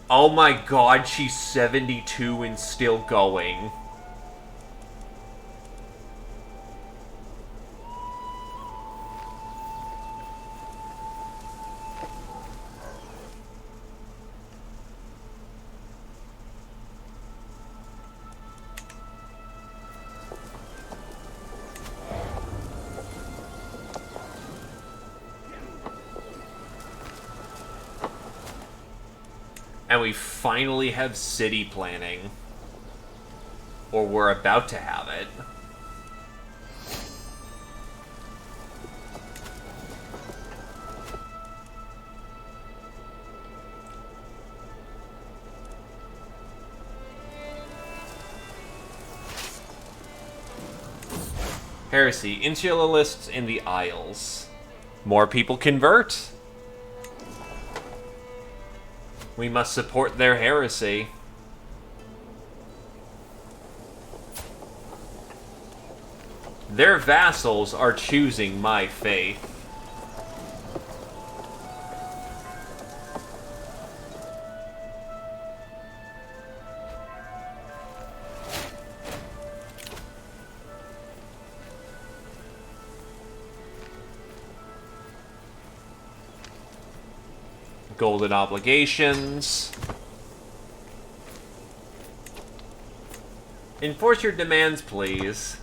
Oh my god, she's 72 and still going. And we finally have city planning. Or we're about to have it. Heresy. Insulists in the Isles. More people convert. We must support their heresy. Their vassals are choosing my faith. Golden obligations. Enforce your demands, please.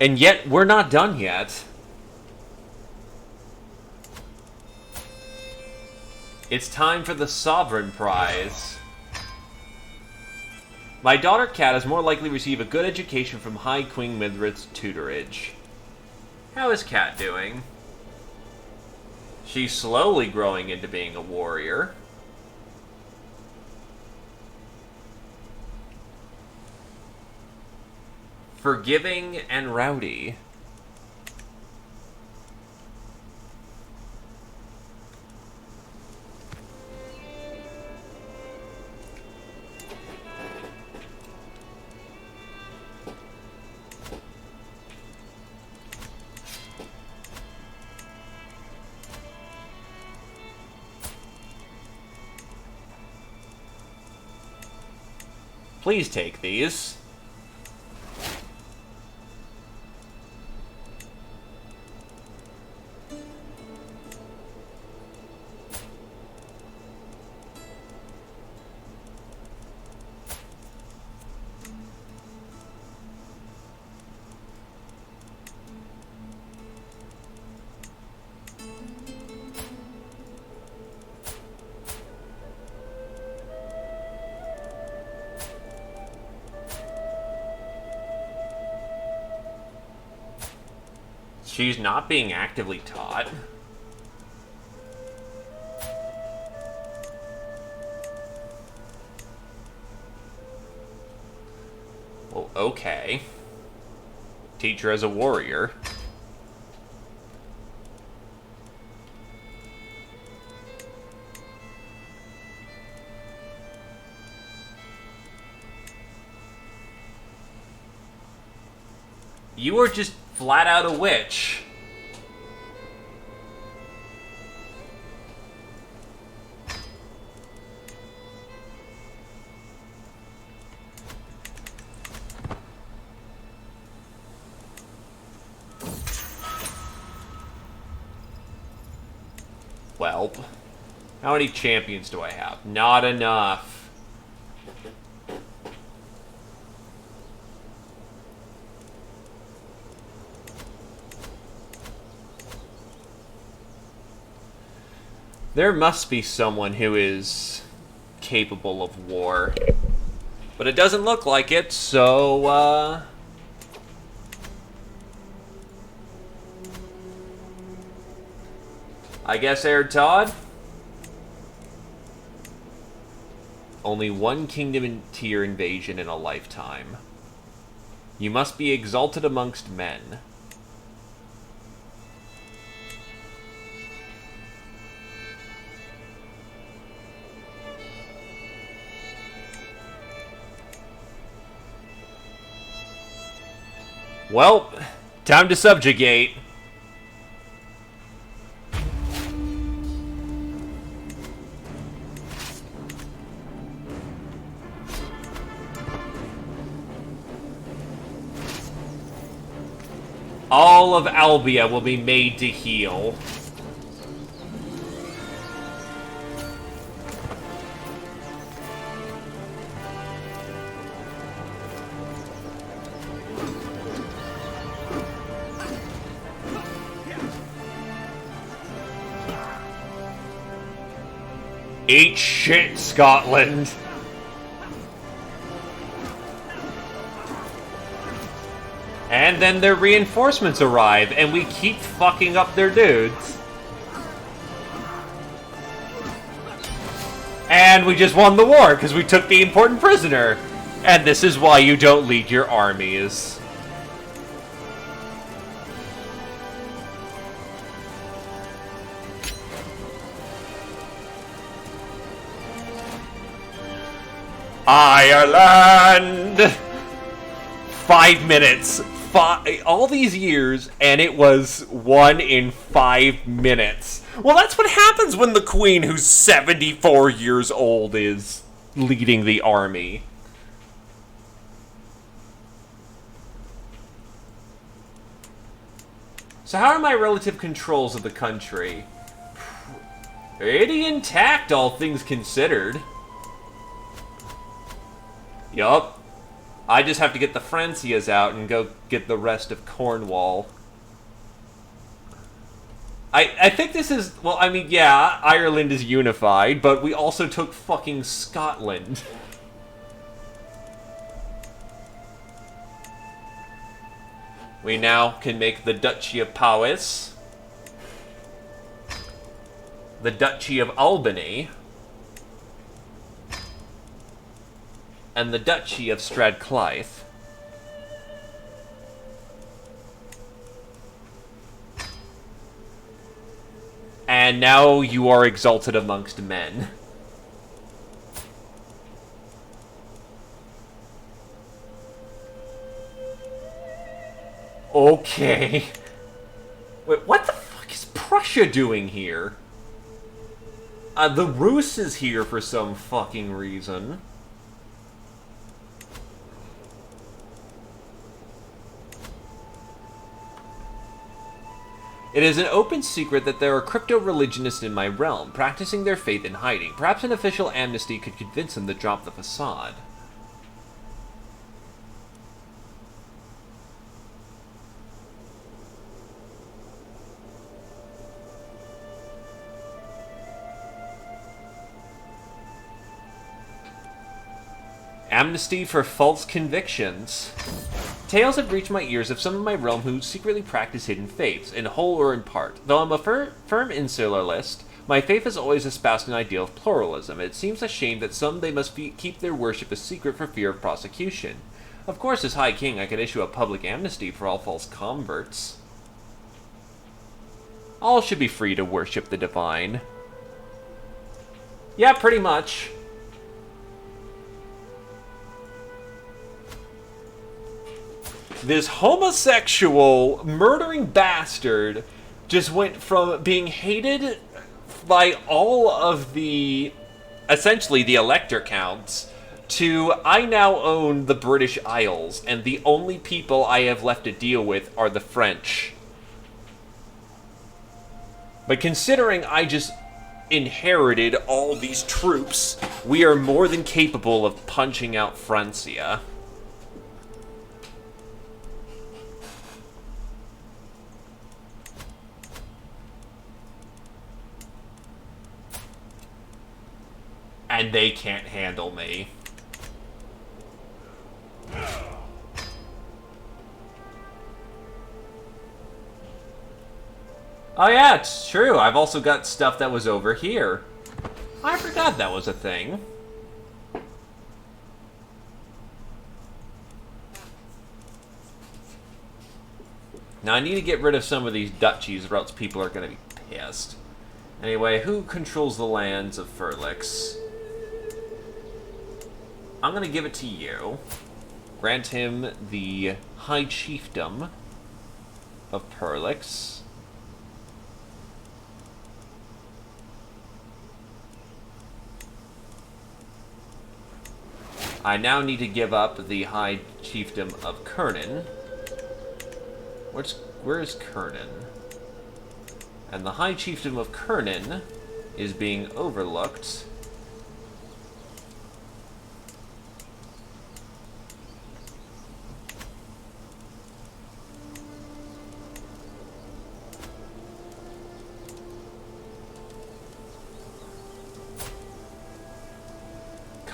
And yet, we're not done yet. It's time for the Sovereign Prize. My daughter Kat is more likely to receive a good education from High Queen Mithrid's tutorage. How is Kat doing? She's slowly growing into being a warrior. Forgiving and rowdy. Please take these. She's not being actively taught. Well, okay. Teach her as a warrior. You are just flat out a witch. Well, how many champions do I have? Not enough. There must be someone who is capable of war. But it doesn't look like it, so, I guess Air Todd? Only one kingdom tier invasion in a lifetime. You must be exalted amongst men. Well, time to subjugate. All of Albia will be made to heal. Eat shit, Scotland! And then their reinforcements arrive, and we keep fucking up their dudes. And we just won the war, because we took the important prisoner. And this is why you don't lead your armies. Ireland! 5 minutes. All these years, and it was won in 5 minutes. Well, that's what happens when the Queen, who's 74 years old, is leading the army. So how are my relative controls of the country? Pretty intact, all things considered. Yup. I just have to get the Francias out and go get the rest of Cornwall. I think this is... Well, I mean, yeah, Ireland is unified, but we also took fucking Scotland. We now can make the Duchy of Powys, the Duchy of Albany, and the Duchy of Strathclyde. And now you are exalted amongst men. Okay. Wait, what the fuck is Prussia doing here? The Rus is here for some fucking reason. It is an open secret that there are crypto-religionists in my realm, practicing their faith in hiding. Perhaps an official amnesty could convince them to drop the facade. Amnesty for false convictions. Tales have reached my ears of some of my realm who secretly practice hidden faiths, in whole or in part. Though I'm a firm insularist, my faith has always espoused an ideal of pluralism. It seems a shame that some they must keep their worship a secret for fear of prosecution. Of course, as High King, I could issue a public amnesty for all false converts. All should be free to worship the divine. Yeah, pretty much. This homosexual, murdering bastard just went from being hated by all of the, essentially the elector counts, to I now own the British Isles, and the only people I have left to deal with are the French. But considering I just inherited all these troops, we are more than capable of punching out Francia. And they can't handle me. Oh yeah, it's true. I've also got stuff that was over here. I forgot that was a thing. Now I need to get rid of some of these duchies or else people are going to be pissed. Anyway, who controls the lands of Furlix? I'm going to give it to you. Grant him the High Chiefdom of Purlix. I now need to give up the High Chiefdom of Kernan. Where is Kernan? And the High Chiefdom of Kernan is being overlooked.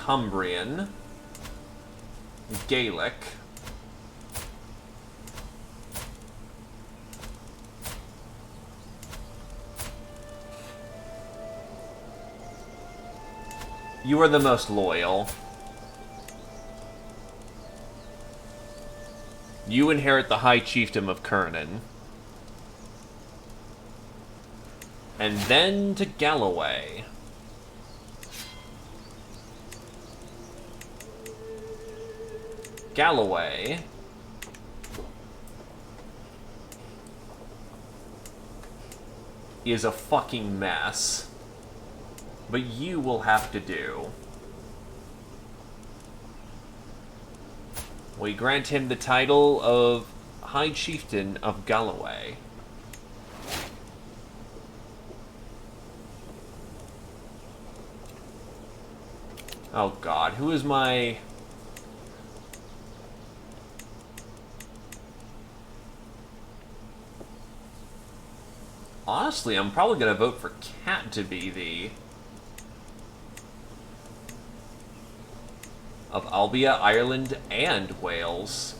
Cumbrian, Gaelic, you are the most loyal. You inherit the High Chiefdom of Kernan. And then to Galloway. Galloway is a fucking mess. But you will have to do. We grant him the title of High Chieftain of Galloway. Oh god, who is my... Honestly, I'm probably gonna vote for Cat to be the... of Albia, Ireland, and Wales.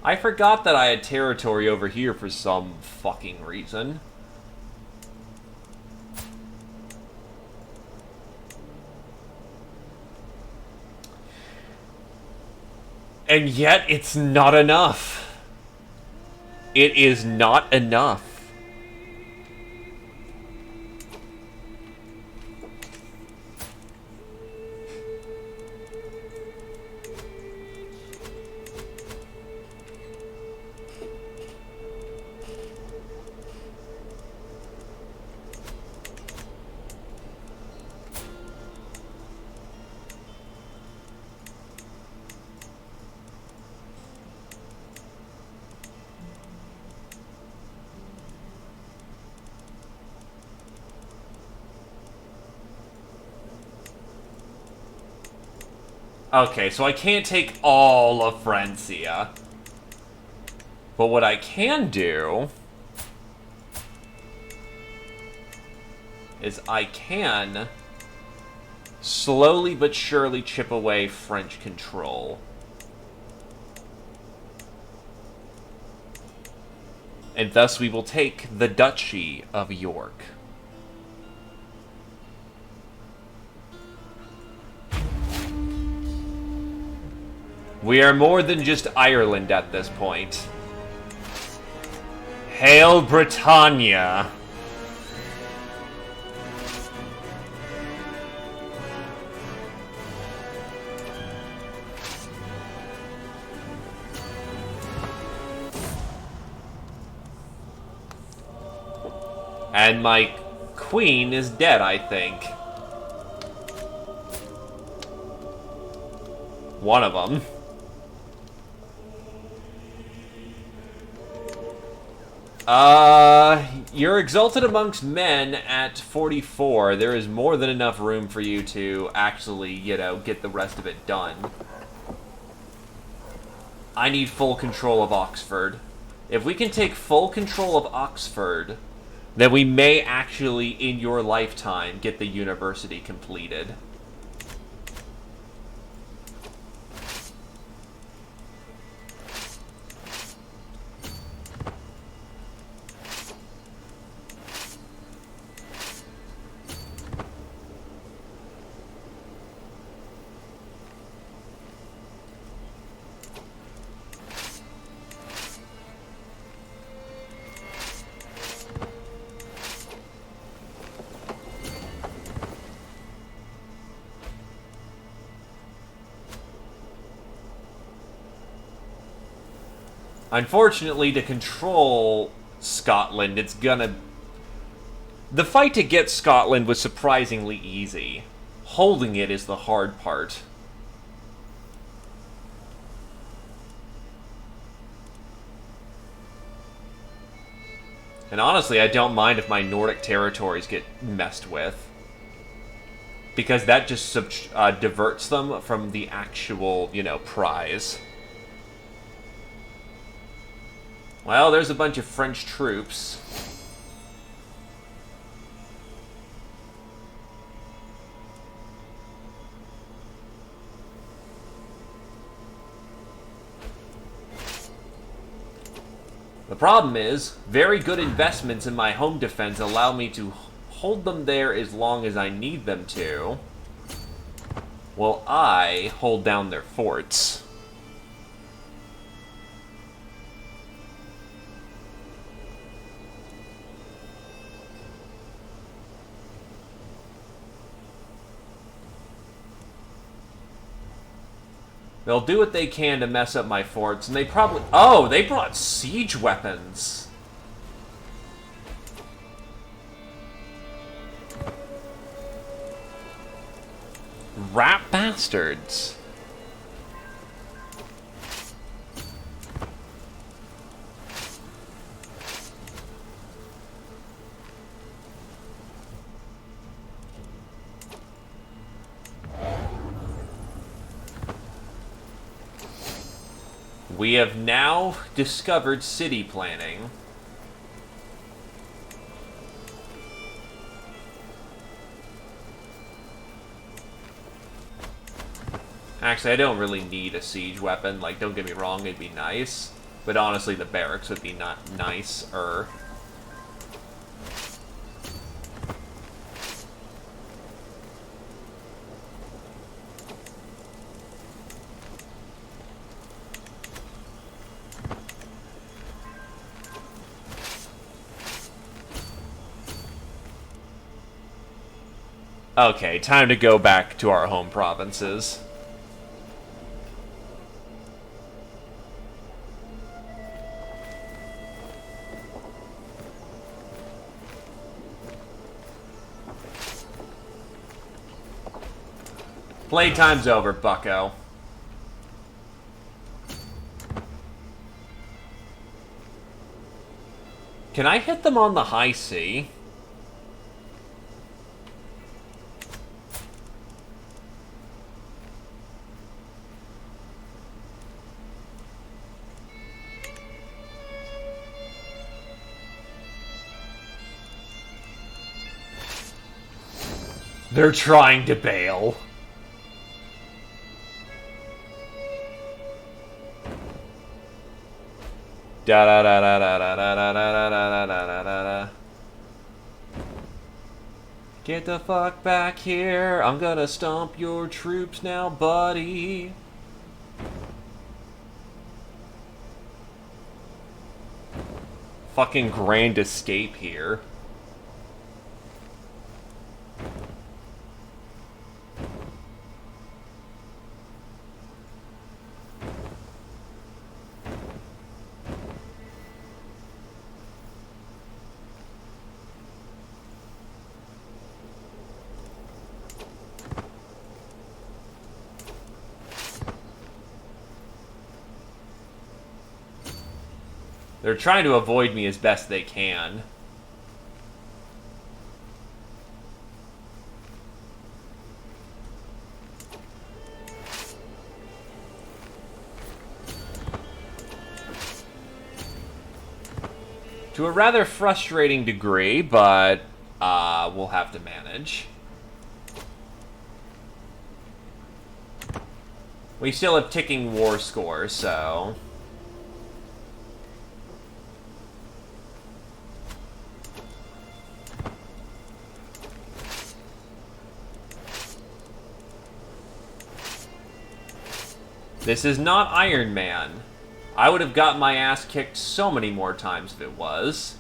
I forgot that I had territory over here for some fucking reason. And yet, it's not enough. It is not enough. Okay, so I can't take all of Francia. But what I can do is I can slowly but surely chip away French control. And thus we will take the Duchy of York. We are more than just Ireland at this point. Hail Britannia! And my queen is dead, I think. One of them. You're exalted amongst men at 44. There is more than enough room for you to actually, you know, get the rest of it done. I need full control of Oxford. If we can take full control of Oxford, then we may actually, in your lifetime, get the university completed. Unfortunately, to control Scotland, it's gonna... The fight to get Scotland was surprisingly easy. Holding it is the hard part. And honestly, I don't mind if my Nordic territories get messed with. Because that just diverts them from the actual, you know, prize. Well, there's a bunch of French troops. The problem is, very good investments in my home defense allow me to hold them there as long as I need them to, while I hold down their forts. They'll do what they can to mess up my forts, and they probably... Oh, they brought siege weapons. Rat bastards. We have now discovered city planning. Actually, I don't really need a siege weapon. Like, don't get me wrong, it'd be nice. But honestly, the barracks would be not nicer. Okay, time to go back to our home provinces. Playtime's over, bucko. Can I hit them on the high sea? They're trying to bail. Da da da da da da da da da da da da da. Get the fuck back here. I'm gonna stomp your troops now, buddy. Fucking grand escape here. They're trying to avoid me as best they can. To a rather frustrating degree, but we'll have to manage. We still have ticking war scores, so... This is not Iron Man. I would have got my ass kicked so many more times if it was.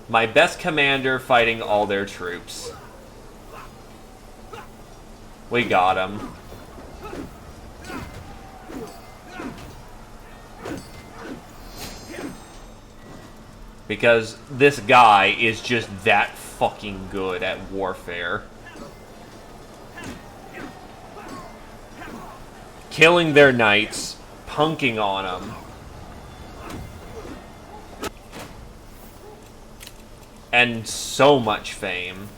My best commander fighting all their troops. We got him. Because this guy is just that fucking good at warfare. Killing their knights, punking on them. And so much fame.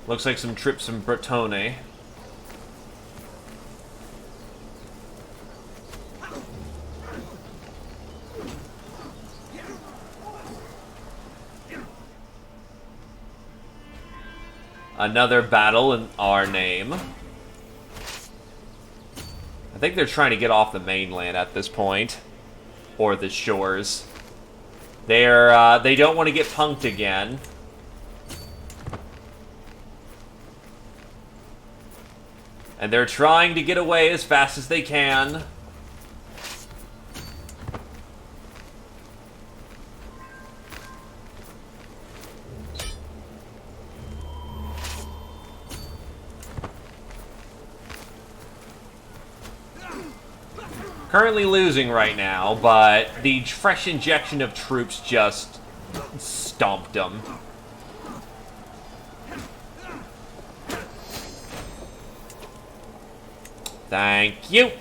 Looks like some trips in Bretone. Another battle in our name. I think they're trying to get off the mainland at this point. Or the shores. They don't want to get punked again. And they're trying to get away as fast as they can. Currently losing right now, but the fresh injection of troops just stomped them. Thank you.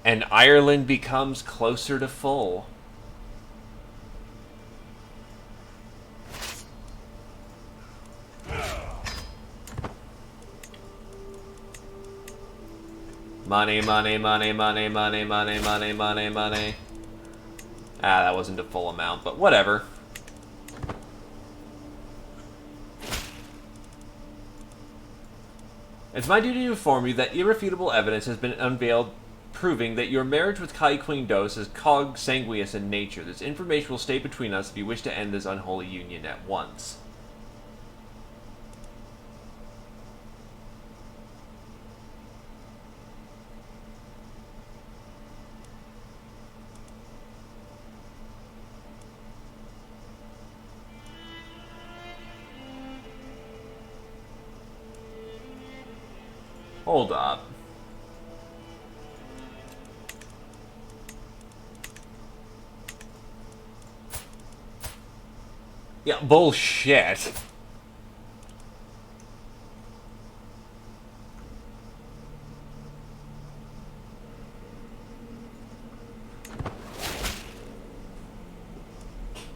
And Ireland becomes closer to full. Money, money, money, money, money, money, money, money, money. Ah, that wasn't a full amount, but whatever. It's my duty to inform you that irrefutable evidence has been unveiled proving that your marriage with Kai Queen Dos is consanguineous in nature. This information will stay between us if you wish to end this unholy union at once. Hold up. Yeah, bullshit.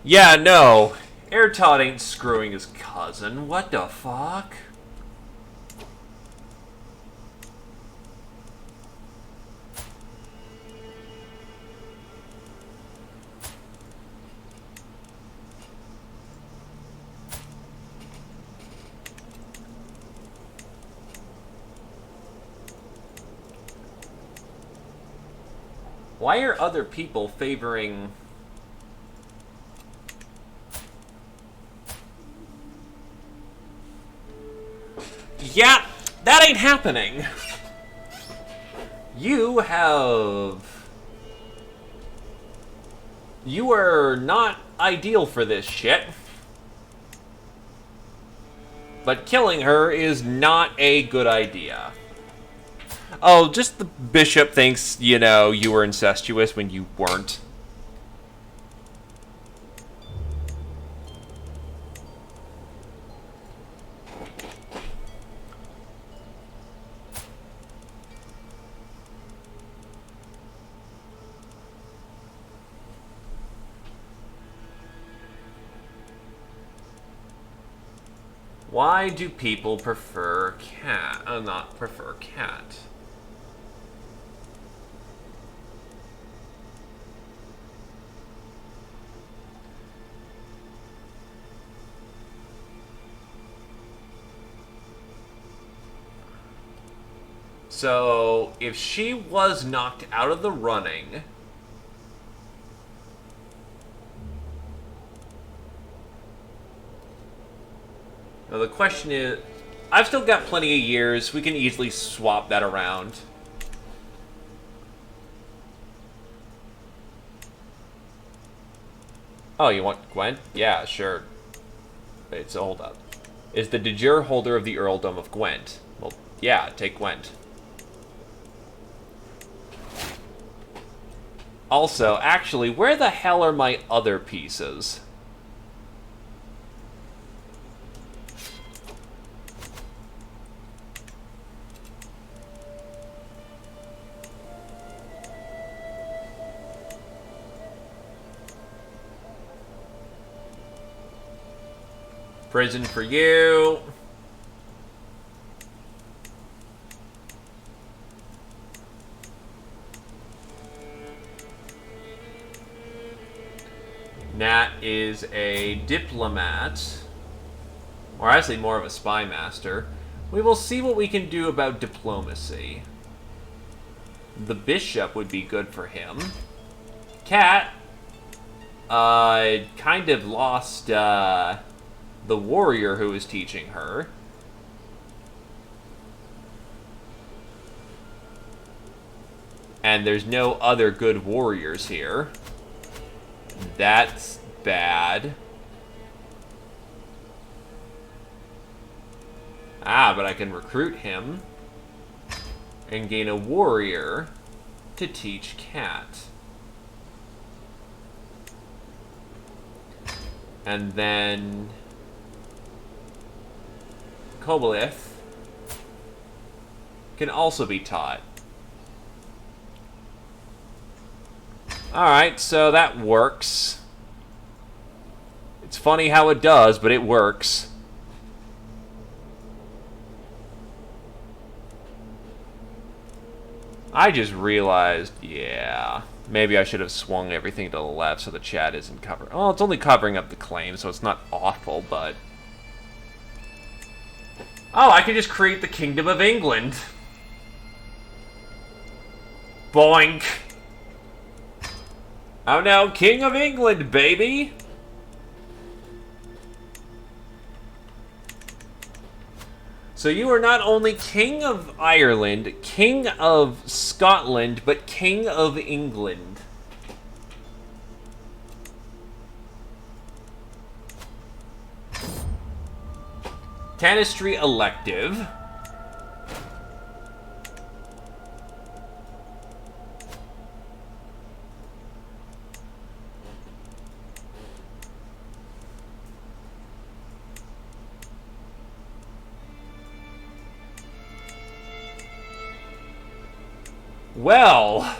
Yeah, no. Airtodd ain't screwing his cousin. What the fuck? Why are other people favoring... Yeah, that ain't happening. You are not ideal for this shit. But killing her is not a good idea. Oh, just the bishop thinks, you know, you were incestuous when you weren't. Why do people prefer cat? Not prefer cat. So, if she was knocked out of the running... Now the question is... I've still got plenty of years. We can easily swap that around. Oh, you want Gwent? Yeah, sure. Wait, so hold up. Is the de jure holder of the earldom of Gwent? Well, yeah, take Gwent. Also, actually, where the hell are my other pieces? Prison for you. Nat is a diplomat. Or actually more of a spy master. We will see what we can do about diplomacy. The bishop would be good for him. Cat kind of lost the warrior who was teaching her. And there's no other good warriors here. That's bad. Ah, but I can recruit him and gain a warrior to teach Cat. And then Kobolith can also be taught. Alright, so that works. It's funny how it does, but it works. I just realized, yeah, maybe I should have swung everything to the left so the chat isn't covered. Oh, it's only covering up the claim, so it's not awful, but... Oh, I can just create the Kingdom of England. Boink. I'm now King of England, baby. So you are not only King of Ireland, King of Scotland, but King of England. Tanistry elective. Well,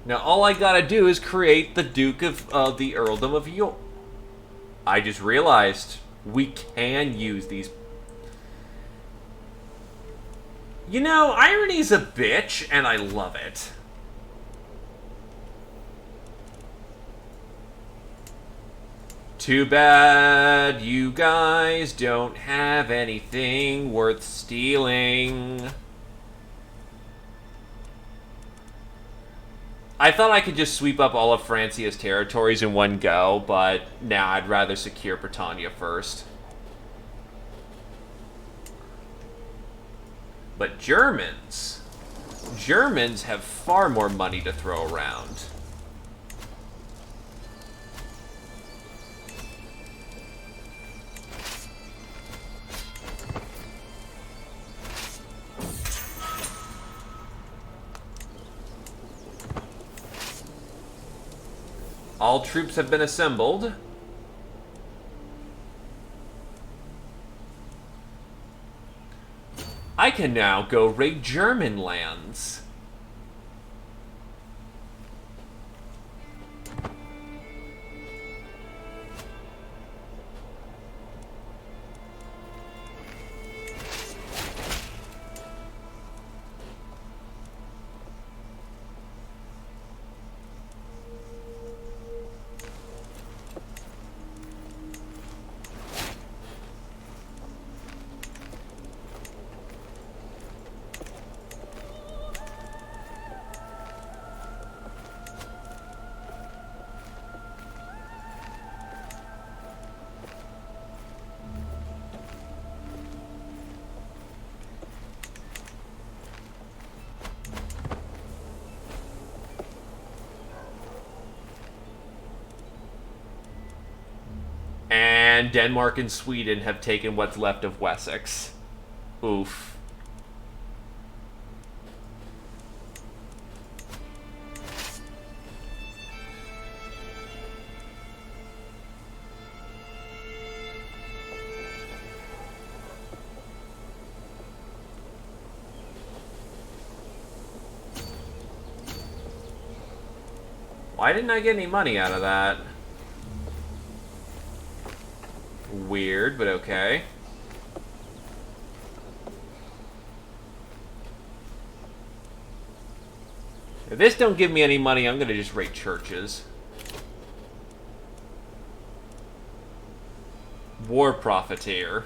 now all I gotta do is create the Duke of the Earldom of York. I just realized we can use these. You know, irony's a bitch, and I love it. Too bad you guys don't have anything worth stealing. I thought I could just sweep up all of Francia's territories in one go, but nah, I'd rather secure Britannia first. But Germans have far more money to throw around. All troops have been assembled. I can now go raid German lands. And Denmark and Sweden have taken what's left of Wessex. Oof. Why didn't I get any money out of that? Weird, but okay. If this don't give me any money, I'm gonna just rate churches. War Profiteer.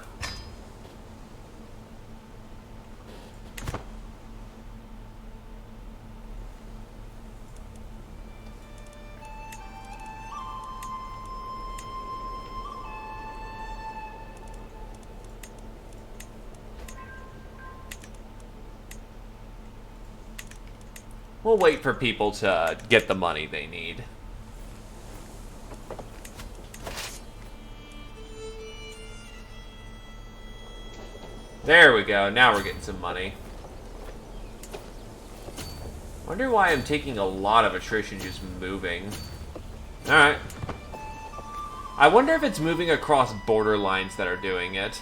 We'll wait for people to get the money they need. There we go. Now we're getting some money. Wonder why I'm taking a lot of attrition just moving. Alright. I wonder if it's moving across border lines that are doing it.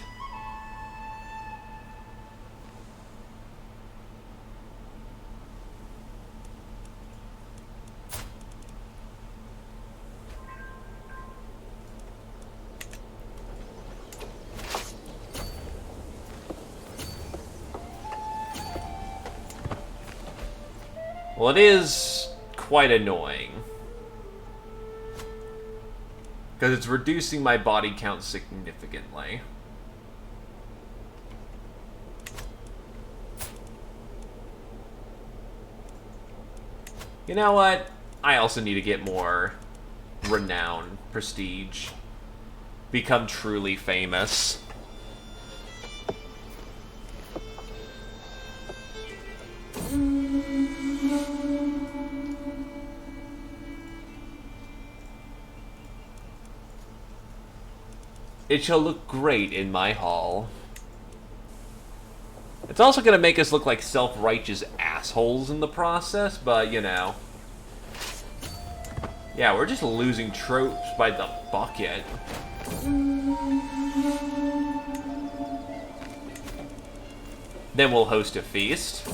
Well, it is quite annoying. Because it's reducing my body count significantly. You know what? I also need to get more renown, prestige. Become truly famous. It shall look great in my hall. It's also going to make us look like self-righteous assholes in the process, but, you know. Yeah, we're just losing troops by the bucket. Then we'll host a feast.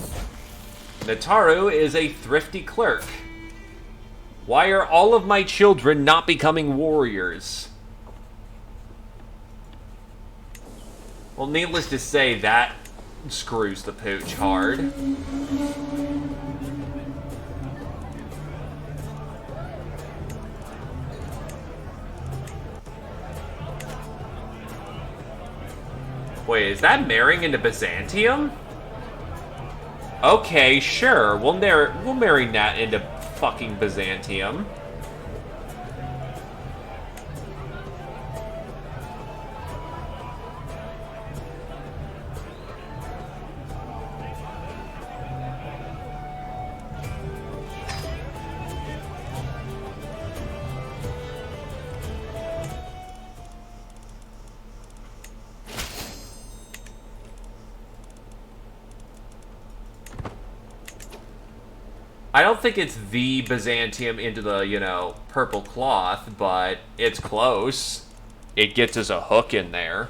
Nataru is a thrifty clerk. Why are all of my children not becoming warriors? Well, needless to say, that screws the pooch hard. Wait, is that marrying into Byzantium? Okay, sure. We'll marry Nat into fucking Byzantium. I don't think it's the Byzantium into the, you know, purple cloth, but it's close. It gets us a hook in there.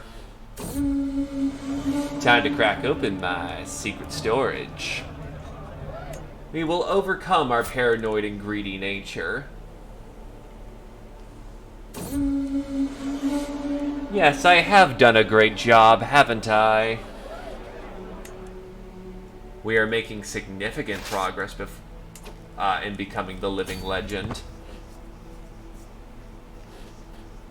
Time to crack open my secret storage. We will overcome our paranoid and greedy nature. Yes, I have done a great job, haven't I? We are making significant progress in becoming the living legend.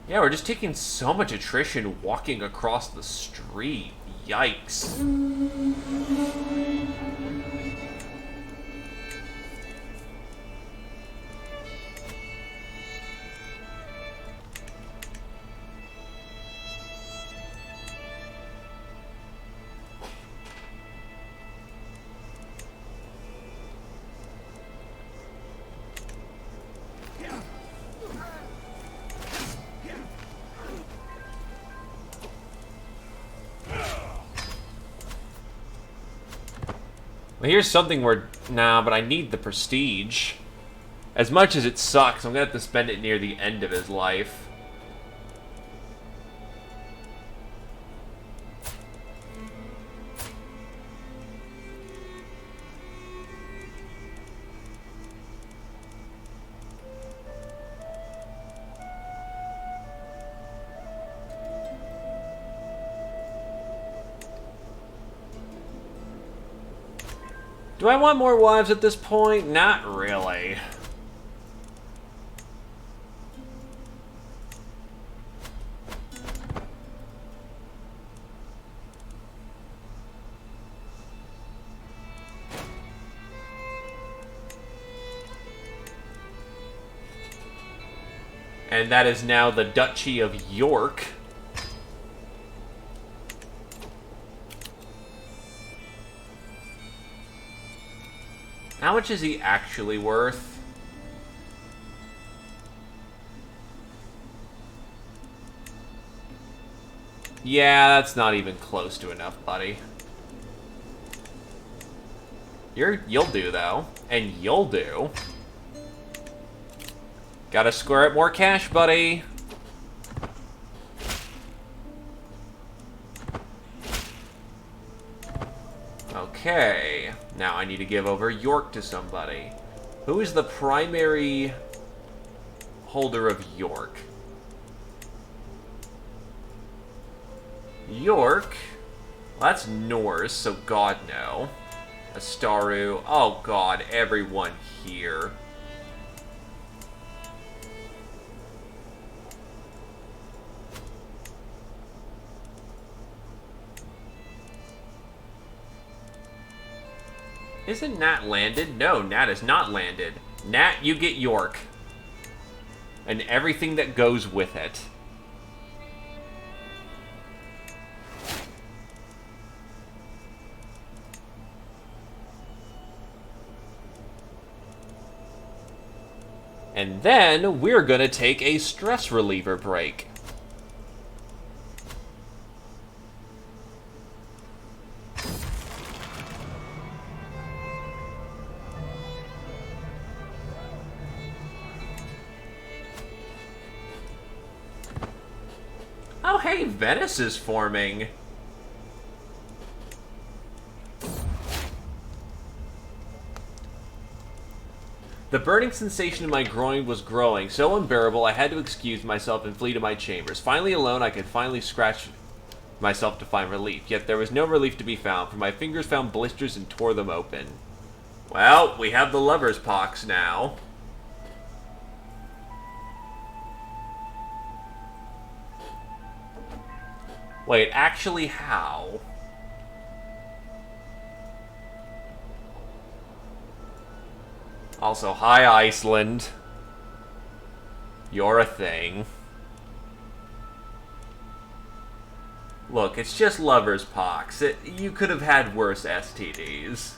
Yeah, we're just taking so much attrition walking across the street. Yikes. Well, here's something where... Nah, but I need the prestige. As much as it sucks, I'm gonna have to spend it near the end of his life. Do I want more wives at this point? Not really. And that is now the Duchy of York. How much is he actually worth? Yeah, that's not even close to enough, buddy. You'll do, though. And you'll do. Gotta square up more cash, buddy. Okay. Now I need to give over York to somebody. Who is the primary holder of York? York? Well, that's Norse, so God no. Astaru. Oh God, everyone here. Isn't Nat landed? No, Nat is not landed. Nat, you get York. And everything that goes with it. And then we're gonna take a stress reliever break. Oh, hey, Venice is forming. The burning sensation in my groin was growing, so unbearable I had to excuse myself and flee to my chambers. Finally alone, I could finally scratch myself to find relief. Yet there was no relief to be found, for my fingers found blisters and tore them open. Well, we have the lover's pox now. Wait, actually how? Also, hi Iceland. You're a thing. Look, it's just lover's pox. You could have had worse STDs.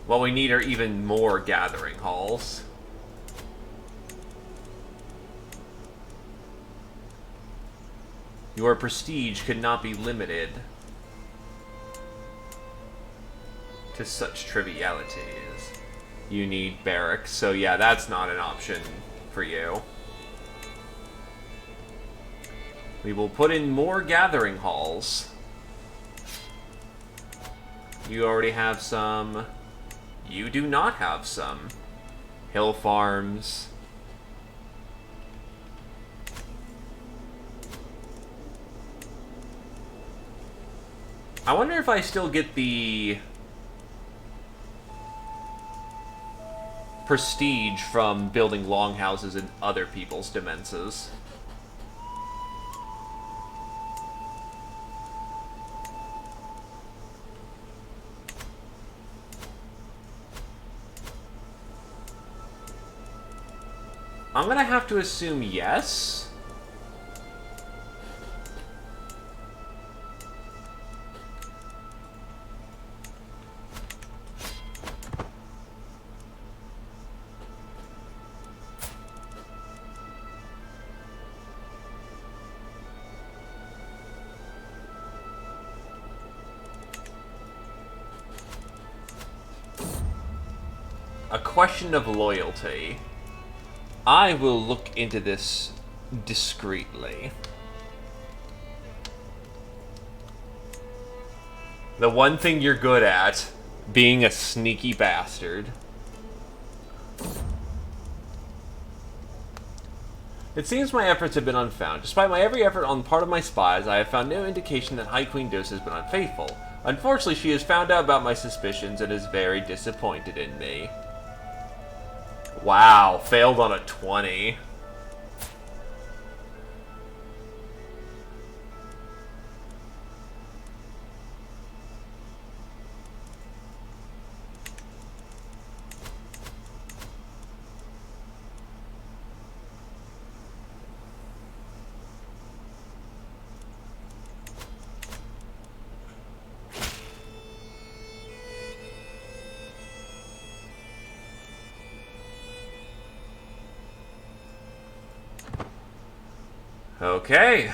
What we need are even more gathering halls. Your prestige could not be limited to such trivialities. You need barracks, so yeah, that's not an option for you. We will put in more gathering halls. You already have some. You do not have some. Hill farms. I wonder if I still get the prestige from building longhouses in other people's dimenses. I'm gonna have to assume yes. A question of loyalty. I will look into this discreetly. The one thing you're good at, being a sneaky bastard. It seems my efforts have been unfound. Despite my every effort on the part of my spies, I have found no indication that High Queen Dos has been unfaithful. Unfortunately, she has found out about my suspicions and is very disappointed in me. Wow, failed on a 20. Okay.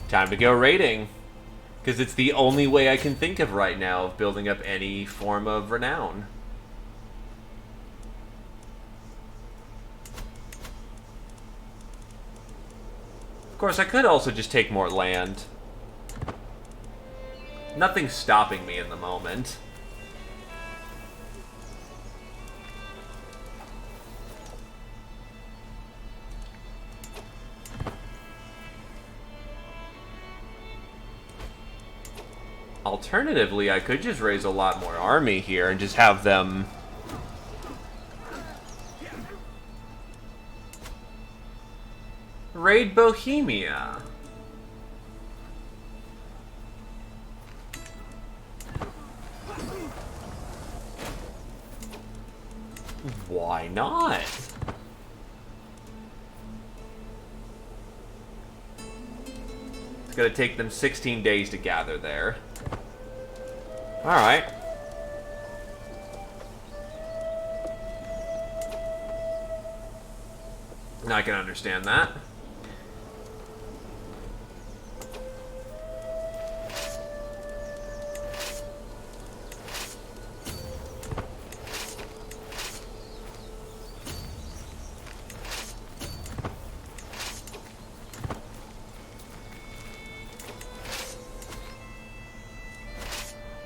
Time to go raiding. Because it's the only way I can think of right now of building up any form of renown. Of course, I could also just take more land. Nothing's stopping me in the moment. Alternatively, I could just raise a lot more army here and just have them... raid Bohemia. Why not? It's gonna take them 16 days to gather there. Alright. Now I can understand that.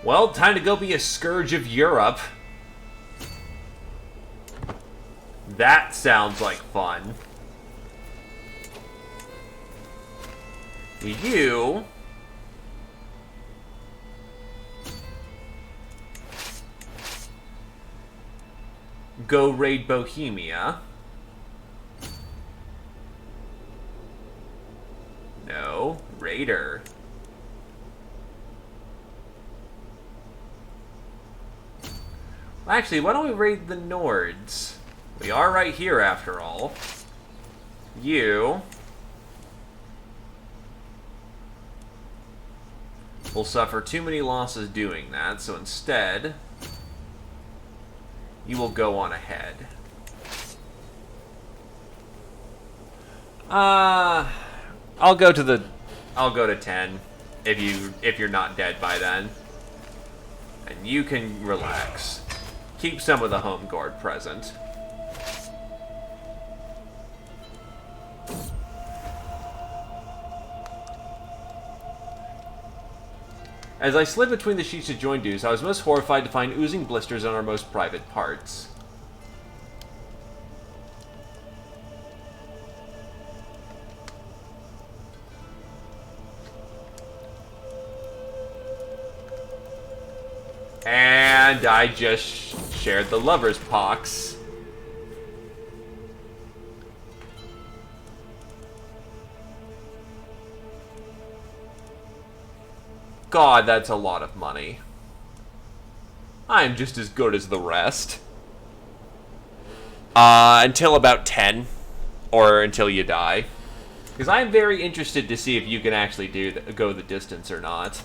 Well, time to go be a scourge of Europe. That sounds like fun. You... go raid Bohemia. No, Raider. Actually, why don't we raid the Nords? We are right here, after all. You... will suffer too many losses doing that, so instead... you will go on ahead. I'll go to 10, if you're not dead by then. And you can relax. Keep some of the home guard present. As I slid between the sheets to join dues, I was most horrified to find oozing blisters on our most private parts. And I just shared the lover's pox. God, that's a lot of money. I'm just as good as the rest. Until about 10. Or until you die. Because I'm very interested to see if you can actually go the distance or not.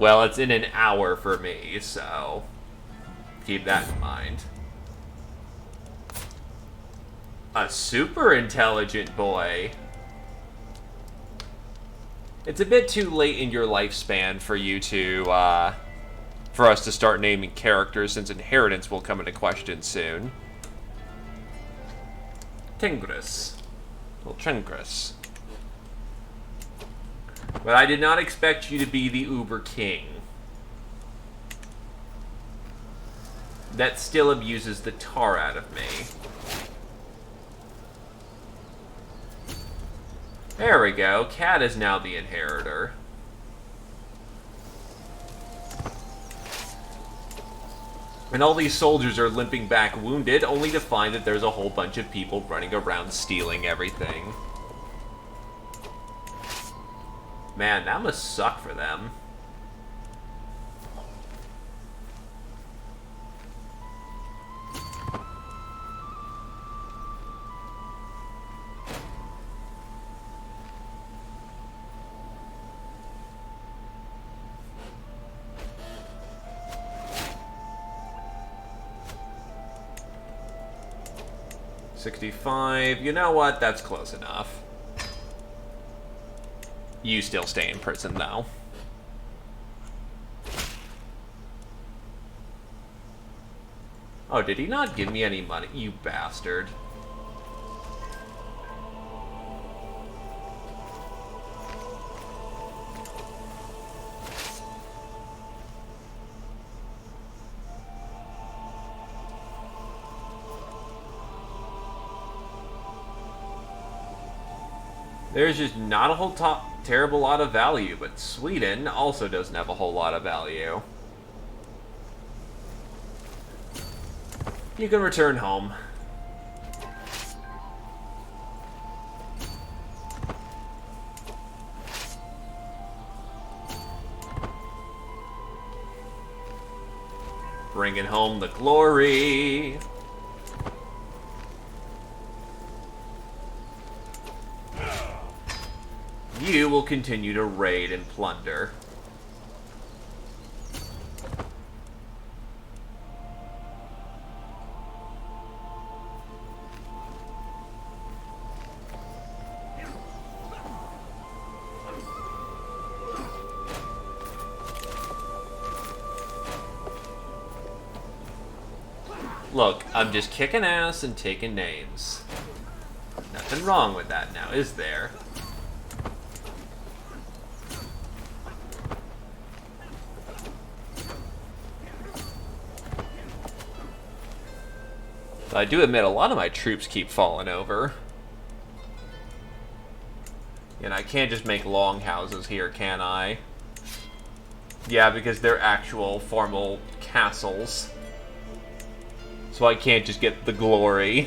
Well, it's in an hour for me, so keep that in mind. A super intelligent boy. It's a bit too late in your lifespan for you to, for us to start naming characters, since inheritance will come into question soon. Tingris. Well, Chengris. But I did not expect you to be the Uber King. That still abuses the tar out of me. There we go. Cat is now the inheritor. And all these soldiers are limping back wounded, only to find that there's a whole bunch of people running around stealing everything. Man, that must suck for them. $65. You know what? That's close enough. You still stay in prison, though. Oh, did he not give me any money? You bastard. There's just not a whole terrible lot of value, but Sweden also doesn't have a whole lot of value. You can return home. Bringing home the glory. You will continue to raid and plunder. Look, I'm just kicking ass and taking names. Nothing wrong with that now, is there? I do admit a lot of my troops keep falling over. And I can't just make longhouses here, can I? Yeah, because they're actual formal castles. So I can't just get the glory.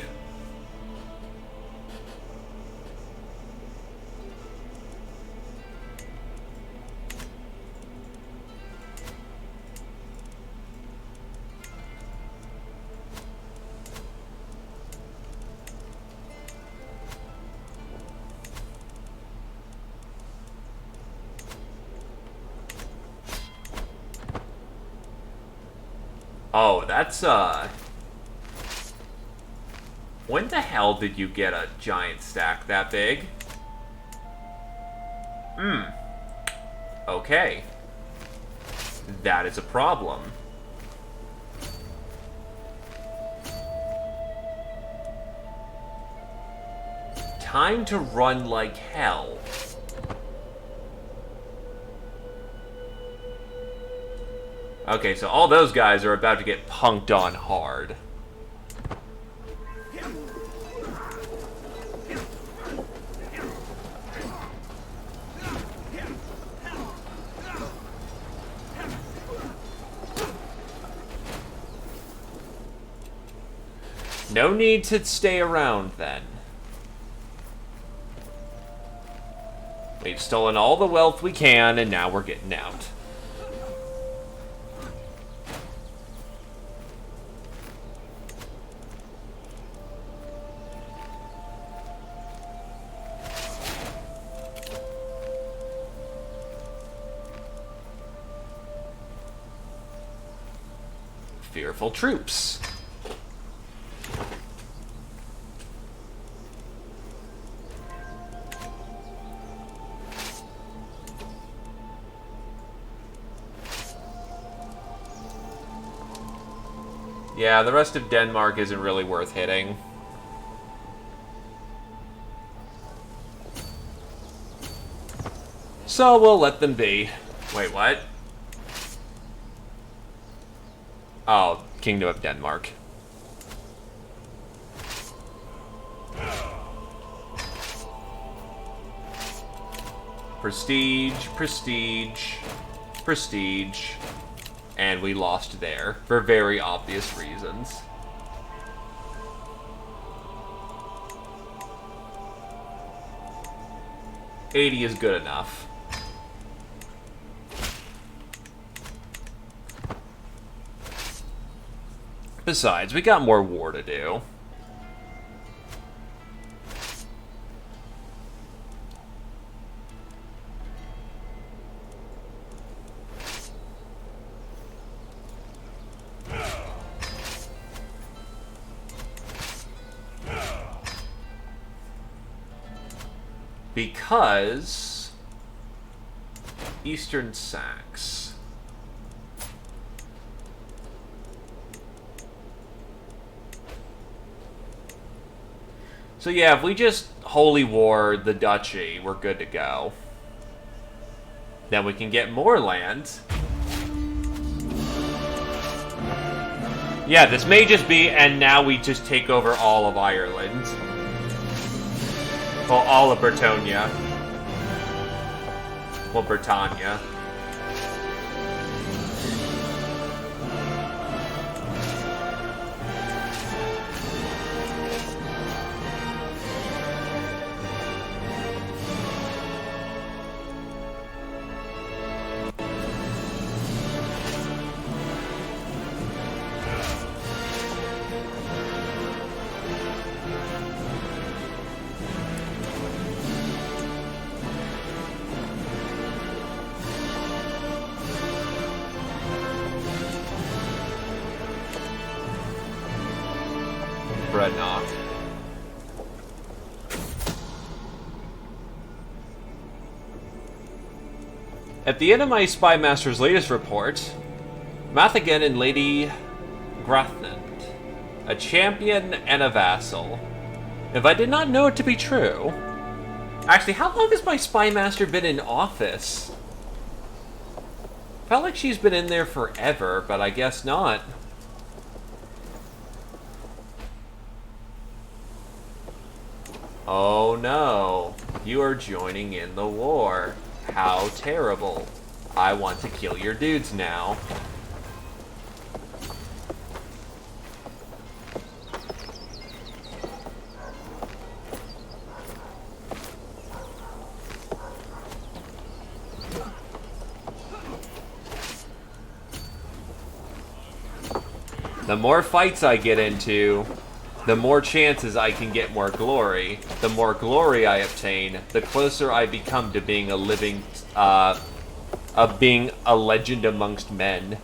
Oh, that's, when the hell did you get a giant stack that big? Okay. That is a problem. Time to run like hell. Okay, so all those guys are about to get punked on hard. no need to stay around then. We've stolen all the wealth we can, and now we're getting out. Fearful troops. Yeah, the rest of Denmark isn't really worth hitting. So we'll let them be. Wait, what? Oh, Kingdom of Denmark. Prestige, prestige, prestige. And we lost there, for very obvious reasons. $80 is good enough. Besides, we got more war to do. Because Eastern Sacs. So yeah, if we just holy war the duchy, we're good to go. Then we can get more land. Yeah, this may just be, and now we just take over all of Ireland. Well, all of Britannia. Well, Britannia. Breadnock. At the end of my Spy Master's latest report, Mathagan and Lady Grathnand, a champion and a vassal. If I did not know it to be true... Actually, how long has my Spy Master been in office? Felt like she's been in there forever, but I guess not. Oh no, you are joining in the war. How terrible. I want to kill your dudes now. The more fights I get into, the more chances I can get more glory. The more glory I obtain, the closer I become to being a living, of being a legend amongst men.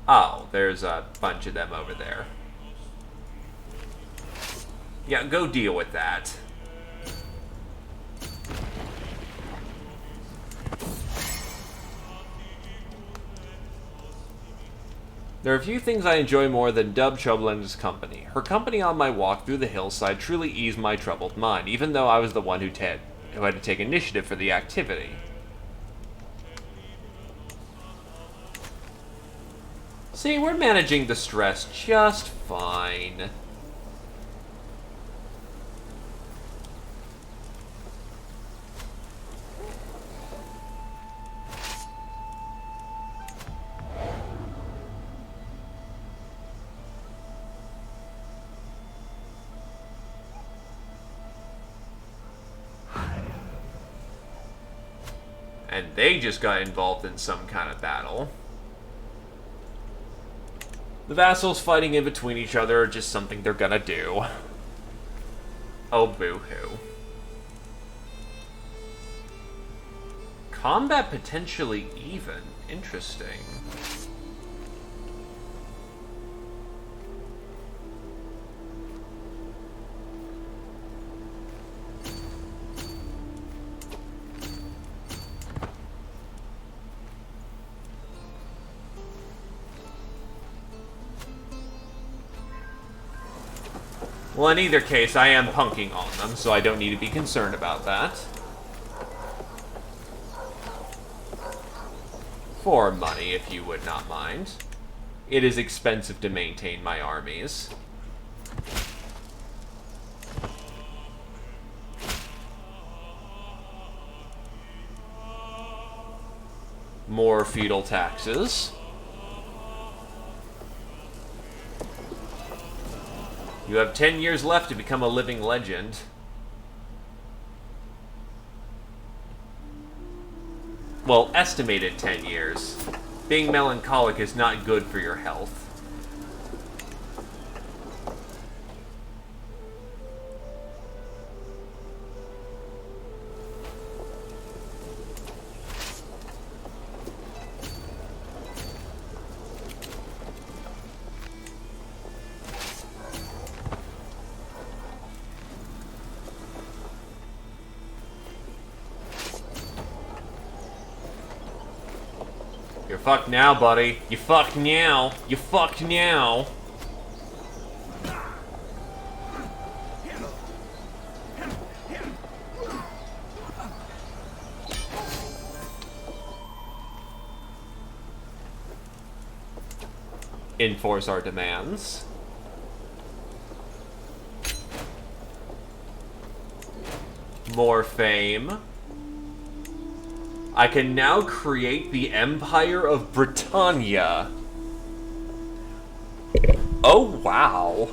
Oh, there's a bunch of them over there. Yeah, go deal with that. There are few things I enjoy more than Dub Choblin's company. Her company on my walk through the hillside truly eased my troubled mind, even though I was the one who had to take initiative for the activity. See, we're managing the stress just fine. And they just got involved in some kind of battle. The vassals fighting in between each other are just something they're gonna do. Oh, boo-hoo. Combat potentially even. Interesting. Well, in either case, I am punking on them, so I don't need to be concerned about that. For money, if you would not mind. It is expensive to maintain my armies. More feudal taxes. You have 10 years left to become a living legend. Well, estimated 10 years. Being melancholic is not good for your health. You're fucked now, buddy. You fucked now. You fucked now. Enforce our demands. More fame. I can now create the Empire of Britannia. Oh, wow.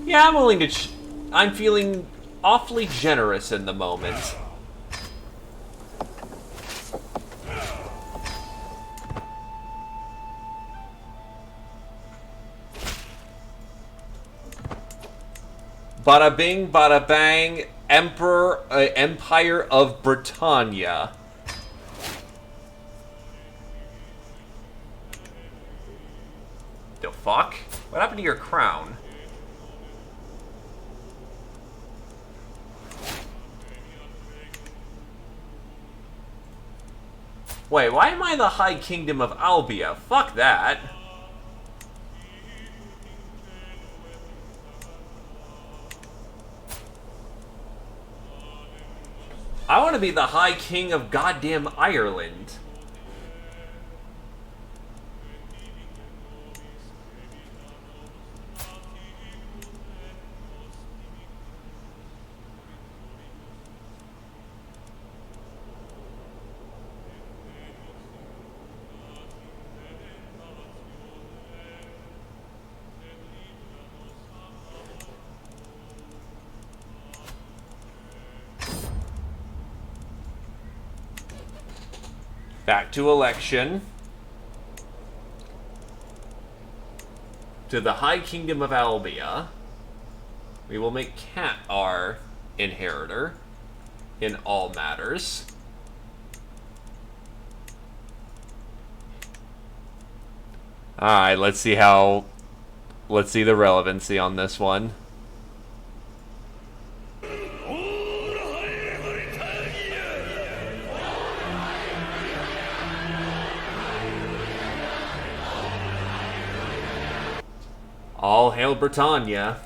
Yeah, I'm willing to... I'm feeling awfully generous in the moment. Bada bing, bada bang... Empire of Britannia. The fuck? What happened to your crown? Wait, why am I the High Kingdom of Albia? Fuck that. I want to be the High King of goddamn Ireland. Back to election. To the High Kingdom of Albia. We will make Cat our inheritor in all matters. Alright, let's see the relevancy on this one. All hail Britannia.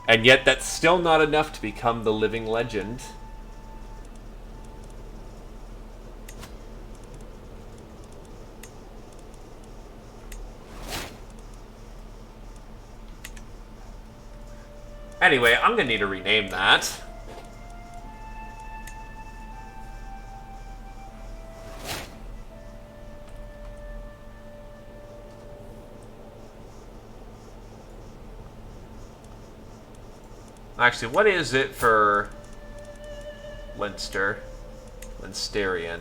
And yet that's still not enough to become the living legend. Anyway, I'm gonna need to rename that. Actually, what is it for Leinster? Leinsterian.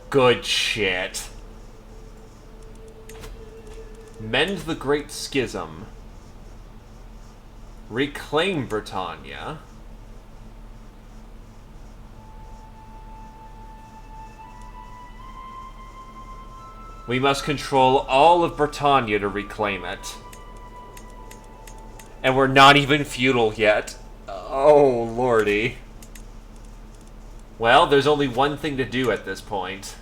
Good shit. Mend the Great Schism. Reclaim Britannia. We must control all of Britannia to reclaim it. And we're not even feudal yet. Oh, lordy. Well, there's only one thing to do at this point.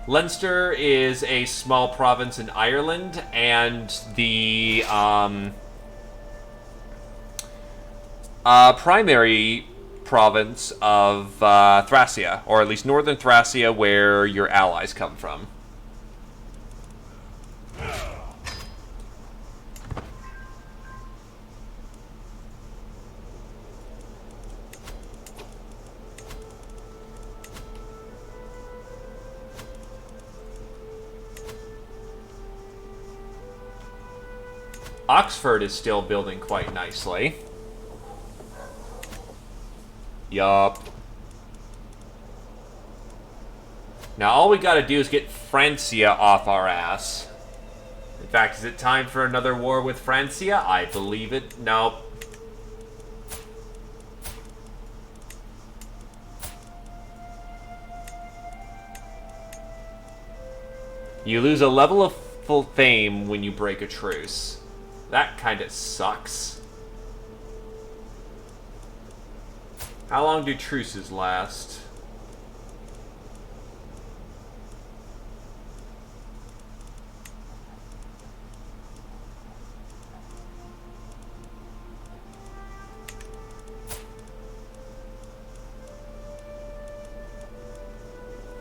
Leinster is a small province in Ireland, and the primary province of Thracia, or at least northern Thracia, where your allies come from. Oxford is still building quite nicely. Yup. Now all we gotta do is get Francia off our ass. In fact, is it time for another war with Francia? I believe it. Nope. You lose a level of full fame when you break a truce. That kinda sucks. How long do truces last?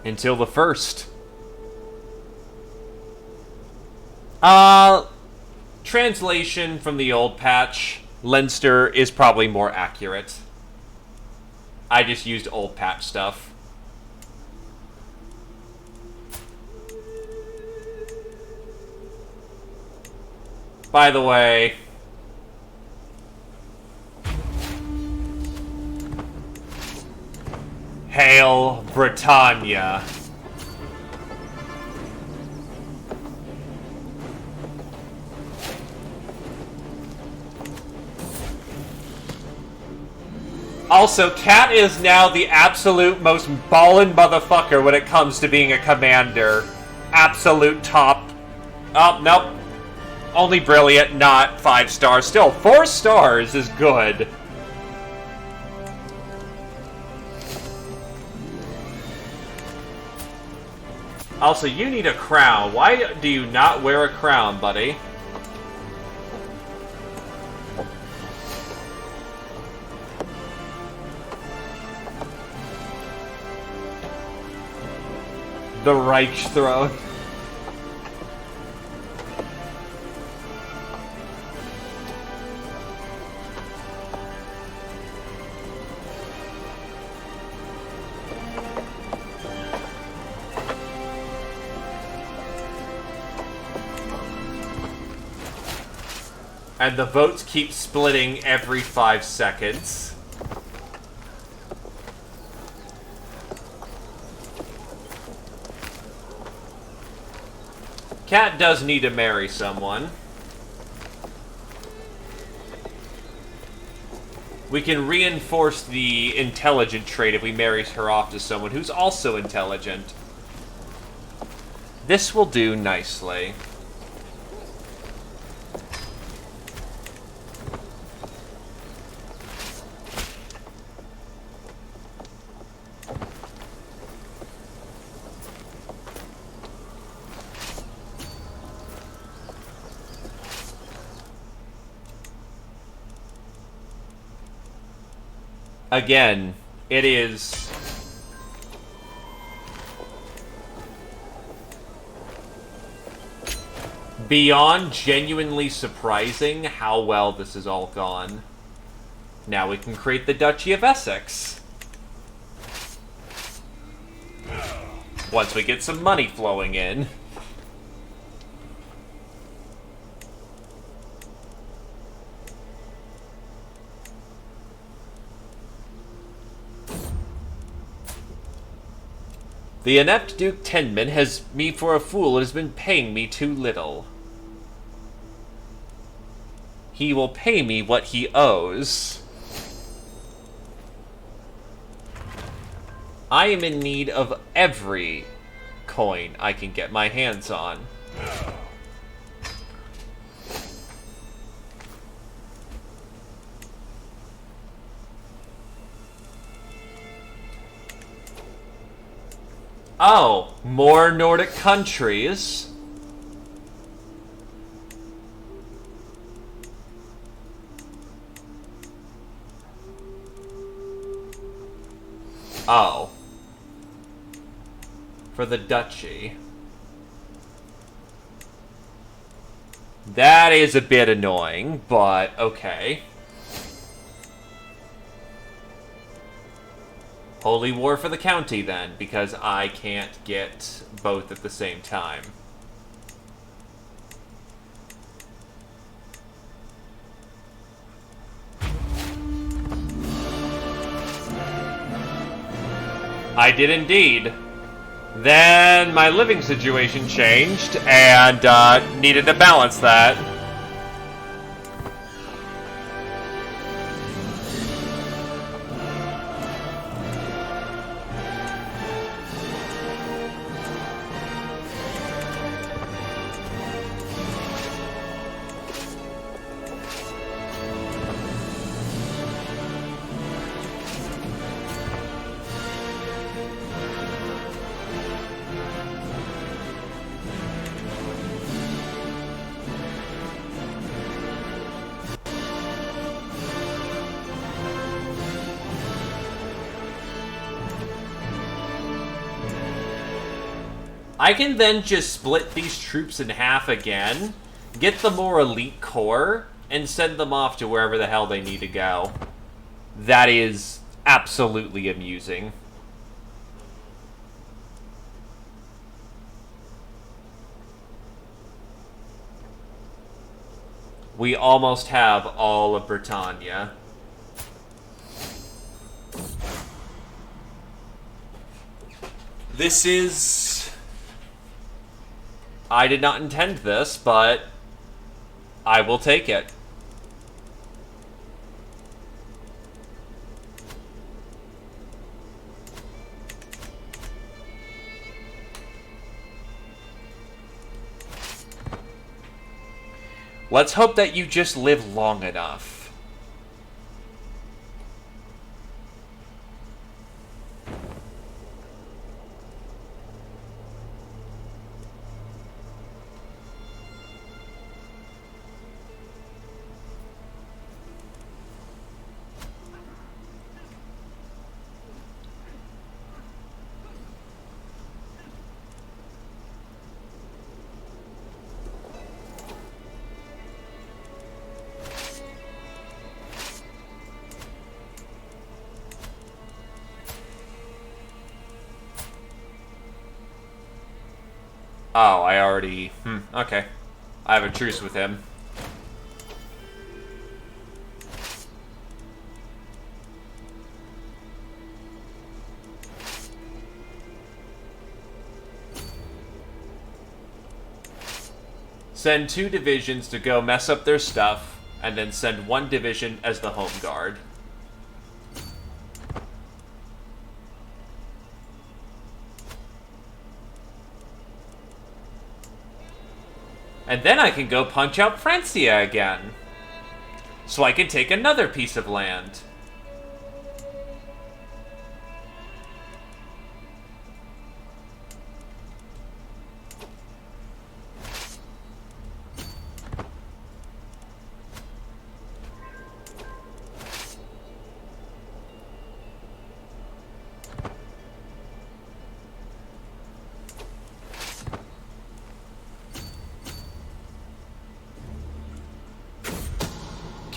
Until the 1st. Translation from the old patch, Leinster is probably more accurate. I just used old patch stuff. By the way, Hail Britannia. Also, Cat is now the absolute most ballin' motherfucker when it comes to being a commander. Absolute top. Oh, nope. Only brilliant, not 5 stars. Still, 4 stars is good. Also, you need a crown. Why do you not wear a crown, buddy? The Reich throne. And the votes keep splitting every 5 seconds. Cat does need to marry someone. We can reinforce the intelligent trait if we marry her off to someone who's also intelligent. This will do nicely. Again, it is... beyond genuinely surprising how well this has all gone. Now we can create the Duchy of Essex. Once we get some money flowing in. The inept Duke Tenman has me for a fool and has been paying me too little. He will pay me what he owes. I am in need of every coin I can get my hands on. Oh, more Nordic countries. Oh. For the duchy. That is a bit annoying, but okay. Holy War for the county, then, because I can't get both at the same time. I did indeed. Then my living situation changed, and needed to balance that. I can then just split these troops in half again, get the more elite corps, and send them off to wherever the hell they need to go. That is absolutely amusing. We almost have all of Britannia. This is... I did not intend this, but I will take it. Let's hope that you just live long enough. Oh, I already... okay. I have a truce with him. Send 2 divisions to go mess up their stuff, and then send 1 division as the home guard. And then I can go punch out Francia again. So I can take another piece of land.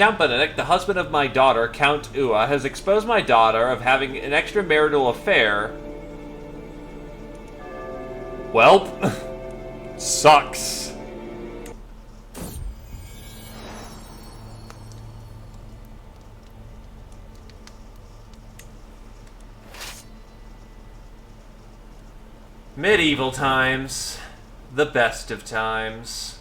Count Benedict, the husband of my daughter, Count Ua, has exposed my daughter of having an extramarital affair. Well, sucks. Medieval times. The best of times.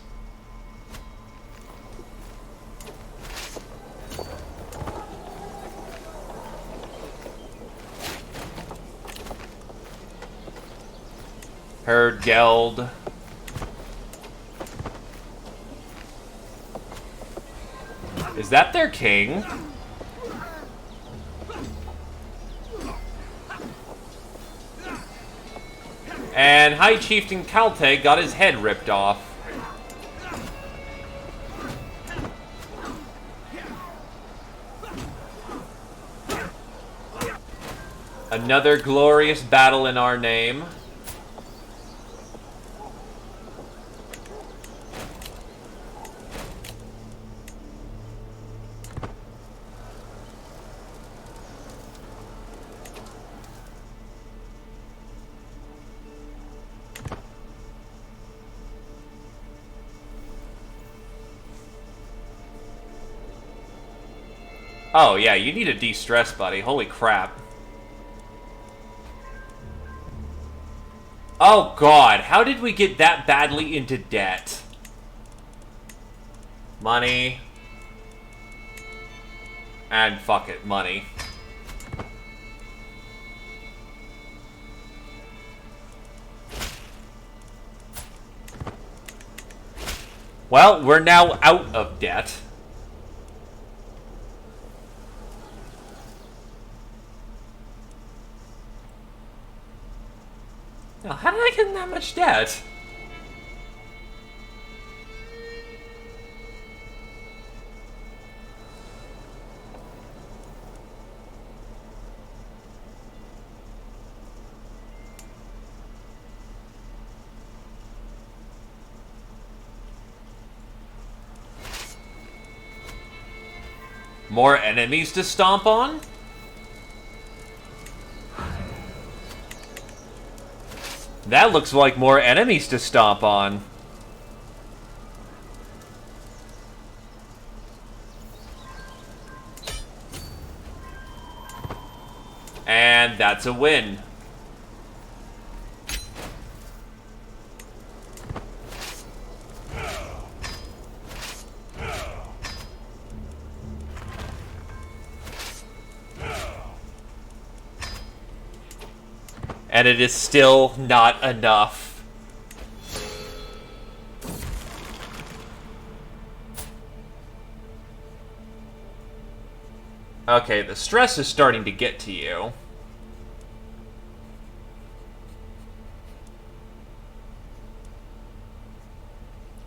Herd Geld. Is that their king? And High Chieftain Kalte got his head ripped off. Another glorious battle in our name. Oh, yeah, you need a de-stress, buddy. Holy crap. Oh, God. How did we get that badly into debt? Money. And fuck it, money. Well, we're now out of debt. Now, how did I get in that much debt? More enemies to stomp on? That looks like more enemies to stomp on. And that's a win. And it is still not enough. Okay, the stress is starting to get to you.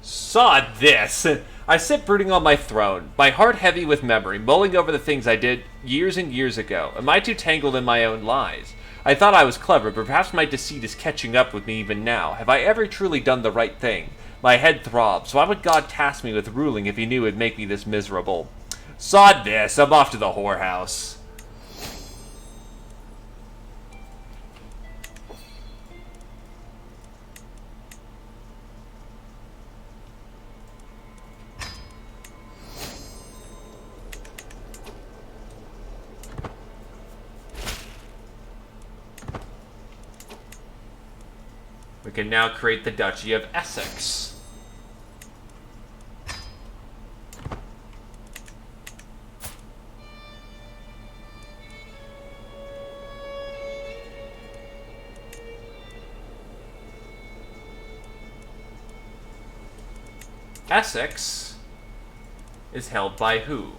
Sod this! I sit brooding on my throne, my heart heavy with memory, mulling over the things I did years and years ago. Am I too tangled in my own lies? I thought I was clever, but perhaps my deceit is catching up with me even now. Have I ever truly done the right thing? My head throbs. Why would God task me with ruling if he knew it would make me this miserable? Sod this, I'm off to the whorehouse. We can now create the Duchy of Essex. Essex is held by who?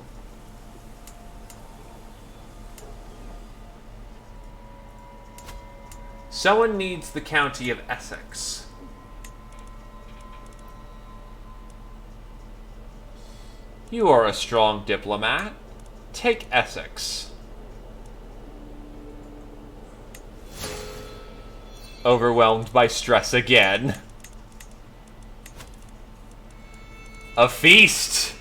Someone needs the county of Essex. You are a strong diplomat. Take Essex. Overwhelmed by stress again. A feast!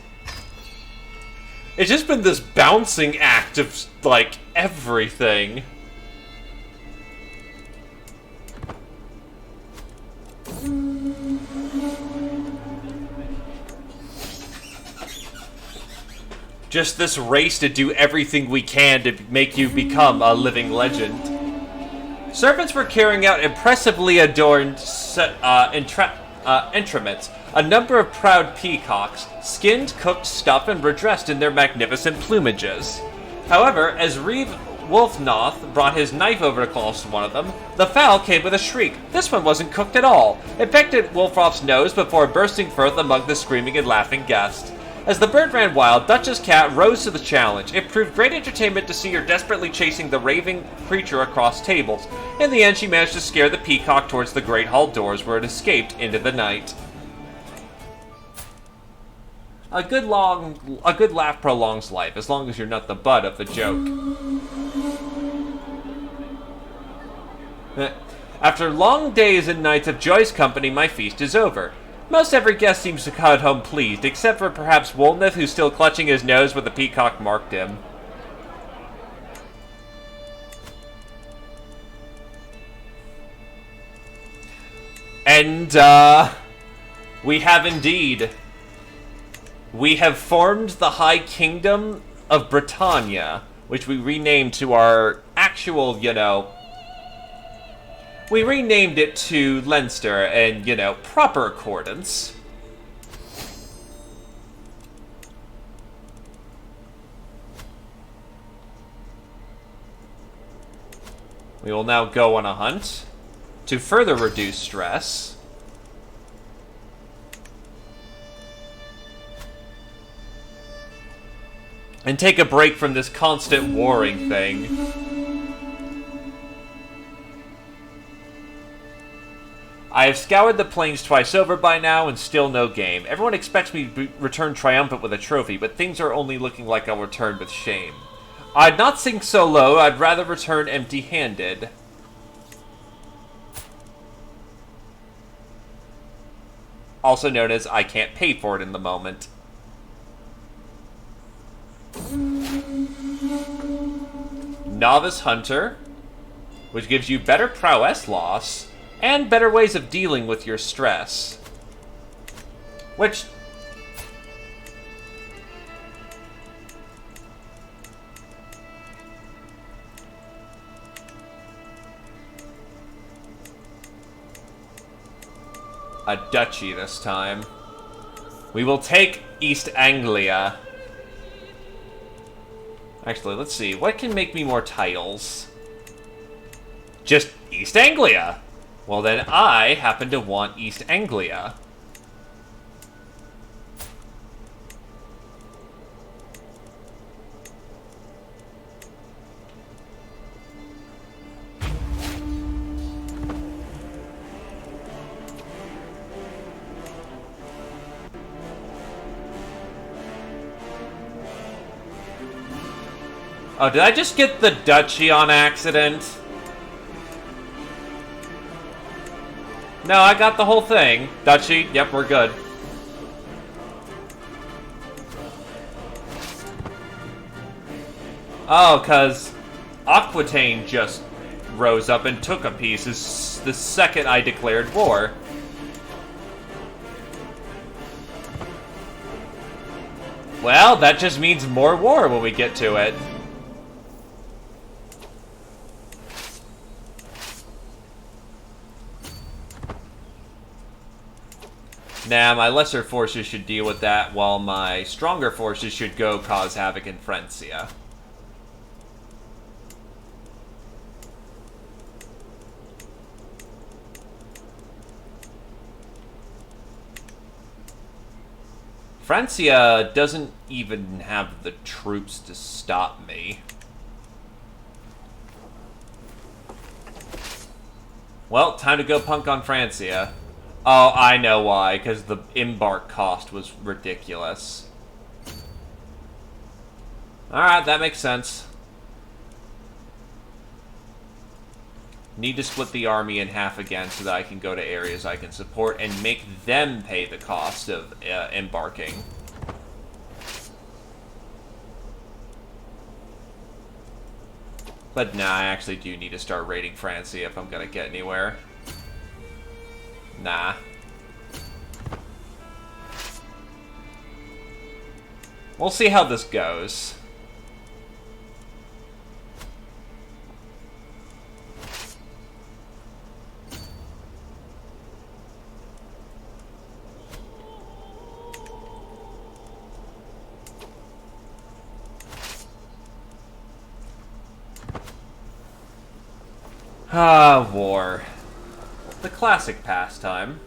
It's just been this bouncing act of, like, everything. Just this race to do everything we can to make you become a living legend. Servants were carrying out impressively adorned entr'ments. A number of proud peacocks, skinned, cooked, stuffed, and were dressed in their magnificent plumages. However, as Reeve Wolfnoth brought his knife over close to one of them, the fowl came with a shriek. This one wasn't cooked at all. It pecked at Wolfroth's nose before bursting forth among the screaming and laughing guests. As the bird ran wild, Duchess Cat rose to the challenge. It proved great entertainment to see her desperately chasing the raving creature across tables. In the end, she managed to scare the peacock towards the great hall doors, where it escaped into the night. A good laugh prolongs life, as long as you're not the butt of the joke. After long days and nights of joyous company, my feast is over. Most every guest seems to come home pleased, except for perhaps Wolnith, who's still clutching his nose where the peacock marked him. And, we have indeed. We have formed the High Kingdom of Britannia, which we renamed to our actual, we renamed it to Leinster in, proper accordance. We will now go on a hunt to further reduce stress. And take a break from this constant warring thing. I have scoured the plains twice over by now, and still no game. Everyone expects me to return triumphant with a trophy, but things are only looking like I'll return with shame. I'd not sink so low, I'd rather return empty-handed. Also known as, I can't pay for it in the moment. Novice Hunter, which gives you better prowess loss, and better ways of dealing with your stress. Which... a duchy this time. We will take East Anglia. Actually, let's see. What can make me more titles? Just East Anglia! Well, then I happen to want East Anglia. Oh, did I just get the duchy on accident? No, I got the whole thing. Duchy, yep, we're good. Oh, because Aquitaine just rose up and took a piece the second I declared war. Well, that just means more war when we get to it. Nah, my lesser forces should deal with that, while my stronger forces should go cause havoc in Francia. Francia doesn't even have the troops to stop me. Well, time to go punk on Francia. Oh, I know why, because the embark cost was ridiculous. Alright, that makes sense. Need to split the army in half again so that I can go to areas I can support and make them pay the cost of embarking. But nah, I actually do need to start raiding Francia if I'm gonna get anywhere. Nah. We'll see how this goes. Ah, war. The classic pastime.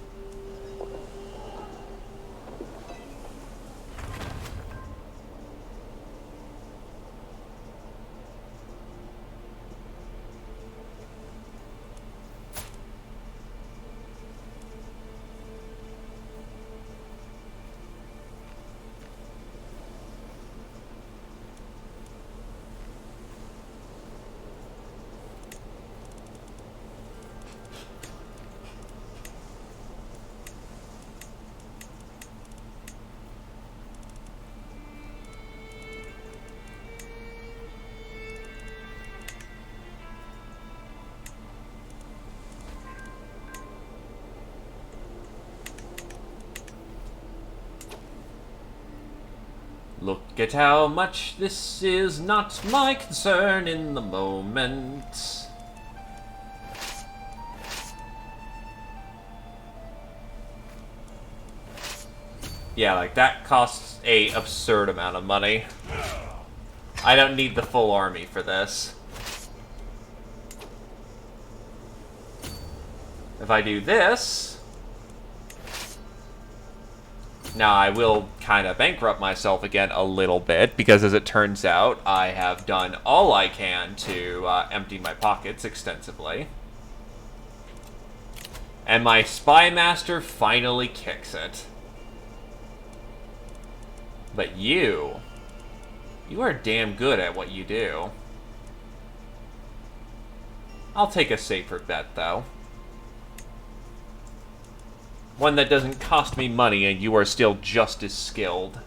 Look at how much this is not my concern in the moment. Yeah, like that costs a absurd amount of money. I don't need the full army for this. If I do this... Now, I will kind of bankrupt myself again a little bit, because as it turns out, I have done all I can to empty my pockets extensively. And my Spy Master finally kicks it. But you are damn good at what you do. I'll take a safer bet, though. One that doesn't cost me money and you are still just as skilled.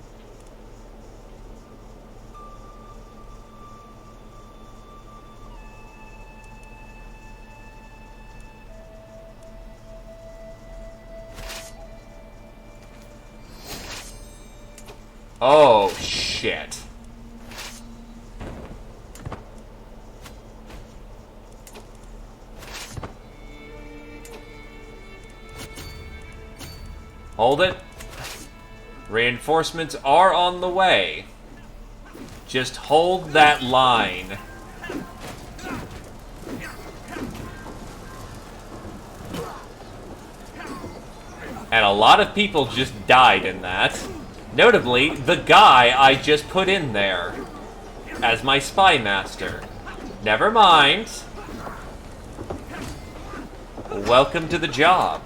Oh, shit. Hold it. Reinforcements are on the way. Just hold that line. And a lot of people just died in that. Notably, the guy I just put in there as my Spy Master. Never mind. Welcome to the job.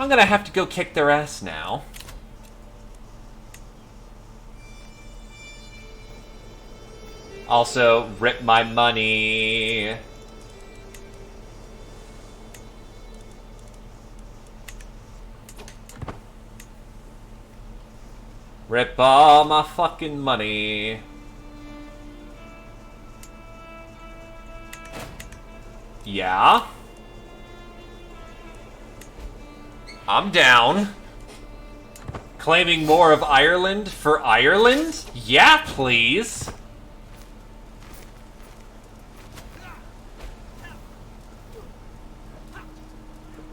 I'm gonna have to go kick their ass now. Also, rip my money. Rip all my fucking money. Yeah? I'm down. Claiming more of Ireland for Ireland? Yeah, please.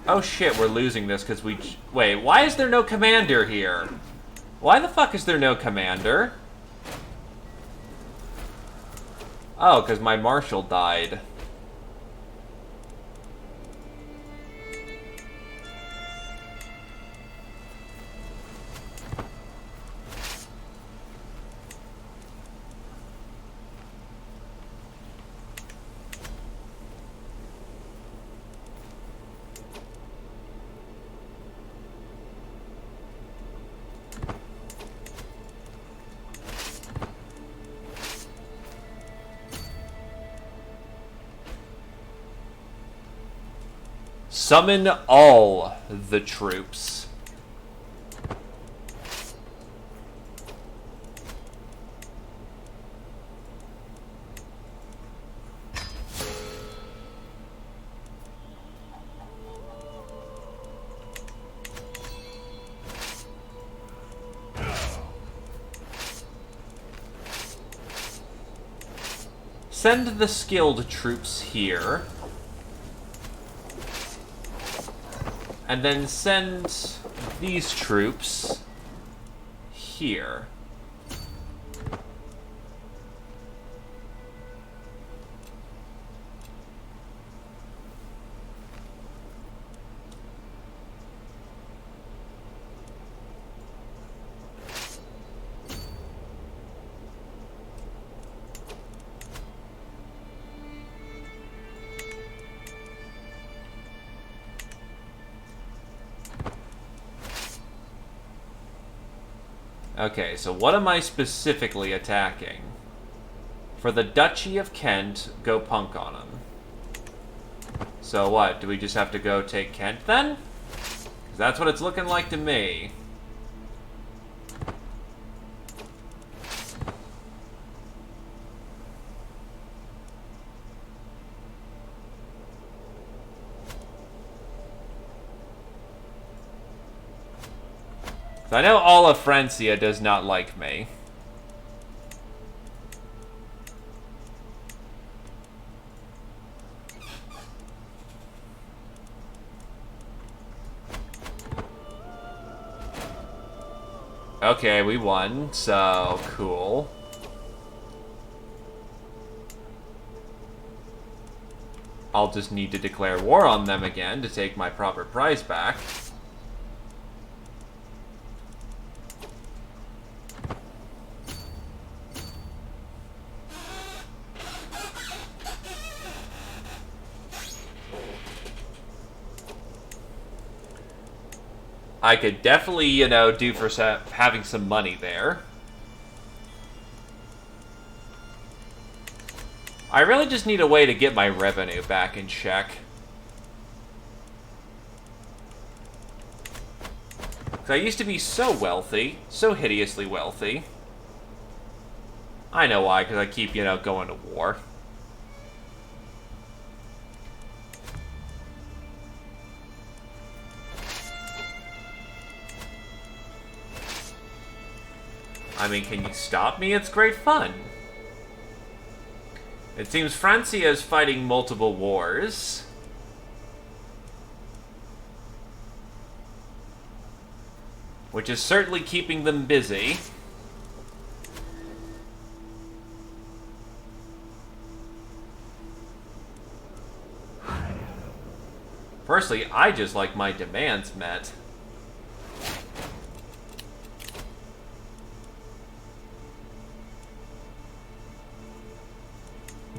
Oh shit, we're losing this because we... Wait, why is there no commander here? Why the fuck is there no commander? Oh, because my marshal died. Summon all the troops. Send the skilled troops here. And then send these troops here. Okay, so what am I specifically attacking? For the Duchy of Kent, go punk on them. So what, do we just have to go take Kent then? 'Cause that's what it's looking like to me. I know all of Francia does not like me. Okay, we won, so cool. I'll just need to declare war on them again to take my proper prize back. I could definitely, you know, do for having some money there. I really just need a way to get my revenue back in check. 'Cause I used to be so wealthy, so hideously wealthy. I know why, because I keep, you know, going to war. I mean, can you stop me? It's great fun. It seems Francia is fighting multiple wars. Which is certainly keeping them busy. Personally, I just like my demands met.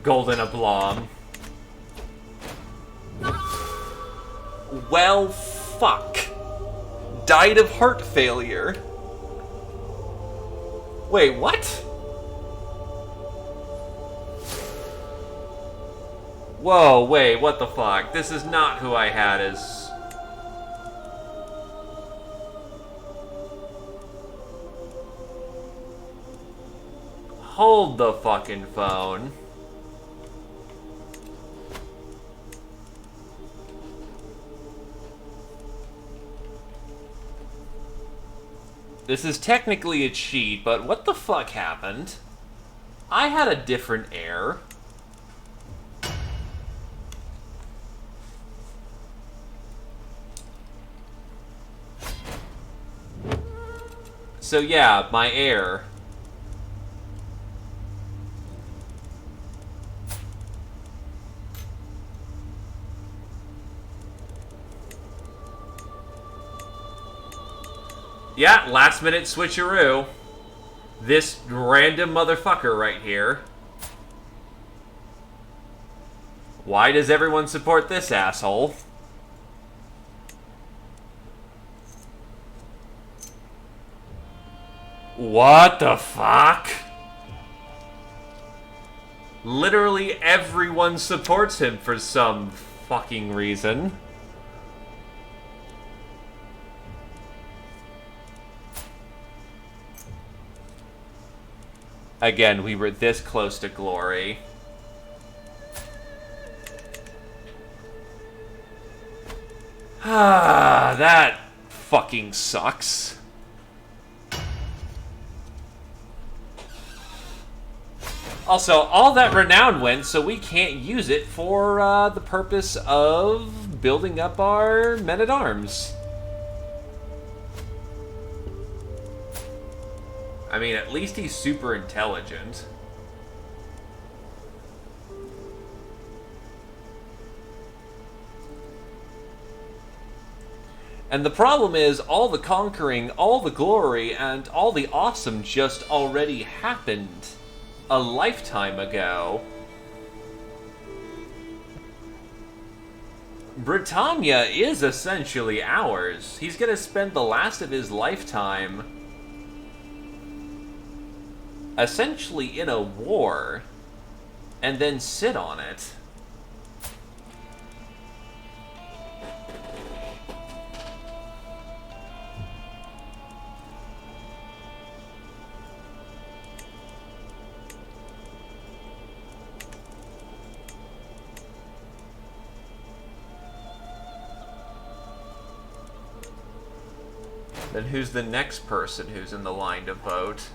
Golden Oblong. Well, fuck. Died of heart failure. Wait, what? Whoa, wait, what the fuck? This is not who I had as... Hold the fucking phone. This is technically a cheat, but what the fuck happened? I had a different heir. So yeah, my heir. Yeah, last minute switcheroo. This random motherfucker right here. Why does everyone support this asshole? What the fuck? Literally everyone supports him for some fucking reason. Again, we were this close to glory. Ah, that fucking sucks. Also, all that renown went, so we can't use it for the purpose of building up our men-at-arms. I mean, at least he's super intelligent. And the problem is, all the conquering, all the glory, and all the awesome just already happened a lifetime ago. Britannia is essentially ours. He's gonna spend the last of his lifetime essentially in a war, and then sit on it. Then who's the next person who's in the line to vote?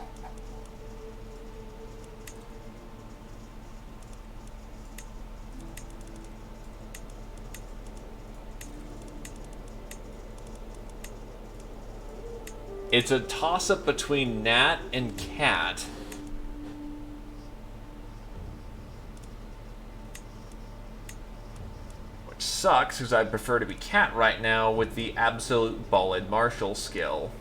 It's a toss-up between Nat and Cat. Which sucks, because I'd prefer to be Cat right now with the absolute ballad martial skill.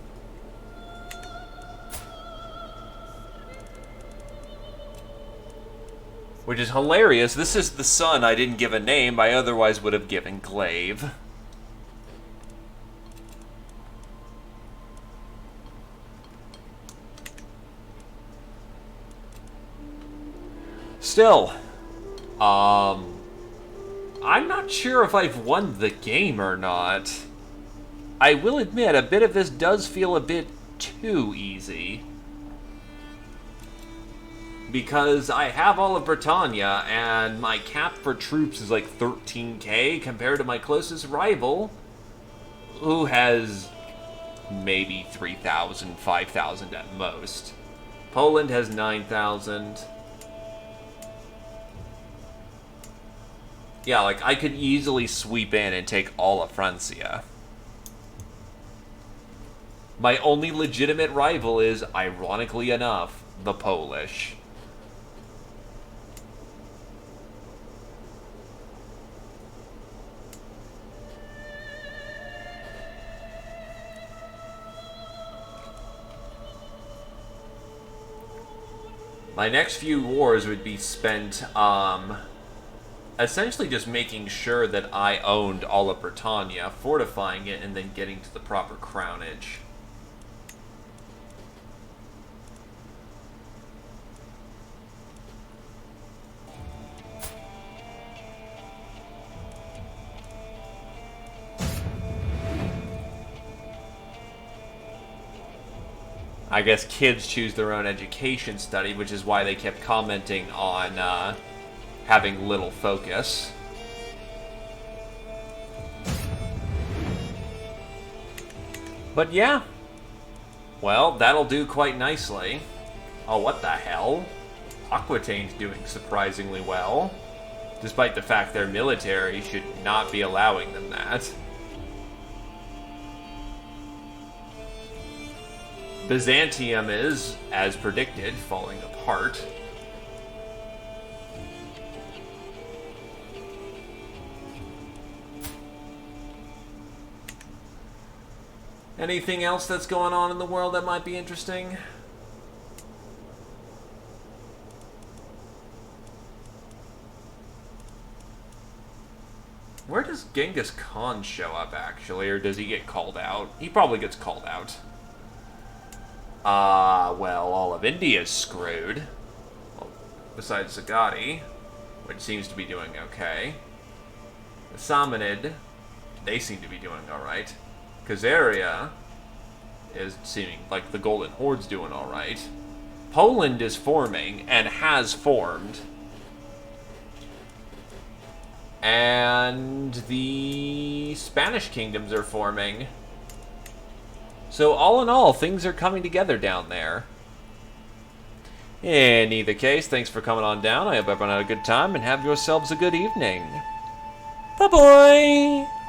Which is hilarious. This is the son I didn't give a name, I otherwise would have given Glaive. Still, I'm not sure if I've won the game or not. I will admit, a bit of this does feel a bit too easy. Because I have all of Britannia, and my cap for troops is like 13k compared to my closest rival, who has maybe 3,000, 5,000 at most. Poland has 9,000. Yeah, like, I could easily sweep in and take all of Francia. My only legitimate rival is, ironically enough, the Polish. My next few wars would be spent, essentially just making sure that I owned all of Britannia, fortifying it, and then getting to the proper crownage. I guess kids choose their own education study, which is why they kept commenting on, having little focus. But yeah. Well, that'll do quite nicely. Oh, what the hell? Aquitaine's doing surprisingly well, despite the fact their military should not be allowing them that. Byzantium is, as predicted, falling apart. Anything else that's going on in the world that might be interesting? Where does Genghis Khan show up, actually? Or does he get called out? He probably gets called out. Well, all of India's screwed. Well, besides Zagati, which seems to be doing okay. The Samanid, they seem to be doing alright. Khazaria is seeming like the Golden Horde's doing alright. Poland is forming and has formed. And the Spanish kingdoms are forming. So all in all, things are coming together down there. In either case, thanks for coming on down. I hope everyone had a good time, and have yourselves a good evening. Bye-bye!